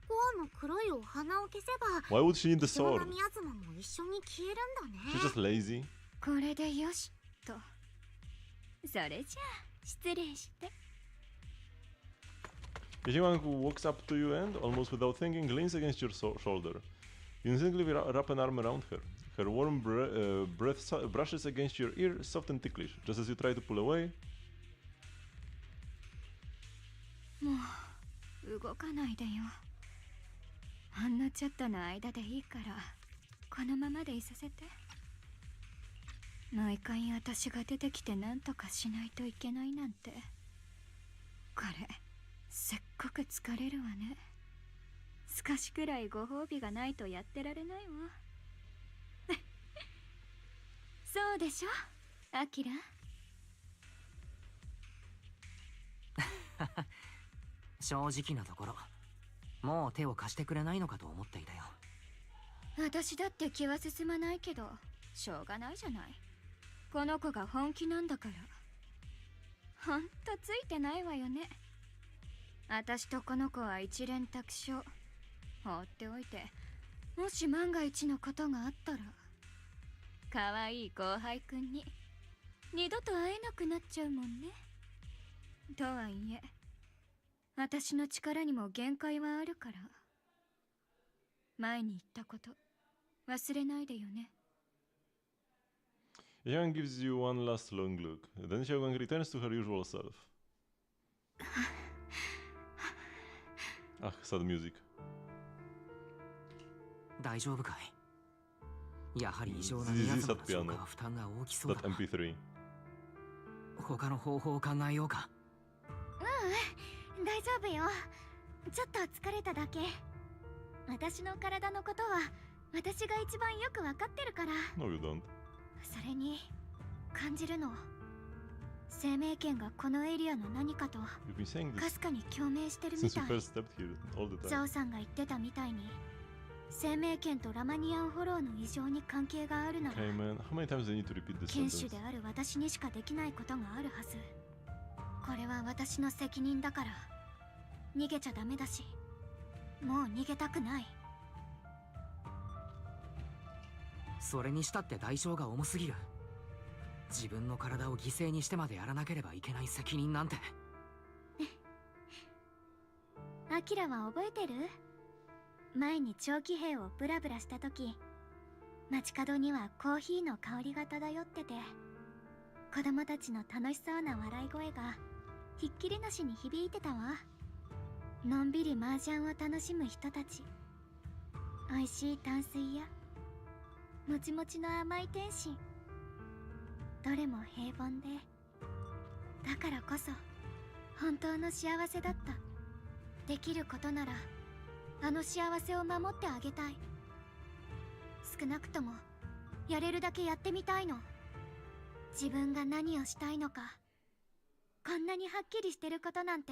ゴの黒いお花を消せば Why would she need the 異常 sword? なミヤズマも一緒に消えるんだね。 She's just lazy. これでよしと。それじゃあ失礼して。 Anyone who walks up to you and, almost without thinking, leans against your shoulder. You instantly wrap an arm around her. Her warm breath brushes against your ear, soft and ticklish. Just as you try to pull away, もう動かないでよ。ほんのちょっとの間でいいからこのままでいさせて。毎回私が出てきて何とかしないといけないなんて、これせっごく疲れるわね。少しくらいご褒美がないとやってられないわ。そうでしょ、アキラ。正直なところ、もう手を貸してくれないのかと思っていたよ。私だって気は進まないけど、しょうがないじゃない。この子が本気なんだから。ほんとついてないわよね。私とこの子は一連卓勝。放っておいて、もし万が一のことがあったら、可愛い後輩くんに二度と会えなくなっちゃうもんね。とはいえ、私の力にも限界はあるから。前に言ったこと忘れないでよね。Xiaogang gives you one last long look. Then Xiaogang returns to her usual self. Ah, sad music. 大丈夫かい？やはり異常な宮津の消化は負担が大きそうだな。MP3. 他の方法を考えようか。大丈夫よ。ちょっと疲れただけ。私の体のことは私が一番よくわかってるから。 No, you don't. それに感じるの。生命圏がこのエリアの何かとかすかに共鳴してるみたい。ジョーさんが言ってたみたいに、生命圏とラマニアンフォローの異常に関係があるなら、剣士である私にしかできないことがあるはず。これは私の責任だから逃げちゃダメだし、もう逃げたくない。それにしたって代償が重すぎる。自分の体を犠牲にしてまでやらなければいけない責任なんて。アキラは覚えてる？前に長期兵をブラブラした時、街角にはコーヒーの香りが漂ってて、子供たちの楽しそうな笑い声がひっきりなしに響いてたわ。のんびり麻雀を楽しむ人たち、おいしい淡水やもちもちの甘い天津、どれも平凡で、だからこそ本当の幸せだった。できることならあの幸せを守ってあげたい。少なくともやれるだけやってみたいの。自分が何をしたいのか、こんなにはっきりしてることなんて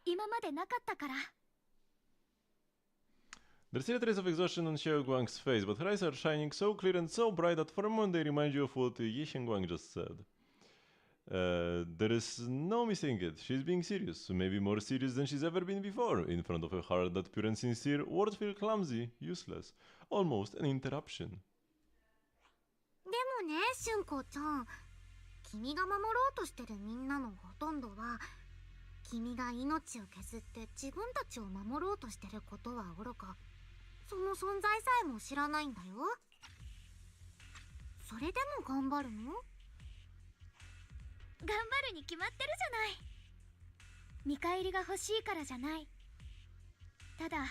今までなかったから。 There's still a trace of exhaustion on Xiaoguang's face, but her eyes are shining so clear and so bright that for a moment they remind you of what Yi Xiangguang just said. There is no mistaking it. She's being serious, maybe more serious than she's ever been before, in front of a heart that pure and sincere. Words feel clumsy, useless, almost an interruption. でもね、春子ちゃん、君が守ろうとしてるみんなのほとんどは、君が命を削って自分たちを守ろうとしてることはおろか、その存在さえも知らないんだよ。それでも頑張るの？頑張るに決まってるじゃない。見返りが欲しいからじゃない。ただ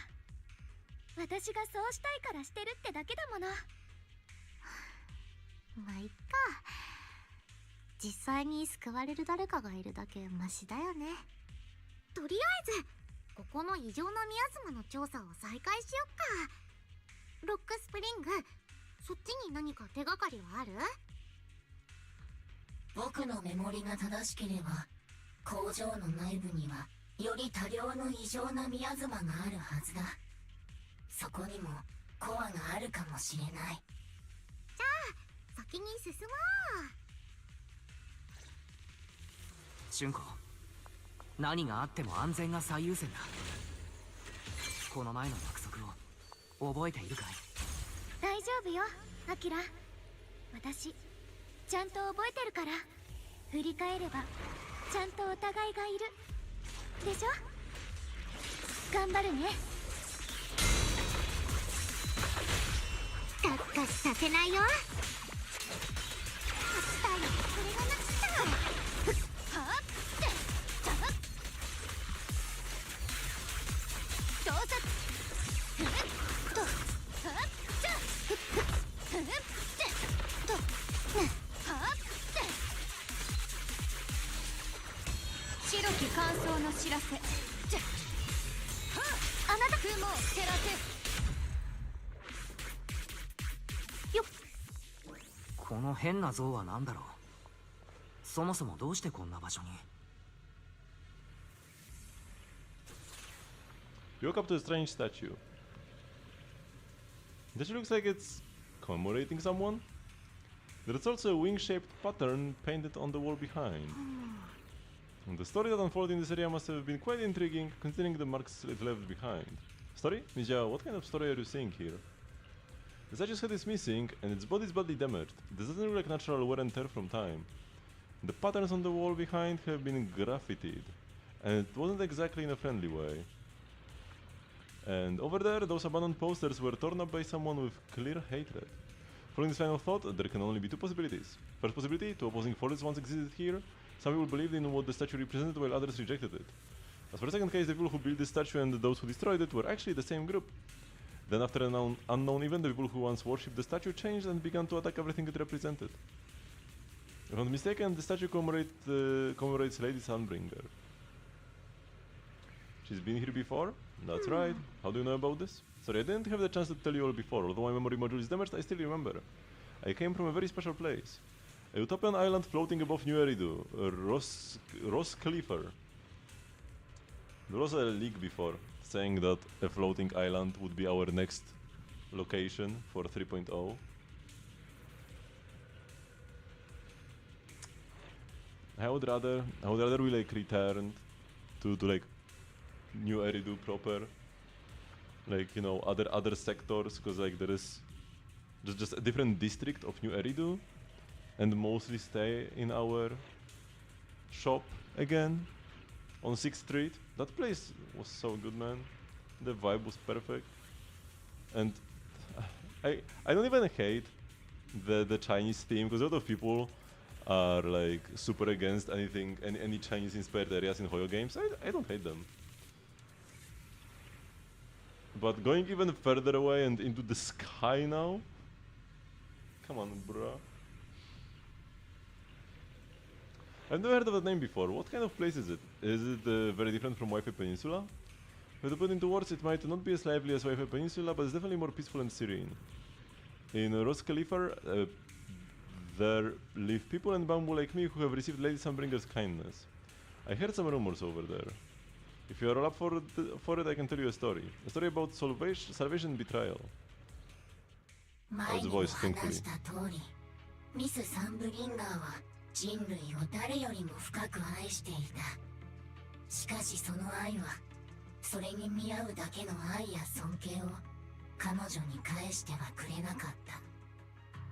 私がそうしたいからしてるってだけだもの。まあいっか。実際に救われる誰かがいるだけマシだよね。とりあえずここの異常なミヤズマの調査を再開しよっか。ロックスプリング、そっちに何か手がかりはある？僕のメモリが正しければ工場の内部にはより多量の異常なミヤズマがあるはずだ。そこにもコアがあるかもしれない。じゃあ先に進もう。春子、何があっても安全が最優先だ。この前の約束を覚えているかい？大丈夫よアキラ、私ちゃんと覚えてるから。振り返ればちゃんとお互いがいるでしょ。頑張るね。カッカスさせないよ。勝ちたい、それがなくた。はっってちゃっ盗撮ふっとはっちゃふっってとはっって白き乾燥の知らせ。じゃはあ、あなた雲を照らせよっ。この変な像は何だろう。そもそもどうしてこんな場所に。 You walk up to a strange statue. The statue looks like it's commemorating someone. There's also a wing-shaped pattern painted on the wall behind. The story that unfolded in this area must have been quite intriguing, considering the marks it left behind. Story? Mizia, what kind of story are you seeing here? The statue's head is missing, and its body is badly damaged. This doesn't look like natural wear and tear from time. The patterns on the wall behind have been graffitied, and it wasn't exactly in a friendly way. And over there, those abandoned posters were torn up by someone with clear hatred. Following this final thought, there can only be two possibilities. First possibility, two opposing forces once existed here. Some people believed in what the statue represented while others rejected it. As for the second case, the people who built this statue and those who destroyed it were actually the same group. Then after an unknown event, the people who once worshipped the statue changed and began to attack everything it represented. If I'm not mistaken, the statue commemorates Lady Sunbringer. She's been here before? That's right. How do you know about this? Sorry, I didn't have the chance to tell you all before. Although my memory module is damaged, I still remember. I came from a very special place. A utopian island floating above New Eridu, Roskillifer. There was a leak before, saying that a floating island would be our next location for 3.0. I would rather we like return to like New Eridu proper, like, you know, other sectors, because like there is just a different district of New Eridu, and mostly stay in our shop again on 6th Street. That place was so good, man. The vibe was perfect, and I don't even hate the Chinese theme, because a lot of people are like super against any Chinese inspired areas in Hoyo games. I don't hate them. But going even further away and into the sky now? Come on, bruh. I've never heard of that name before. What kind of place is it? Is it very different from Wi-Fi Peninsula? If to put into words, it might not be as lively as Wi-Fi Peninsula, but it's definitely more peaceful and serene. In Roskillifer, there live people and bamboo like me who have received Lady Sunbringer's kindness. I heard some rumors over there. If you are all up for it, I can tell you a story. A story about salvation and betrayal. How's the voice, thankfully? ミス・サンブリンガーは人類を誰よりも深く愛していた。しかしその愛はそれに見合うだけの愛や尊敬を彼女に返してはくれなかった。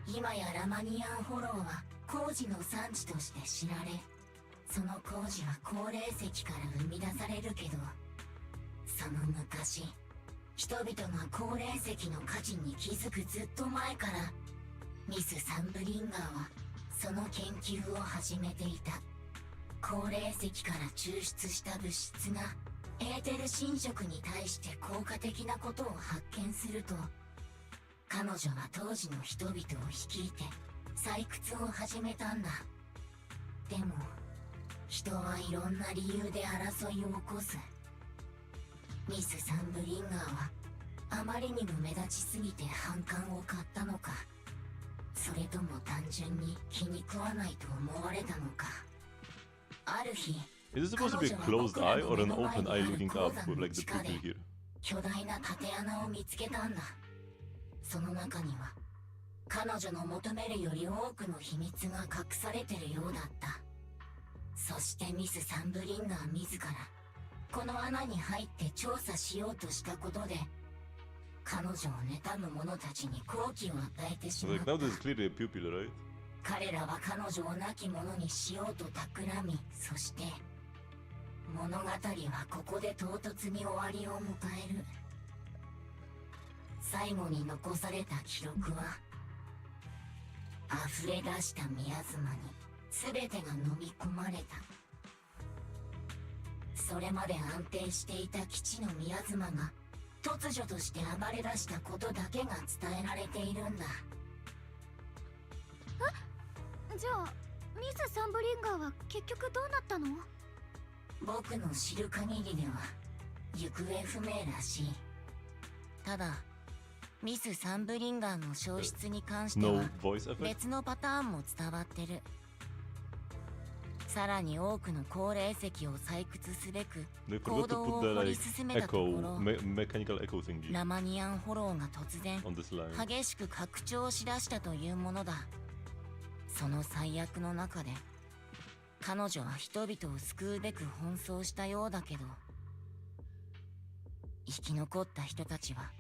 今やラマニアンフォローは工事の産地として知られ、その工事は高齢石から生み出されるけど、その昔人々が高齢石の価値に気づくずっと前からミス・サンブリンガーはその研究を始めていた。高齢石から抽出した物質がエーテル侵食に対して効果的なことを発見すると、彼女は当時の人々を率いて採掘を始めたんだ。でも人はいろんな理由で争いを起こす。ミス・サンブリンガーはあまりにも目立ちすぎて反感を買ったのか、それとも単純に気に食わないと思われたのか。ある日、 Is it supposed to be a closed eye or an open eye looking up with like the people here? 巨大な縦穴を見つけたんだ。その中には彼女の求めるより多くの秘密が隠されてるようだった。そしてミス・サンブリンガー自らこの穴に入って調査しようとしたことで彼女を妬む者たちに好機を与えてし So まっ like た。 now this is clearly a pupil, right? 彼らは彼女を亡き者にしようと企み、そして物語はここで唐突に終わりを迎える。最後に残された記録は溢れ出した宮妻に全てが飲み込まれた。それまで安定していた基地の宮妻が突如として暴れ出したことだけが伝えられているんだ。じゃあミス・サンブリンガーは結局どうなったの？僕の知る限りでは行方不明らしい。ただミス・サンブリンガーの消失に関しては No voice effect? 別のパターンも伝わってる。さらに多くの高齢石を採掘すべく They 行 forgot 動 to を put the 掘り like 進めたとこ echo, ろ mechanical echo thingy ラマニアン・ホローが突然 on this line. 激しく拡張しだしたというものだ。その最悪の中で彼女は人々を救うべく奔走したようだけど、生き残った人たちは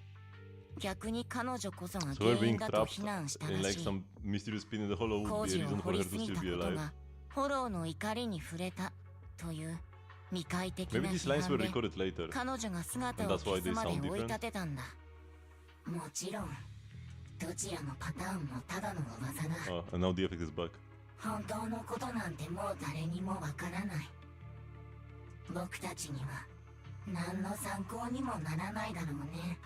逆に彼女こそが So 原 we're being 因だと trapped 非難した in ら like しい。 some mysterious pin in the hollow 工 would be 事 a を reason 掘 for り her す to ぎた still こ be と alive. がフォローの怒りに触れたという未開的な Maybe these 批 lines 判 were で recorded later. 彼女が姿 And を that's why 消す they まで sound 追い different. 立てたんだ。もちろんどちらのパターンもただの噂だ。 Oh, and now the effect is back. 本当のことなんてもう誰にもわからない。僕たちには何の参考にもならないだろうね。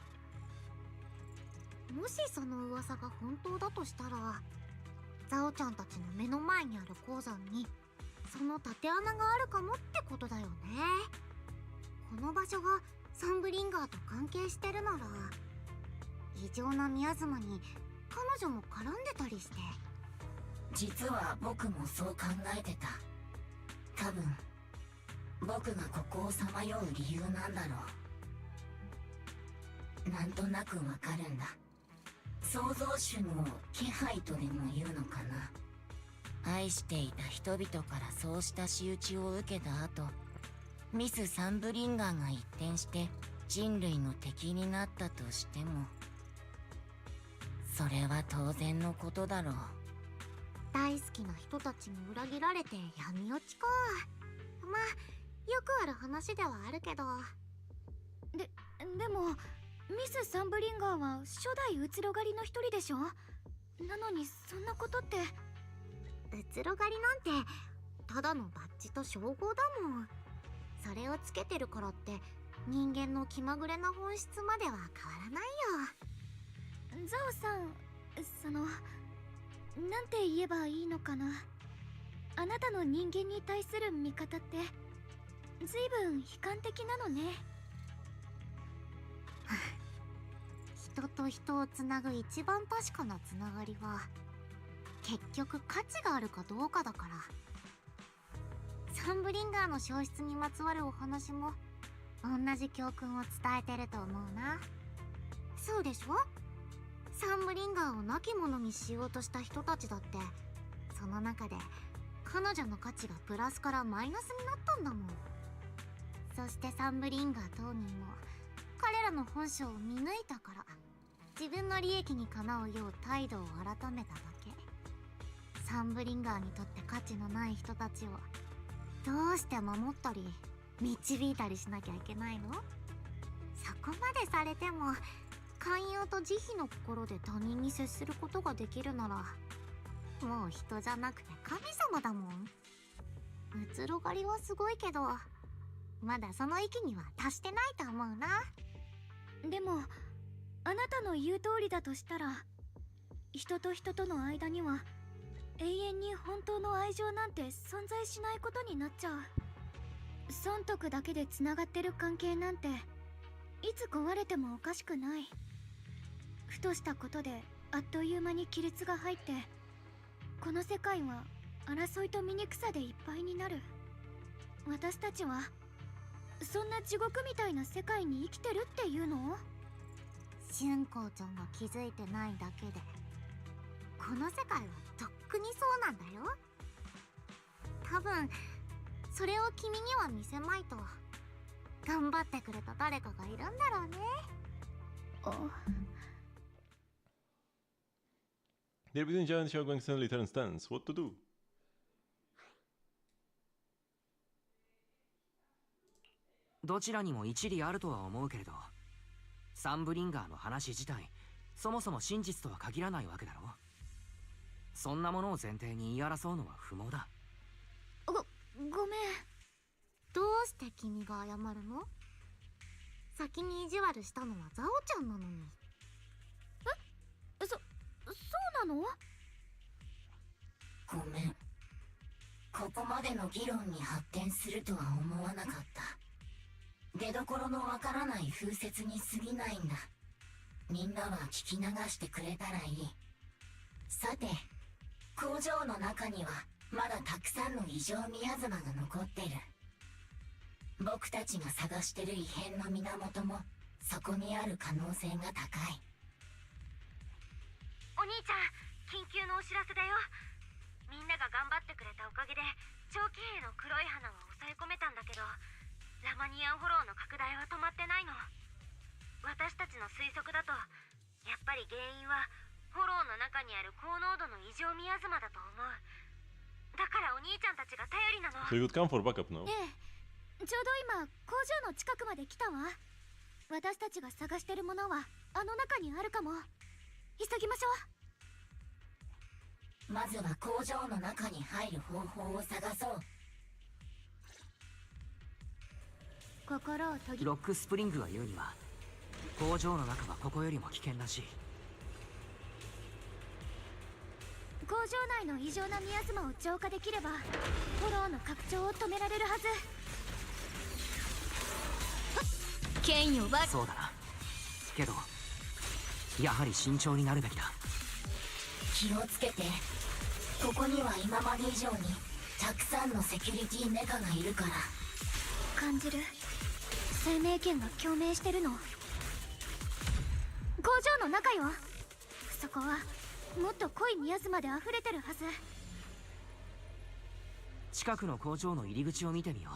もしその噂が本当だとしたら、ザオちゃんたちの目の前にある鉱山にその縦穴があるかもってことだよね。この場所がサンブリンガーと関係してるなら、異常な宮妻に彼女も絡んでたりして。実は僕もそう考えてた。多分僕がここをさまよう理由なんだろう。なんとなくわかるんだ。創造主の気配とでも言うのかな。愛していた人々からそうした仕打ちを受けた後、ミス・サンブリンガーが一転して人類の敵になったとしても、それは当然のことだろう。大好きな人たちに裏切られて闇落ちか。まあよくある話ではあるけど。でもミス・サンブリンガーは初代移ろ狩りの一人でしょ。なのにそんなことって。移ろ狩りなんてただのバッジと称号だもん。それをつけてるからって人間の気まぐれな本質までは変わらないよ。ザオさん、なんて言えばいいのかな。あなたの人間に対する見方って随分悲観的なのね。人と人をつなぐ一番確かなつながりは結局価値があるかどうかだから。サンブリンガーの消失にまつわるお話も同じ教訓を伝えてると思うな。そうでしょ。サンブリンガーを亡き者にしようとした人たちだって、その中で彼女の価値がプラスからマイナスになったんだもん。そしてサンブリンガー当人も彼らの本性を見抜いたから自分の利益にかなうよう態度を改めただけ。サンブリンガーにとって価値のない人たちをどうして守ったり導いたりしなきゃいけないの？そこまでされても寛容と慈悲の心で他人に接することができるなら、もう人じゃなくて神様だもん。移ろ狩りはすごいけど、まだその域には達してないと思うな。でもあなたの言う通りだとしたら、人と人との間には永遠に本当の愛情なんて存在しないことになっちゃう。損得だけでつながってる関係なんていつ壊れてもおかしくない。ふとしたことであっという間に亀裂が入って、この世界は争いと醜さでいっぱいになる。私たちはそんな地獄みたいな世界に生きてるっていうの？春光ちゃんが気づいてないだけで、この世界はとっくにそうなんだよ。多分それを君には見せまいと頑張ってくれた誰かがいるんだろうね。They're between giant Shogun suddenly turn stance. What to do? どちらにも一理あるとは思うけれど、サンブリンガーの話自体そもそも真実とは限らないわけだろ。そんなものを前提に言い争うのは不毛だ。ごめん。どうして君が謝るの？先に意地悪したのはザオちゃんなのに。そうなの？ごめん。ここまでの議論に発展するとは思わなかった。出どころのわからない風説に過ぎないんだ。みんなは聞き流してくれたらいい。さて、工場の中にはまだたくさんの異常ミヤズマが残ってる。僕たちが探してる異変の源もそこにある可能性が高い。お兄ちゃん、緊急のお知らせだよ。みんなが頑張ってくれたおかげで長期兵の黒い花は抑え込めたんだけど、ラマニアンフォローの拡大は止まってないの。私たちの推測だと、やっぱり原因はフォローの中にある高濃度の異常ミヤズマだと思う。だからお兄ちゃんたちが頼りなの。 So you would come for backup now? ちょうど今工場の近くまで来たわ。私たちが探してるものはあの中にあるかも。急ぎましょう。まずは工場の中に入る方法を探そう。心を研ぎ。ロックスプリングが言うには、工場の中はここよりも危険らしい。工場内の異常なミヤズマを浄化できればフォローの拡張を止められるはず。剣よはそうだな。けどやはり慎重になるべきだ。気をつけて。ここには今まで以上にたくさんのセキュリティメカがいるから。感じる。生命圏が共鳴してるの。工場の中よ。そこはもっと濃いミヤズマで溢れてるはず。近くの工場の入り口を見てみよう。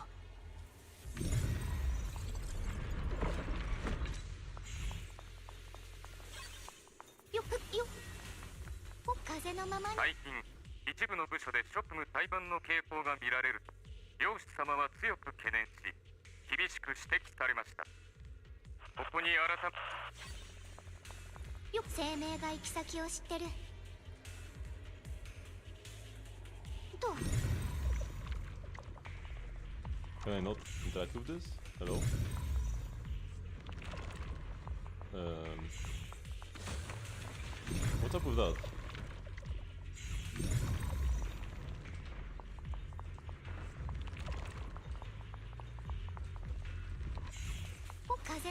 風のままに。最近一部の部署で職務怠慢の傾向が見られると領主様は強く懸念し、厳しく指摘されました。ここに改め生命が行き先を知ってると。 Can I not interact with this? Hello? What's up with that?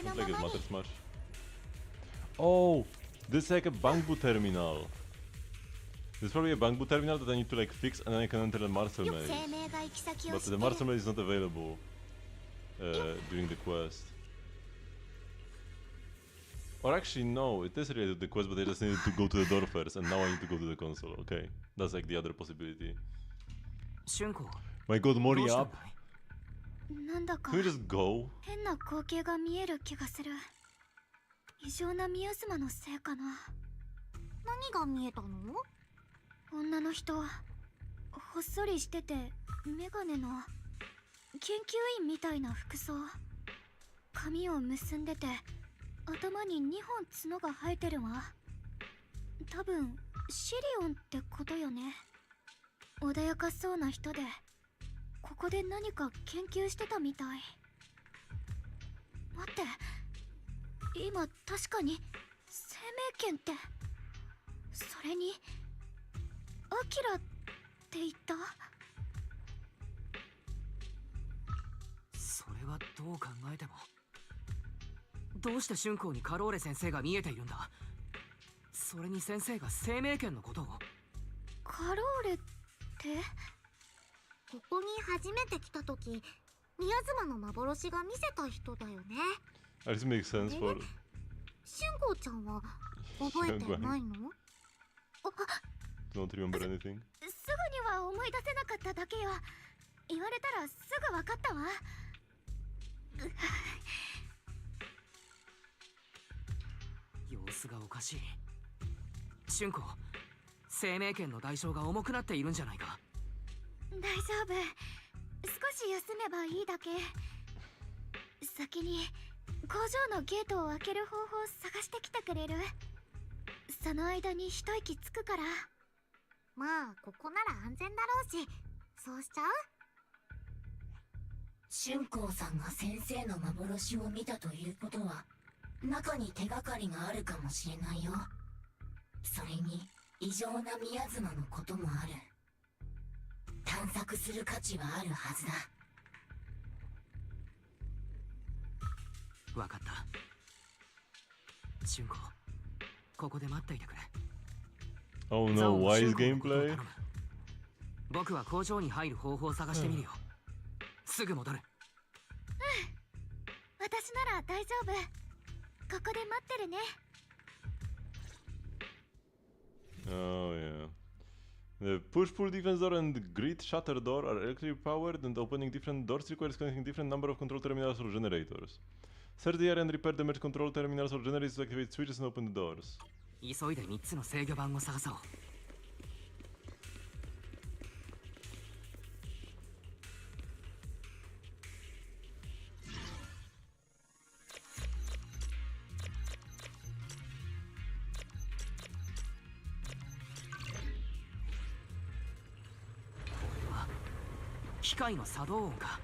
Don't think it matters much. Oh! This is like a Bangbu terminal. There's probably a Bangbu terminal that I need to like fix and then I can enter the Marcel maze. But the Marcel maze is not available during the quest. Or actually no, it is related to the quest, but I just needed to go to the door first and now I need to go to the console. Okay, that's like the other possibility. My god, Mori up! なんだか Can we just go? 変な光景が見える気がする。異常なミヤズマのせいかな。何が見えたの？女の人、ほっそりしててメガネの研究員みたいな服装。髪を結んでて頭に2本角が生えてるわ。多分シリオンってことよね。穏やかそうな人でここで何か研究してたみたい。待って、今確かに生命圏って、それにアキラって言った？それはどう考えても。どうして春光にカローレ先生が見えているんだ？それに先生が生命圏のことを。カローレって？ここに初めて来た時、ミヤズマの幻が見せた人だよね。This makes sense for... 春光ちゃんは覚えてないの？Don't remember anything? すぐには思い出せなかっただけよ。言われたらすぐ分かったわ。様子がおかしい。春子、生命権の代償が重くなっているんじゃないか。大丈夫、少し休めばいいだけ。先に工場のゲートを開ける方法を探してきてくれる？その間に一息つくから。まあここなら安全だろうし、そうしちゃう？春光さんが先生の幻を見たということは、中に手がかりがあるかもしれないよ。それに異常な宮妻のこともある。探索する価値はあるはずだ。わかった。春子、ここで待っていてくれ。Oh no, wise gameplay? 僕は工場に入る方法を探してみるよ。すぐ戻る。私なら大丈夫。ここで待ってるね。Oh yeah. The push-pull defense door and the grid shutter door are electrically powered, and opening different doors requires connecting different number of control terminals or generators. Search the area and repair damaged control terminals or generators to activate switches and open the doors. 急いで3つの制御盤を探そう。機械の作動音か。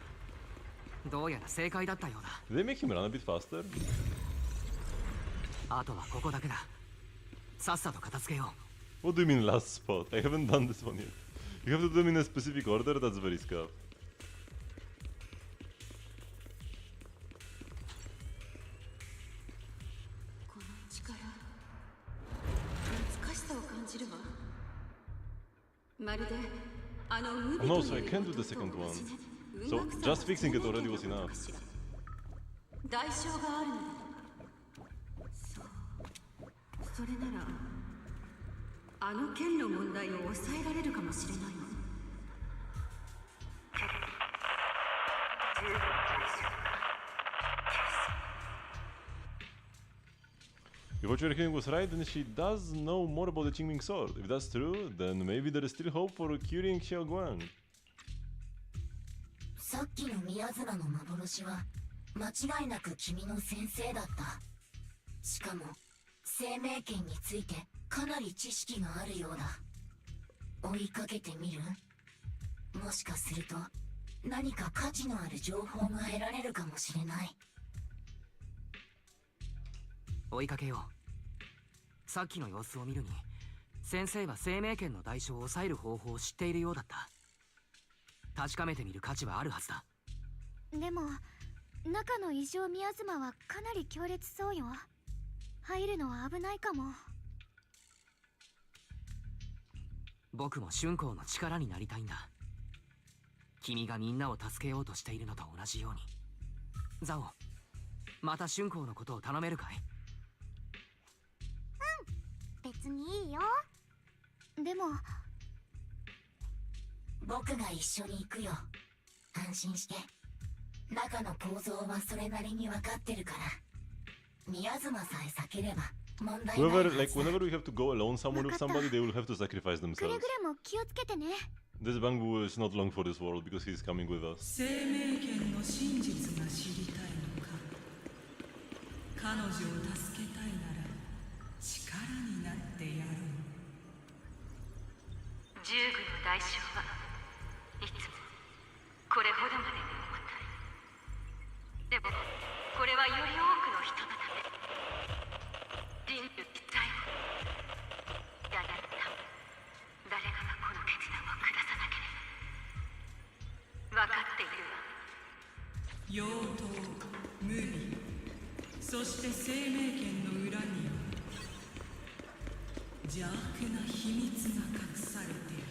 どうやら正解だったようだ。They make him run a bit faster? あとはここだけだ。さっさと片付けよう。What do you mean last spot? I haven't done this one yet. You have to do them in a specific order, that's very scuff. この力、難しさを感じるわ。まるであの海 No, so I can't do the second one. So just fixing it already was enough. 代償があるのだ。そう、それならあの剣の問題を抑えられるかもしれないわ。If what you're hearing was right, then she does know more about the Qingming sword. If that's true, then maybe there is still hope for curing Xiaoguang. さっきの宮妻の幻は間違いなく君の先生だった。しかも生命権についてかなり知識があるようだ。追いかけてみる？もしかすると何か価値のある情報が得られるかもしれない。追いかけよう。さっきの様子を見るに、先生は生命権の代償を抑える方法を知っているようだった。確かめてみる価値はあるはずだ。でも中の異常宮妻はかなり強烈そうよ。入るのは危ないかも。僕も春光の力になりたいんだ。君がみんなを助けようとしているのと同じように。ザオ、また春光のことを頼めるかい？別にいいよ。でも僕が一緒に行くよ。安心して。中の構造はそれなりに分かってるから。宮妻さえ避ければ問題ないはずだ。Whenever we have to go alone somewhere with somebody, they will have to sacrifice くれ themselves. ぐれも気をつけてね。This Bangbu is not long for this world because he's coming with us. 生命権の真実が知りたいのか。彼女を助けたいなら力になってやろう。従具の代償はいつもこれほどまでに重たい。でもこれはより多くの人のため、人類さえも誰がこの決断を下さなければ。分かっているわ。妖刀、無理、そして生命権の裏には邪悪な秘密が隠されている。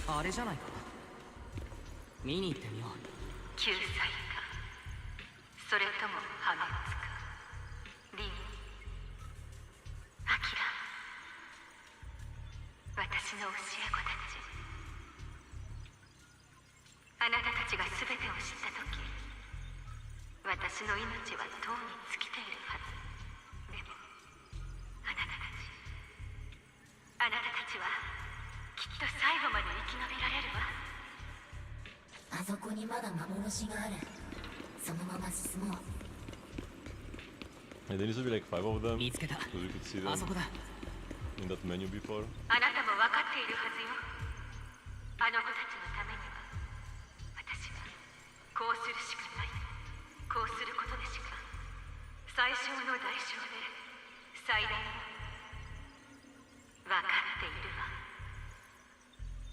あれじゃないか。見に行ってみよう。救済か、それとも破滅か。リン、アキラ、の教え子たち、あなたたちが全てを知った時、私の命はとうに尽きているはず。でもあなたたちはきっと最後まで生き延びられるわ。あそこにまだ幻がある。そのまま進もう。 And there used to be like 5 of them, 見つけた。 so you could see them あそこだ。 in that menu before. あなたも分かっているはずよ。あの子たちのためには私はこうするしかない。こうすることでしか最小の代償で最大の分かっているわ。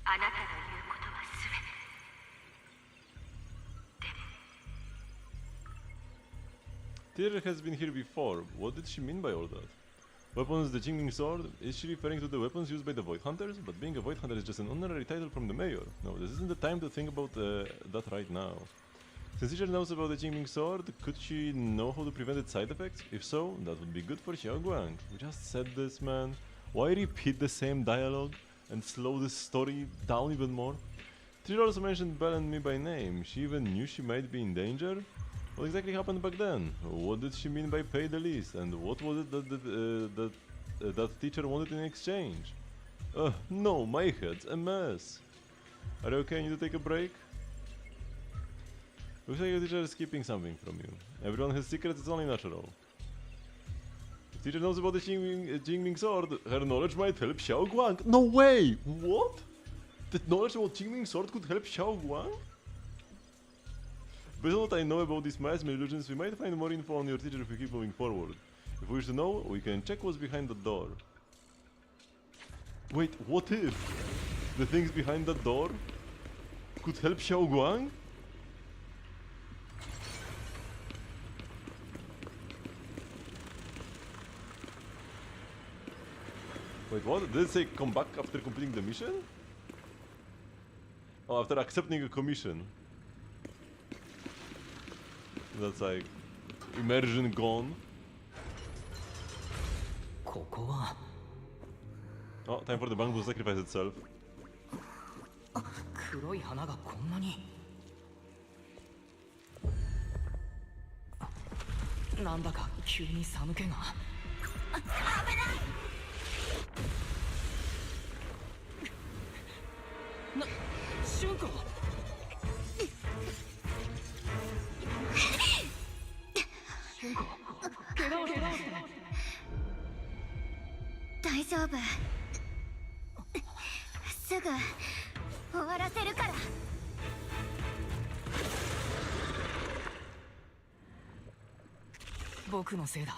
あなたの言うことは全て。Tyr has been here before. What did she mean by all that? Weapons, the Jingling Sword? Is she referring to the weapons used by the Void Hunters? But being a Void Hunter is just an honorary title from the mayor. No, this isn't the time to think about that right now. Since Teacher knows about the Jingling Sword, could she know how to prevent its side effects? If so, that would be good for Xiaoguang. We just said this, man. Why repeat the same dialogue and slow this story down even more? Teacher also mentioned Belle and me by name. She even knew she might be in danger? What exactly happened back then? What did she mean by pay the least? And what was it that teacher wanted in exchange? No, my head's a mess. Are you okay? I need to take a break? Looks like your teacher is keeping something from you. Everyone has secrets, it's only natural. If teacher knows about the Jingling Sword, her knowledge might help Xiao Guang. No way! What? The knowledge about Jingling Sword could help Xiao Guang? Based on what I know about these miasma illusions, we might find more info on your teacher if we keep moving forward. If we wish to know, we can check what's behind the door. Wait, what if the things behind that door could help Xiao Guang? Wait, what? Did it say come back after completing the mission? Oh, after accepting a commission. That's like immersion gone. Oh, time for the bank to sacrifice itself. 黒い花がこんなに。なんだか急に寒気が。危ない。春子。大丈夫。すぐ終わらせるから。僕のせいだ。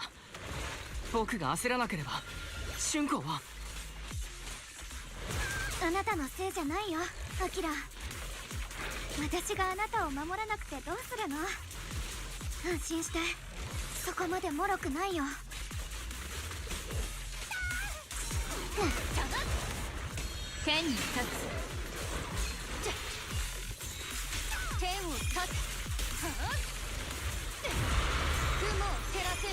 僕が焦らなければ春子は。あなたのせいじゃないよ、アキラ。私があなたを守らなくてどうするの？安心して、そこまで脆くないよ。天に立つ。天を立つ。雲を照らせ。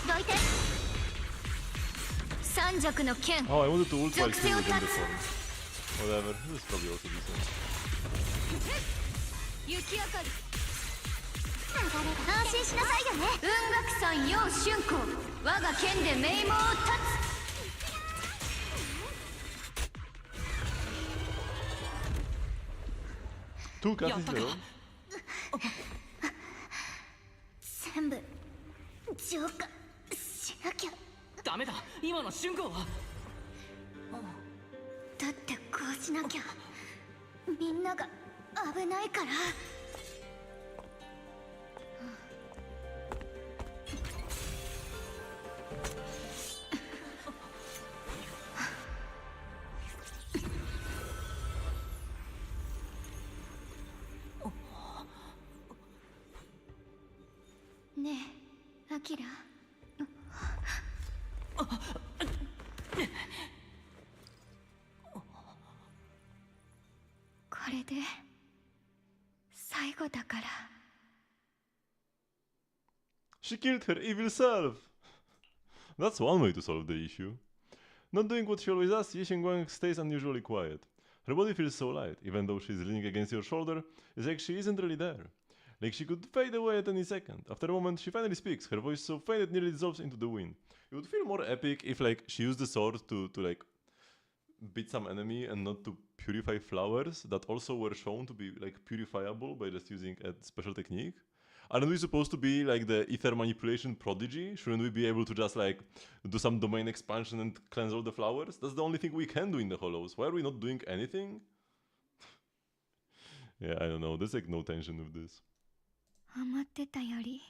どいて。三尺の剣。Oh, I wanted to ult while still within the form. Whatever, this is probably also decent. 雪明かり。安心しなさいよね。雲岳さんよ春子、我が剣で名門を立つ。2 classes zero. 全部浄化しなきゃ。ダメだ、今の春子は。だってこうしなきゃみんなが危ないから。ねえ、アキラ。これで最後だから。She killed her evil self! That's one way to solve the issue. Not doing what she always does, Ye Xiongguang stays unusually quiet. Her body feels so light, even though she's leaning against your shoulder, it's like she isn't really there. Like she could fade away at any second. After a moment, she finally speaks, her voice so faint it nearly dissolves into the wind. It would feel more epic if like she used the sword to like beat some enemy and not to purify flowers that also were shown to be like purifiable by just using a special technique. Aren't we supposed to be like the ether manipulation prodigy? Shouldn't we be able to just like do some domain expansion and cleanse all the flowers? That's the only thing we can do in the Hollows. Why are we not doing anything? Yeah, I don't know. There's like no tension with this. 思ってたより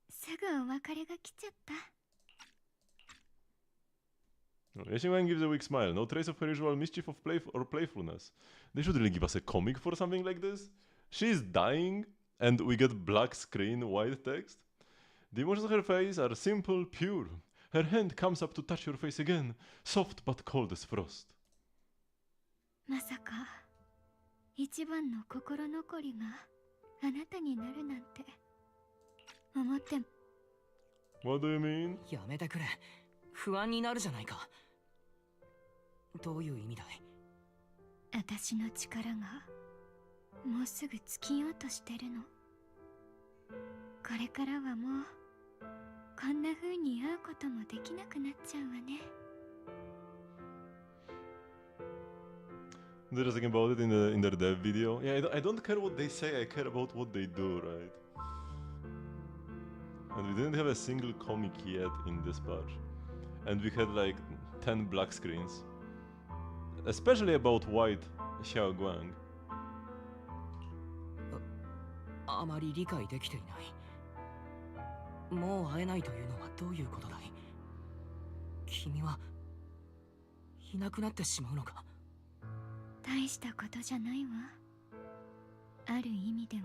すぐお別れが来ちゃった。Yashinwan gives a weak smile, no trace of her usual mischief of playfulness. They should really give us a comic for something like this. She's dying, and we get black screen, white text. The emotions on her face are simple, pure. Her hand comes up to touch your face again, soft but cold as frost. まさか一番の心残りがあなたになるなんて思って。 What do you mean? やめてくれ。不安になるじゃないか。どういう意味だい？私の力がもうすぐ尽きようとしてるの。これからはもうこんな風に会うこともできなくなっちゃうわね。They're just talking about it in their dev video. Yeah, I don't care what they say, I care about what they do, right? And we didn't have a single comic yet in this patch. And we had like 10 black screens. Especially about white Xiaoguang. あまり理解できていない。もう会えないというのはどういうことだい？君はいなくなってしまうのか？大したことじゃないわ。ある意味では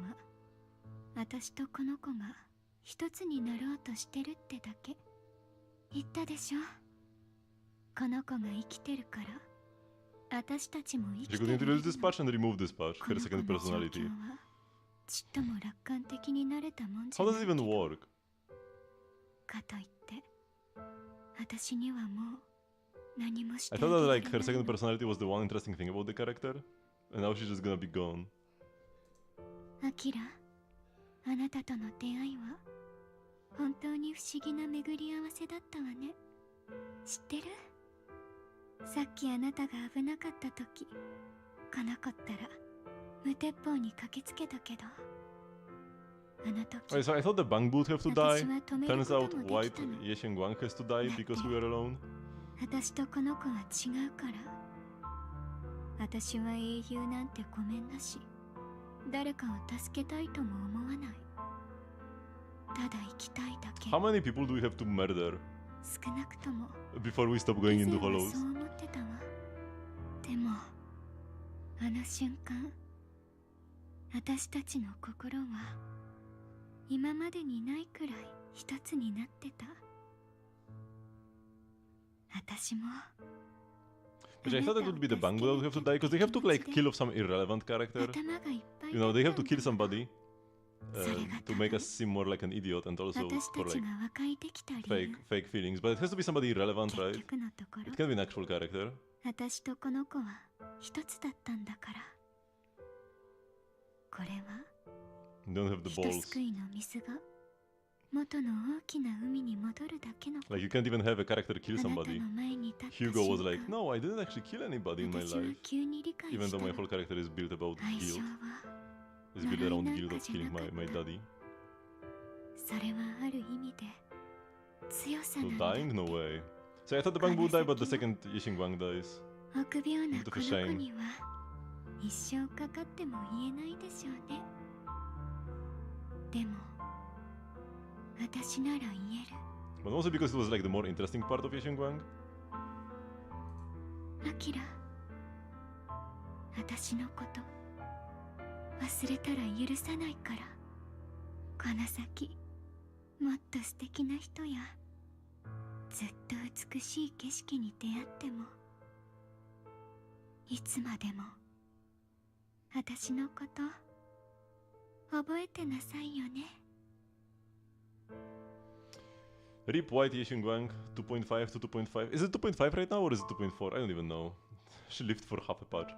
私とこの子が一つになろうとしてるってだけ。言ったでしょ。この子が生きてるから私たちも生きてる。 She could introduce this patch and remove this patch, her second personality. ちっとも楽観的になれたもんじゃ How ない does it even work? かといって私にはもう何もして I thought that like her second personality was the one interesting thing about the character, and now she's just gonna be gone. アキラ、あなたとの出会いは本当に不思議な巡り合わせだったわね。知ってる？さっきあなたが危なかった時、この子ったら無鉄砲に駆けつけたけど、あの時 Wait, so I thought the bang boot have to die. Turns out white Ye Xiongguang has to die because we were alone. 私とこの子は違うから。私は英雄なんてごめんだし、誰かを助けたいとも思わない。ただ生きたいだけ。 How many people do we have to murder 少なくとも before we stop going into hollows? そう思ってたわ。でもあの瞬間、私たちの心は今までにないくらい一つになってた。私も Which I thought it would be the bang boot that would have to die because they have to like kill off some irrelevant character. You know, they have to kill somebody to make us seem more like an idiot and also for like fake feelings. But it has to be somebody irrelevant, right? It can't be an actual character. 私とこの子は一つだったんだから。これは You don't have the 人 balls. すくいの水が元の大きな海に戻るだけの。 Like you can't even have a character kill あなた somebody. の前に立った Hugo 瞬 was like, 間、 no, I didn't actually kill anybody in my 私は life. 急に理解 Even した though の。 my whole character is built about 相 guilt. 性は It's built around guilt of killing my daddy. それはある意味で強さ So なんだ。 dying? No way. So I thought the bang boot died, but the second Ye Xiongguang dies. 臆病な Bit こ of a の子 shame. には一生かかっても言えないでしょうね。でも私なら言える。 But also because it was like the more interesting part of Ye Xiongguang. アキラ、私のこと忘れたら許さないから。この先もっと素敵な人やずっと美しい景色に出会ってもいつまでも私のこと覚えてなさいよね。Rip White Yeshunguang 2.5 to 2.5. Is it 2.5 right now or is it 2.4? I don't even know. She lived for half a patch.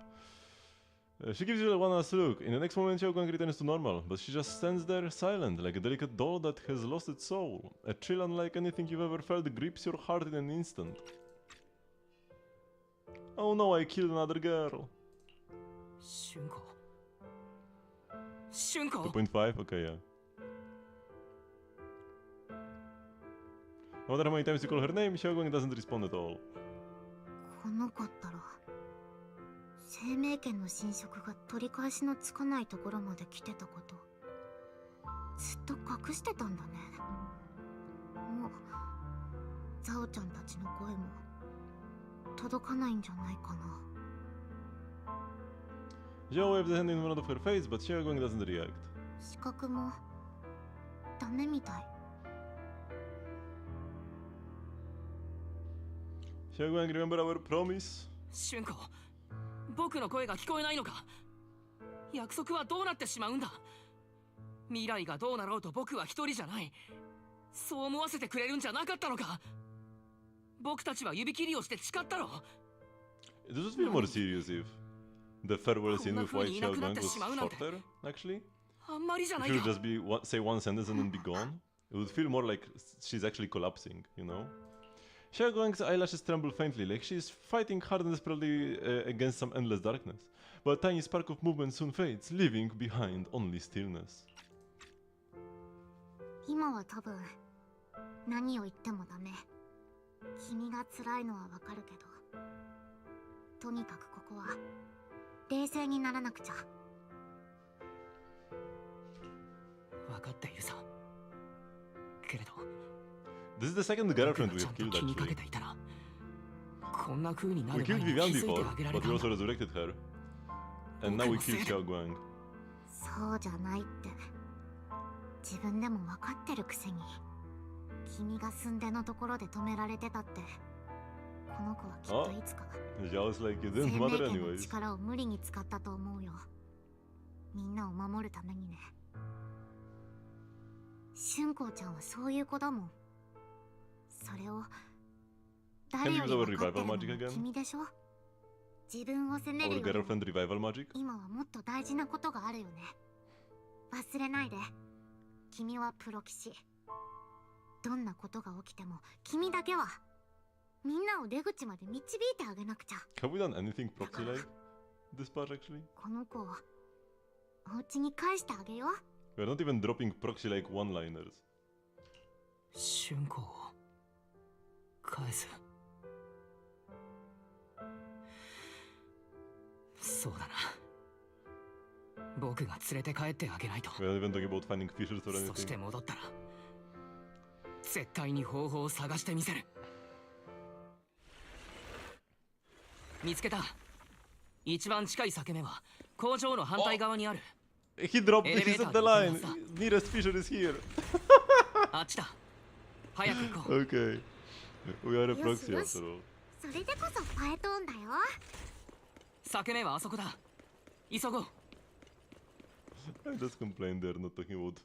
She gives you one last look. In the next moment, Xiaoguang returns to normal, but she just stands there silent, like a delicate doll that has lost its soul. A chill unlike anything you've ever felt grips your heart in an instant. Oh no, I killed another girl. Shunko. Shunko! 2.5? Okay, yeah. No matter how many times you call her name, Xiaoguang doesn't respond at all. この子ったら生命権の侵食が取り返しのつかないところまで来てたことずっと隠してたんだね。もうザオちゃんたちの声も届かないんじゃないかな。Zhao waves the hand in front of her face, but Xiaoguang doesn't react. 視覚もダメみたい。Xiaoguang, remember our promise? Shunko, 僕の声が聞こえないのか？約束はどうなってしまうんだ？未来がどうなろうと僕は一人じゃない。そう思わせてくれるんじゃなかったのか？僕たちは指切りをして誓ったろ。Does it feel more serious if the farewell scene with White Xiaoguang was shorter, actually? If she would just be say one sentence and then be gone, it would feel more like she's actually collapsing, you know? Xiaoguang's eyelashes tremble faintly, like she's fighting hard and desperately against some endless darkness. But a tiny spark of movement soon fades, leaving behind only stillness. 今は多分何を言ってもダメ。君が辛いのはわかるけど、とにかくここは冷静にならなくちゃ。分かっているさ。けれど。This is the second girlfriend we've killed, actually. We killed Vivian before, but we also resurrected her. And now we killed Xiaoguang. そうじゃないって自分でも分かってるくせに、君が寸出のところで止められてたって、この子はきっといつか生命権の力を無理に使ったと思うよ。みんなを守るためにね。春光ちゃんはそういう子だもん。それを誰より分かってるのも君でしょ。自分を責めるよりも今はもっと大事なことがあるよね。忘れないで。君はプロ騎士。どんなことが起きても君だけはみんなを出口まで導いてあげなくちゃ。Have we done anything proxy like this part actually? この子をお家に返してあげよう。 We're not even dropping proxy like one-liners. 春光を返す。そうだな。僕が連れて帰ってあげないと。We're not even talking about finding fishers or anything. そして戻ったら絶対に方法を探してみせる。見つけた。一番近い裂け目は工場の反対側にある。He said the line. Nearest fisher is here. あっちだ。早く行こう。Okay. We are a proxy after all. それでこそパエトーンだよ。裂け目はあそこだ。急ごう。I just complained they're not talking about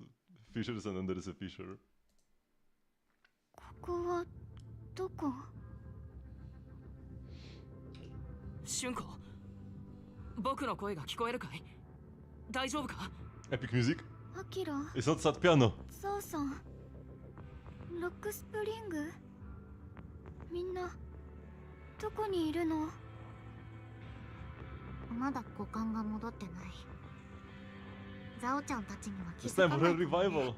fishers and then there is a fisher. ここはどこ？春子、僕の声が聞こえるかい？大丈夫か？ Epic music? アキラ。 It's not sad piano. そうさん。ロックスプリング？みんなどこにいるの？まだ五感が戻ってない。ザオちゃんたちには気づかないかもね。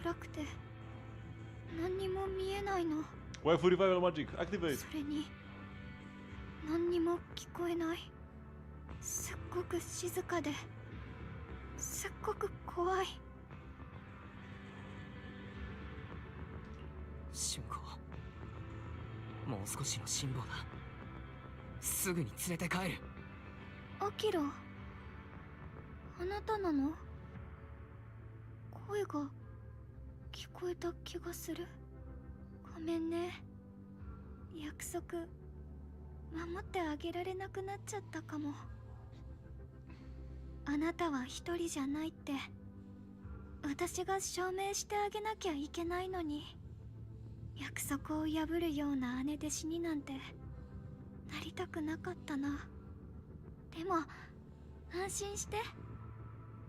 暗くて何にも見えないの。Waifu revival magic activate. それに何にも聞こえない。すっごく静かですっごく怖い。春子、もう少しの辛抱だ。すぐに連れて帰る。アキラ、あなたなの？声が聞こえた気がする。ごめんね。約束守ってあげられなくなっちゃったかも。あなたは一人じゃないって私が証明してあげなきゃいけないのに、約束を破るような姉弟子になんてなりたくなかったな。でも安心して、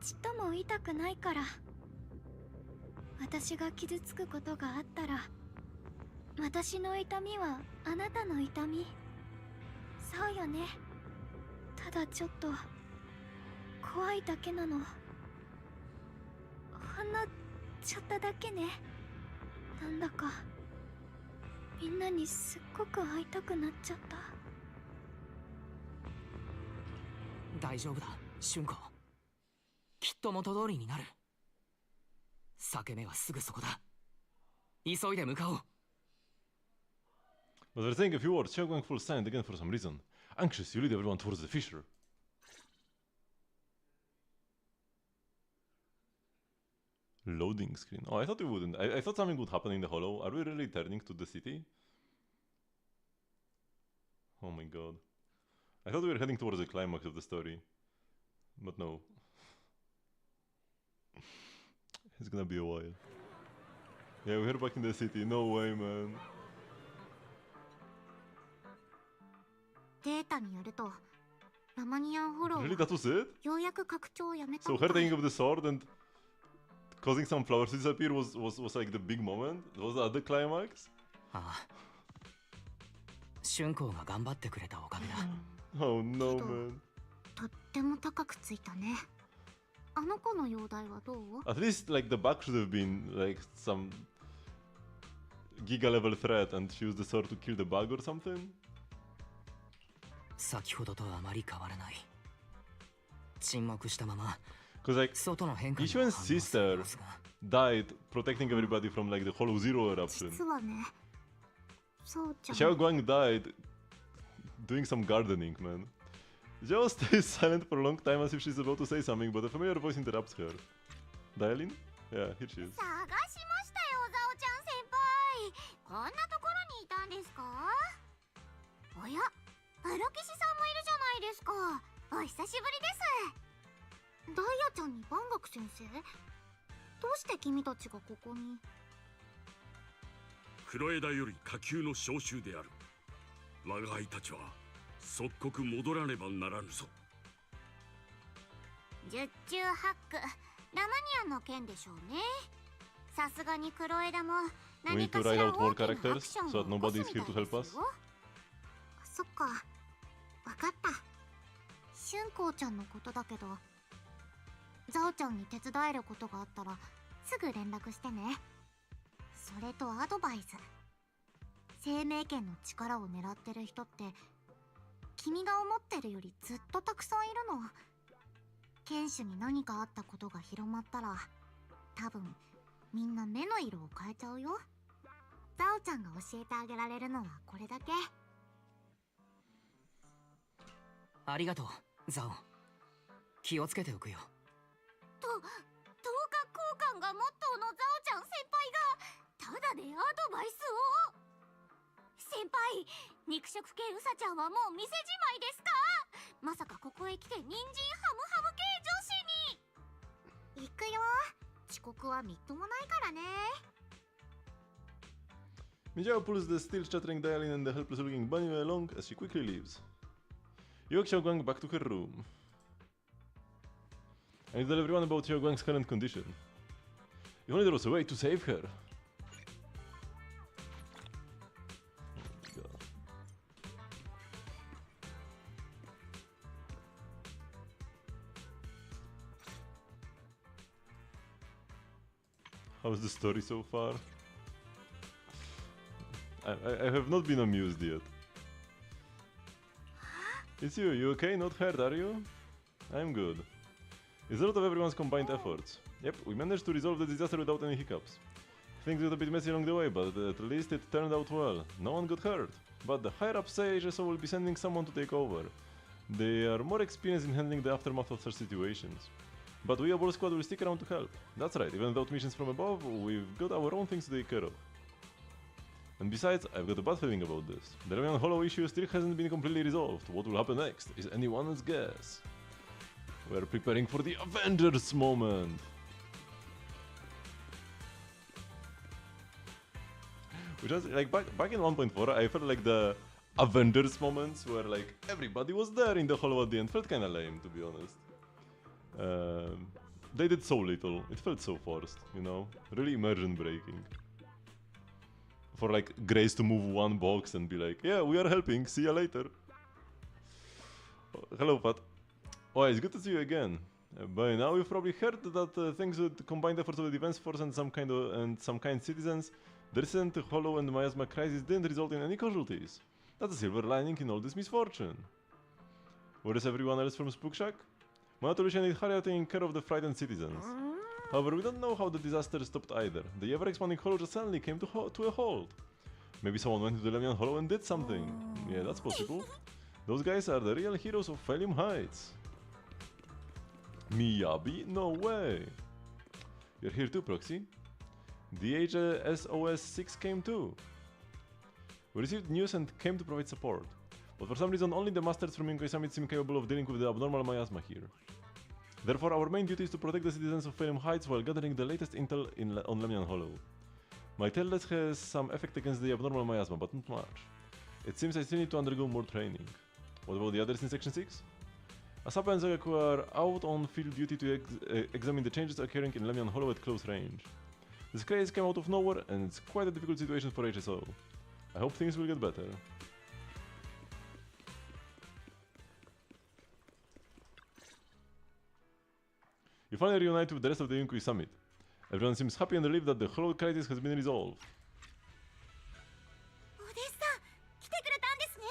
ちっとも痛くないから。私が傷つくことがあったら、私の痛みはあなたの痛み。そうよね。ただちょっと怖いだけなの。ほんのちょっとだけね。なんだかみんなにすっごく会いたくなっちゃった。大丈夫だ、春子。きっと元通りになる。裂け目はすぐそこだ。急いで向かおう。But they're saying a few words. Xiao Guang falls silent again for some reason. Anxious, you lead everyone towards the fissure. Loading screen. Oh, I thought we wouldn't. I thought something would happen in the hollow. Are we really turning to the city? Oh my god. I thought we were heading towards the climax of the story. But no. It's gonna be a while. Yeah, we're back in the city. No way, man. データによると、ラマニアンフォロー Really, that was it? ようやく拡張をやめた So みた her い。 taking up the sword and causing some flowers to disappear was like the big moment? Was that the climax? ああ。春子が頑張ってくれたおかげだ。Oh no, man. とっても高くついたね。あの子の容体はどう？ At least like the back should have been like some giga level threat and she used the sword to kill the bug or something? 先ほどとあまり変わらない。沈黙したまま。 Because like Ishuen's sister died protecting everybody from like the Hollow Zero eruption. 実はね、そうちゃん。 Xiao Guang died doing some gardening, man. Zhao stays silent for a long time as if she's about to say something, but a familiar voice interrupts her. Dialing? Yeah, here she is. 探しましたよ、ザオちゃん先輩。こんなところにいたんですか？おや、プロ騎士さんもいるじゃないですか。お久しぶりです。ダイヤちゃんに万学先生？どうして君たちがここに？黒枝より下級の召集である。我が輩たちは即刻戻らねばならぬぞ。十中八九、ラマニアンの件でしょうね。さすがに黒枝も We 何 need か to し write ら out 大 more きなア characters クションを so that 起こす nobody み is た here い to で help すよ。 us. そっか、わかった。春光ちゃんのことだけど、ザオちゃんに手伝えることがあったらすぐ連絡してね。それとアドバイス。生命権の力を狙ってる人って君が思ってるよりずっとたくさんいるの。剣士に何かあったことが広まったら多分みんな目の色を変えちゃうよ。ザオちゃんが教えてあげられるのはこれだけ。ありがとう、ザオ。気をつけておくよ。10日交換がモットーのザオちゃん先輩がただでアドバイスを。先輩、肉食系ウサちゃんはもう店じまいですか？まさかここへ来て人参ハムハム系女子に。行くよ。遅刻はみっともないからね。Mijao pulls the still chattering Dialin and the helpless looking bunny along as she quickly leaves. You walk Xiao Guang back to her room. And you tell everyone about Xiao Guang's current condition. If only there was a way to save her. How's the story so far? I have not been amused yet. It's you. You okay? Not hurt, are you? I'm good. It's a lot of everyone's combined efforts. Yep, we managed to resolve the disaster without any hiccups. Things got a bit messy along the way, but at least it turned out well. No one got hurt. But the higher-ups say HSO will be sending someone to take over. They are more experienced in handling the aftermath of such situations. But we, our squad, will stick around to help. That's right, even without missions from above, we've got our own things to take care of. And besides, I've got a bad feeling about this. The Ramian Hollow issue still hasn't been completely resolved. What will happen next is anyone's guess. We're preparing for the Avengers moment! Which was like back in 1.4, I felt like the Avengers moments where like everybody was there in the hollow at the end felt kinda lame, to be honest. They did so little. It felt so forced, you know? Really immersion breaking. For like Grace to move one box and be like, yeah, we are helping, see ya later. Hello, Pat. Oh, it's good to see you again. By now you've probably heard that thanks to the combined efforts of the defense force and some kind citizens, the recent Hollow and Miasma crisis didn't result in any casualties. That's a silver lining in all this misfortune. Where is everyone else from Spookshack? Monatolution and Harry are taking care of the frightened citizens. However, we don't know how the disaster stopped either. The ever-expanding hollow just suddenly came to a halt. Maybe someone went to the Lemian Hollow and did something. Yeah, that's possible. Those guys are the real heroes of Phalium Heights. Miyabi? No way! You're here too, Proxy. The HSOS 6 came too. We received news and came to provide support. But for some reason, only the masters from Inkoi Summit seem capable of dealing with the abnormal miasma here. Therefore, our main duty is to protect the citizens of Phalium Heights while gathering the latest intel on Lemian Hollow. My taillet has some effect against the abnormal miasma, but not much. It seems I still need to undergo more training. What about the others in Section 6? Asapa and Zagaku are out on field duty to examine the changes occurring in Lemian Hollow at close range. This crisis came out of nowhere, and it's quite a difficult situation for HSO. I hope things will get better. You finally reunite with the rest of the Inkoi Summit. Everyone seems happy and relieved that the Hollow crisis has been resolved. お弟子さん、来てくれたんですね。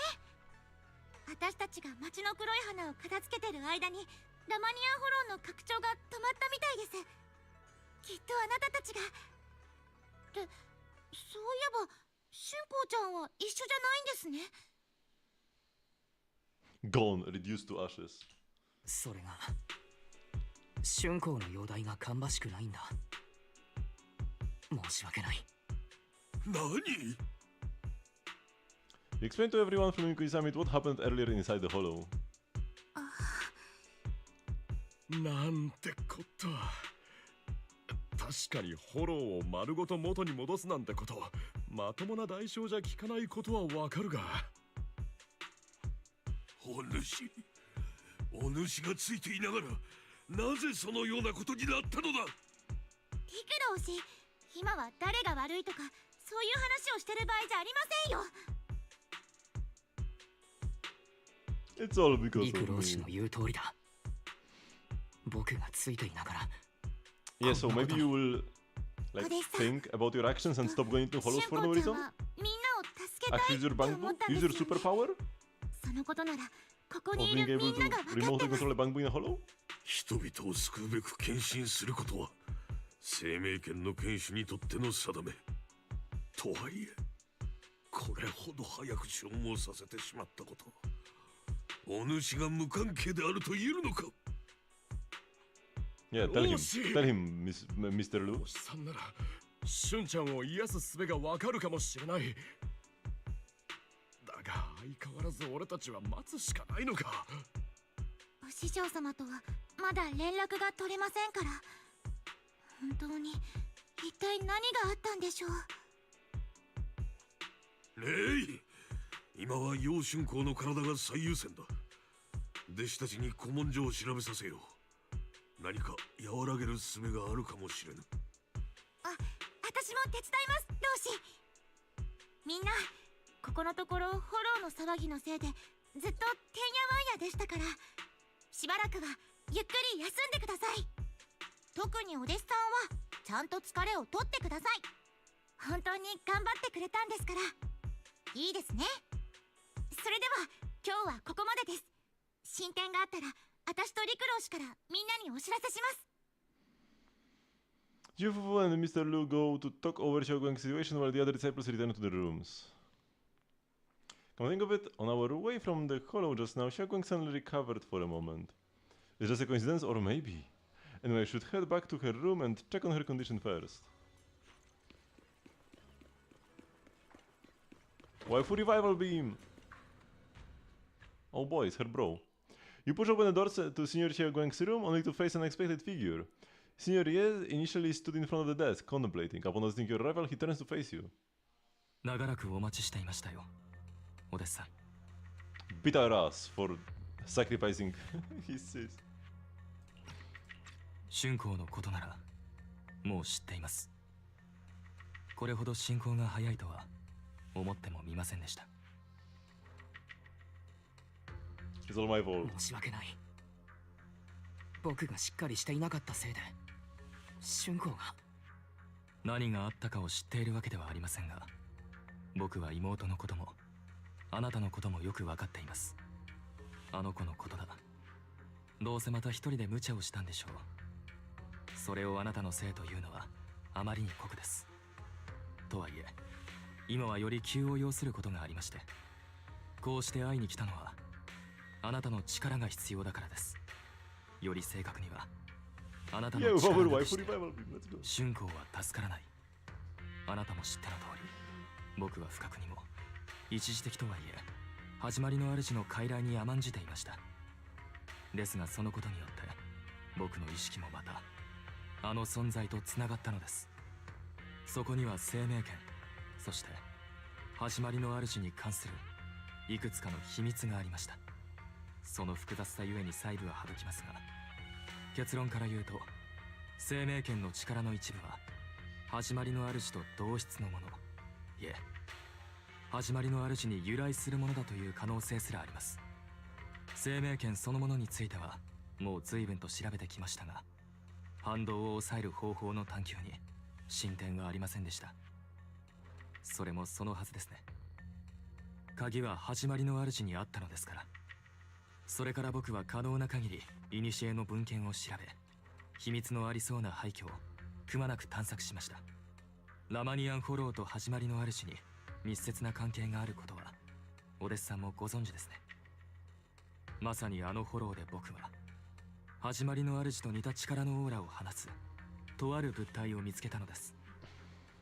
私たちが街の黒い花を片付けてる間にラマニアンホローの拡張が止まったみたいです。きっとあなたたちが。そういえば春光ちゃんは一緒じゃないんですね。 Gone, reduced to ashes. それが春光の容体が芳しくないんだ。申し訳ない。何? You explained to everyone from Inkoi Summit what happened earlier inside the hollow. なんてこと。確かにホローを丸ごと元に戻すなんてこと、まともな代償じゃ効かないことはわかるが。お主がついていながら、なぜそのようなことになったのだ。リクロウ氏、今は誰が悪いとかそういう話をしてる場合じゃありませんよ。 It's all because リク of ロウ me. 氏の言う通りだ。僕がついていながら。Yeah, so maybe you will like think about your actions and stop going to hollows for no reason? Actually use your bang boo? Use your superpower? そのことならここ Of にい being るみ able んなが to 分かって remotely ます。 control a bang boo in a hollow? 人々を救うべく献身することは生命権の権主にとっての定め。とはいえ、これほど早く消耗させてしまったこと、お主が無関係であると言えるのか。 Yeah, tell him, Mr. Lu. おしさんなら、春ちゃんを癒す術がわかるかもしれない。だが相変わらず俺たちは待つしかないのか。お師匠様とはまだ連絡が取れませんから。本当に一体何があったんでしょう。レイ、今は楊春光の体が最優先だ。弟子たちに古文書を調べさせよう。何か和らげる術があるかもしれぬ。私も手伝います、老師。みんなここのところホローの騒ぎのせいでずっとてんやわんやでしたから、しばらくはゆっくり休んでください。特にお弟子さんはちゃんと疲れを取ってください。本当に頑張ってくれたんですから。いいですね。それでは今日はここまでです。進展があったら私とリクロウ氏からみんなにお知らせします。 Jufufu and Mr. Lu go to talk over Xiaoguang's situation while the other disciples return to the rooms. Come to think of it, on our way from the hollow just now, Xiaoguang suddenly recovered for a moment. Is just a coincidence, or maybe? Anyway, I should head back to her room and check on her condition first. Waifu revival beam! Oh boy, it's her bro. You push open the doors to Senior Xiaoguang's room only to face an unexpected figure. Senior Ye initially stood in front of the desk, contemplating. Upon noticing your arrival, he turns to face you. 長らくお待ちしていましたよ、お弟子さん。Bit our ass for sacrificing his sis. 春光のことならもう知っています。これほど進行が早いとは思ってもみませんでした。It's all my fault. 申し訳ない。僕がしっかりしていなかったせいで春光が。何があったかを知っているわけではありませんが、僕は妹のこともあなたのこともよく分かっています。あの子のことだ。どうせまた一人で無茶をしたんでしょう。それをあなたのせいというのはあまりに酷です。とはいえ今はより急を要することがありまして、こうして会いに来たのはあなたの力が必要だからです。より正確にはあなたの力がして春光は助からない。あなたも知っての通り、僕は不覚にも一時的とはいえ始まりの主の傀儡に甘んじていました。ですがそのことによって僕の意識もまたあの存在とつながったのです。そこには生命権、そして始まりの主に関するいくつかの秘密がありました。その複雑さゆえに細部は省きますが、結論から言うと生命権の力の一部は始まりの主と同質のもの、いえ始まりの主に由来するものだという可能性すらあります。生命権そのものについてはもう随分と調べてきましたが、反動を抑える方法の探求に進展はありませんでした。それもそのはずですね。鍵は始まりの主にあったのですから。それから僕は可能な限り古の文献を調べ、秘密のありそうな廃墟をくまなく探索しました。ラマニアンフォローと始まりの主に密接な関係があることはお弟子さんもご存知ですね。まさにあのフォローで僕は始まりの主と似た力のオーラを放つとある物体を見つけたのです。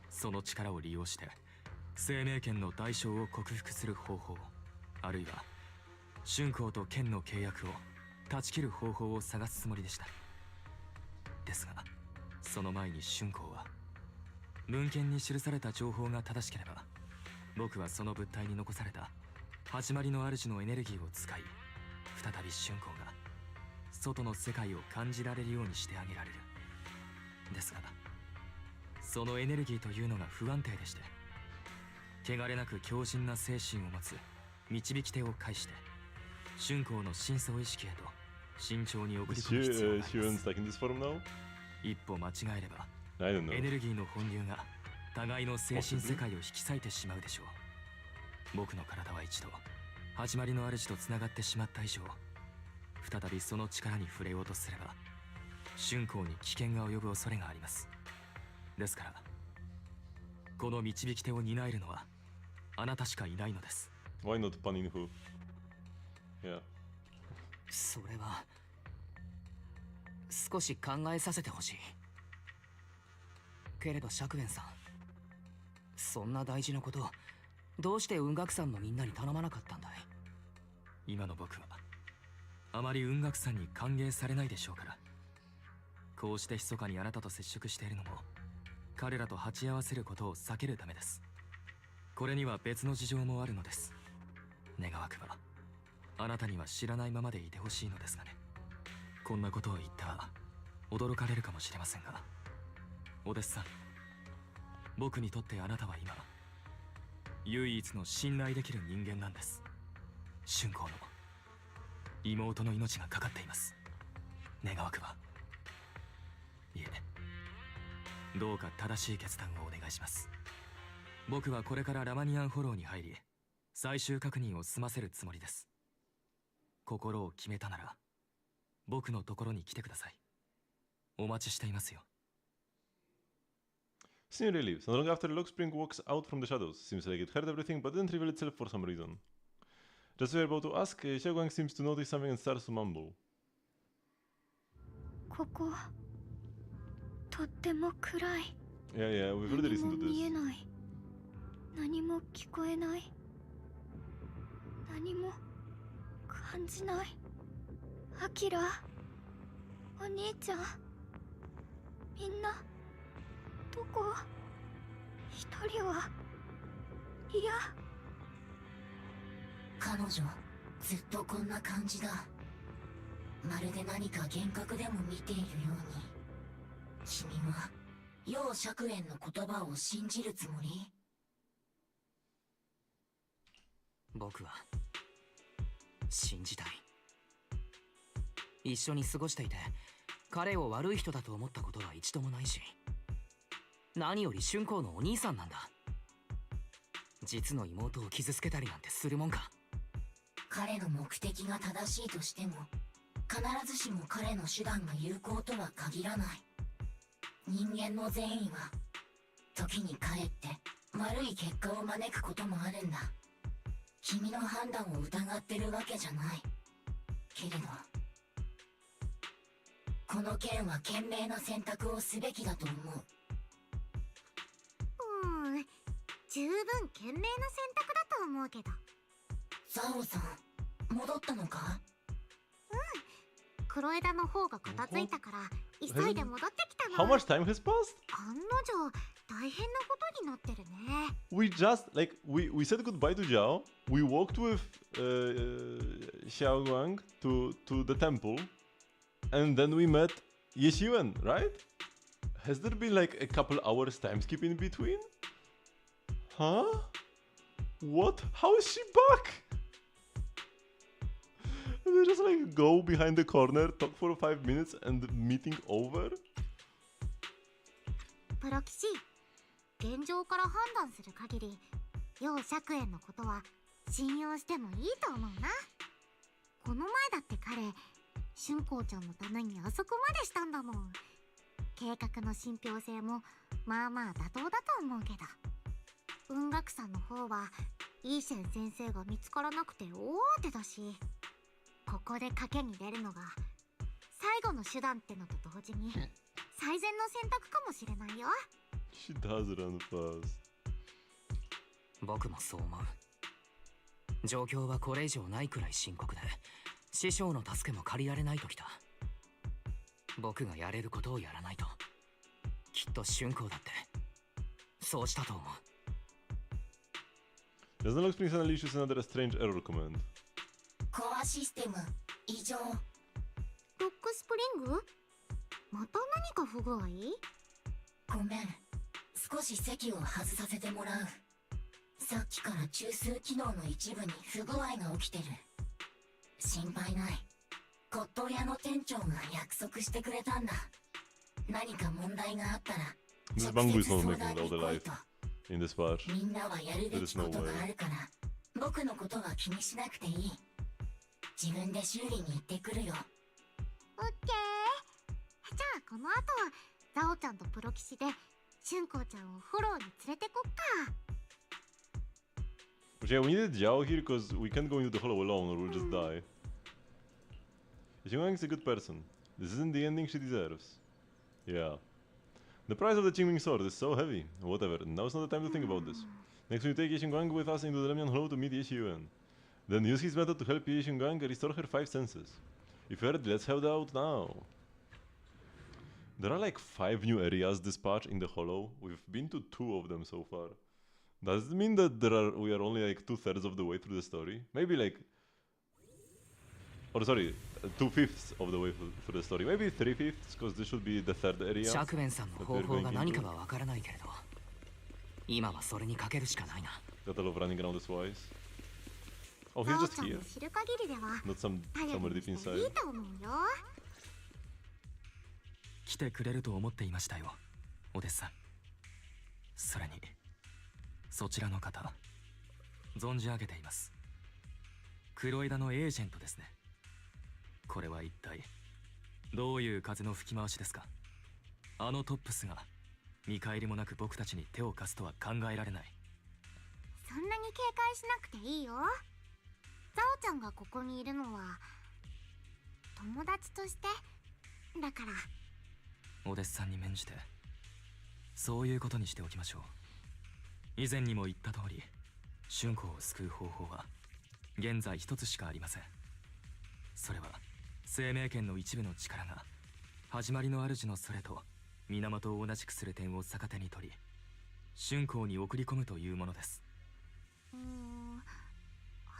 その力を利用して生命権の代償を克服する方法、あるいは春光と剣の契約を断ち切る方法を探すつもりでした。ですがその前に春光は、文献に記された情報が正しければ僕はその物体に残された始まりの主のエネルギーを使い、再び春光が外の世界を感じられるようにしてあげられる。ですがそのエネルギーというのが不安定でして、汚れなく強靭な精神を持つ導き手を介して春光の深層意識へと慎重に送り込む必要があります。一歩間違えればエネルギーの本流が互いの精神世界を引き裂いてしまうでしょう。僕の体は一度始まりの主とつながってしまった以上、再びその力に触れようとすれば春光に危険が及ぶ恐れがあります。ですからこの導き手を担えるのはあなたしかいないのです。 Why not Paninhu? Yeah. それは少し考えさせてほしいけれど釈玄さん、そんな大事なことどうして雲岳山のみんなに頼まなかったんだい。今の僕はあまり雲岳山に歓迎されないでしょうから、こうして密かにあなたと接触しているのも彼らと鉢合わせることを避けるためです。これには別の事情もあるのです。願わくばあなたには知らないままでいてほしいのですがね。こんなことを言ったら驚かれるかもしれませんが、お弟子さん、僕にとってあなたは今唯一の信頼できる人間なんです。春光の妹の命がかかっています。願わくば、いえ、どうか正しい決断をお願いします。僕はこれからラマニアンフォローに入り最終確認を済ませるつもりです。心を決めたなら僕のところに来てください。お待ちしていますよ。Scenery leaves, and long after Log Spring walks out from the shadows. Seems like it heard everything but didn't reveal itself for some reason. Just as we are about to ask, Xiaoguang seems to notice something and starts to mumble. ここ、とっても暗い。Yeah, we've already listened to 何も見え this. ない。何も聞こえない。何も感じない。アキラ、お兄ちゃん、みんなどこ？一人はいや、彼女ずっとこんな感じだ。まるで何か幻覚でも見ているように。君は楊釈炎の言葉を信じるつもり？僕は信じたい。一緒に過ごしていて彼を悪い人だと思ったことは一度もないし、何より春光のお兄さんなんだ。実の妹を傷つけたりなんてするもんか。彼の目的が正しいとしても、必ずしも彼の手段が有効とは限らない。人間の善意は時にかえって悪い結果を招くこともあるんだ。君の判断を疑ってるわけじゃないけれど、この件は賢明な選択をすべきだと思う。十分賢明な選択だと思うけど。ザオさん、戻ったのか？黒枝の方が片付いたから急いで戻ってきたの。 How much time has passed? 案の定大変なことになってるね。 We just, like, we said goodbye to Zhao. We walked with Xiaoguang to the temple. And then we met Yeshuan, right? Has there been like a couple hours time skip in between? Huh? What? How is she back? They just like go behind the corner, talk for 5 minutes and the meeting over? プロ騎士、現状から判断する限り楊釈炎のことは信用してもいいと思うな。この前だって彼、春光ちゃんのためにあそこまでしたんだもん。計画の信憑性もまあまあ妥当だと思うけど、雲岳さんの方はイーシェン先生が見つからなくて大当てだし、ここで賭けに出るのが最後の手段ってのと同時に最善の選択かもしれないよ。 She does run fast. 僕もそう思う。状況はこれ以上ないくらい深刻で、師匠の助けも借りられないときた。僕がやれることをやらないと。きっと春光だってそうしたと思う。 Doesn't look Spring unleashes another strange error command. コアシステム異常。ロックスプリング？また何か不具合？ごめん、少し席を外させてもらう。さっきから中枢機能の一部に不具合が起きてる。心配ない。骨董屋の店長が約束してくれたんだ。何か問題があったら This 直 Bangu 接 is 相 not 談 making に all the 来い life と。 in this part. みんなはやるべ There き is こ no とがあ way. るから、僕のことは気にしなくていい。自分で修理に行ってくるよ。オッケー。じゃあこの後ザオちゃんとプロ騎士で春光ちゃんをフォローに連れてこっか。 But yeah, we needed Zhao here because we can't go into the hollow alone or we'll just die. Qingwang is a good person. This isn't the ending she deserves. Yeah. The price of the Qingming sword is so heavy. Whatever, now's not the time to think about this. Next we take Qingwang with us into the Lemnian Hollow to meet Yeshuan. Then use his method to help Qingwang restore her 5 senses. If you're ready, let's head out now. There are like 5 new areas this patch in the Hollow. We've been to 2 of them so far. Does it mean that we are only like 2/3 of the way through the story? Maybe like... Or sorry, 2/5 of the way through the story. Maybe 3/5, because this should be the 3rd area. 釈炎さんの方法が何かはわからないけれど、今はそれにかけるしかないな。 Got a lot of running around this wise. Oh, he's ザオ just ちゃん here. の知る限りでは Not some 頼 somewhere り deep にして inside. いいと思うよ。来てくれると思っていましたよ、お弟子さん。それにそちらの方、存じ上げています。黒枝のエージェントですね。これは一体どういう風の吹き回しですか？あのトップスが見返りもなく僕たちに手を貸すとは考えられない。そんなに警戒しなくていいよ。ザオちゃんがここにいるのは友達としてだから。お弟子さんに免じてそういうことにしておきましょう。以前にも言った通り、春光を救う方法は現在一つしかありません。それは生命圏の一部の力が始まりの主のそれと源を同じくする点を逆手に取り、春光に送り込むというものです。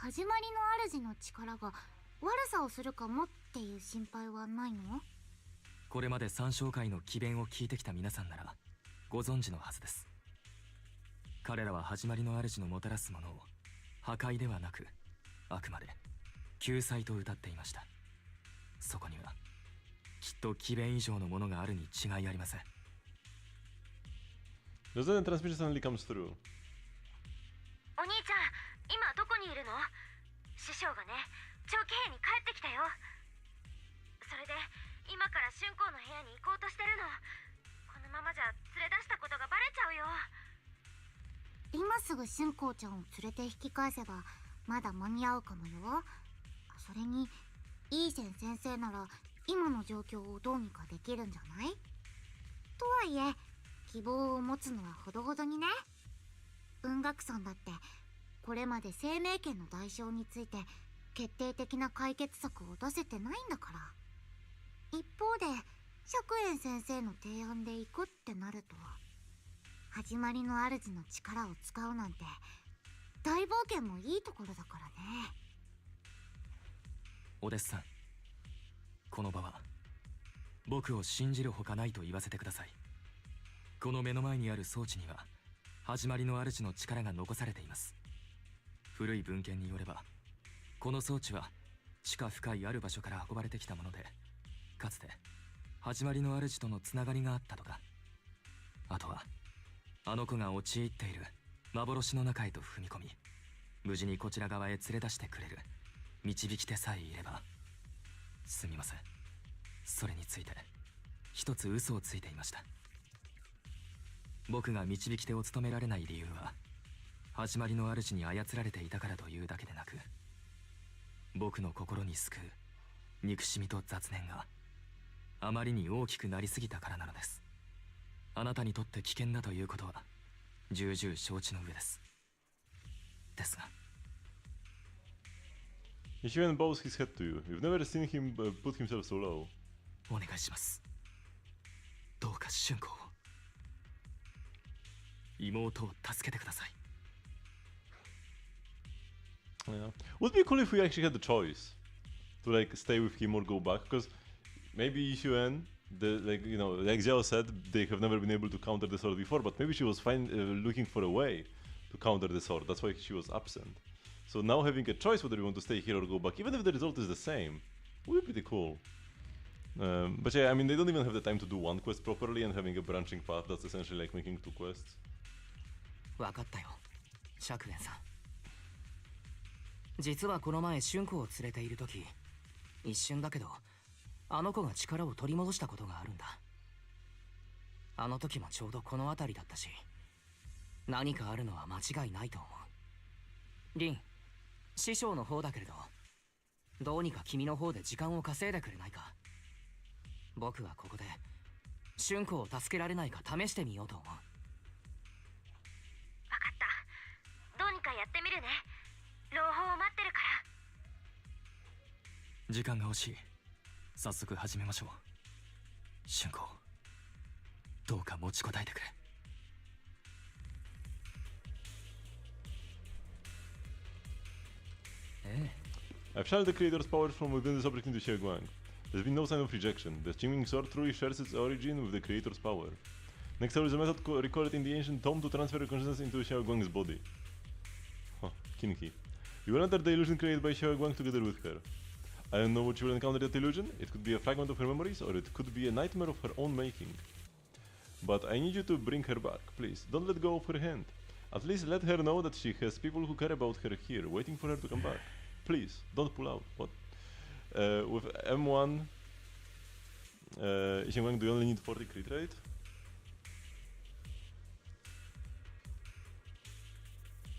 始まりの主の力が悪さをするかもっていう心配はないの？これまで三将会の詭弁を聞いてきた皆さんならご存知のはずです。彼らは始まりの主のもたらすものを破壊ではなく、あくまで救済と歌っていました。そこにはきっと詭弁以上のものがあるに違いありません。Does the transmission suddenly comes through? お兄ちゃん、今どこにいるの？師匠がね、長期兵に帰ってきたよ。それで今から春光の部屋に行こうとしてるの。このままじゃ連れ出したことがバレちゃうよ。今すぐ春光ちゃんを連れて引き返せばまだ間に合うかもよ。それにイーセン先生なら今の状況をどうにかできるんじゃない？とはいえ希望を持つのはほどほどにね。文学村だってこれまで生命権の代償について決定的な解決策を出せてないんだから。一方で釈園先生の提案で行くってなると、始まりの主の力を使うなんて大冒険もいいところだからね。お弟子さん、この場は僕を信じるほかないと言わせてください。この目の前にある装置には始まりの主の力が残されています。古い文献によればこの装置は地下深いある場所から運ばれてきたもので、かつて始まりの主とのつながりがあったとか。あとはあの子が陥っている幻の中へと踏み込み、無事にこちら側へ連れ出してくれる導き手さえいれば。すみません、それについて一つ嘘をついていました。僕が導き手を務められない理由は始まりの主に操られていたからというだけでなく、僕の心に救う憎しみと雑念があまりに大きくなりすぎたからなのです。あなたにとって危険だということは重々承知の上です。ですが、Ishiven bows his head to you. You've never seen him put himself so low. お願いします。どうか春光を、妹を助けてください。Yeah. Would be cool if we actually had the choice to like stay with him or go back, because maybe Ishiven, like you know, like Xiao said, they have never been able to counter the sword before, but maybe she was looking for a way to counter the sword. That's why she was absent. So now having a choice whether we want to stay here or go back, even if the result is the same, would be pretty cool. But yeah, I mean, they don't even have the time to do one quest properly, and having a branching path, that's essentially like making two quests. わかったよ、釈園さん。実はこの前春子を連れている時、一瞬だけどあの子が力を取り戻したことがあるんだ。あの時もちょうどこの辺りだったし、何かあるのは間違いないと思う。リン、師匠の方だけれど、どうにか君の方で時間を稼いでくれないか。僕はここで春子を助けられないか試してみようと思う。わかった、どうにかやってみるね。朗報を待ってるから。時間が欲しい。早速始めましょう。春子、どうか持ちこたえてくれ。I've channeled the creator's powers from within this object into Xiaoguang. There's been no sign of rejection. The Qingming sword truly shares its origin with the creator's power. Next there is a method recorded in the ancient tome to transfer consciousness into Xiaoguang's body. Huh, kinky. You will enter the illusion created by Xiaoguang together with her. I don't know what you will encounter in that illusion. It could be a fragment of her memories, or it could be a nightmare of her own making. But I need you to bring her back, please. Don't let go of her hand. At least let her know that she has people who care about her here, waiting for her to come back. Please, don't pull out. What? With M1, Xiaoguang, do you only need 40 crit rate?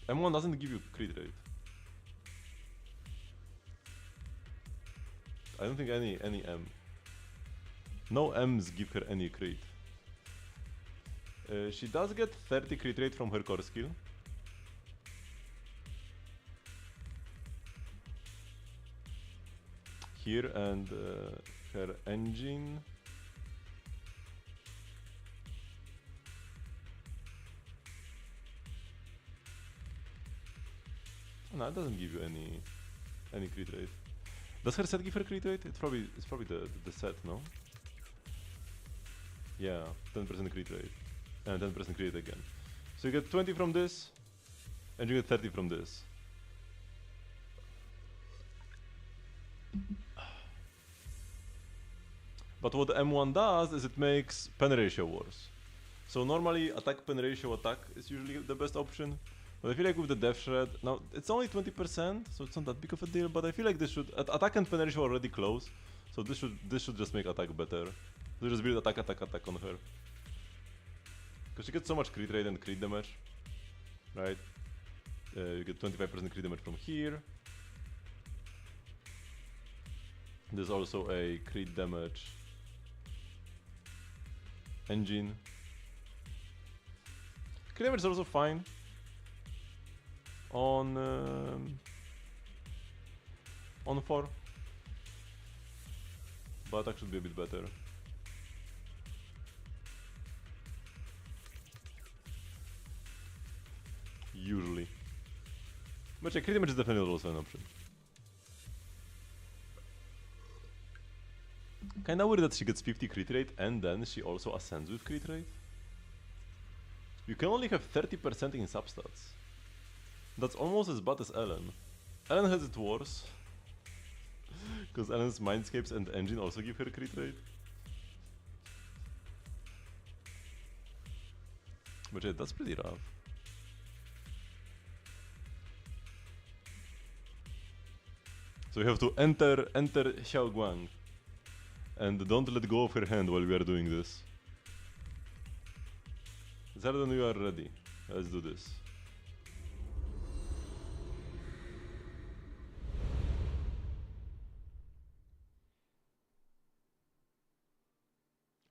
M1 doesn't give you crit rate. I don't think any M. No M's give her any crit. She does get 30 crit rate from her core skill. Here, and her engine. No, it doesn't give you any crit rate. Does her set give her crit rate? It's probably the set, no? Yeah, 10% crit rate. And 10% crit rate again. So you get 20 from this, and you get 30 from this. But what M1 does is it makes pen ratio worse. So normally attack pen ratio attack is usually the best option. But I feel like with the Death Shred, now it's only 20%, so it's not that big of a deal, but I feel like this should, attack and pen ratio are already close. So this should just make attack better. So just build attack on her. Because she gets so much crit rate and crit damage. Right? You get 25% crit damage from here. There's also a crit damage engine. Crit damage is also fine on 4, but attack should be a bit better. Usually. But yeah, crit damage is definitely also an option. Kinda weird that she gets 50 crit rate and then she also ascends with crit rate. You can only have 30% in substats. That's almost as bad as Ellen. Ellen has it worse. Because Ellen's Mindscapes and Engine also give her crit rate. But yeah, that's pretty rough. So you have to enter Xiao Guang. And don't let go of her hand while we are doing this. Zardon, you are ready. Let's do this.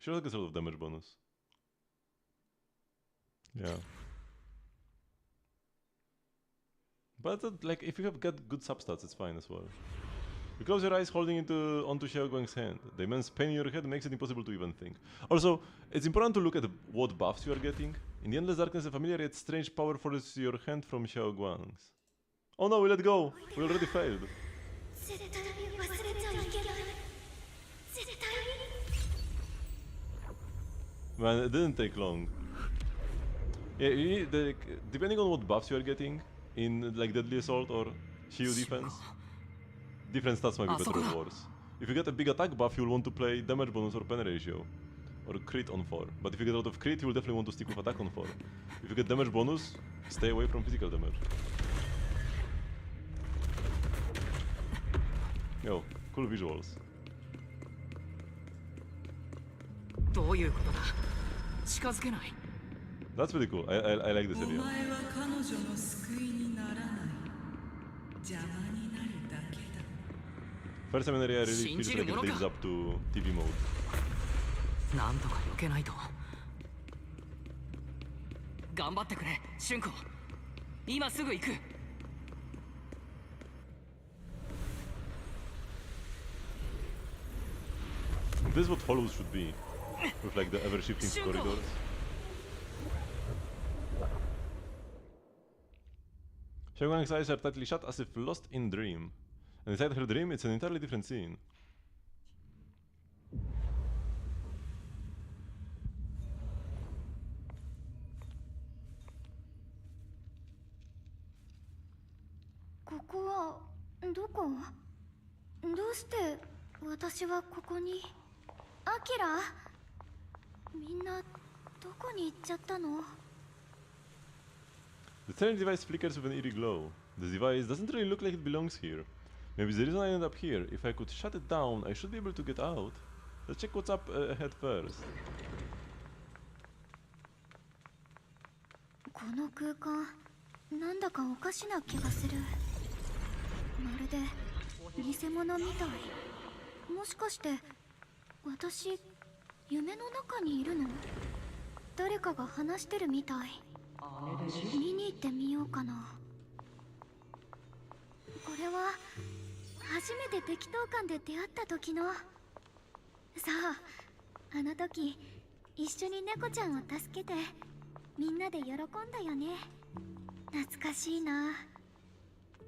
She also gets a lot of damage bonus. Yeah. But like, if you have got good substats, it's fine as well. You close your eyes holding onto Xiao Guang's hand. The immense pain in your head makes it impossible to even think. Also, it's important to look at what buffs you are getting. In the Endless Darkness, a familiar yet strange power follows your hand from Xiao Guang's. Oh no, we let go! We already failed. Man, it didn't take long. Yeah, you need depending on what buffs you are getting in like Deadly Assault or Shield Defense, different stats might be better or worse. If you get a big attack buff, you'll want to play damage bonus or pen ratio, or crit on 4. But if you get a lot of crit, you'll definitely want to stick with attack on 4. If you get damage bonus, stay away from physical damage. Yo, cool visuals. That's pretty cool. I like this area. First time in area really feels like it lives up to TV mode. This is what Hollows should be, with like the ever-shifting corridors. Xiao Guang's eyes are tightly shut as if lost in dream. And inside her dream, it's an entirely different scene. The strange device flickers with an eerie glow. This device doesn't really look like it belongs here. Maybe the reason I ended up here, if I could shut it down, I should be able to get out. Let's check what's up ahead first.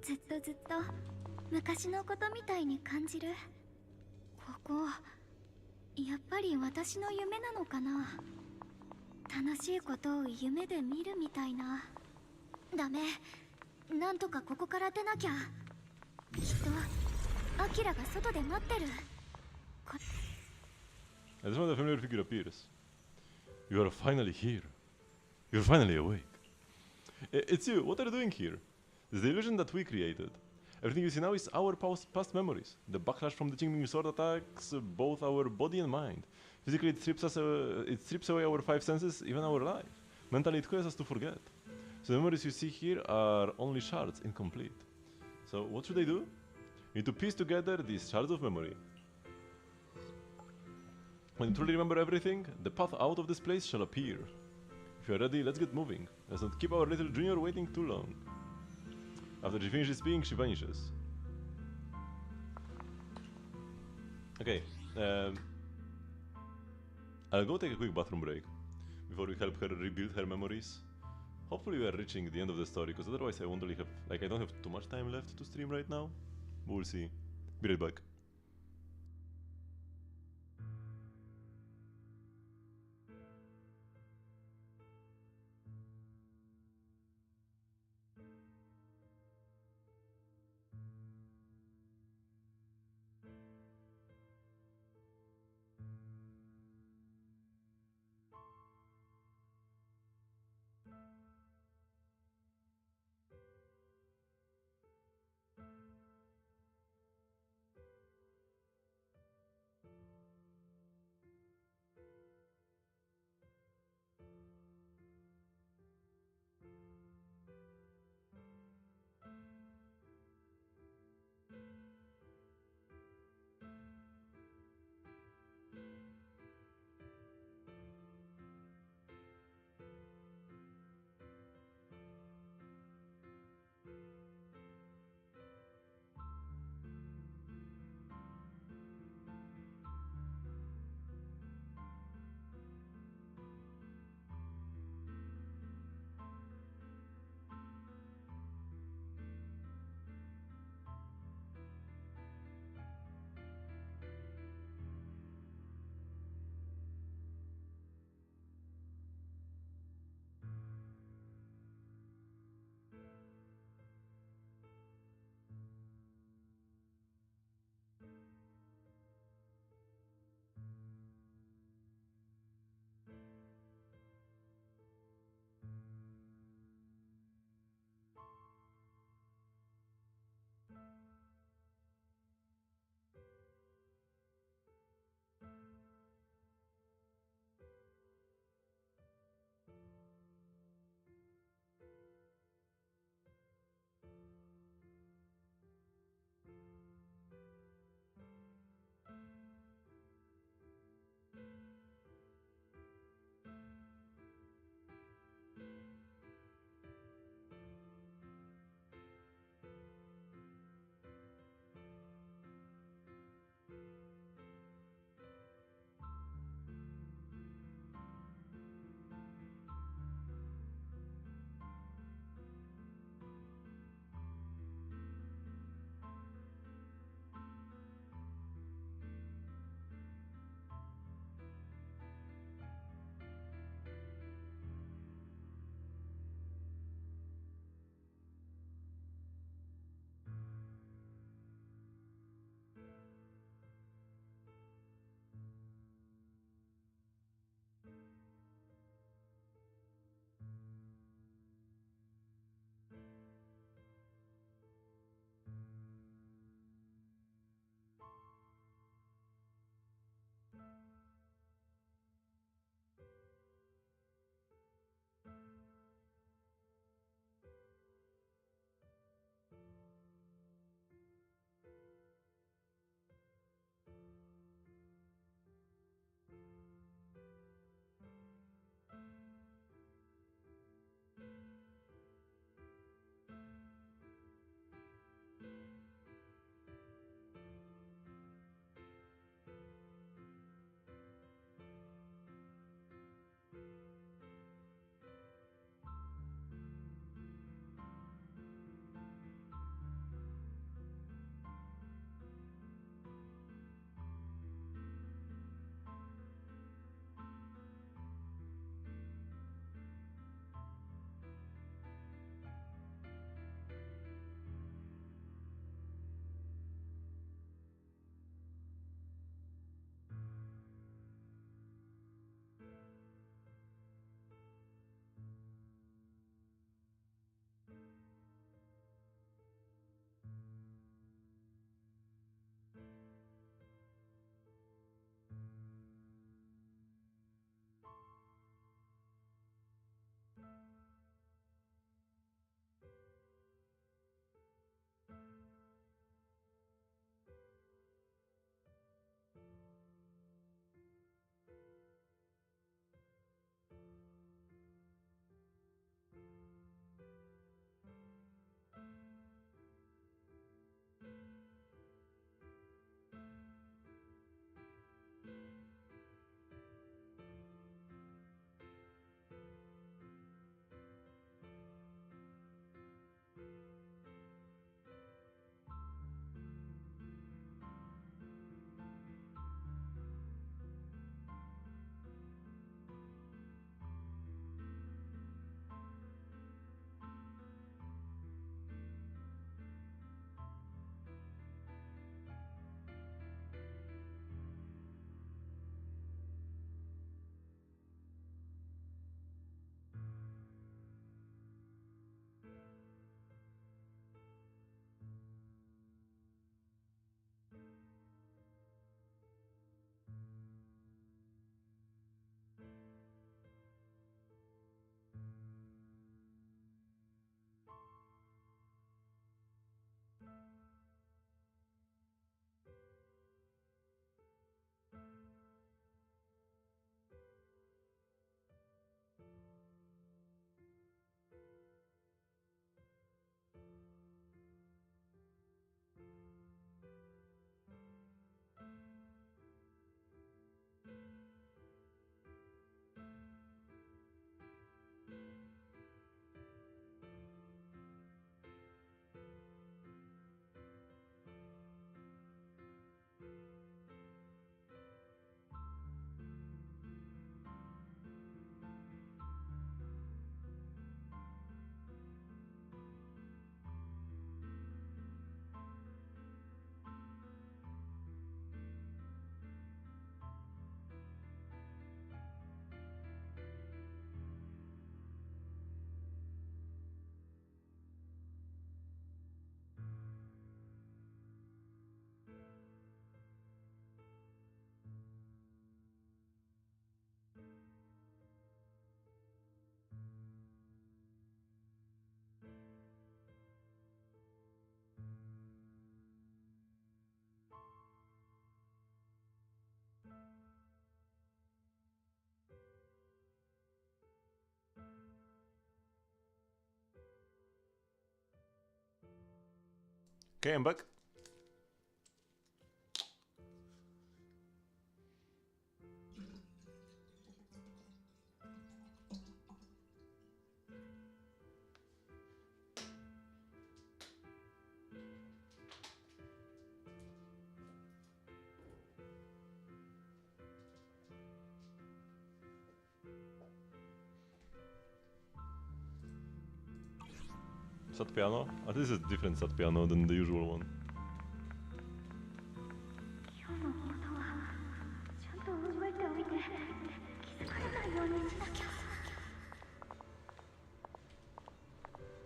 ずっとずっと昔のことみたいに感じる。ここやっぱり私の夢なのかな。楽しいことを夢で見るみたいな。ダメ、なんとかここから出なきゃ。きっとアキラが外で待ってる。 As soon as the familiar figure appears, you are finally here. You're finally awake. It's you. What are you doing here? It's the illusion that we created. Everything you see now is our past memories. The backlash from the Qingming sword attacks both our body and mind. Physically, it strips away our five senses, even our life. Mentally, it causes us to forget. So the memories you see here are only shards, incomplete. So what should I do? You need to piece together these shards of memory. When you truly remember everything, the path out of this place shall appear. If you are ready, let's get moving. Let's not keep our little junior waiting too long. After she finishes speaking, she vanishes. Okay, I'll go take a quick bathroom break before we help her rebuild her memories. Hopefully we are reaching the end of the story, because otherwise I won't really have, I don't have too much time left to stream right now. But we'll see. Be right back. Okay, I'm back. Sad piano? Ah, this is a different sad piano than the usual one.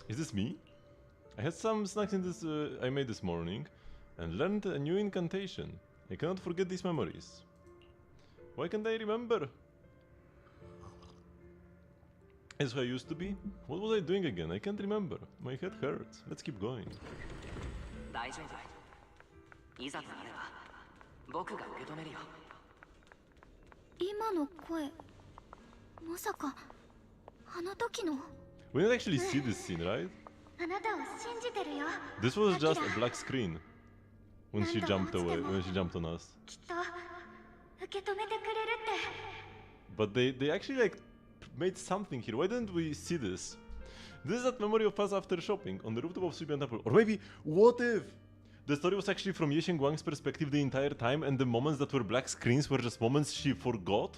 Is this me? I had some snacks in this I made this morning and learned a new incantation. I cannot forget these memories. Why can't I remember? Is who I used to be? What was I doing again? I can't remember. My head hurts. Let's keep going. 大丈夫。いざとなれば僕が受け止めるよ。今の声、まさかあの時の。We didn't actually see this scene, right? あなたを信じてるよ。 This was just a black screen when she jumped away, when she jumped on us. きっと受け止めてくれるって。 But they actually like made something here. Why didn't we see this? This is that memory of us after shopping on the rooftop of Subian Temple. Or maybe, what if the story was actually from Ye Xiangguang's perspective the entire time and the moments that were black screens were just moments she forgot?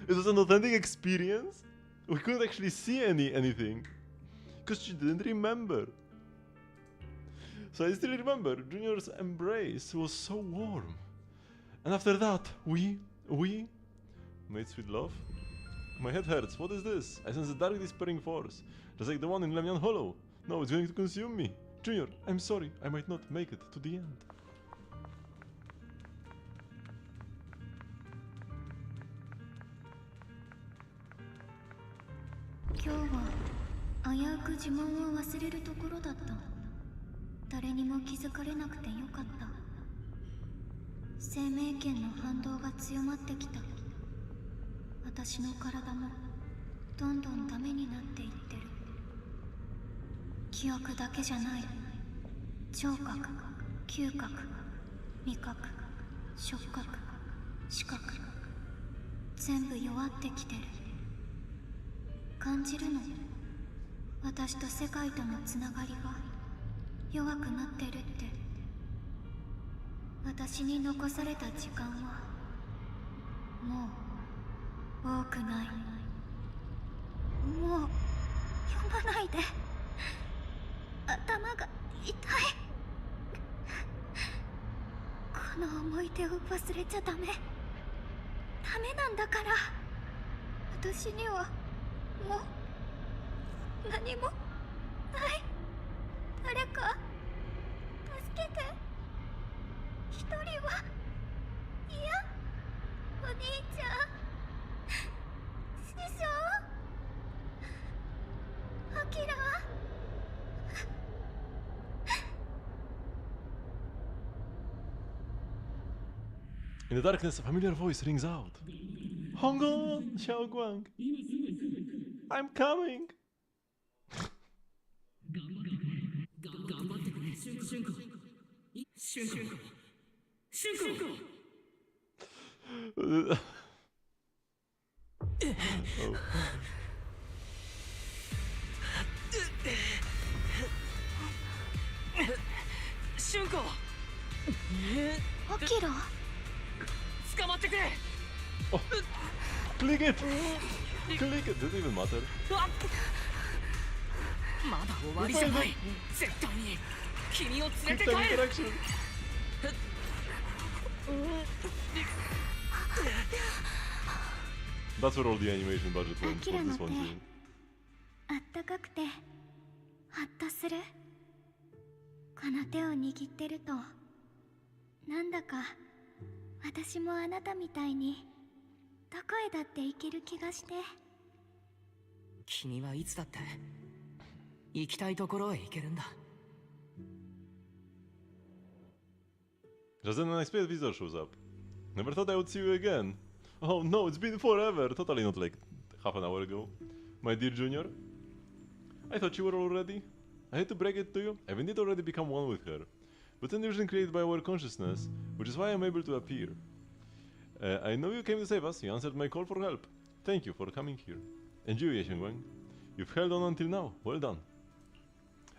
It was an authentic experience. We couldn't actually see anything because she didn't remember. So I still remember Junior's embrace was so warm. And after that, we made sweet love. My head hurts. What is this? I sense a dark, despairing force, just like the one in Lemnian Hollow. No, it's going to consume me. Junior, I'm sorry. I might not make it to the end. Today, 危うく呪文を忘れるところだった。誰にも気づかれなくてよかった。生命圏の反動が強まってきた。私の体もどんどんダメになっていってる。記憶だけじゃない。聴覚、嗅覚、味覚、触覚、視覚、全部弱ってきてる。感じるの。私と世界とのつながりが弱くなってるって。私に残された時間はもう多くない。もう読まないで。頭が痛い。この思い出を忘れちゃダメ。ダメなんだから。私にはもう何もない。誰か助けて。一人はいや、お兄ちゃん、師匠、アキラ。In the darkness, a familiar voice rings out. Hong on, Xiaoguang. I'm coming. Oh. 春子。アキラ。捕まってくれ。Oh, click it. Click it. Does it even matter? まだ終わりじゃない。絶対に君を連れ Quick て time 帰る。 interaction. That's where all the animation budget went for this one scene. あったかくてハッとする。この手を握ってるとなんだか私もあなたみたいにどこへだって行ける気がして。君はいつだって行きたいところへ行けるんだ。 Just then an unexpected visitor shows up. Never thought I would see you again. Oh no, it's been forever. Totally not like half an hour ago. My dear Junior, I thought you were already. I hate to break it to you, I've indeed already become one with her. But an illusion created by our consciousness, which is why I'm able to appear. I know you came to save us, you answered my call for help. Thank you for coming here. And you, Ye Xiongguang, you've held on until now, well done.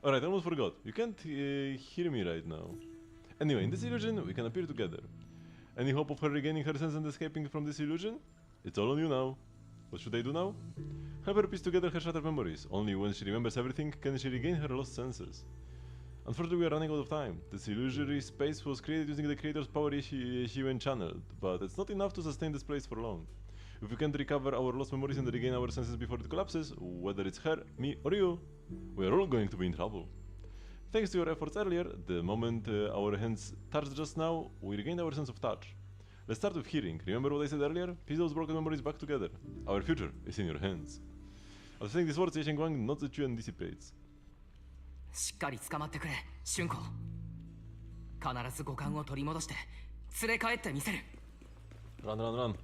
Alright, I almost forgot, you can't hear me right now. Anyway, in this illusion, we can appear together. Any hope of her regaining her sense and escaping from this illusion? It's all on you now. What should I do now? Help her piece together her shattered memories. Only when she remembers everything can she regain her lost senses. Unfortunately, we are running out of time. This illusory space was created using the creator's power she when channeled, but it's not enough to sustain this place for long. If we can't recover our lost memories and regain our senses before it collapses, whether it's her, me, or you, we are all going to be in trouble. Thanks to your efforts earlier, the moment our hands touched just now, we regained our sense of touch. Let's start with hearing. Remember what I said earlier? Piece those broken memories back together. Our future is in your hands. After saying these words, Ye Xiongguang nods at you and dissipates. しっかり捕まってくれ、春子。必ず五感を取り戻して連れ帰ってみせる。Run, run, run.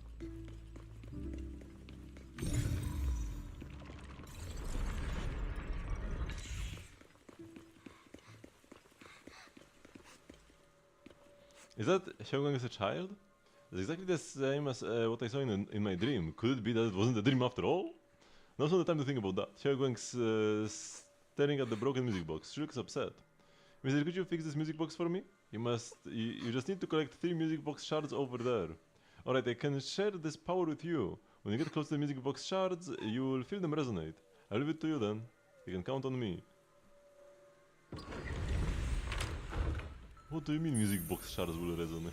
Is that Xiongguang as a child? It's exactly the same as what I saw in my dream. Could it be that it wasn't a dream after all? Now's not the time to think about that. Xiongguang's staring at the broken music box. She looks upset. Mister, could you fix this music box for me? You just need to collect 3 music box shards over there. Alright, I can share this power with you. When you get close to the music box shards, you will feel them resonate. I'll leave it to you then. You can count on me. What do you mean music box shards will resonate?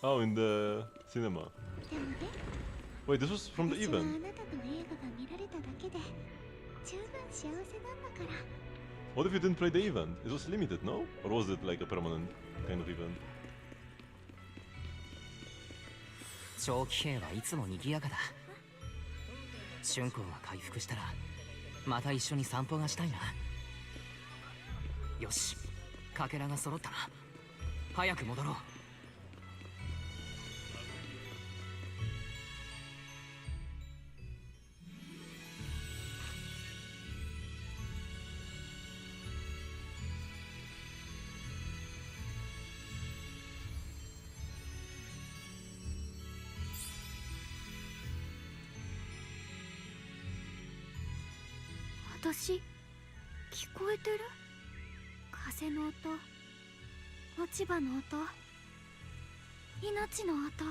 Oh, in the cinema. Wait, this was from the event. What if you didn't play the event? It was limited, no? Or was it like a permanent kind of event? 長期兵はいつも賑やかだ。春光が回復したらまた一緒に散歩がしたいな。よし、かけらが揃ったな。早く戻ろう。私、聞こえてる？風の音、落ち葉の音、命の音。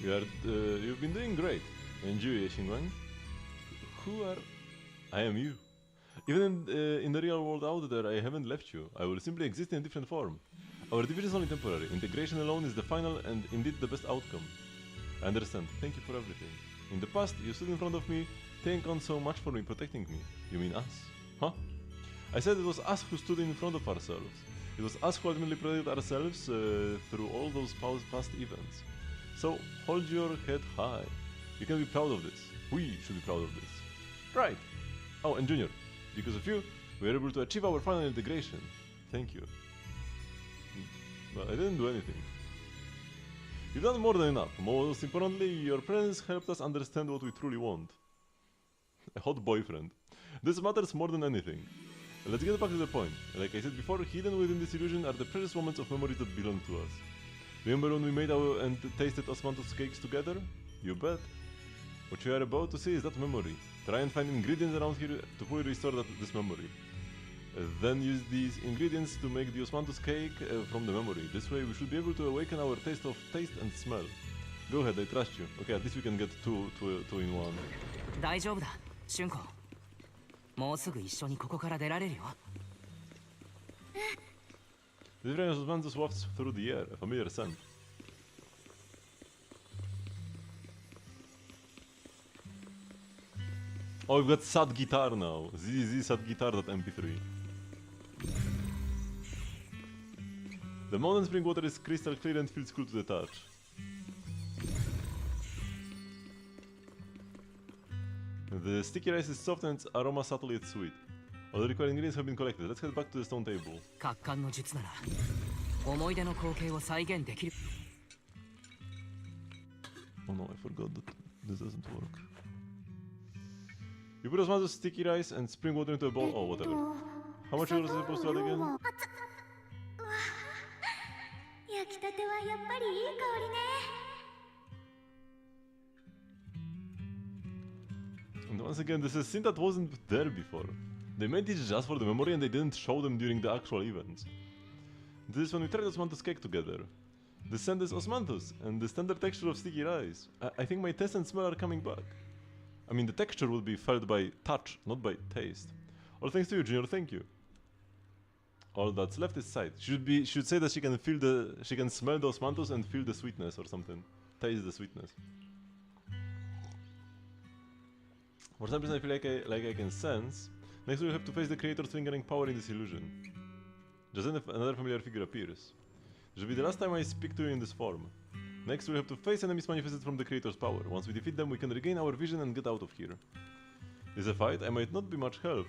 You've been doing great. And you, Ye Xiongguang? Who are... I am you. Even in the real world out there, I haven't left you. I will simply exist in a different form. Our division is only temporary. Integration alone is the final and indeed the best outcome. I understand. Thank you for everything. In the past, you stood in front of me, taking on so much for me, protecting me. You mean us? Huh? I said it was us who stood in front of ourselves. It was us who ultimately protected ourselves through all those past events. So, hold your head high. You can be proud of this. We should be proud of this. Right! Oh, and Junior, because of you, we were able to achieve our final integration. Thank you. Well, I didn't do anything. You've done more than enough. Most importantly, your presence helped us understand what we truly want. A hot boyfriend. This matters more than anything. Let's get back to the point. Like I said before, hidden within this illusion are the precious moments of memories that belong to us. Remember when we made and tasted osmanthus cakes together? You bet. What you are about to see is that memory. Try and find ingredients around here to fully restore this memory. Then use these ingredients to make the osmanthus cake from the memory. This way we should be able to awaken our taste and smell. Go ahead, I trust you. Okay, at least we can get two in one. 大丈夫だ、春子。もうすぐ一緒にここから出られるよ。The fragrance of osmanthus wafts through the air, a familiar scent. Oh, we've got sad guitar now. ZZ sad guitar.mp3. The mountain spring water is crystal clear and feels cool to the touch. The sticky rice is soft and its aroma subtle yet sweet. All the required ingredients have been collected. Let's head back to the stone table. 角感の術なら思い出の光景を再現できる。 Oh no, I forgot that this doesn't work. You put a small sticky rice and spring water into a bowl. Oh, whatever. How much sugar is supposed to add again? 焼きたてはやっぱりいい香りね。 And once again, this is a scene that wasn't there before. They made these just for the memory and they didn't show them during the actual events. This is when we tried Osmanthus cake together. The scent is Osmanthus, and the standard texture of sticky rice. I think my taste and smell are coming back. I mean, the texture will be felt by touch, not by taste. All thanks to you, Junior, thank you. All that's left is sight. She should say that she can smell the Osmanthus and feel the sweetness or something. Taste the sweetness. For some reason I feel like I can sense. Next we'll have to face the creator's lingering power in this illusion. Just then another familiar figure appears. This will be the last time I speak to you in this form. Next we'll have to face enemies manifested from the creator's power. Once we defeat them we can regain our vision and get out of here. Is a fight? I might not be much help.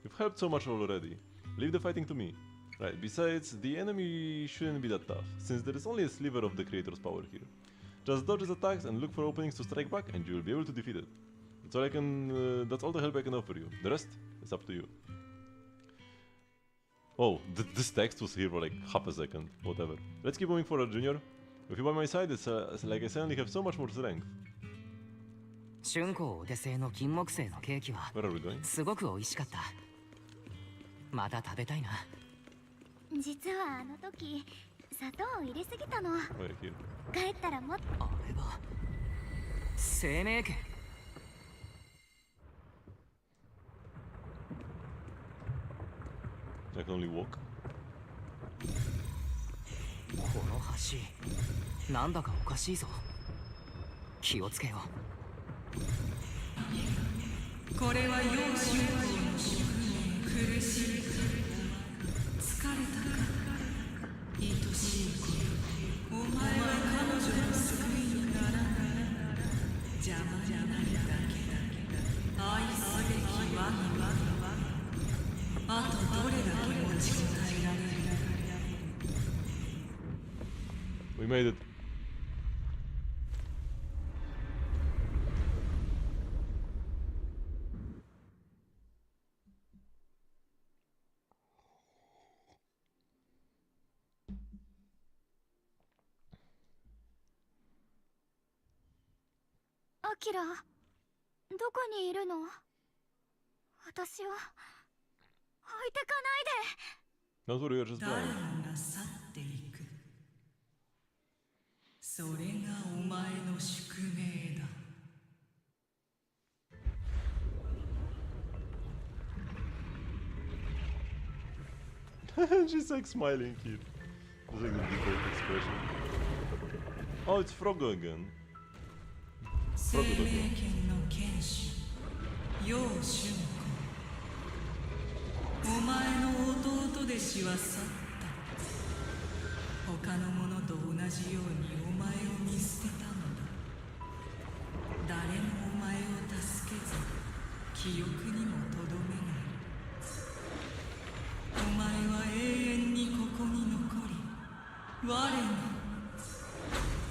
You've helped so much already. Leave the fighting to me. Right, besides, the enemy shouldn't be that tough, since there is only a sliver of the creator's power here. Just dodge his attacks and look for openings to strike back and you will be able to defeat it. That's all the help I can offer you. The rest is up to you. Oh, this text was here for like half a second. Whatever. Let's keep moving forward, Junior. With you by my side, it's like I suddenly have so much more strength. 春光お手製の金木犀のケーキはすごく美味しかった。また食べたいな。実はあの時砂糖を入れすぎたの。帰ったらもっと。あれは生命剣。I can only walk. この橋なんだかおかしいぞ。気をつけよう。これは幼少の宿命。苦しいか疲れたか愛しい子よ。お前は彼女の救いにならない。邪魔になるだけ。愛すべき我があとどれだけ持ちこたえられる。 We made it. Akira, どこにいるの？私を置いてかないで。 Don't worry, you're just blind. 誰もが去っていく。それがお前の宿命だ。She's like smiling here. Just like the default expression. Oh, it's Frogo again. 生命剣の剣士、楊春子。お前の弟弟子は去った。他の者と同じようにお前を見捨てたのだ。誰もお前を助けず、記憶にもとどめない。お前は永遠にここに残り、我の。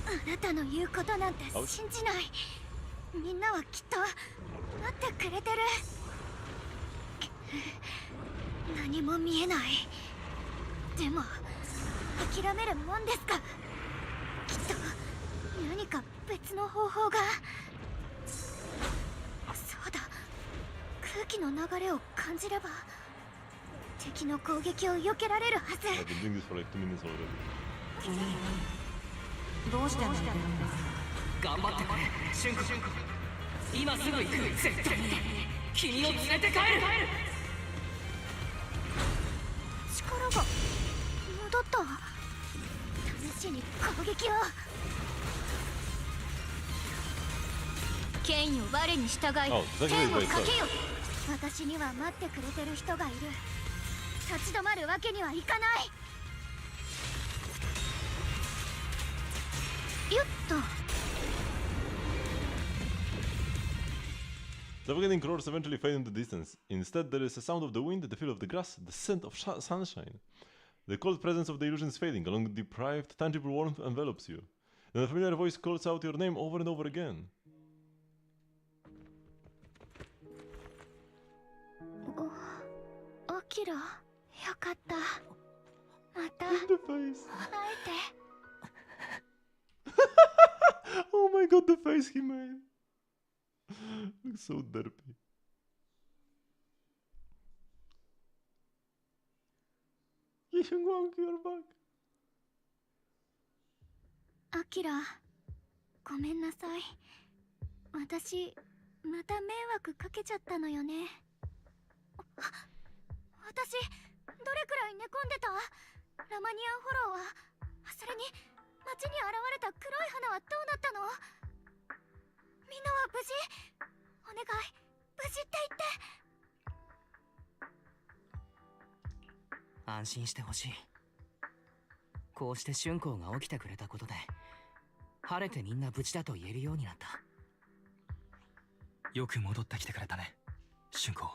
あなたの言うことなんて信じない。みんなはきっと待ってくれてる。何も見えない。でも諦めるもんですか。きっと何か別の方法が。そうだ、空気の流れを感じれば敵の攻撃を避けられるはず。君どうしてもいけるんだ。頑張ってくれ、春子。今すぐ行く。絶対に君を連れて帰る。力が戻った。試しに攻撃を。剣よ我に従い剣をかけよ。私には待ってくれてる人がいる。立ち止まるわけにはいかない。よっと。Suffocating roars eventually fade into the distance. Instead, there is a sound of the wind, the feel of the grass, the scent of sunshine. The cold presence of the illusion is fading, along with deprived, tangible warmth envelops you. Then a familiar voice calls out your name over and over again. Akira, よかった。また In the face. 会えて。Oh my god, the face he made. Looks so derpy. Yishungwang, you're back. アキラ、ごめんなさい。私、また迷惑かけちゃったのよね。私、どれくらい寝込んでた？ラマニアンフォローは、それに、街に現れた黒い花はどうなったの？みんなは無事？お願い、無事って言って。安心してほしい。こうして春光が起きてくれたことで晴れてみんな無事だと言えるようになった。よく戻ってきてくれたね、春光。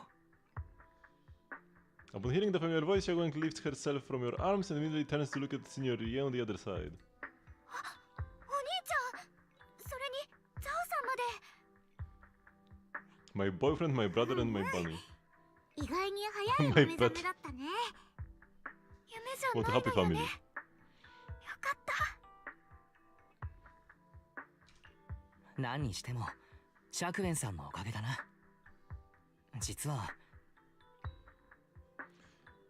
Upon hearing the familiar voice, Xiaoguang lifts herself from your arms and immediately turns to look at Senior Rie on the other side. お兄ちゃん、それにザオさんまで。 My boyfriend, my brother, and my bunny. 意外に早いお My 目 pet. 覚めだったね。夢じゃ What な a い happy のよ family. ね。よかった。何にしても釈園さんのおかげだな。実は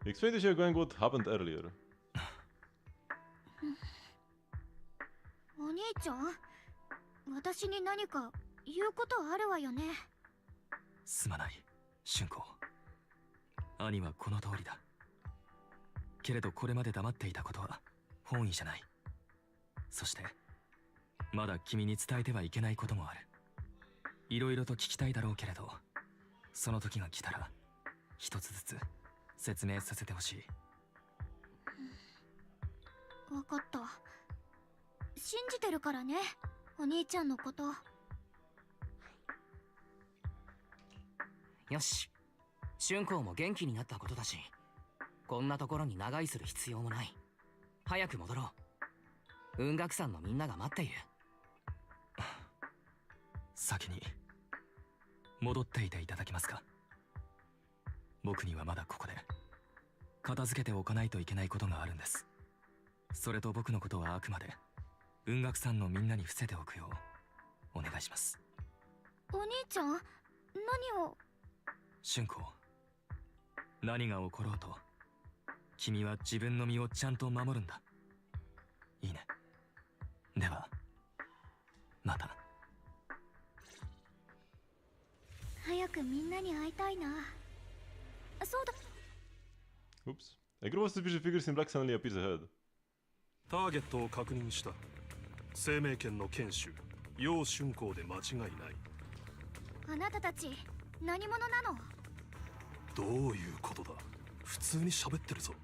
Explain to Xiaoguang what happened earlier. お兄ちゃん、私に何か言うことあるわよね。すまない、春光。兄はこの通りだ。けれどこれまで黙っていたことは本意じゃない。そしてまだ君に伝えてはいけないこともある。いろいろと聞きたいだろうけれど、その時が来たら一つずつ説明させてほしい。わかった。信じてるからね、お兄ちゃんのこと。よし、春光も元気になったことだし、こんなところに長居する必要もない。早く戻ろう。雲岳山のみんなが待っている。先に戻っていていただけますか。僕にはまだここで片付けておかないといけないことがあるんです。それと僕のことはあくまで雲岳山のみんなに伏せておくようお願いします。お兄ちゃん、何を？春光、何が起ころうと君は自分の身をちゃんと守るんだ。いいね。ではまた。早くみんなに会いたいな。そうだ。 Oops. A group of suspicious figures in black suddenly appears ahead. ターゲットを確認した。生命圏の剣士楊春光で間違いない。あなたたち何者なの？どういうことだ。普通に喋ってるぞ。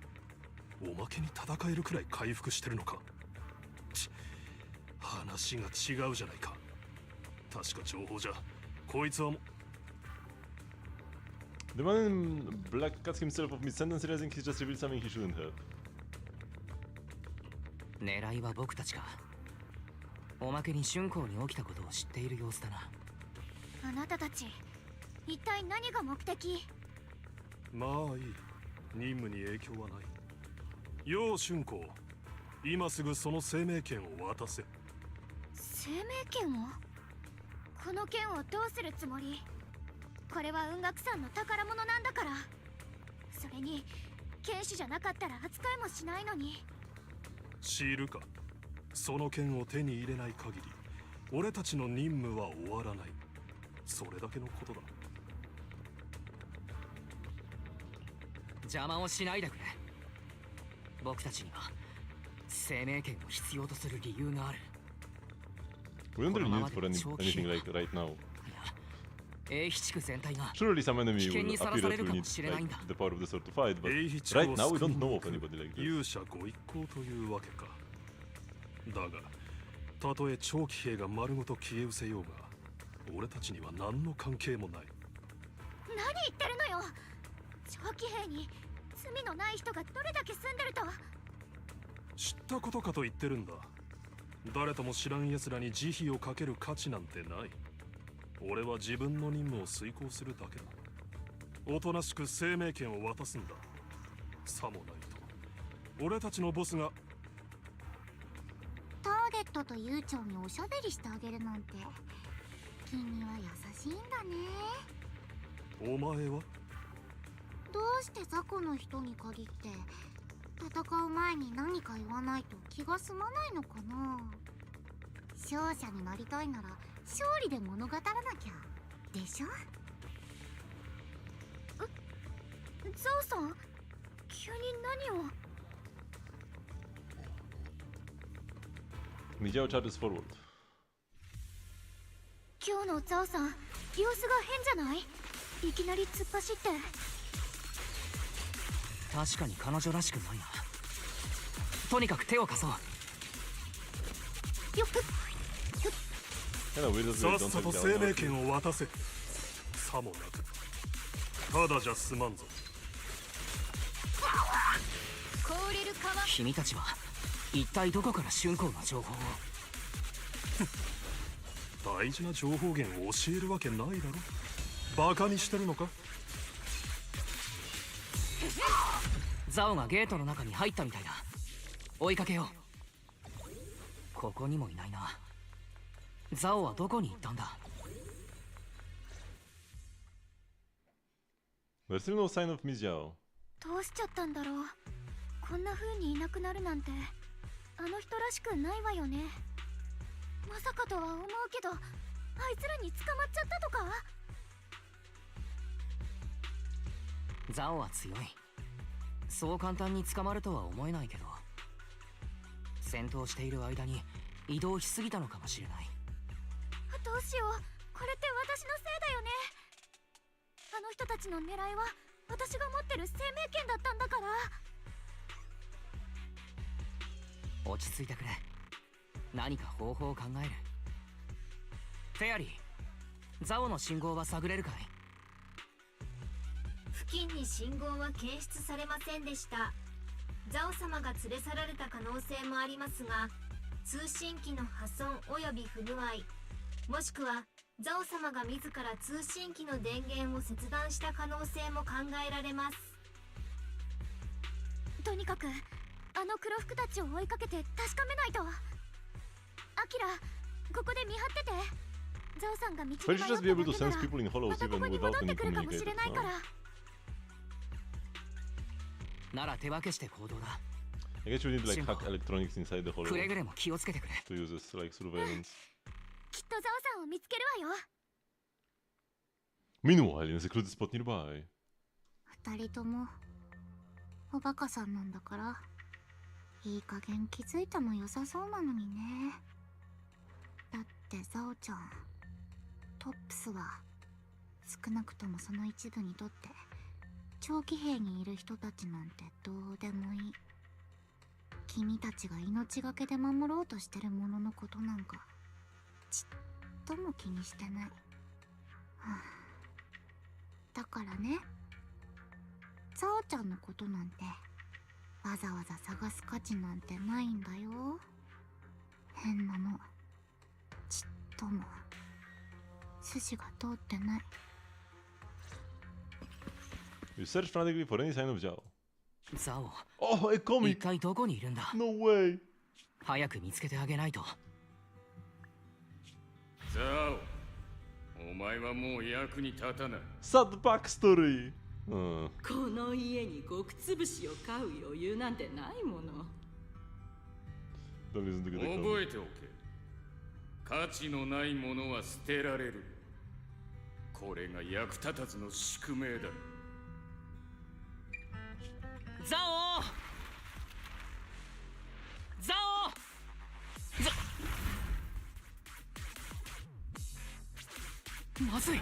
おまけに戦えるくらい回復してるのか。話が違うじゃないか。確か情報じゃこいつはも The man in black cuts himself off mid-sentence, realizing he just revealed something he shouldn't have. 狙いは僕たちか。おまけに春光に起きたことを知っている様子だな。あなたたち一体何が目的？まあいい。任務に影響はない。楊春光、今すぐその生命権を渡せ。生命権を？この剣をどうするつもり？これは雲岳山の宝物なんだから。それに剣士じゃなかったら扱いもしないのに。知るか。その剣を手に入れない限り俺たちの任務は終わらない。それだけのことだ。邪魔をしないでくれ。僕たちには生命権を必要とする理由がある。 We don't really need it for anything like right now. Surely some enemy will appear that will need like, the power of the sword to fight, but right now we don't know of anybody like this. 勇者ご一行というわけか。だが、たとえ長騎兵が丸ごと消え失せようが、俺たちには何の関係もない。何言ってるのよ。長期兵に罪のない人がどれだけ住んでると。知ったことかと言ってるんだ。誰とも知らん奴らに慈悲をかける価値なんてない。俺は自分の任務を遂行するだけだ。おとなしく生命権を渡すんだ。さもないと俺たちのボスが。ターゲットと悠長におしゃべりしてあげるなんて君は優しいんだね。お前はどうして雑魚の人に限って戦う前に何か言わないと気が済まないのかな。勝者になりたいなら勝利で物語らなきゃでしょ。ゾウさん、急に何を。Mijao charges forward. 今日のザオさん、様子が変じゃない？いきなり突っ走って。確かに彼女らしくないな。とにかく手を貸そう。よっさっさと生命権を渡せ。さもなくただじゃ済まんぞ。君たちは一体どこから春光の情報を。大事な情報源を教えるわけないだろ。バカにしてるのか。ザオがゲートの中に入ったみたいだ。追いかけよう。ここにもいないな。ザオはどこに行ったんだ。 There's still no sign of Mijao. どうしちゃったんだろう。こんな風にいなくなるなんてあの人らしくないわよね。まさかとは思うけど、あいつらに捕まっちゃったとか。ザオは強い。そう簡単に捕まるとは思えないけど、戦闘している間に移動しすぎたのかもしれない。どうしよう、これって私のせいだよね。あの人たちの狙いは私が持ってる生命権だったんだから。落ち着いてくれ。何か方法を考える。フェアリー、ザオの信号は探れるかい？付近に信号は検出されませんでした。ザオ様が連れ去られた可能性もありますが、通信機の破損および不具合、もしくはザオ様が自ら通信機の電源を切断した可能性も考えられます。とにかくあの黒服たちを追いかけて確かめないと。アキラ、ここで見張ってて。ザオさんが道に迷っただけならまたここに戻ってくるかもしれないから。なら手分けして行動だ。I guess we need like hack electronics inside the hollow くれぐれも気をつけてくれ。 to use this like surveillance. きっとザオさんを見つけるわよ。 Meanwhile, in a secluded spot nearby. 二人ともおバカさんなんだから、いい加減気づいても良さそうなのにね。だってザオちゃん、トップスは少なくともその一部にとって長期兵にいる人たちなんてどうでもいい。君たちが命がけで守ろうとしてるもののことなんかちっとも気にしてない。はあ、だからね、ザオちゃんのことなんてわざわざ探す価値なんてないんだよ。変なのちっとも筋が通ってない。 You search frantically for any sign of Zhao. ザオ、 Oh, a comic! 一体どこにいるんだ？ No way! 早く見つけてあげないと。ザオ、お前はもう役に立たない。 Sad backstory! この家に極潰しを買う余裕なんてないもの。 Don't listen to the 覚えておけ。価値のないものは捨てられる。これが役立たずの宿命だ。ザオ！ザオ！まずい。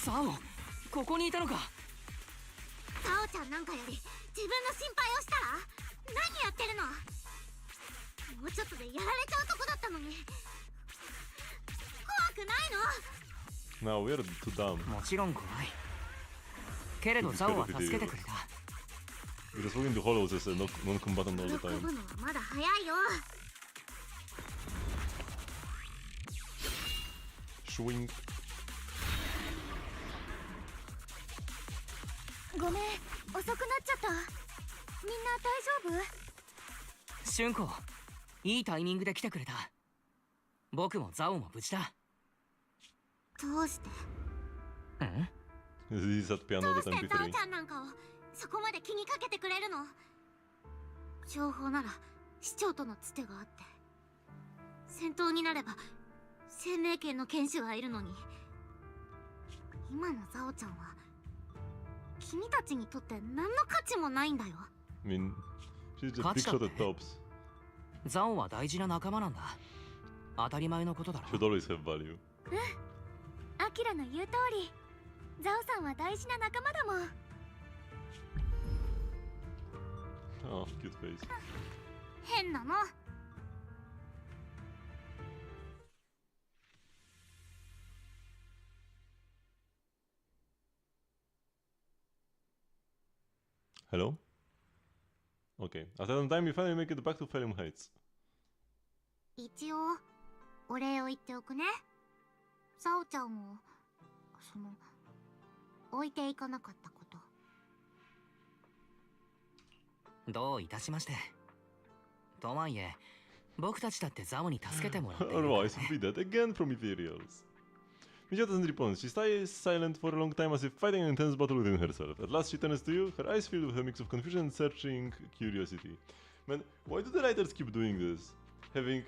ザオ、ここにいたのか。ザオちゃんなんかより自分の心配をしたら。何やってるの。もうちょっとでやられちゃうとこだったのに。怖くないの？ No, we're too dumb. もちろん怖い。けれどザオは助けてくれた。 Because walking to hollows is a non-combatant all the 喜 time. ぶのはまだ早いよ。 Swing. ごめん、遅くなっちゃった。みんな大丈夫？春子、いいタイミングで来てくれた。僕もザオも無事だ。どうして？ He's at ど piano う the して MP3. ザオちゃんなんかをそこまで気にかけてくれるの？情報なら市長とのつてがあって、戦闘になれば生命権の剣士がいるのに、今のザオちゃんは君たちにとって何の価値もないんだよ。 I mean, she's just big shot at tops. ザオは大事な仲間なんだ。当たり前のことだろ。 Should always have value. アキラの言う通り、ザオさんは大事な仲間だもん。 Oh, cute face. 変なの。 Hello? Okay. After some time, we finally make it back to Felium Heights. 一応お礼を言っておくね。ザオちゃんを置いていかなかったこと。どういたしまして。とはいえ、僕たちだってザオに助けてもらっている。 Otherwise, we'll be dead again from Ethereals. Michelle doesn't respond. She stays silent for a long time as if fighting an intense battle within herself. At last, she turns to you, her eyes filled with a mix of confusion and searching curiosity. Man, why do the writers keep doing this? Having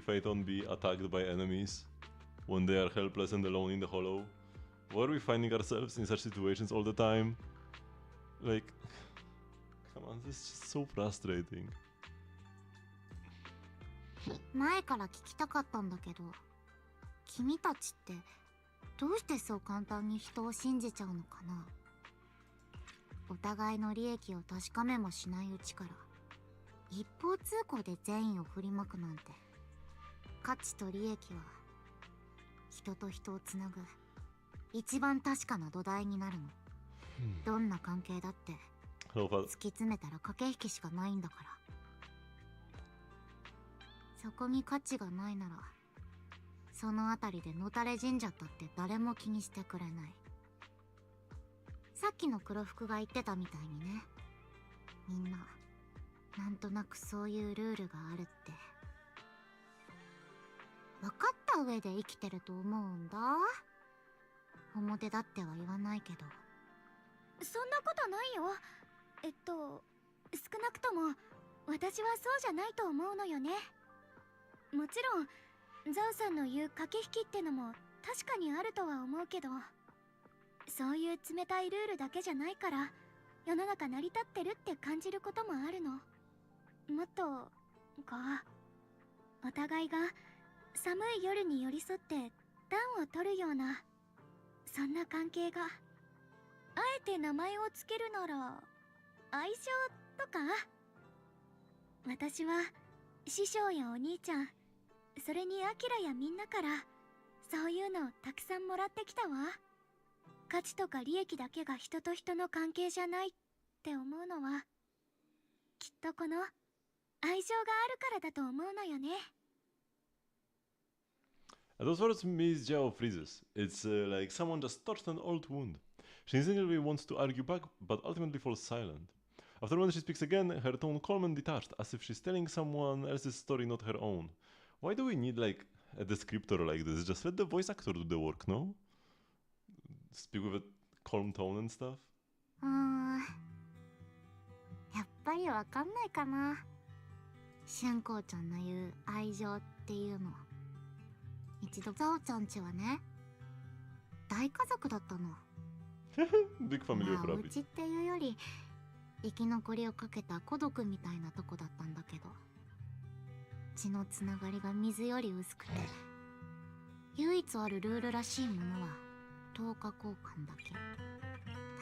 Phaeton be attacked by enemies when they are helpless and alone in the hollow? Why are we finding ourselves in such situations all the time? Like, come on, this is just so frustrating. 前から聞きたかったんだけど、君たちってどうしてそう簡単に人を信じちゃうのかな。お互いの利益を確かめもしないうちから一方通行で善意を振りまくなんて。価値と利益は人と人をつなぐ一番確かな土台になるの。どんな関係だって突き詰めたら駆け引きしかないんだから。そこに価値がないならそのあたりでのたれ死んじゃったって誰も気にしてくれない。さっきの黒服が言ってたみたいにね、みんななんとなくそういうルールがあるって分かった上で生きてると思うんだ。表だっては言わないけど。そんなことないよ。少なくとも私はそうじゃないと思うのよね。もちろんザオさんの言う駆け引きってのも確かにあるとは思うけど、そういう冷たいルールだけじゃないから世の中成り立ってるって感じることもあるの。もっとこうお互いが寒い夜に寄り添って暖を取るようなそんな関係が。あえて名前をつけるなら愛情とか。私は師匠やお兄ちゃん、それにアキラやみんなからそういうのをたくさんもらってきたわ。価値とか利益だけが人と人の関係じゃないって思うのはきっとこの愛情があるからだと思うのよね。 At those words, Miss Zhao freezes. It's like someone just touched an old wound. She instinctively wants to argue back, but ultimately falls silent. After when she speaks again, her tone calm and detached, as if she's telling someone else's story, not her own. Why do we need, like, a descriptor like this? Just let the voice actor do the work, no? Speak with a calm tone and stuff? やっぱりわかんないかな。春光ちゃんの言う愛情っていうの。一度ザオちゃんちはね、大家族だったの。Big family of まあ、う rabbits. ちっていうより生き残りをかけた孤独みたいなとこだったんだけど、血のつながりが水より薄くて唯一あるルールらしいものは10日交換だけ。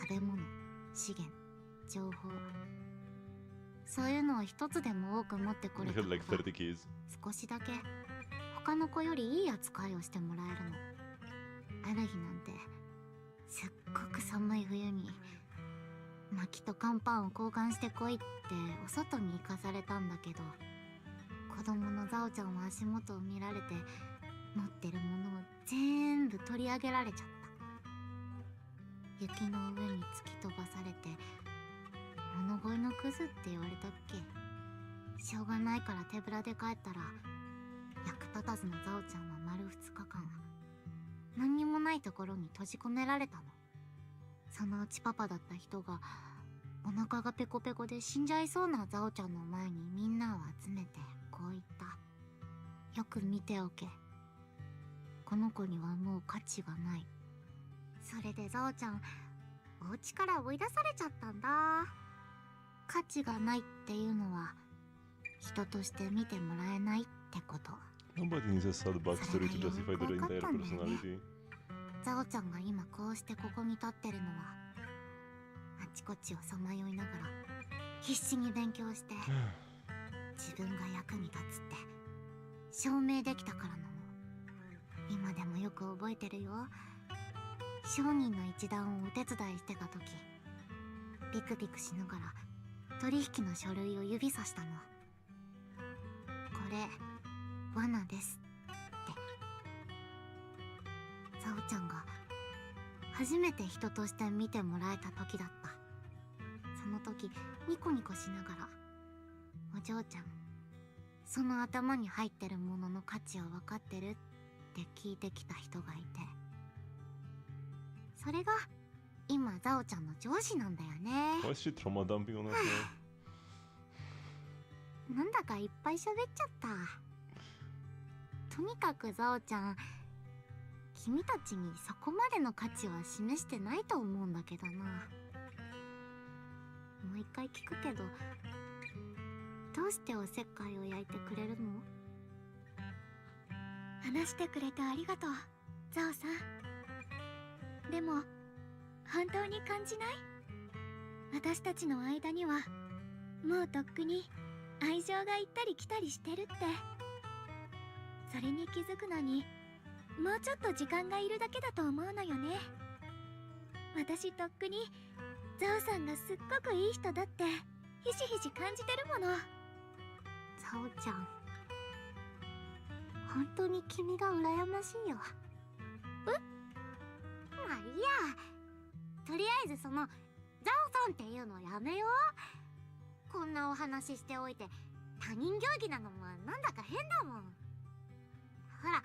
食べ物、資源、情報、そういうのを一つでも多く持ってこれ We た had 方 like が 30 keys. 少しだけ他の子よりいい扱いをしてもらえるの。ある日なんてすっごく寒い冬に薪と乾パンを交換してこいってお外に行かされたんだけど、子供のザオちゃんは足元を見られて持ってるものを全部取り上げられちゃった。雪の上に突き飛ばされて物乞いのクズって言われたっけ。しょうがないから手ぶらで帰ったら役立たずのザオちゃんは丸2日間何にもないところに閉じ込められたの。そのうちパパだった人がお腹がペコペコで死んじゃいそうなザオちゃんの前にみんなを集めてこう言った。よく見ておけ。この子にはもう価値がない。それでザオちゃんお家から追い出されちゃったんだ。価値がないっていうのは人として見てもらえないってこと。Nobody needs a sad backstory to justify their entire personality. ザオちゃんが今こうしてここに立ってるのはあちこちをさまよいながら必死に勉強して自分が役に立つって証明できたからなの。今でもよく覚えてるよ。商人の一団をお手伝いしてた時ビクビクしながら取引の書類を指さしたの。これ罠ですって。ザオちゃんが初めて人として見てもらえた時だった。その時ニコニコしながらお嬢ちゃんその頭に入ってるものの価値を分かってるって聞いてきた人がいて、それが今ザオちゃんの上司なんだよね。 Why is she trauma dumping on us now? なんだかいっぱい喋っちゃった。とにかくザオちゃん君たちにそこまでの価値は示してないと思うんだけどな。もう一回聞くけどどうしておせっかいを焼いてくれるの？話してくれてありがとうザオさん。でも本当に感じない？私たちの間にはもうとっくに愛情が行ったり来たりしてるって。それに気づくのにもうちょっと時間がいるだけだと思うのよね。私とっくにザオさんがすっごくいい人だってひしひし感じてるもの。ザオちゃん本当に君が羨ましいよ。まあいいや。とりあえずそのザオさんっていうのやめよう。こんなお話しておいて他人行儀なのもなんだか変だもん。ほら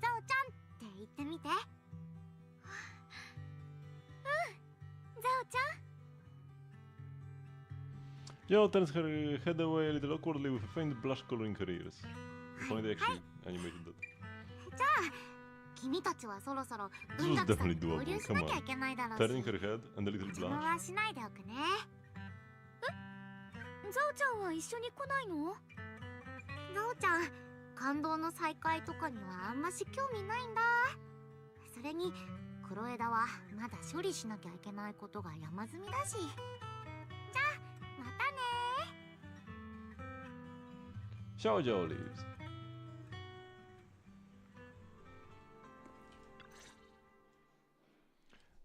ザオちゃんって言ってみて。うんザオちゃん。Yao turns her head away a little awkwardly with a faint blush coloring her ears. Funny they actually animated that. じゃあ君たちはそろそろ This 文 was 学祭 definitely に合 doable, 流し come なきゃ on. いけないだろうし。 Turning her head and a little 邪魔 blush. はしないでおくね。ザオちゃんは一緒に来ないの？ザオちゃん感動の再会とかにはあんまし興味ないんだ。それに黒枝はまだ処理しなきゃいけないことが山積みだし。じゃあまたね。 Xiao Jiao leaves.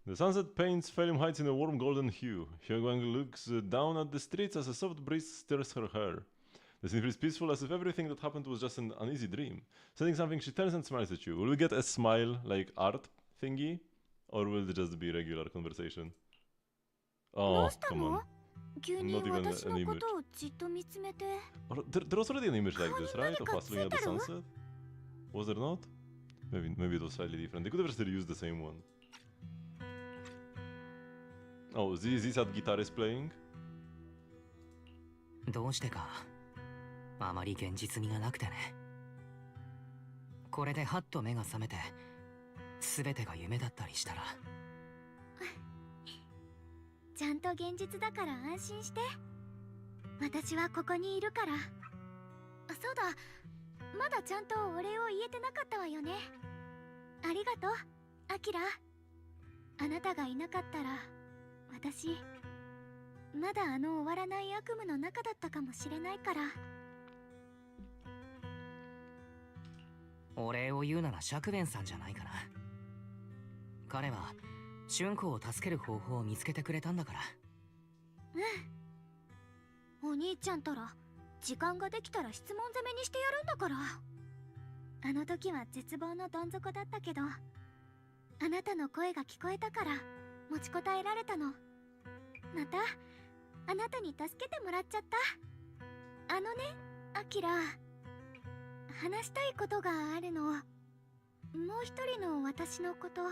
The sunset paints Felium Heights in a warm golden hue. Hyungwang looks down at the streets as a soft breeze stirs her hair. The scene feels peaceful, as if everything that happened was just an uneasy dream. Saying something, she turns and smiles at you. Will we get a smile, like art thingy? Or will it just be regular conversation? Oh, come on. 急に Not even 私 an の image. ことをじっと見つめて。 There was already an image like this, right? Of hustling at the sunset? Was there not? Maybe it was slightly different. They could have just used the same one. Oh, is that guitarist playing? どうしてかあまり現実味がなくてね。これでハッと目が覚めて全てが夢だったりしたら。ちゃんと現実だから安心して。私はここにいるから。そうだ、まだちゃんとお礼を言えてなかったわよね。ありがとうアキラ。あなたがいなかったら私まだあの終わらない悪夢の中だったかもしれないから。お礼を言うなら釈弁さんじゃないかな。彼は春子を助ける方法を見つけてくれたんだから。うん。お兄ちゃんたら時間ができたら質問攻めにしてやるんだから。あの時は絶望のどん底だったけど、あなたの声が聞こえたから持ちこたえられたの。またあなたに助けてもらっちゃった。あのね、アキラ、話したいことがあるの。もう一人の私のこと。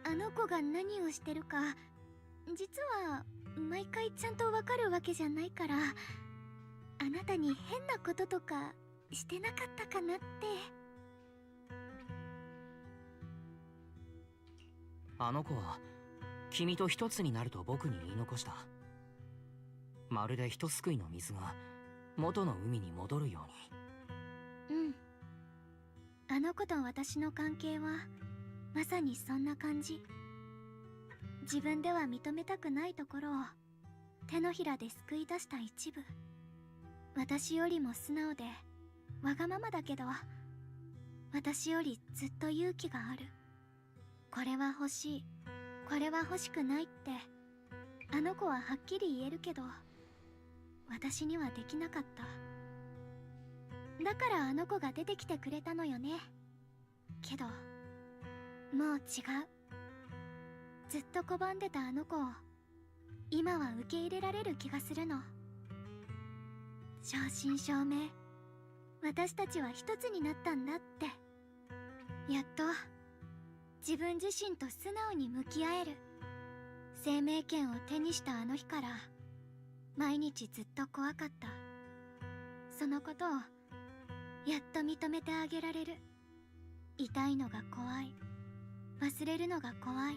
あの子が何をしてるか実は毎回ちゃんとわかるわけじゃないから、あなたに変なこととかしてなかったかなって。あの子は君と一つになると僕に言い残した。まるで一すくいの水が元の海に戻るように。うん。あの子と私の関係はまさにそんな感じ。自分では認めたくないところを手のひらで救い出した一部。私よりも素直でわがままだけど、私よりずっと勇気がある。これは欲しい、これは欲しくないってあの子ははっきり言えるけど、私にはできなかった。だからあの子が出てきてくれたのよね。けどもう違う。ずっと拒んでたあの子を今は受け入れられる気がするの。正真正銘私たちは一つになったんだって。やっと自分自身と素直に向き合える。生命権を手にしたあの日から毎日ずっと怖かった。そのことをやっと認めてあげられる。痛いのが怖い、忘れるのが怖い、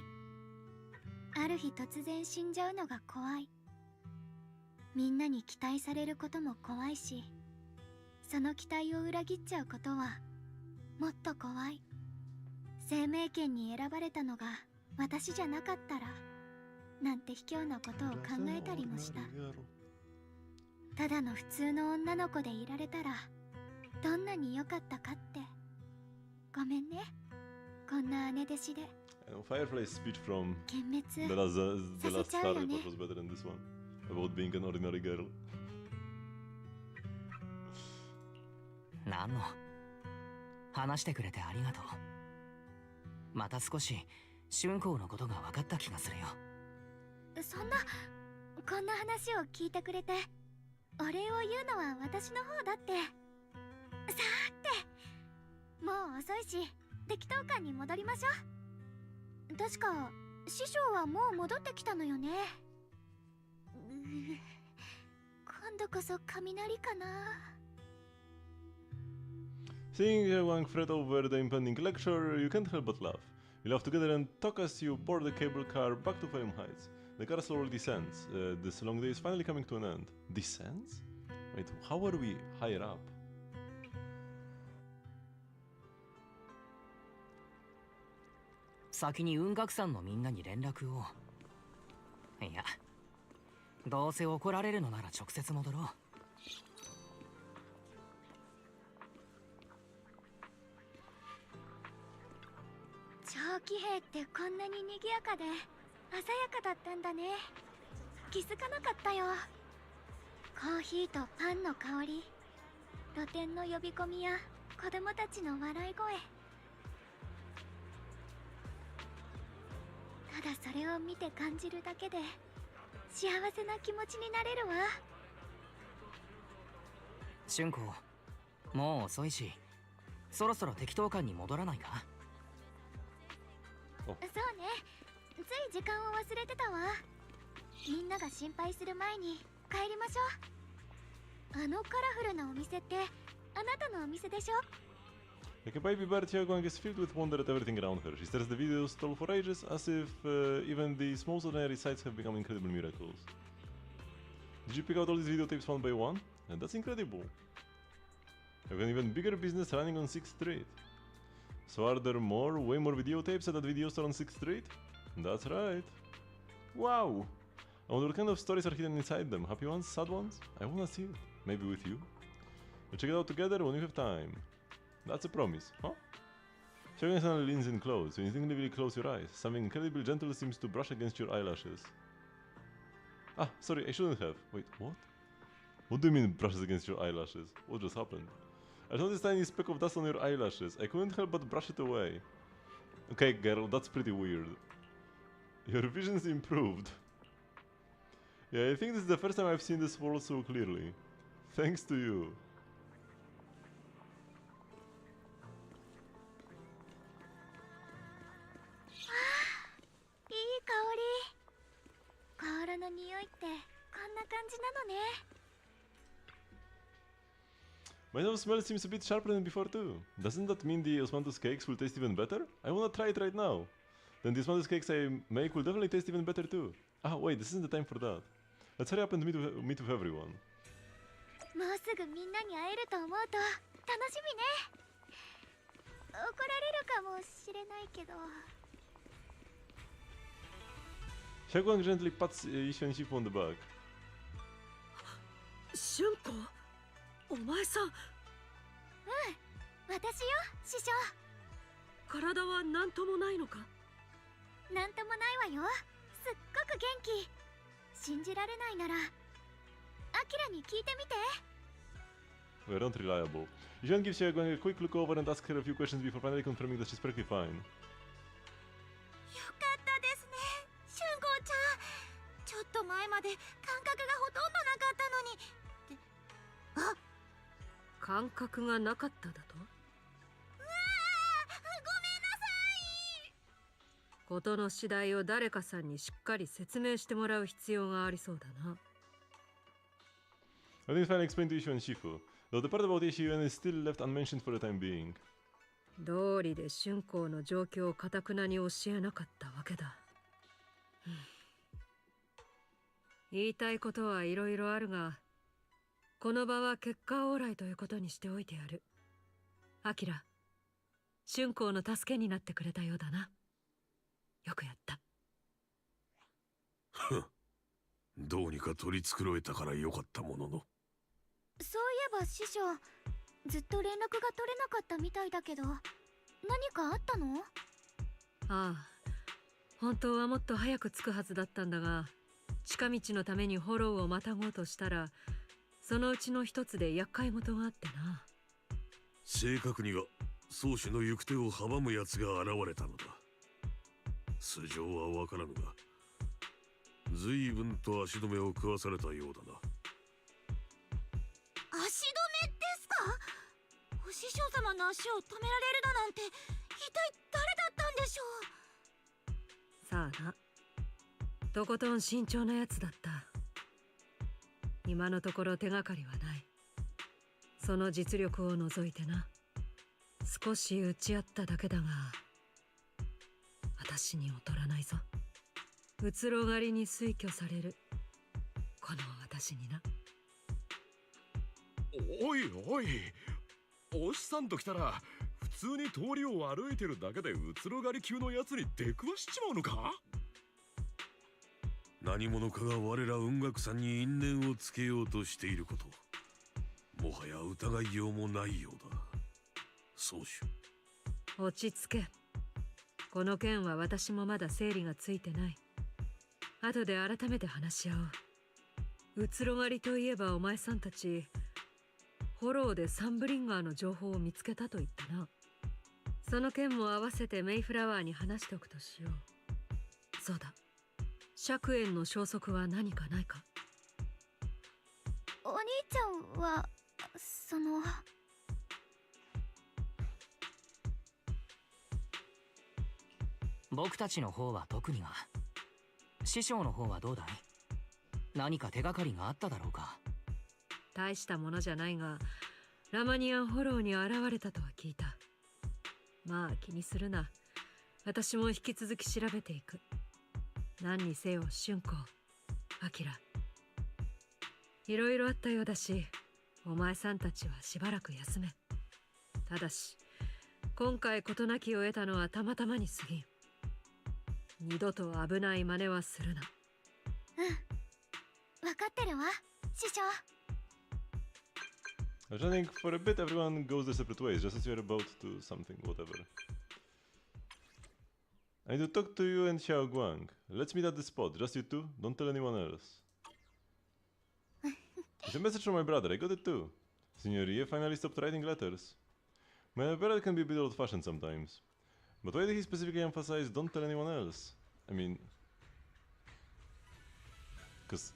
ある日突然死んじゃうのが怖い。みんなに期待されることも怖いし、その期待を裏切っちゃうことはもっと怖い。生命権に選ばれたのが私じゃなかったらなんて卑怯なことを考えたりもした。ただの普通の女の子でいられたらどんなに良かったかって。ごめんね、こんな姉弟子で。Firefly's speech from 幻滅 the last させちゃう Star よね。 report was better than this one about being an ordinary girl. なんの話してくれてありがとう。また少し春光のことが分かった気がするよ。そんな、こんな話を聞いてくれてお礼を言うのは私の方だって。さーて、もう遅いし適当感に戻りましょう。確か師匠はもう戻ってきたのよね。今度こそ雷かな。 Seeing Wang fret over the impending lecture, you can't help but laugh. You laugh together and talk as you board the cable car back to Flame Heights. The car slowly descends. This long day is finally coming to an end. Descends? Wait, how are we higher up? 先に雲岳山のみんなに連絡を。いや、どうせ怒られるのなら直接戻ろう。長騎兵ってこんなに賑やかで鮮やかだったんだね。気づかなかったよ。コーヒーとパンの香り、露店の呼び込みや子供たちの笑い声。ただそれを見て感じるだけで幸せな気持ちになれるわ。春光、もう遅いしそろそろ適当感に戻らないか。そうね、つい時間を忘れてたわ。みんなが心配する前に帰りましょう。あのカラフルなお店ってあなたのお店でしょ。 Like a baby bird, Xiaoguang is filled with wonder at everything around her. She stares at the videos told for ages, as if even these most ordinary sights have become incredible miracles. Did you pick out all these videotapes one by one? And that's incredible. You have an even bigger business running on 6th Street. So are there more, way more videotapes at that video store on 6th Street? That's right. Wow! I wonder what kind of stories are hidden inside them. Happy ones? Sad ones? I wanna see it. Maybe with you. We'll check it out together when you have time. That's a promise, huh? Shagun suddenly leans in close. You instinctively close your eyes. Something incredibly gentle seems to brush against your eyelashes. Ah, sorry, I shouldn't have. Wait, what? What do you mean brushes against your eyelashes? What just happened? I noticed a tiny speck of dust on your eyelashes. I couldn't help but brush it away. Okay, girl, that's pretty weird. Your vision's improved. Yeah, I think this is the first time I've seen this world so clearly. Thanks to you. いい香り。瓦の匂いってこんな感じなのね。My nose smell seems a bit sharper than before too. Doesn't that mean the osmanthus cakes will taste even better? I wanna try it right now. Then the osmanthus cakes I make will definitely taste even better too. Ah, wait, this isn't the time for that. Let's hurry up and meet with everyone. もうすぐみんなに会えると思うと楽しみね。怒られるかもしれないけど。Shagun gently pats Ishu and Shifu on the back. 俊子、お前さん。うん、私よ、師匠。体は何ともないのか？なんともないわよ。すっごく元気。信じられないなら、アキラに聞いてみて。We're not reliable. Ishu gives Shagun a quick look over and asks her a few questions before finally confirming that she's perfectly fine. よかったですね、俊吾ちゃん。ちょっと前まで感覚がほとんどなかったのに。感覚がなかっただと？うわー、ごめんなさい。ことの次第を誰かさんにしっかり説明してもらう必要がありそうだな。I think it's finally explained to Ishu and Shifu, though the part about Ishu is still left unmentioned for the time being. 道理で春光の状況を堅くなに教えなかったわけだ。言いたいことはいろいろあるが、この場は結果オーライということにしておいてやる。アキラ、春光の助けになってくれたようだな。よくやった。どうにか取り繕えたからよかったものの。そういえば師匠、ずっと連絡が取れなかったみたいだけど、何かあったの？ああ、本当はもっと早く着くはずだったんだが、近道のためにフォローをまたごうとしたら、そのうちの一つで厄介事があってな。正確には宗主の行く手を阻む奴が現れたのだ。素性はわからぬが、随分と足止めを食わされたようだな。足止めですか？お師匠様の足を止められるだなんて、一体誰だったんでしょう？さあな、とことん慎重なやつだった。今のところ手がかりはない。その実力を除いてな。少し打ち合っただけだが、私に劣らないぞ。うつろがりに推挙されるこの私にな。おいおい、お師さんと来たら普通に通りを歩いてるだけでうつろがり級のやつに出くわしちまうのか？何者かが我ら雲岳さんに因縁をつけようとしていること、もはや疑いようもないようだ。宗主、落ち着け。この件は私もまだ整理がついてない。後で改めて話し合おう。うつろがりといえばお前さんたち、フォローでサンブリンガーの情報を見つけたと言ったな。その件も合わせてメイフラワーに話しておくとしよう。そうだ、釈炎の消息は何かないか？お兄ちゃんは、その…僕たちの方は特には。師匠の方はどうだい？何か手がかりがあっただろうか？大したものじゃないが、ラマニアンフォローに現れたとは聞いた。まあ気にするな。私も引き続き調べていく。何にせよ春光、アキラ、いろいろあったようだし、お前さんたちはしばらく休め。ただし今回事なきを得たのはたまたまに過ぎん。二度と危ない真似はするな。うん、分かってるわ、師匠。I think for a bit everyone goes their separate ways, just as you're about to something, whatever. I need to talk to you and Xiao Guang. Let's meet at the spot, just you two, don't tell anyone else. It's a message from my brother, I got it too. Signoria finally stopped writing letters. My brother can be a bit old-fashioned sometimes. But why did he specifically emphasize don't tell anyone else? I mean... Because...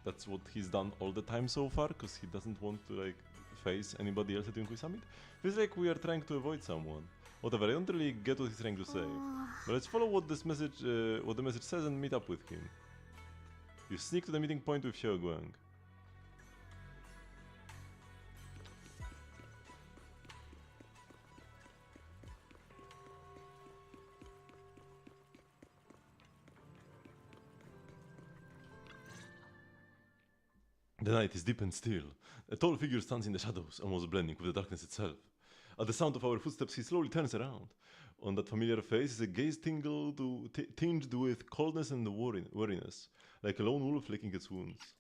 that's what he's done all the time so far, because he doesn't want to, like, face anybody else at Yunkui Summit. Feels like we are trying to avoid someone. Whatever, I don't really get what he's trying to say. But let's follow what this message, what the message says and meet up with him. You sneak to the meeting point with Xiao Guang. The night is deep and still. A tall figure stands in the shadows, almost blending with the darkness itself. At the sound of our footsteps, he slowly turns around. On that familiar face is a gaze tinged with coldness and weariness, like a lone wolf licking its wounds.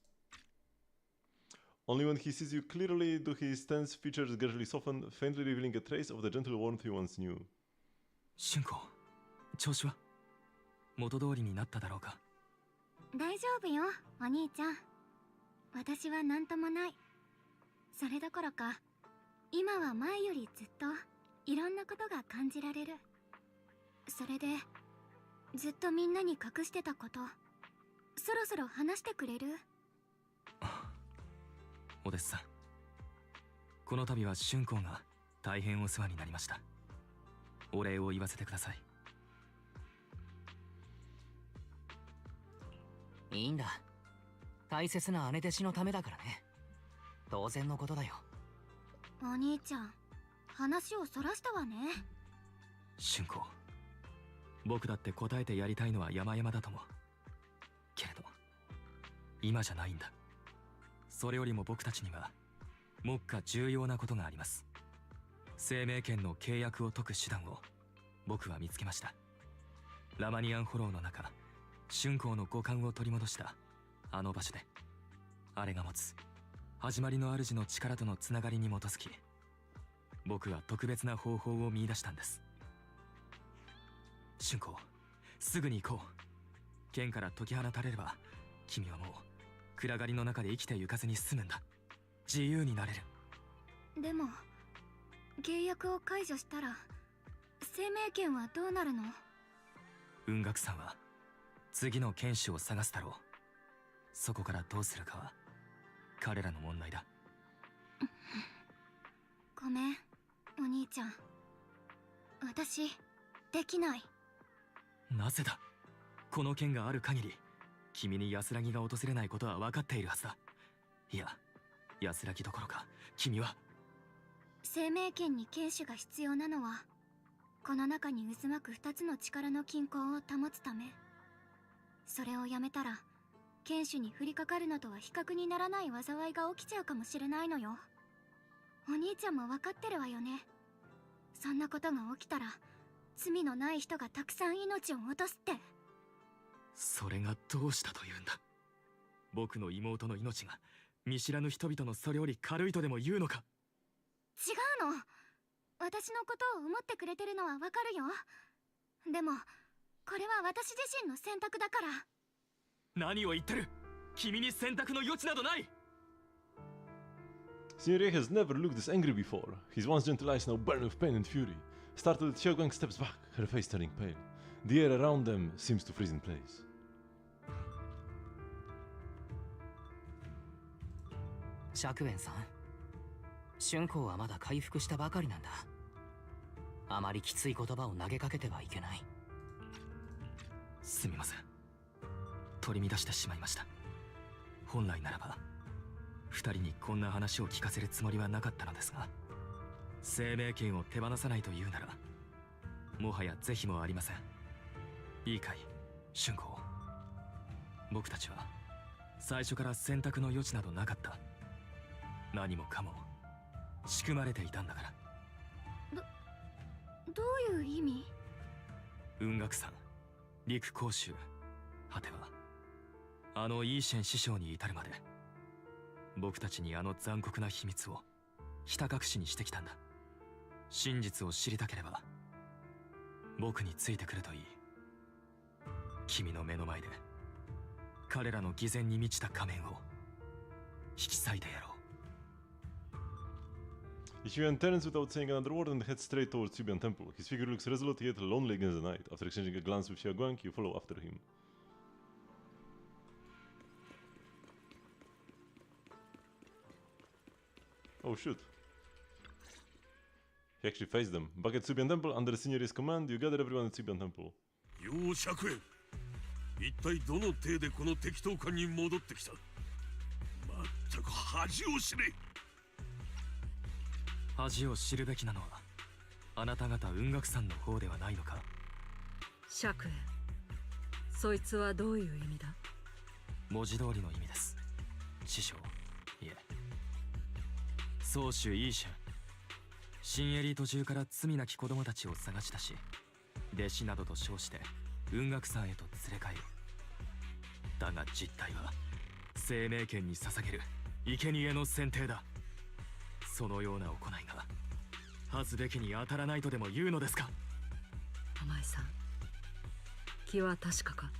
Only when he sees you clearly do his tense features gradually soften, faintly revealing a trace of the gentle warmth he once knew. Shunko, 調子は元通りになっただろうか。大丈夫よ、お兄ちゃん。私は何ともない。それどころか、今は前よりずっといろんなことが感じられる。それで、ずっとみんなに隠してたこと、そろそろ話してくれる？お弟子さん、この度は春光が大変お世話になりました。お礼を言わせてください。いいんだ。大切な姉弟子のためだからね。当然のことだよ。お兄ちゃん、話をそらしたわね。春光、僕だって答えてやりたいのは山々だとも。けれど、今じゃないんだ。それよりも僕たちには、目下重要なことがあります。生命権の契約を解く手段を、僕は見つけました。ラマニアンフォローの中、春光の五感を取り戻した、あの場所で、あれが持つ、始まりの主の力とのつながりに基づき、僕は特別な方法を見出したんです。春光、すぐに行こう。剣から解き放たれれば、君はもう暗がりの中で生きてゆかずに済むんだ。自由になれる。でも契約を解除したら生命権はどうなるの？雲岳さんは次の剣士を探すだろう。そこからどうするかは彼らの問題だ。ごめん、お兄ちゃん。私、できない。なぜだ？この剣がある限り、君に安らぎが訪れないことは分かっているはずだ。いや、安らぎどころか、君は。生命権に剣士が必要なのは、この中に渦巻く2つの力の均衡を保つため。それをやめたら、剣士に降りかかるのとは比較にならない災いが起きちゃうかもしれないのよ。お兄ちゃんも分かってるわよね。そんなことが起きたら、罪のない人がたくさん命を落とすって。それがどうしたというんだ。僕の妹の命が見知らぬ人々のそれより軽いとでも言うのか。違うの。私のことを思ってくれてるのはわかるよ。でもこれは私自身の選択だから。何を言ってる。君に選択の余地などない。Signoria has never looked this angry before. His once gentle eyes now burn with pain and fury. Startled, Xiaoguang steps back, her face turning pale. The air around them seems to freeze in place. 釈園さん、春光はまだ回復したばかりなんだ。あまりきつい言葉を投げかけてはいけない。すみません。取り乱してしまいました。本来ならば二人にこんな話を聞かせるつもりはなかったのですが、生命権を手放さないというならもはや是非もありません。いいかい、春光。僕たちは最初から選択の余地などなかった。何もかも仕組まれていたんだから。どういう意味？雲岳さん、陸甲州、果てはあのイーシェン師匠に至るまで、僕たちにあの残酷な秘密をひた隠しにしてきたんだ。真実を知りたければ僕についてくるといい。君の目の前で彼らの偽善に満ちた仮面を引き裂いてやろう。Ichiban turns without saying another word and heads straight towards Zyubian Temple. His figure looks resolute yet lonely against the night. After exchanging a glance with Xiaoguang, you follow after him. Oh shoot. He actually faced them. Back at Zyubian Temple, under the Signory's command, you gather everyone at Zyubian Temple. よう釈円、一体どの程でこの適当感に戻ってきた。まったく恥を知れ。恥を知るべきなのはあなた方雲岳山の方ではないのか。釈円、そいつはどういう意味だ。文字通りの意味です、師匠。いえ、宗主イーシャン、新エリート中から罪なき子供たちを探し出し、弟子などと称して雲岳山へと連れ帰る。だが実態は生命権に捧げる生贄の選定だ。そのような行いが恥ずべきに当たらないとでも言うのですか。お前さん、気は確かか。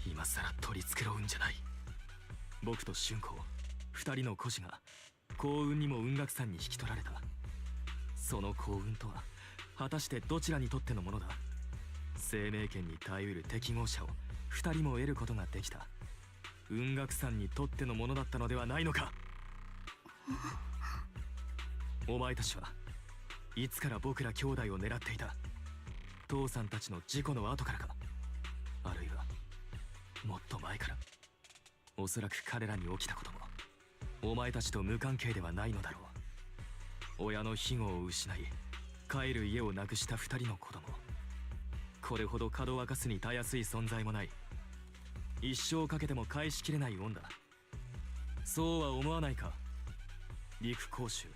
今さら取り繕うんじゃない。僕と春光、二人の孤児が幸運にも雲岳山に引き取られた。その幸運とは果たしてどちらにとってのものだ。生命権に耐えうる適合者を二人も得ることができた雲岳山にとってのものだったのではないのか。お前たちはいつから僕ら兄弟を狙っていた。父さんたちの事故の後からか、あるいはもっと前から。おそらく彼らに起きたこともお前たちと無関係ではないのだろう。親の庇護を失い帰る家を亡くした二人の子供、これほどかどわかすにたやすい存在もない。一生かけても返しきれない恩だ。そうは思わないか、陸公衆。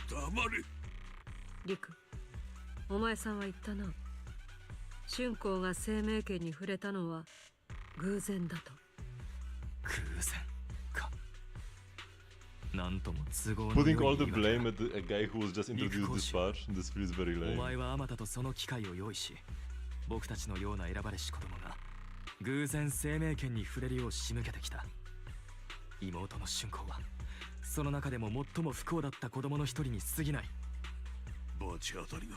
黙れ。陸、お前さんは言ったな。春光が生命権に触れたのは偶然だと。偶然か。なんとも都合の良い Putting all the blame at a guy who was just introduced this far, this feels very お lame. 前はあまたとその機会を用意し、僕たちのような選ばれし子供が偶然生命権に触れるよう仕向けてきた。妹の春光はその中でも最も不幸だった子供の一人に過ぎない。罰当たりな。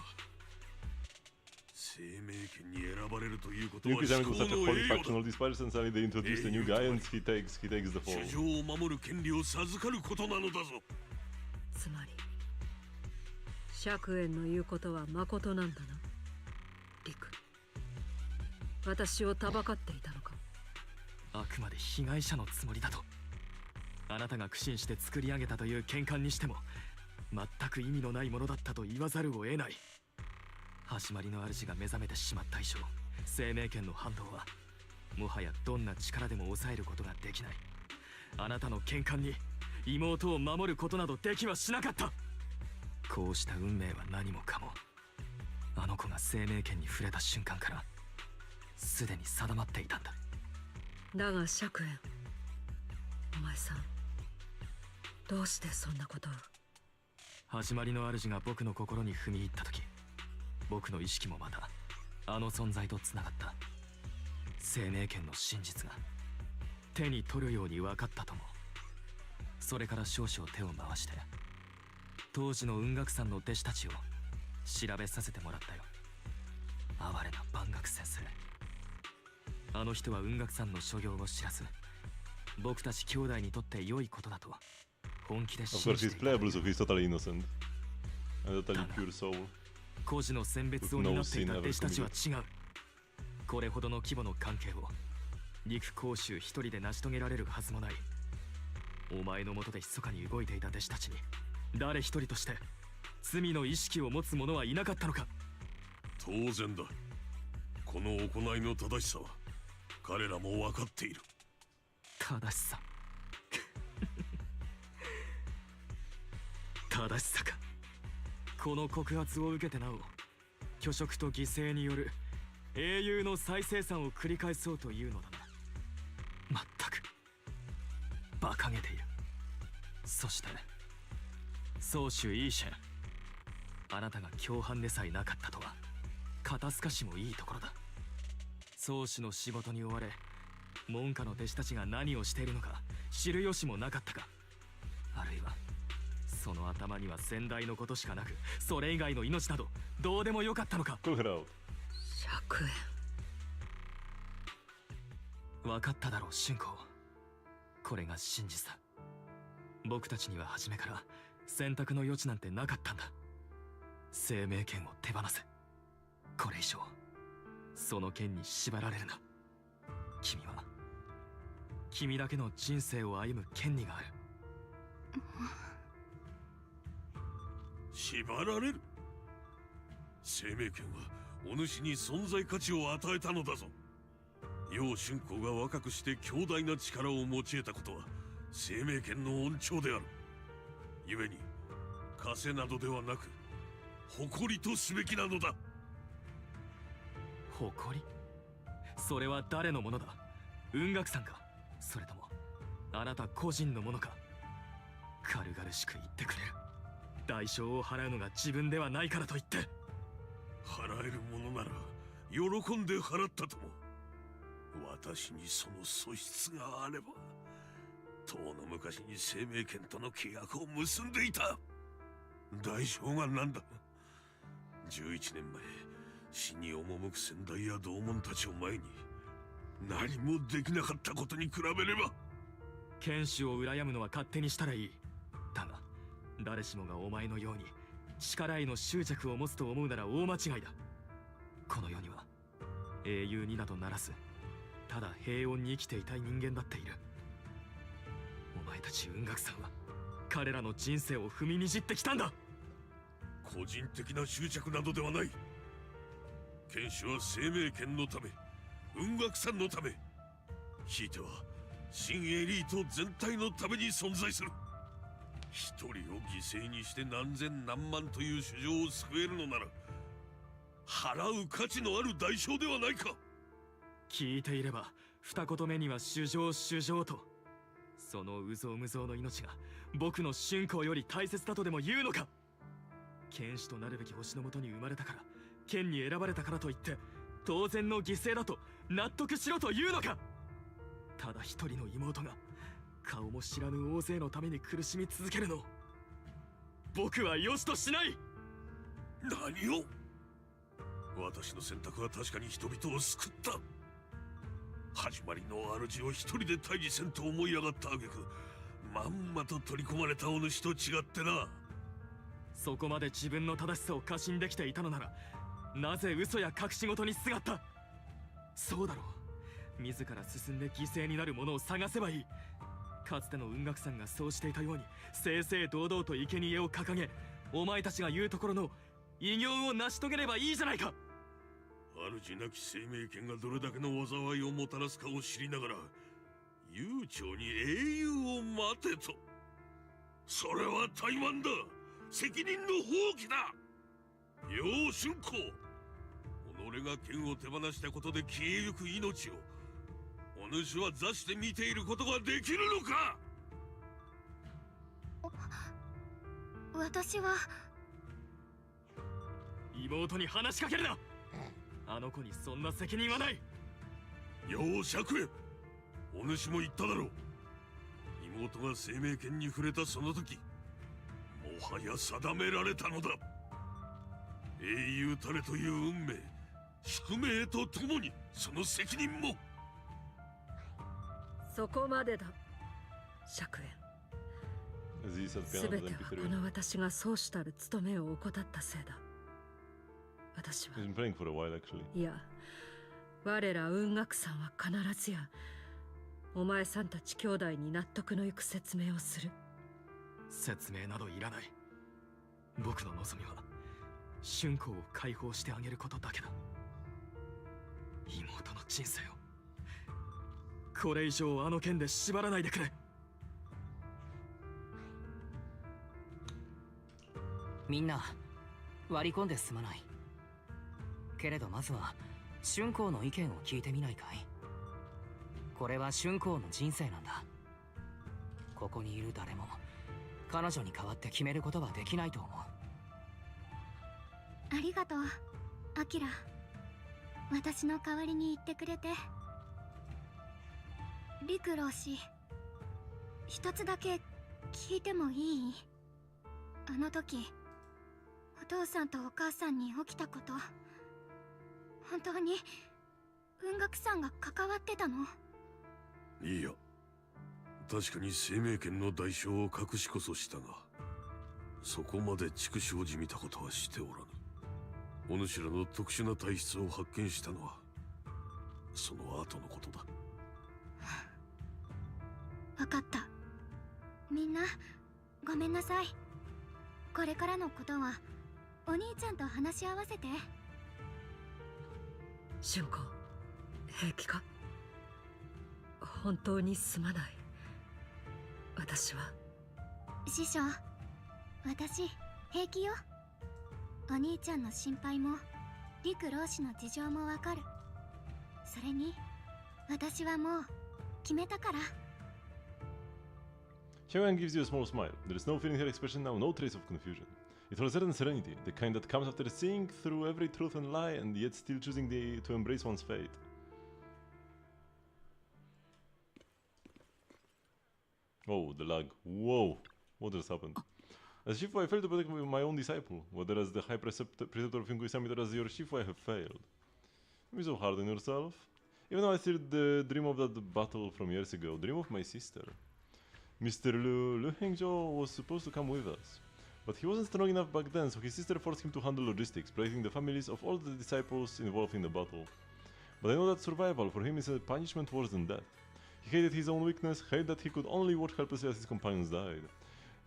生命権に選ばれるということは Yuki 至 Zami was 高 such a の holy 栄 faction, 誉 all だ。 these pirates, and suddenly they introduced a new guy and he takes the fall. 主情を守る権利を授かることなのだぞ。つまり釈円の言うことは誠なんだな。陸、私をたばかっていたのか。あくまで被害者のつもりだと。あなたが苦心して作り上げたという喧嘩にしても全く意味のないものだったと言わざるを得ない。始まりの主が目覚めてしまった以上、生命権の反動はもはやどんな力でも抑えることができない。あなたの喧嘩に妹を守ることなどできはしなかった。こうした運命は何もかもあの子が生命権に触れた瞬間からすでに定まっていたんだ。だが釈円、お前さん、どうしてそんなことを。始まりの主が僕の心に踏み入った時、僕の意識もまたあの存在とつながった。生命権の真実が手に取るように分かったとも。それから少々手を回して当時の雲岳山の弟子たちを調べさせてもらったよ。哀れな万学先生。あの人は雲岳山の所業を知らず、僕たち兄弟にとって良いことだと本気で Of 信 course, じ he's ていた。 playable, so he's totally innocent. And totally pure soul. 孤児の選別を担っていた弟子たちは違う。これほどの規模の関係を陸公衆一人で成し遂げられるはずもない。お前の下で密かに動いていた弟子たちに誰一人として罪の意識を持つ者はいなかったのか。当然だ。この行いの正しさは彼らも分かっている。正しさ正しさか。この告発を受けてなお虚飾と犠牲による英雄の再生産を繰り返そうというのだな。まったく馬鹿げている。そして宗主イーシェン、あなたが共犯でさえなかったとは肩透かしもいいところだ。宗主の仕事に追われ門下の弟子たちが何をしているのか知る由もなかったか。あるいはその頭には先代のことしかなく、それ以外の命などどうでもよかったのか。Cook it out. 100円。分かっただろう春光、これが真実だ。僕たちには初めから選択の余地なんてなかったんだ。生命権を手放せ。これ以上その剣に縛られるな。君だけの人生を歩む権利がある。縛られる？生命権はお主に存在価値を与えたのだぞ。楊春光が若くして強大な力を持ち得たことは生命権の恩寵である。故に枷などではなく誇りとすべきなのだ。誇り？それは誰のものだ？雲岳さんか、それともあなた個人のものか。軽々しく言ってくれる。代償を払うのが自分ではないからと言って。払えるものなら喜んで払ったとも。私にその素質があれば、とうの昔に生命権との契約を結んでいた。代償が何だ。11年前死に赴く先代や同門たちを前に何もできなかったことに比べれば。剣士を羨むのは勝手にしたらいい。だが誰しもがお前のように力への執着を持つと思うなら大間違いだ。この世には英雄になどならず、ただ平穏に生きていたい人間だっている。お前たち雲岳さんは彼らの人生を踏みにじってきたんだ。個人的な執着などではない。剣士は生命権のため、雲岳さんのため、ひいては新エリート全体のために存在する。一人を犠牲にして何千何万という主情を救えるのなら、払う価値のある代償ではないか。聞いていれば二言目には主情主情と。その有象無象の命が僕の春光より大切だとでも言うのか。剣士となるべき星のもとに生まれたから、剣に選ばれたからといって当然の犠牲だと納得しろというのか。ただ一人の妹が顔も知らぬ大勢のために苦しみ続けるのを僕は良しとしない。何を？私の選択は確かに人々を救った。始まりの主を一人で退治せんと思い上がった挙句、まんまと取り込まれたお主と違ってな。そこまで自分の正しさを過信できていたのなら、なぜ嘘や隠し事にすがった？そうだろう、自ら進んで犠牲になる者を探せばいい。かつての雲岳さんがそうしていたように正々堂々と生贄を掲げ、お前たちが言うところの偉業を成し遂げればいいじゃないか。主なき生命権がどれだけの災いをもたらすかを知りながら、悠長に英雄を待てと。それは怠慢だ。責任の放棄だ。楊春光、己が剣を手放したことで消えゆく命をお主は座して見ていることができるのか。私は。妹に話しかけるな。あの子にそんな責任はない。楊釈へ、お主も言っただろう。妹が生命権に触れたその時、もはや定められたのだ。英雄たれという運命、宿命とともにその責任も。そこまでだ、釈Aziz had す piano べ of ては MP3. この私がそうしたる務めを怠ったせいだ。私は He's been playing for a while actually. いや、我ら雲岳さんは必ずやお前さんたち兄弟に納得のいく説明をする。説明などいらない。僕の望みは春光を解放してあげることだけだ。妹の人生をこれ以上あの剣で縛らないでくれ。みんな割り込んですまない。けれどまずは春光の意見を聞いてみないかい。これは春光の人生なんだ。ここにいる誰も彼女に代わって決めることはできないと思う。ありがとうアキラ、私の代わりに言ってくれて。陸老師、一つだけ聞いてもいい？あの時お父さんとお母さんに起きたこと、本当に雲岳さんが関わってたの？いや、確かに生命権の代償を隠しこそしたが、そこまで畜生じみたことはしておらぬ。お主らの特殊な体質を発見したのはその後のことだ。わかった。みんなごめんなさい。これからのことはお兄ちゃんと話し合わせて。俊子、平気か？本当にすまない。私は。師匠、私平気よ。お兄ちゃんの心配も陸老師の事情もわかる。それに私はもう決めたから。Xiaoyan gives you a small smile. There is no fear in her expression now, no trace of confusion. It holds a certain serenity, the kind that comes after seeing through every truth and lie and yet still choosing to embrace one's fate. Oh, the lag. Whoa! What just happened? As Shifu, I failed to protect my own disciple, whether as the High Preceptor of Yungui Summit or as your Shifu, I have failed. Don't be so hard on yourself. Even though I still dream of that battle from years ago, dream of my sister. Mr. Lu Hengzhou was supposed to come with us, but he wasn't strong enough back then, so his sister forced him to handle logistics, protecting the families of all the disciples involved in the battle. But I know that survival for him is a punishment worse than death. He hated his own weakness, hated that he could only watch helplessly as his companions died.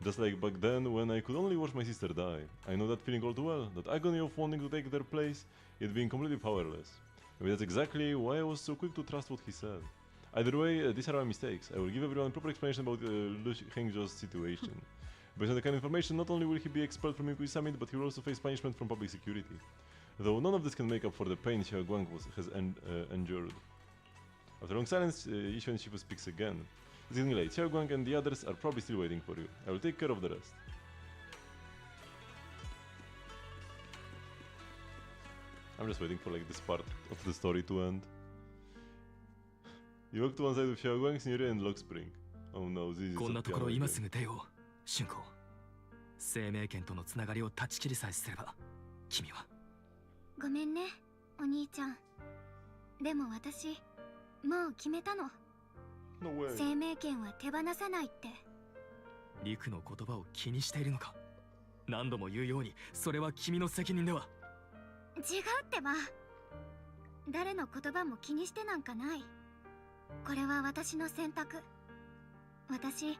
Just like back then, when I could only watch my sister die. I know that feeling all too well, that agony of wanting to take their place, yet being completely powerless. Maybe that's exactly why I was so quick to trust what he said. Either way, these are my mistakes. I will give everyone a proper explanation about Lu Hengzhou's situation. Based on the kind of information, not only will he be expelled from Yungui Summit, but he will also face punishment from public security. Though none of this can make up for the pain Xiao Guang has endured. After a long silence, Yishuan Shifu speaks again. It's getting late. Xiao Guang and the others are probably still waiting for you. I will take care of the rest. I'm just waiting for like this part of the story to end. You walk to one side with Xiao Guang, Signoria, and Log Spring. Oh no, this is こんなところ again. 今すぐ出よう、俊子。生命権とのつながりを断ち切りさえすれば、君は。ごめんね、お兄ちゃん。でも私、もう決めたの。No way. 生命権は手放さないって。陸の言葉を気にしているのか？何度も言うように、それは君の責任では。違うってば。誰の言葉も気にしてなんかない。これは私の選択。私、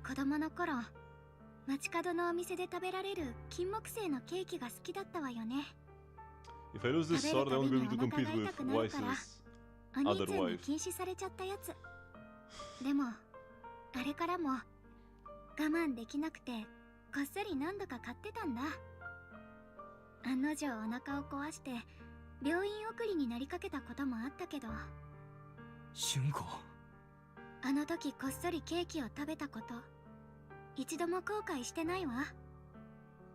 子供の頃、街角のお店で食べられる金木犀のケーキが好きだったわよね。If I lose this sword, I won't be able to compete with Weiss's お兄 other ちゃんに wife. 禁止されちゃったやつ。でも、あれからも我慢できなくて、こっそり何度か買ってたんだ。案の定お腹を壊して病院送りになりかけたこともあったけど。俊子、あの時こっそりケーキを食べたこと、一度も後悔してないわ。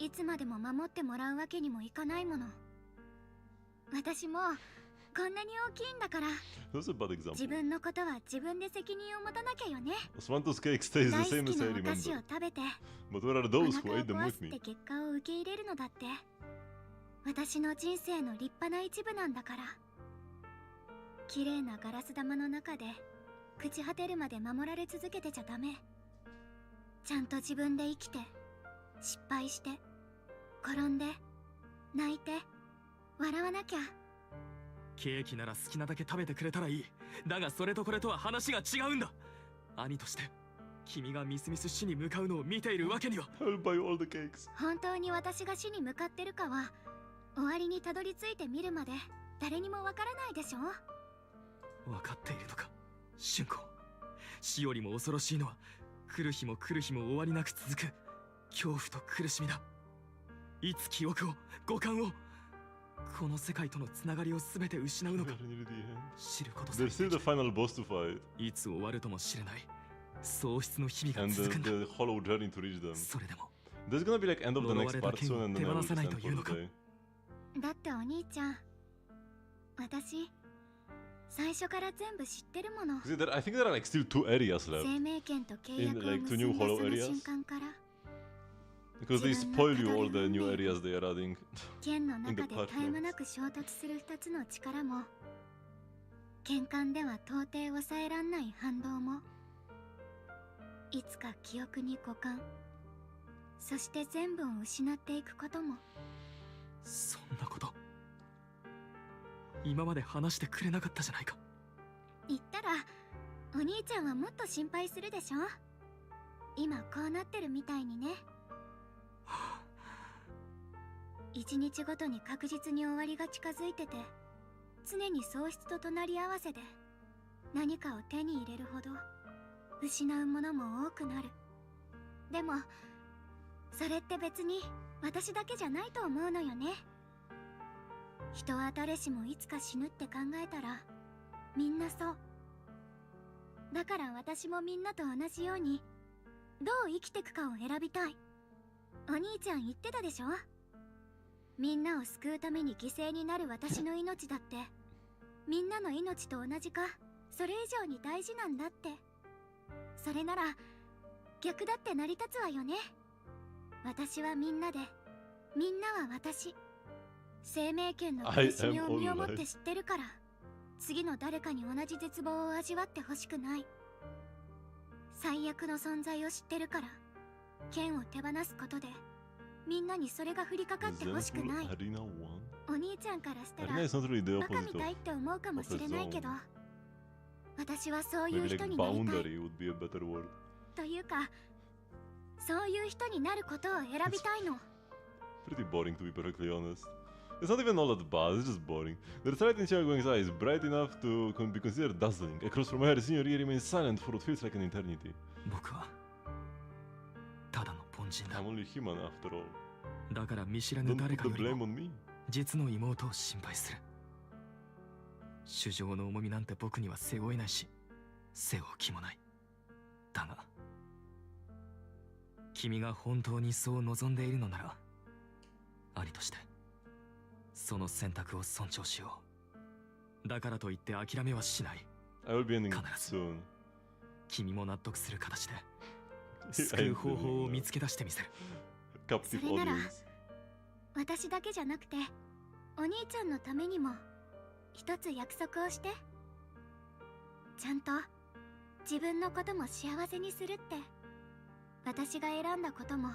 いつまでも守ってもらうわけにもいかないもの。私もこんなに大きいんだから。 That's a bad 自 example. 分のことは自分で責任を持たなきゃよね。 Osmanto's cake stays 大 the 好 same き as I なお菓子を remember. 食べて But where are お those 腹 who を ate them 壊 with すって me? 結果を受け入れるのだって。私の人生の立派な一部なんだから。綺麗なガラス玉の中で朽ち果てるまで守られ続けてちゃダメ。ちゃんと自分で生きて、失敗して、転んで、泣いて、笑わなきゃ。ケーキなら好きなだけ食べてくれたらいい。だがそれとこれとは話が違うんだ。兄として君がみすみす死に向かうのを見ているわけには。 I'll buy all the cakes. 本当に私が死に向かってるかは終わりにたどり着いてみるまで誰にもわからないでしょ。分かっているのか、俊子。死よりも恐ろしいのは来る日も来る日も終わりなく続く恐怖と苦しみだ。いつ記憶を、五感を、この世界とのつながりを全て失うのか。知ることさえ There's still the final boss to fight. いつ終わるとも知れない喪失の日々が And 続くんだ。 the hollow journey to reach them. それでも There's gonna be like end of the 呪 next われた part 剣 soon を and 手 then I 放 will さ just ないと end いう for のか。 today. だってお兄ちゃん、私最初から全部知ってるもの。 See, I think there are like still 2 areas left. 生命権と契約 In を like 結 2ん new だ hollow その areas. 瞬間から Because they spoil you all the new areas they are adding. 剣の in 中 the で part 絶え間なく衝突する2つの力も、剣艦では到底抑えらんない反動も、いつか記憶に互換、そして全部を失っていくことも。そんなこと今まで話してくれなかったじゃないか。言ったらお兄ちゃんはもっと心配するでしょ。今こうなってるみたいにね。一日ごとに確実に終わりが近づいてて、常に喪失と隣り合わせで、何かを手に入れるほど失うものも多くなる。でもそれって別に私だけじゃないと思うのよね。人は誰しもいつか死ぬって考えたらみんなそう。だから私もみんなと同じようにどう生きてくかを選びたい。お兄ちゃん言ってたでしょ。みんなを救うために犠牲になる私の命だってみんなの命と同じかそれ以上に大事なんだって。それなら逆だって成り立つわよね。私はみんなで、みんなは私。生命権の苦しみを身をもって知ってるから、次の誰かに同じ絶望を味わってほしくない。最悪の存在を知ってるから、剣を手放すことでみんなにそれが降りかかってほしくない。お兄ちゃんからしたら really バカみたいって思うかもしれないけど、私はそういう Maybe 人 like になりたい。 boundary would be a better word. というか、そういう人になることを選びたいの。 Pretty boring to be perfectly honest. It's not even all that bad, it's just boring. The light in Xiaoguang's eye is bright enough to be considered dazzling. Across from her, Senior Yi remains silent for what feels like an eternity. 僕はただの凡人だ。 I'm only human after all. だから見知らぬ Don't 誰 put か the より blame も on me. 実の妹を心配する。主情の重みなんて僕には背負えないし、背負う気もない。だが君が本当にそう望んでいるのなら、ありとしてその選択を尊重しよう。だからといって諦めはしない。 I will be ending soon. 君も納得する形で救う方法を見つけ出してみせる。Captive それなら audience. 私だけじゃなくてお兄ちゃんのためにも一つ約束をして。ちゃんと自分のことも幸せにするって。私が選んだことも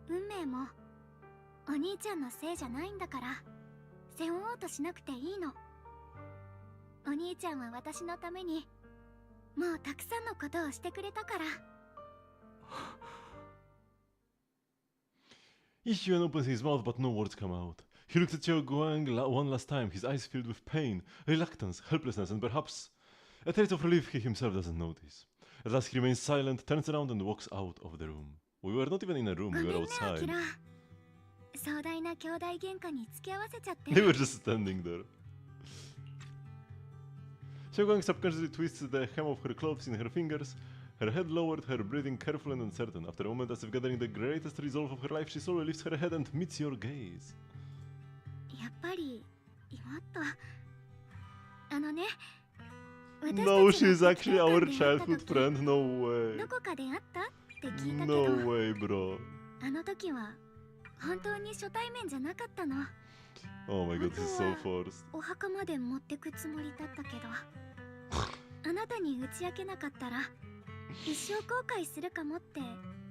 運命もお兄ちゃんのせいじゃないんだから、背負おうとしなくていいの。お兄ちゃんは私のためにもうたくさんのことをしてくれたから。Ishuan opens his mouth but no words come out. He looks at Xiao Guang one last time, his eyes filled with pain, reluctance, helplessness, and perhaps a trace of relief he himself doesn't notice. At last he remains silent, turns around and walks out of the room. We were not even in a room, ご we めん were ね、アキ outside. ラ。壮大な兄弟喧嘩に付き合わせちゃって。 They were just standing there. Xiao Guang subconsciously twists the hem of her clothes in her fingers, her head lowered, her breathing careful and uncertain. After a moment, as if gathering the greatest resolve of her life, she slowly lifts her head and meets your gaze. やっぱり妹。あのね、 No, she's actually our childhood friend. No way. どこかで会ったって聞いたけ No ど、 way, bro. あの時は本当に初対面じゃなかったの。 Oh my god, this is so forced. お墓まで持ってくつもりだったけど、あなたに打ち明けなかったら一生後悔するかもって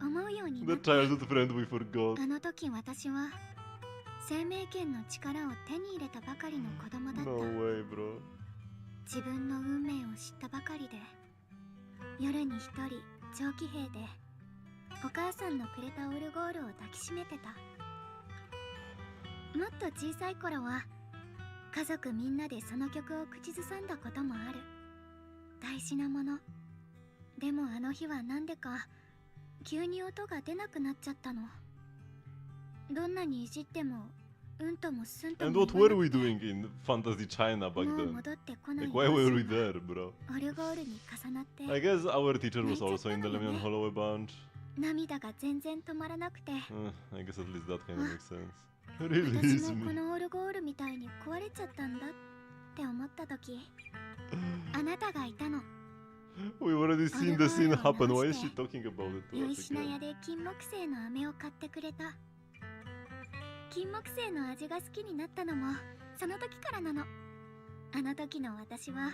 思うようにな The って。 childhood friend we forgot. あの時私は生命権の力を手に入れたばかりの子供だった。 No way, bro. 自分の運命を知ったばかりで、夜に一人長期兵でお母さんのくれたオルゴールを抱きしめてた。もっと小さい頃は家族みんなでその曲を口ずさんだこともある。大事なもの。でもあの日はなんでか急に音が出なくなっちゃったの。どんなにいじってもうんともすんと And も what 言わ were な we くて doing in Fantasy China back もう then? 戻ってこない Like, why were we 両親 there, が bro? オルゴールに重なって I guess our teacher was 泣いちゃっ also た in の the よ Lemion ね Holloway bunch. 涙が全然止まらなくて I guess at least that kind of makes sense. 私 Release もこ me. のオルゴールみたいに壊れちゃったんだって思った時あなたがいたの We've already seen the scene happen. Why is she talking about it 良 to い us 品屋 again? で金木犀の飴を買ってくれた金木犀の味が好きになったのもその時からなのあの時の私は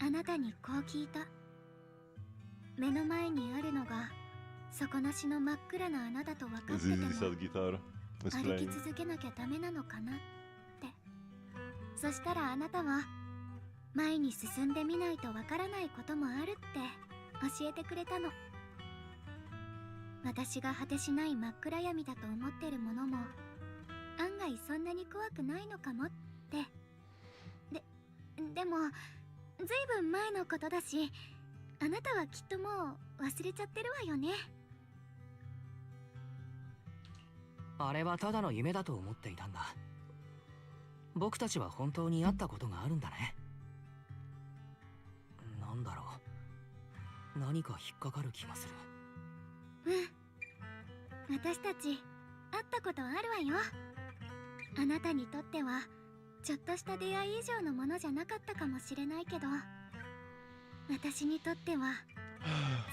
あなたにこう聞いた目の前にあるのが底なしの真っ暗な穴だと分かってて This も is sad guitar. It's 歩き playing. 続けなきゃダメなのかなってそしたらあなたは前に進んでみないとわからないこともあるって教えてくれたの私が果てしない真っ暗闇だと思ってるものも案外そんなに怖くないのかもってでもずいぶん前のことだしあなたはきっともう忘れちゃってるわよねあれはただの夢だと思っていたんだ。僕たちは本当に会ったことがあるんだね。なんだろう、何か引っかかる気がする。私たち会ったことあるわよあなたにとってはちょっとした出会い以上のものじゃなかったかもしれないけど私にとっては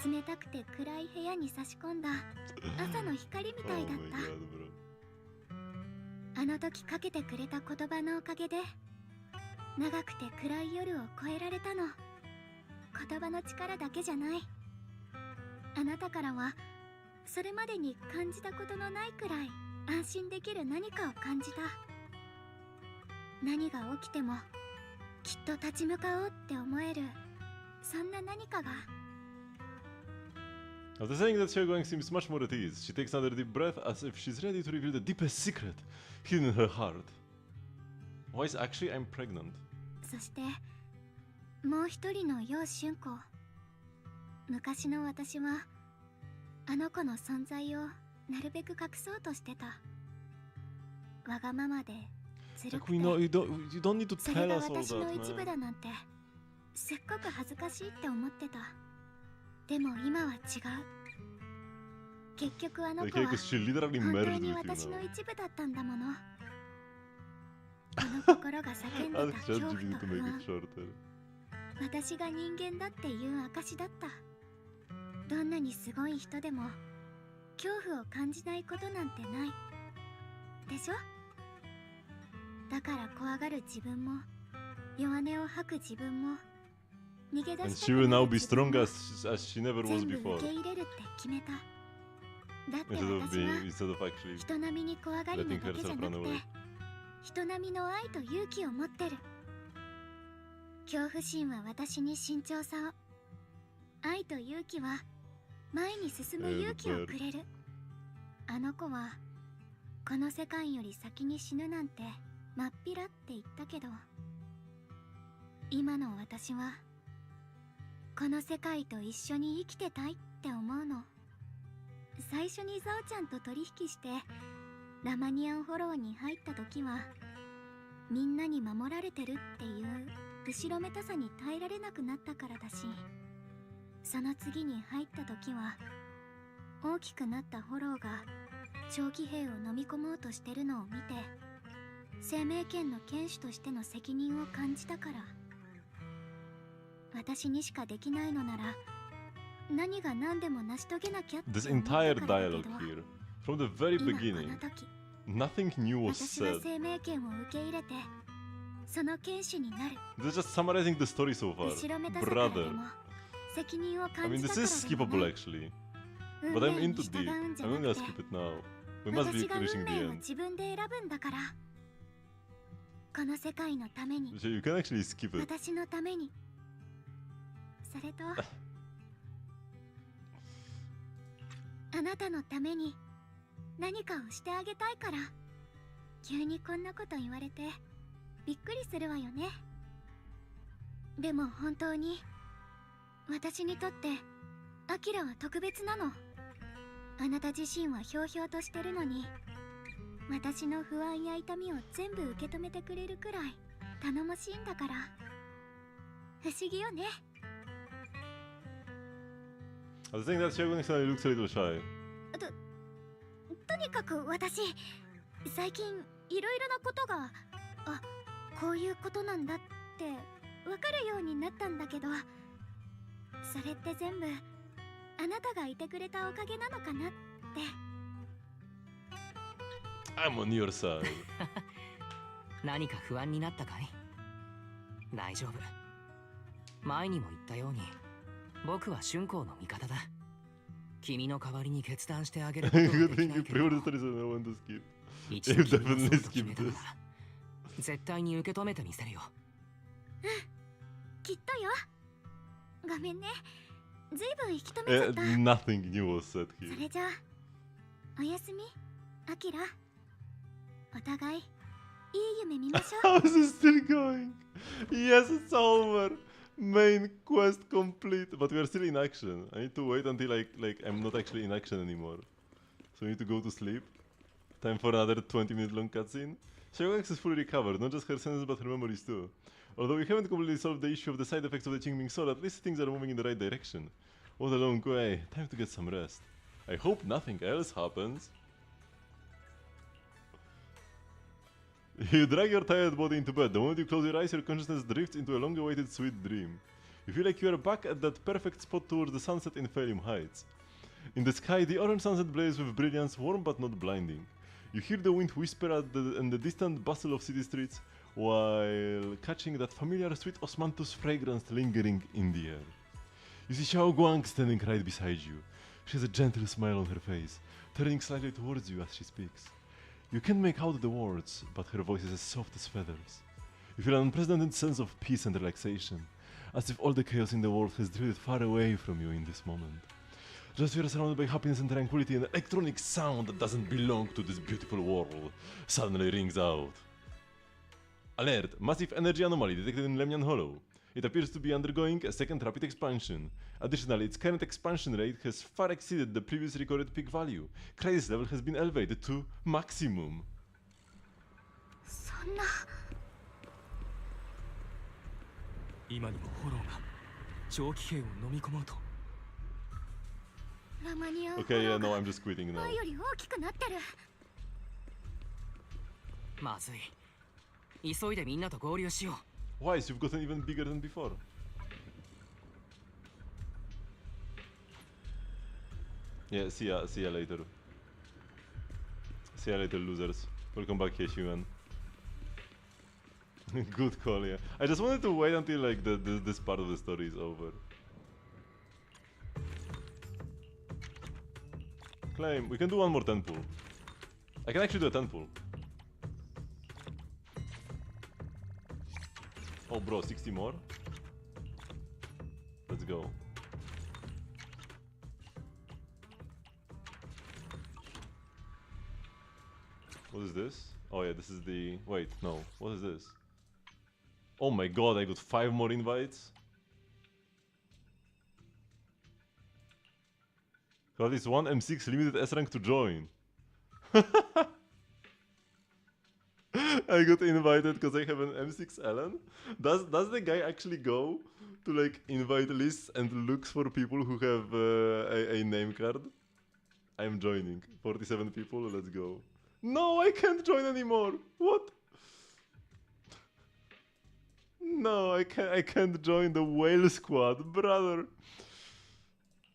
冷たくて暗い部屋に差し込んだ朝の光みたいだった Oh my god, bro. あの時かけてくれた言葉のおかげで長くて暗い夜を越えられたの言葉の力だけじゃないあなたからはそれまでに感じたことのないくらい安心できる何かを感じた何が起きてもきっと立ち向かおうって思えるそんな何かが After saying that, Xiaoguang seems much more at ease. She takes another deep breath as if she's ready to reveal the deepest secret hidden in her heart. Why is actually I'm pregnant? そしてもう一人の楊春子昔の私はあの子の存在をなるべく隠そうとしてたわがままでずるく Like て we know, you don't need to それ tell が us all 私の that, 一部 man. だなんてすっごく恥ずかしいって思ってたでも今は違う結局あの子 Okay, は because she literally 本 merged 当に with you 私の now. 一部だったんだものこの心が叫んで Ask た恐怖 ChatGPT と to 不 make 安 it shorter. 私が人間だっていう証だったどんなにすごい人でも恐怖を感じないことなんてないでしょだから怖がる自分も弱音を吐く自分も逃げ出 And した she く will な now る be 自分 strong も as she never was 全部 before. 受け入れるって決めただって Instead of 私は instead of actually 人並みに怖がりな letting だけじゃ herself な run く away. て人並みの愛と勇気を持ってる恐怖心は私に慎重さを愛と勇気は前に進む勇気をくれるあの子はこの世界より先に死ぬなんてまっぴらって言ったけど今の私はこの世界と一緒に生きてたいって思うの最初にザオちゃんと取引してラマニアンフォローに入った時はみんなに守られてるっていう後ろめたさに耐えられなくなったからだしその次に入った時は大きくなったフォローが長騎兵を飲み込もうとしてるのを見て生命権の剣士としての責任を感じたから私にしかできないのなら何が何でも成し遂げなきゃって This 思った entire からだけ dialogue ど here, from the very 今こ beginning, の時 nothing new was 私は said. 生命権を受け入れてその剣士になる This is just summarizing the story so far. 後ろめたさからで Brother. も責任を I 感 mean, じた this から is でも skippable ない actually. 運 But I'm 命に into 従 deep. うんじゃ I'm な gonna くて skip it now. We must 私 be が運 reaching 命 the を end. 自分で選ぶんだからこの世界のために So you can actually skip it. 私のためにそれとあなたのために何かをしてあげたいから急にこんなこと言われてびっくりするわよねでも本当に私にとってアキラは特別なのあなた自身はひょうひょうとしてるのに私の不安や痛みを全部受け止めてくれるくらい頼もしいんだから。不思議よね。 I was saying that Xiaoguang looks a little shy. とにかく私最近いろいろなことがこういうことなんだってわかるようになったんだけど、それって全部あなたがいてくれたおかげなのかなって。 I'm on your side. 何か不安になったかい？大丈夫。前にも言ったように僕は春光の味方だ。君の代わりに決断してあげることはできないけど、一度君がそうと決めたなら絶対に受け止めてみせるよ。きっとよ。ごめんね、ずいぶん引き止めちゃった。 Nothing new was said そ here. れじゃあおやすみ、アキラ。お互いいい夢見ましょう。 How is it still going? Yes, it's over. Main quest complete, but we are still in action. I need to wait until like I'm not actually in action anymore. So I need to go to sleep. Time for another 20-minute long cutscene. Xiaoguang is fully recovered, not just her senses but her memories too. Although we haven't completely solved the issue of the side effects of the Qingming Sword, at least things are moving in the right direction. What a long way. Time to get some rest. I hope nothing else happens. You drag your tired body into bed. The moment you close your eyes, your consciousness drifts into a long-awaited sweet dream. You feel like you are back at that perfect spot towards the sunset in Phalium Heights. In the sky, the orange sunset blazes with brilliance, warm but not blinding. You hear the wind whisper in the distant bustle of city streets, while catching that familiar sweet osmanthus fragrance lingering in the air. You see Xiaoguang standing right beside you. She has a gentle smile on her face, turning slightly towards you as she speaks. You can't make out the words, but her voice is as soft as feathers. You feel an unprecedented sense of peace and relaxation, as if all the chaos in the world has drifted far away from you in this moment. Just you are surrounded by happiness and tranquility, and an electronic sound that doesn't belong to this beautiful world suddenly rings out. Alert! Massive energy anomaly detected in Lemnian Hollow. It appears to be undergoing a second rapid expansion. Additionally, its current expansion rate has far exceeded the previous recorded peak value. Crisis level has been elevated to maximum. そんな。今にもホローが長期兵を飲み込もうと。ラマニアン Okay, yeah, no, I'm just quitting now. 前より大きくなってる。まずい。急いでみんなと合流しよう。Why? So you've gotten even bigger than before. Yeah, see ya later. See ya later, losers. Welcome back here, human. Good call, yeah. I just wanted to wait until like this part of the story is over. Claim. We can do one more 10 pull. I can actually do a 10 pull. Oh bro, 60 more? Let's go. What is this? Oh yeah, this is the... Wait, no. What is this? Oh my god, I got 5 more invites? Got this one M6 limited S rank to join. I got invited because I have an M6 Ellen. Does the guy actually go to like invite lists and looks for people who have a name card? I'm joining. 47 people, let's go. No, I can't join anymore. What? No, I can't join the whale squad, brother.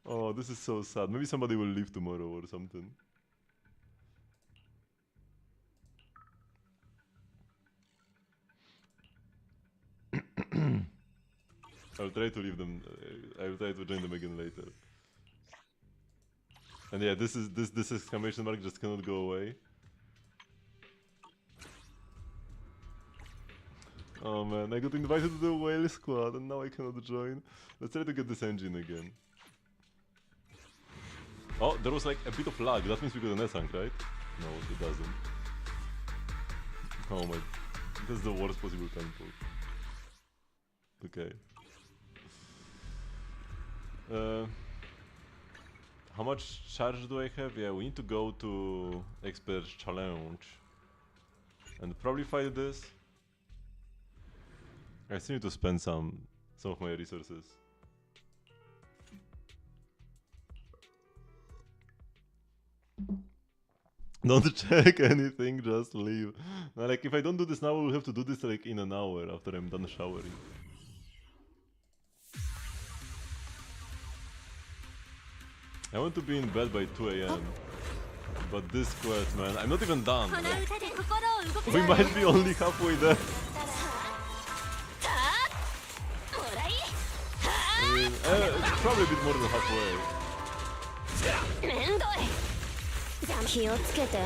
Oh, this is so sad. Maybe somebody will leave tomorrow or something. I'll try to leave them. I'll try to join them again later. And yeah, this exclamation mark just cannot go away. Oh man, I got invited to the whale squad and now I cannot join. Let's try to get this engine again. Oh, there was like a bit of lag. That means we got an S rank, right? No, it doesn't. Oh my, that's the worst possible tempo. Okay. How much charge do I have? Yeah, we need to go to Expert Challenge. and probably fight this. I still need to spend some of my resources. Don't check anything, just leave. Now, like, if I don't do this now, I will have to do this like in an hour after I'm done showering. I want to be in bed by 2 AM. But this quest, man, I'm not even done. We might be only halfway there. I mean, it's probably a bit more than halfway. 気をつけて、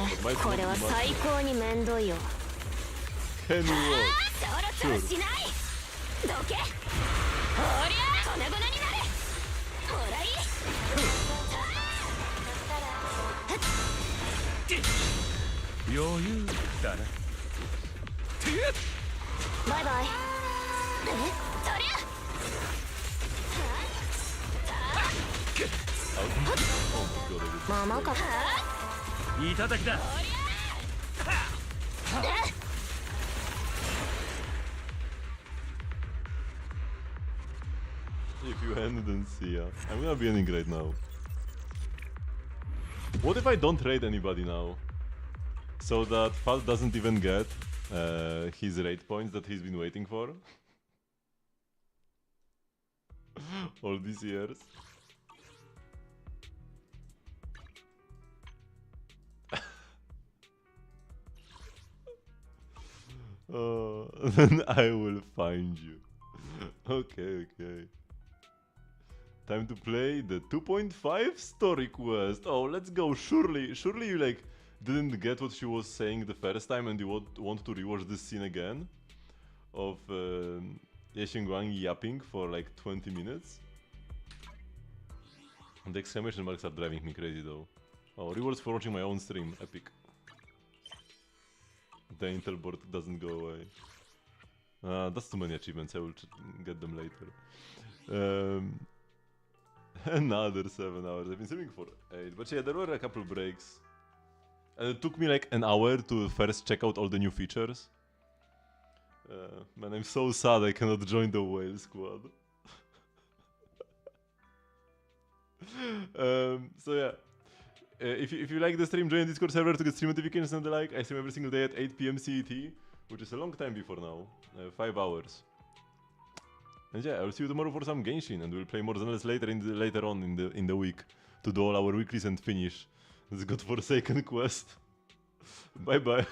これは最高にめんどいよ。 Can you walk? そろそろしない。どけ。おりゃ、粉々になれ。もらい。余裕だな。バイバイ。そりゃ。まあまあか。いただきだ。If you ended and see, yeah. I'm gonna be ending right now. What if I don't raid anybody now? So that Fal doesn't even get his raid points that he's been waiting for? All these years. Then I will find you. Okay. Time to play the 2.5 story quest. Oh, let's go. Surely you like didn't get what she was saying the first time and you want to rewatch this scene again? Of Ye Xingguang yapping for like 20 minutes? And the exclamation marks are driving me crazy though. Oh, rewards for watching my own stream. Epic. The Intel board doesn't go away. That's too many achievements, I will get them later. Another 7 hours. I've been streaming for 8. But yeah, there were a couple breaks. And it took me like an hour to first check out all the new features. Man, I'm so sad I cannot join the whale squad. So yeah. If you like the stream, join Discord server to get stream notifications and the like. I stream every single day at 8 PM CET, which is a long time before now. 5 hours. And yeah, I'll see you tomorrow for some Genshin, and we'll play more Zenless later on in the week to do all our weeklies and finish this godforsaken quest. Bye bye.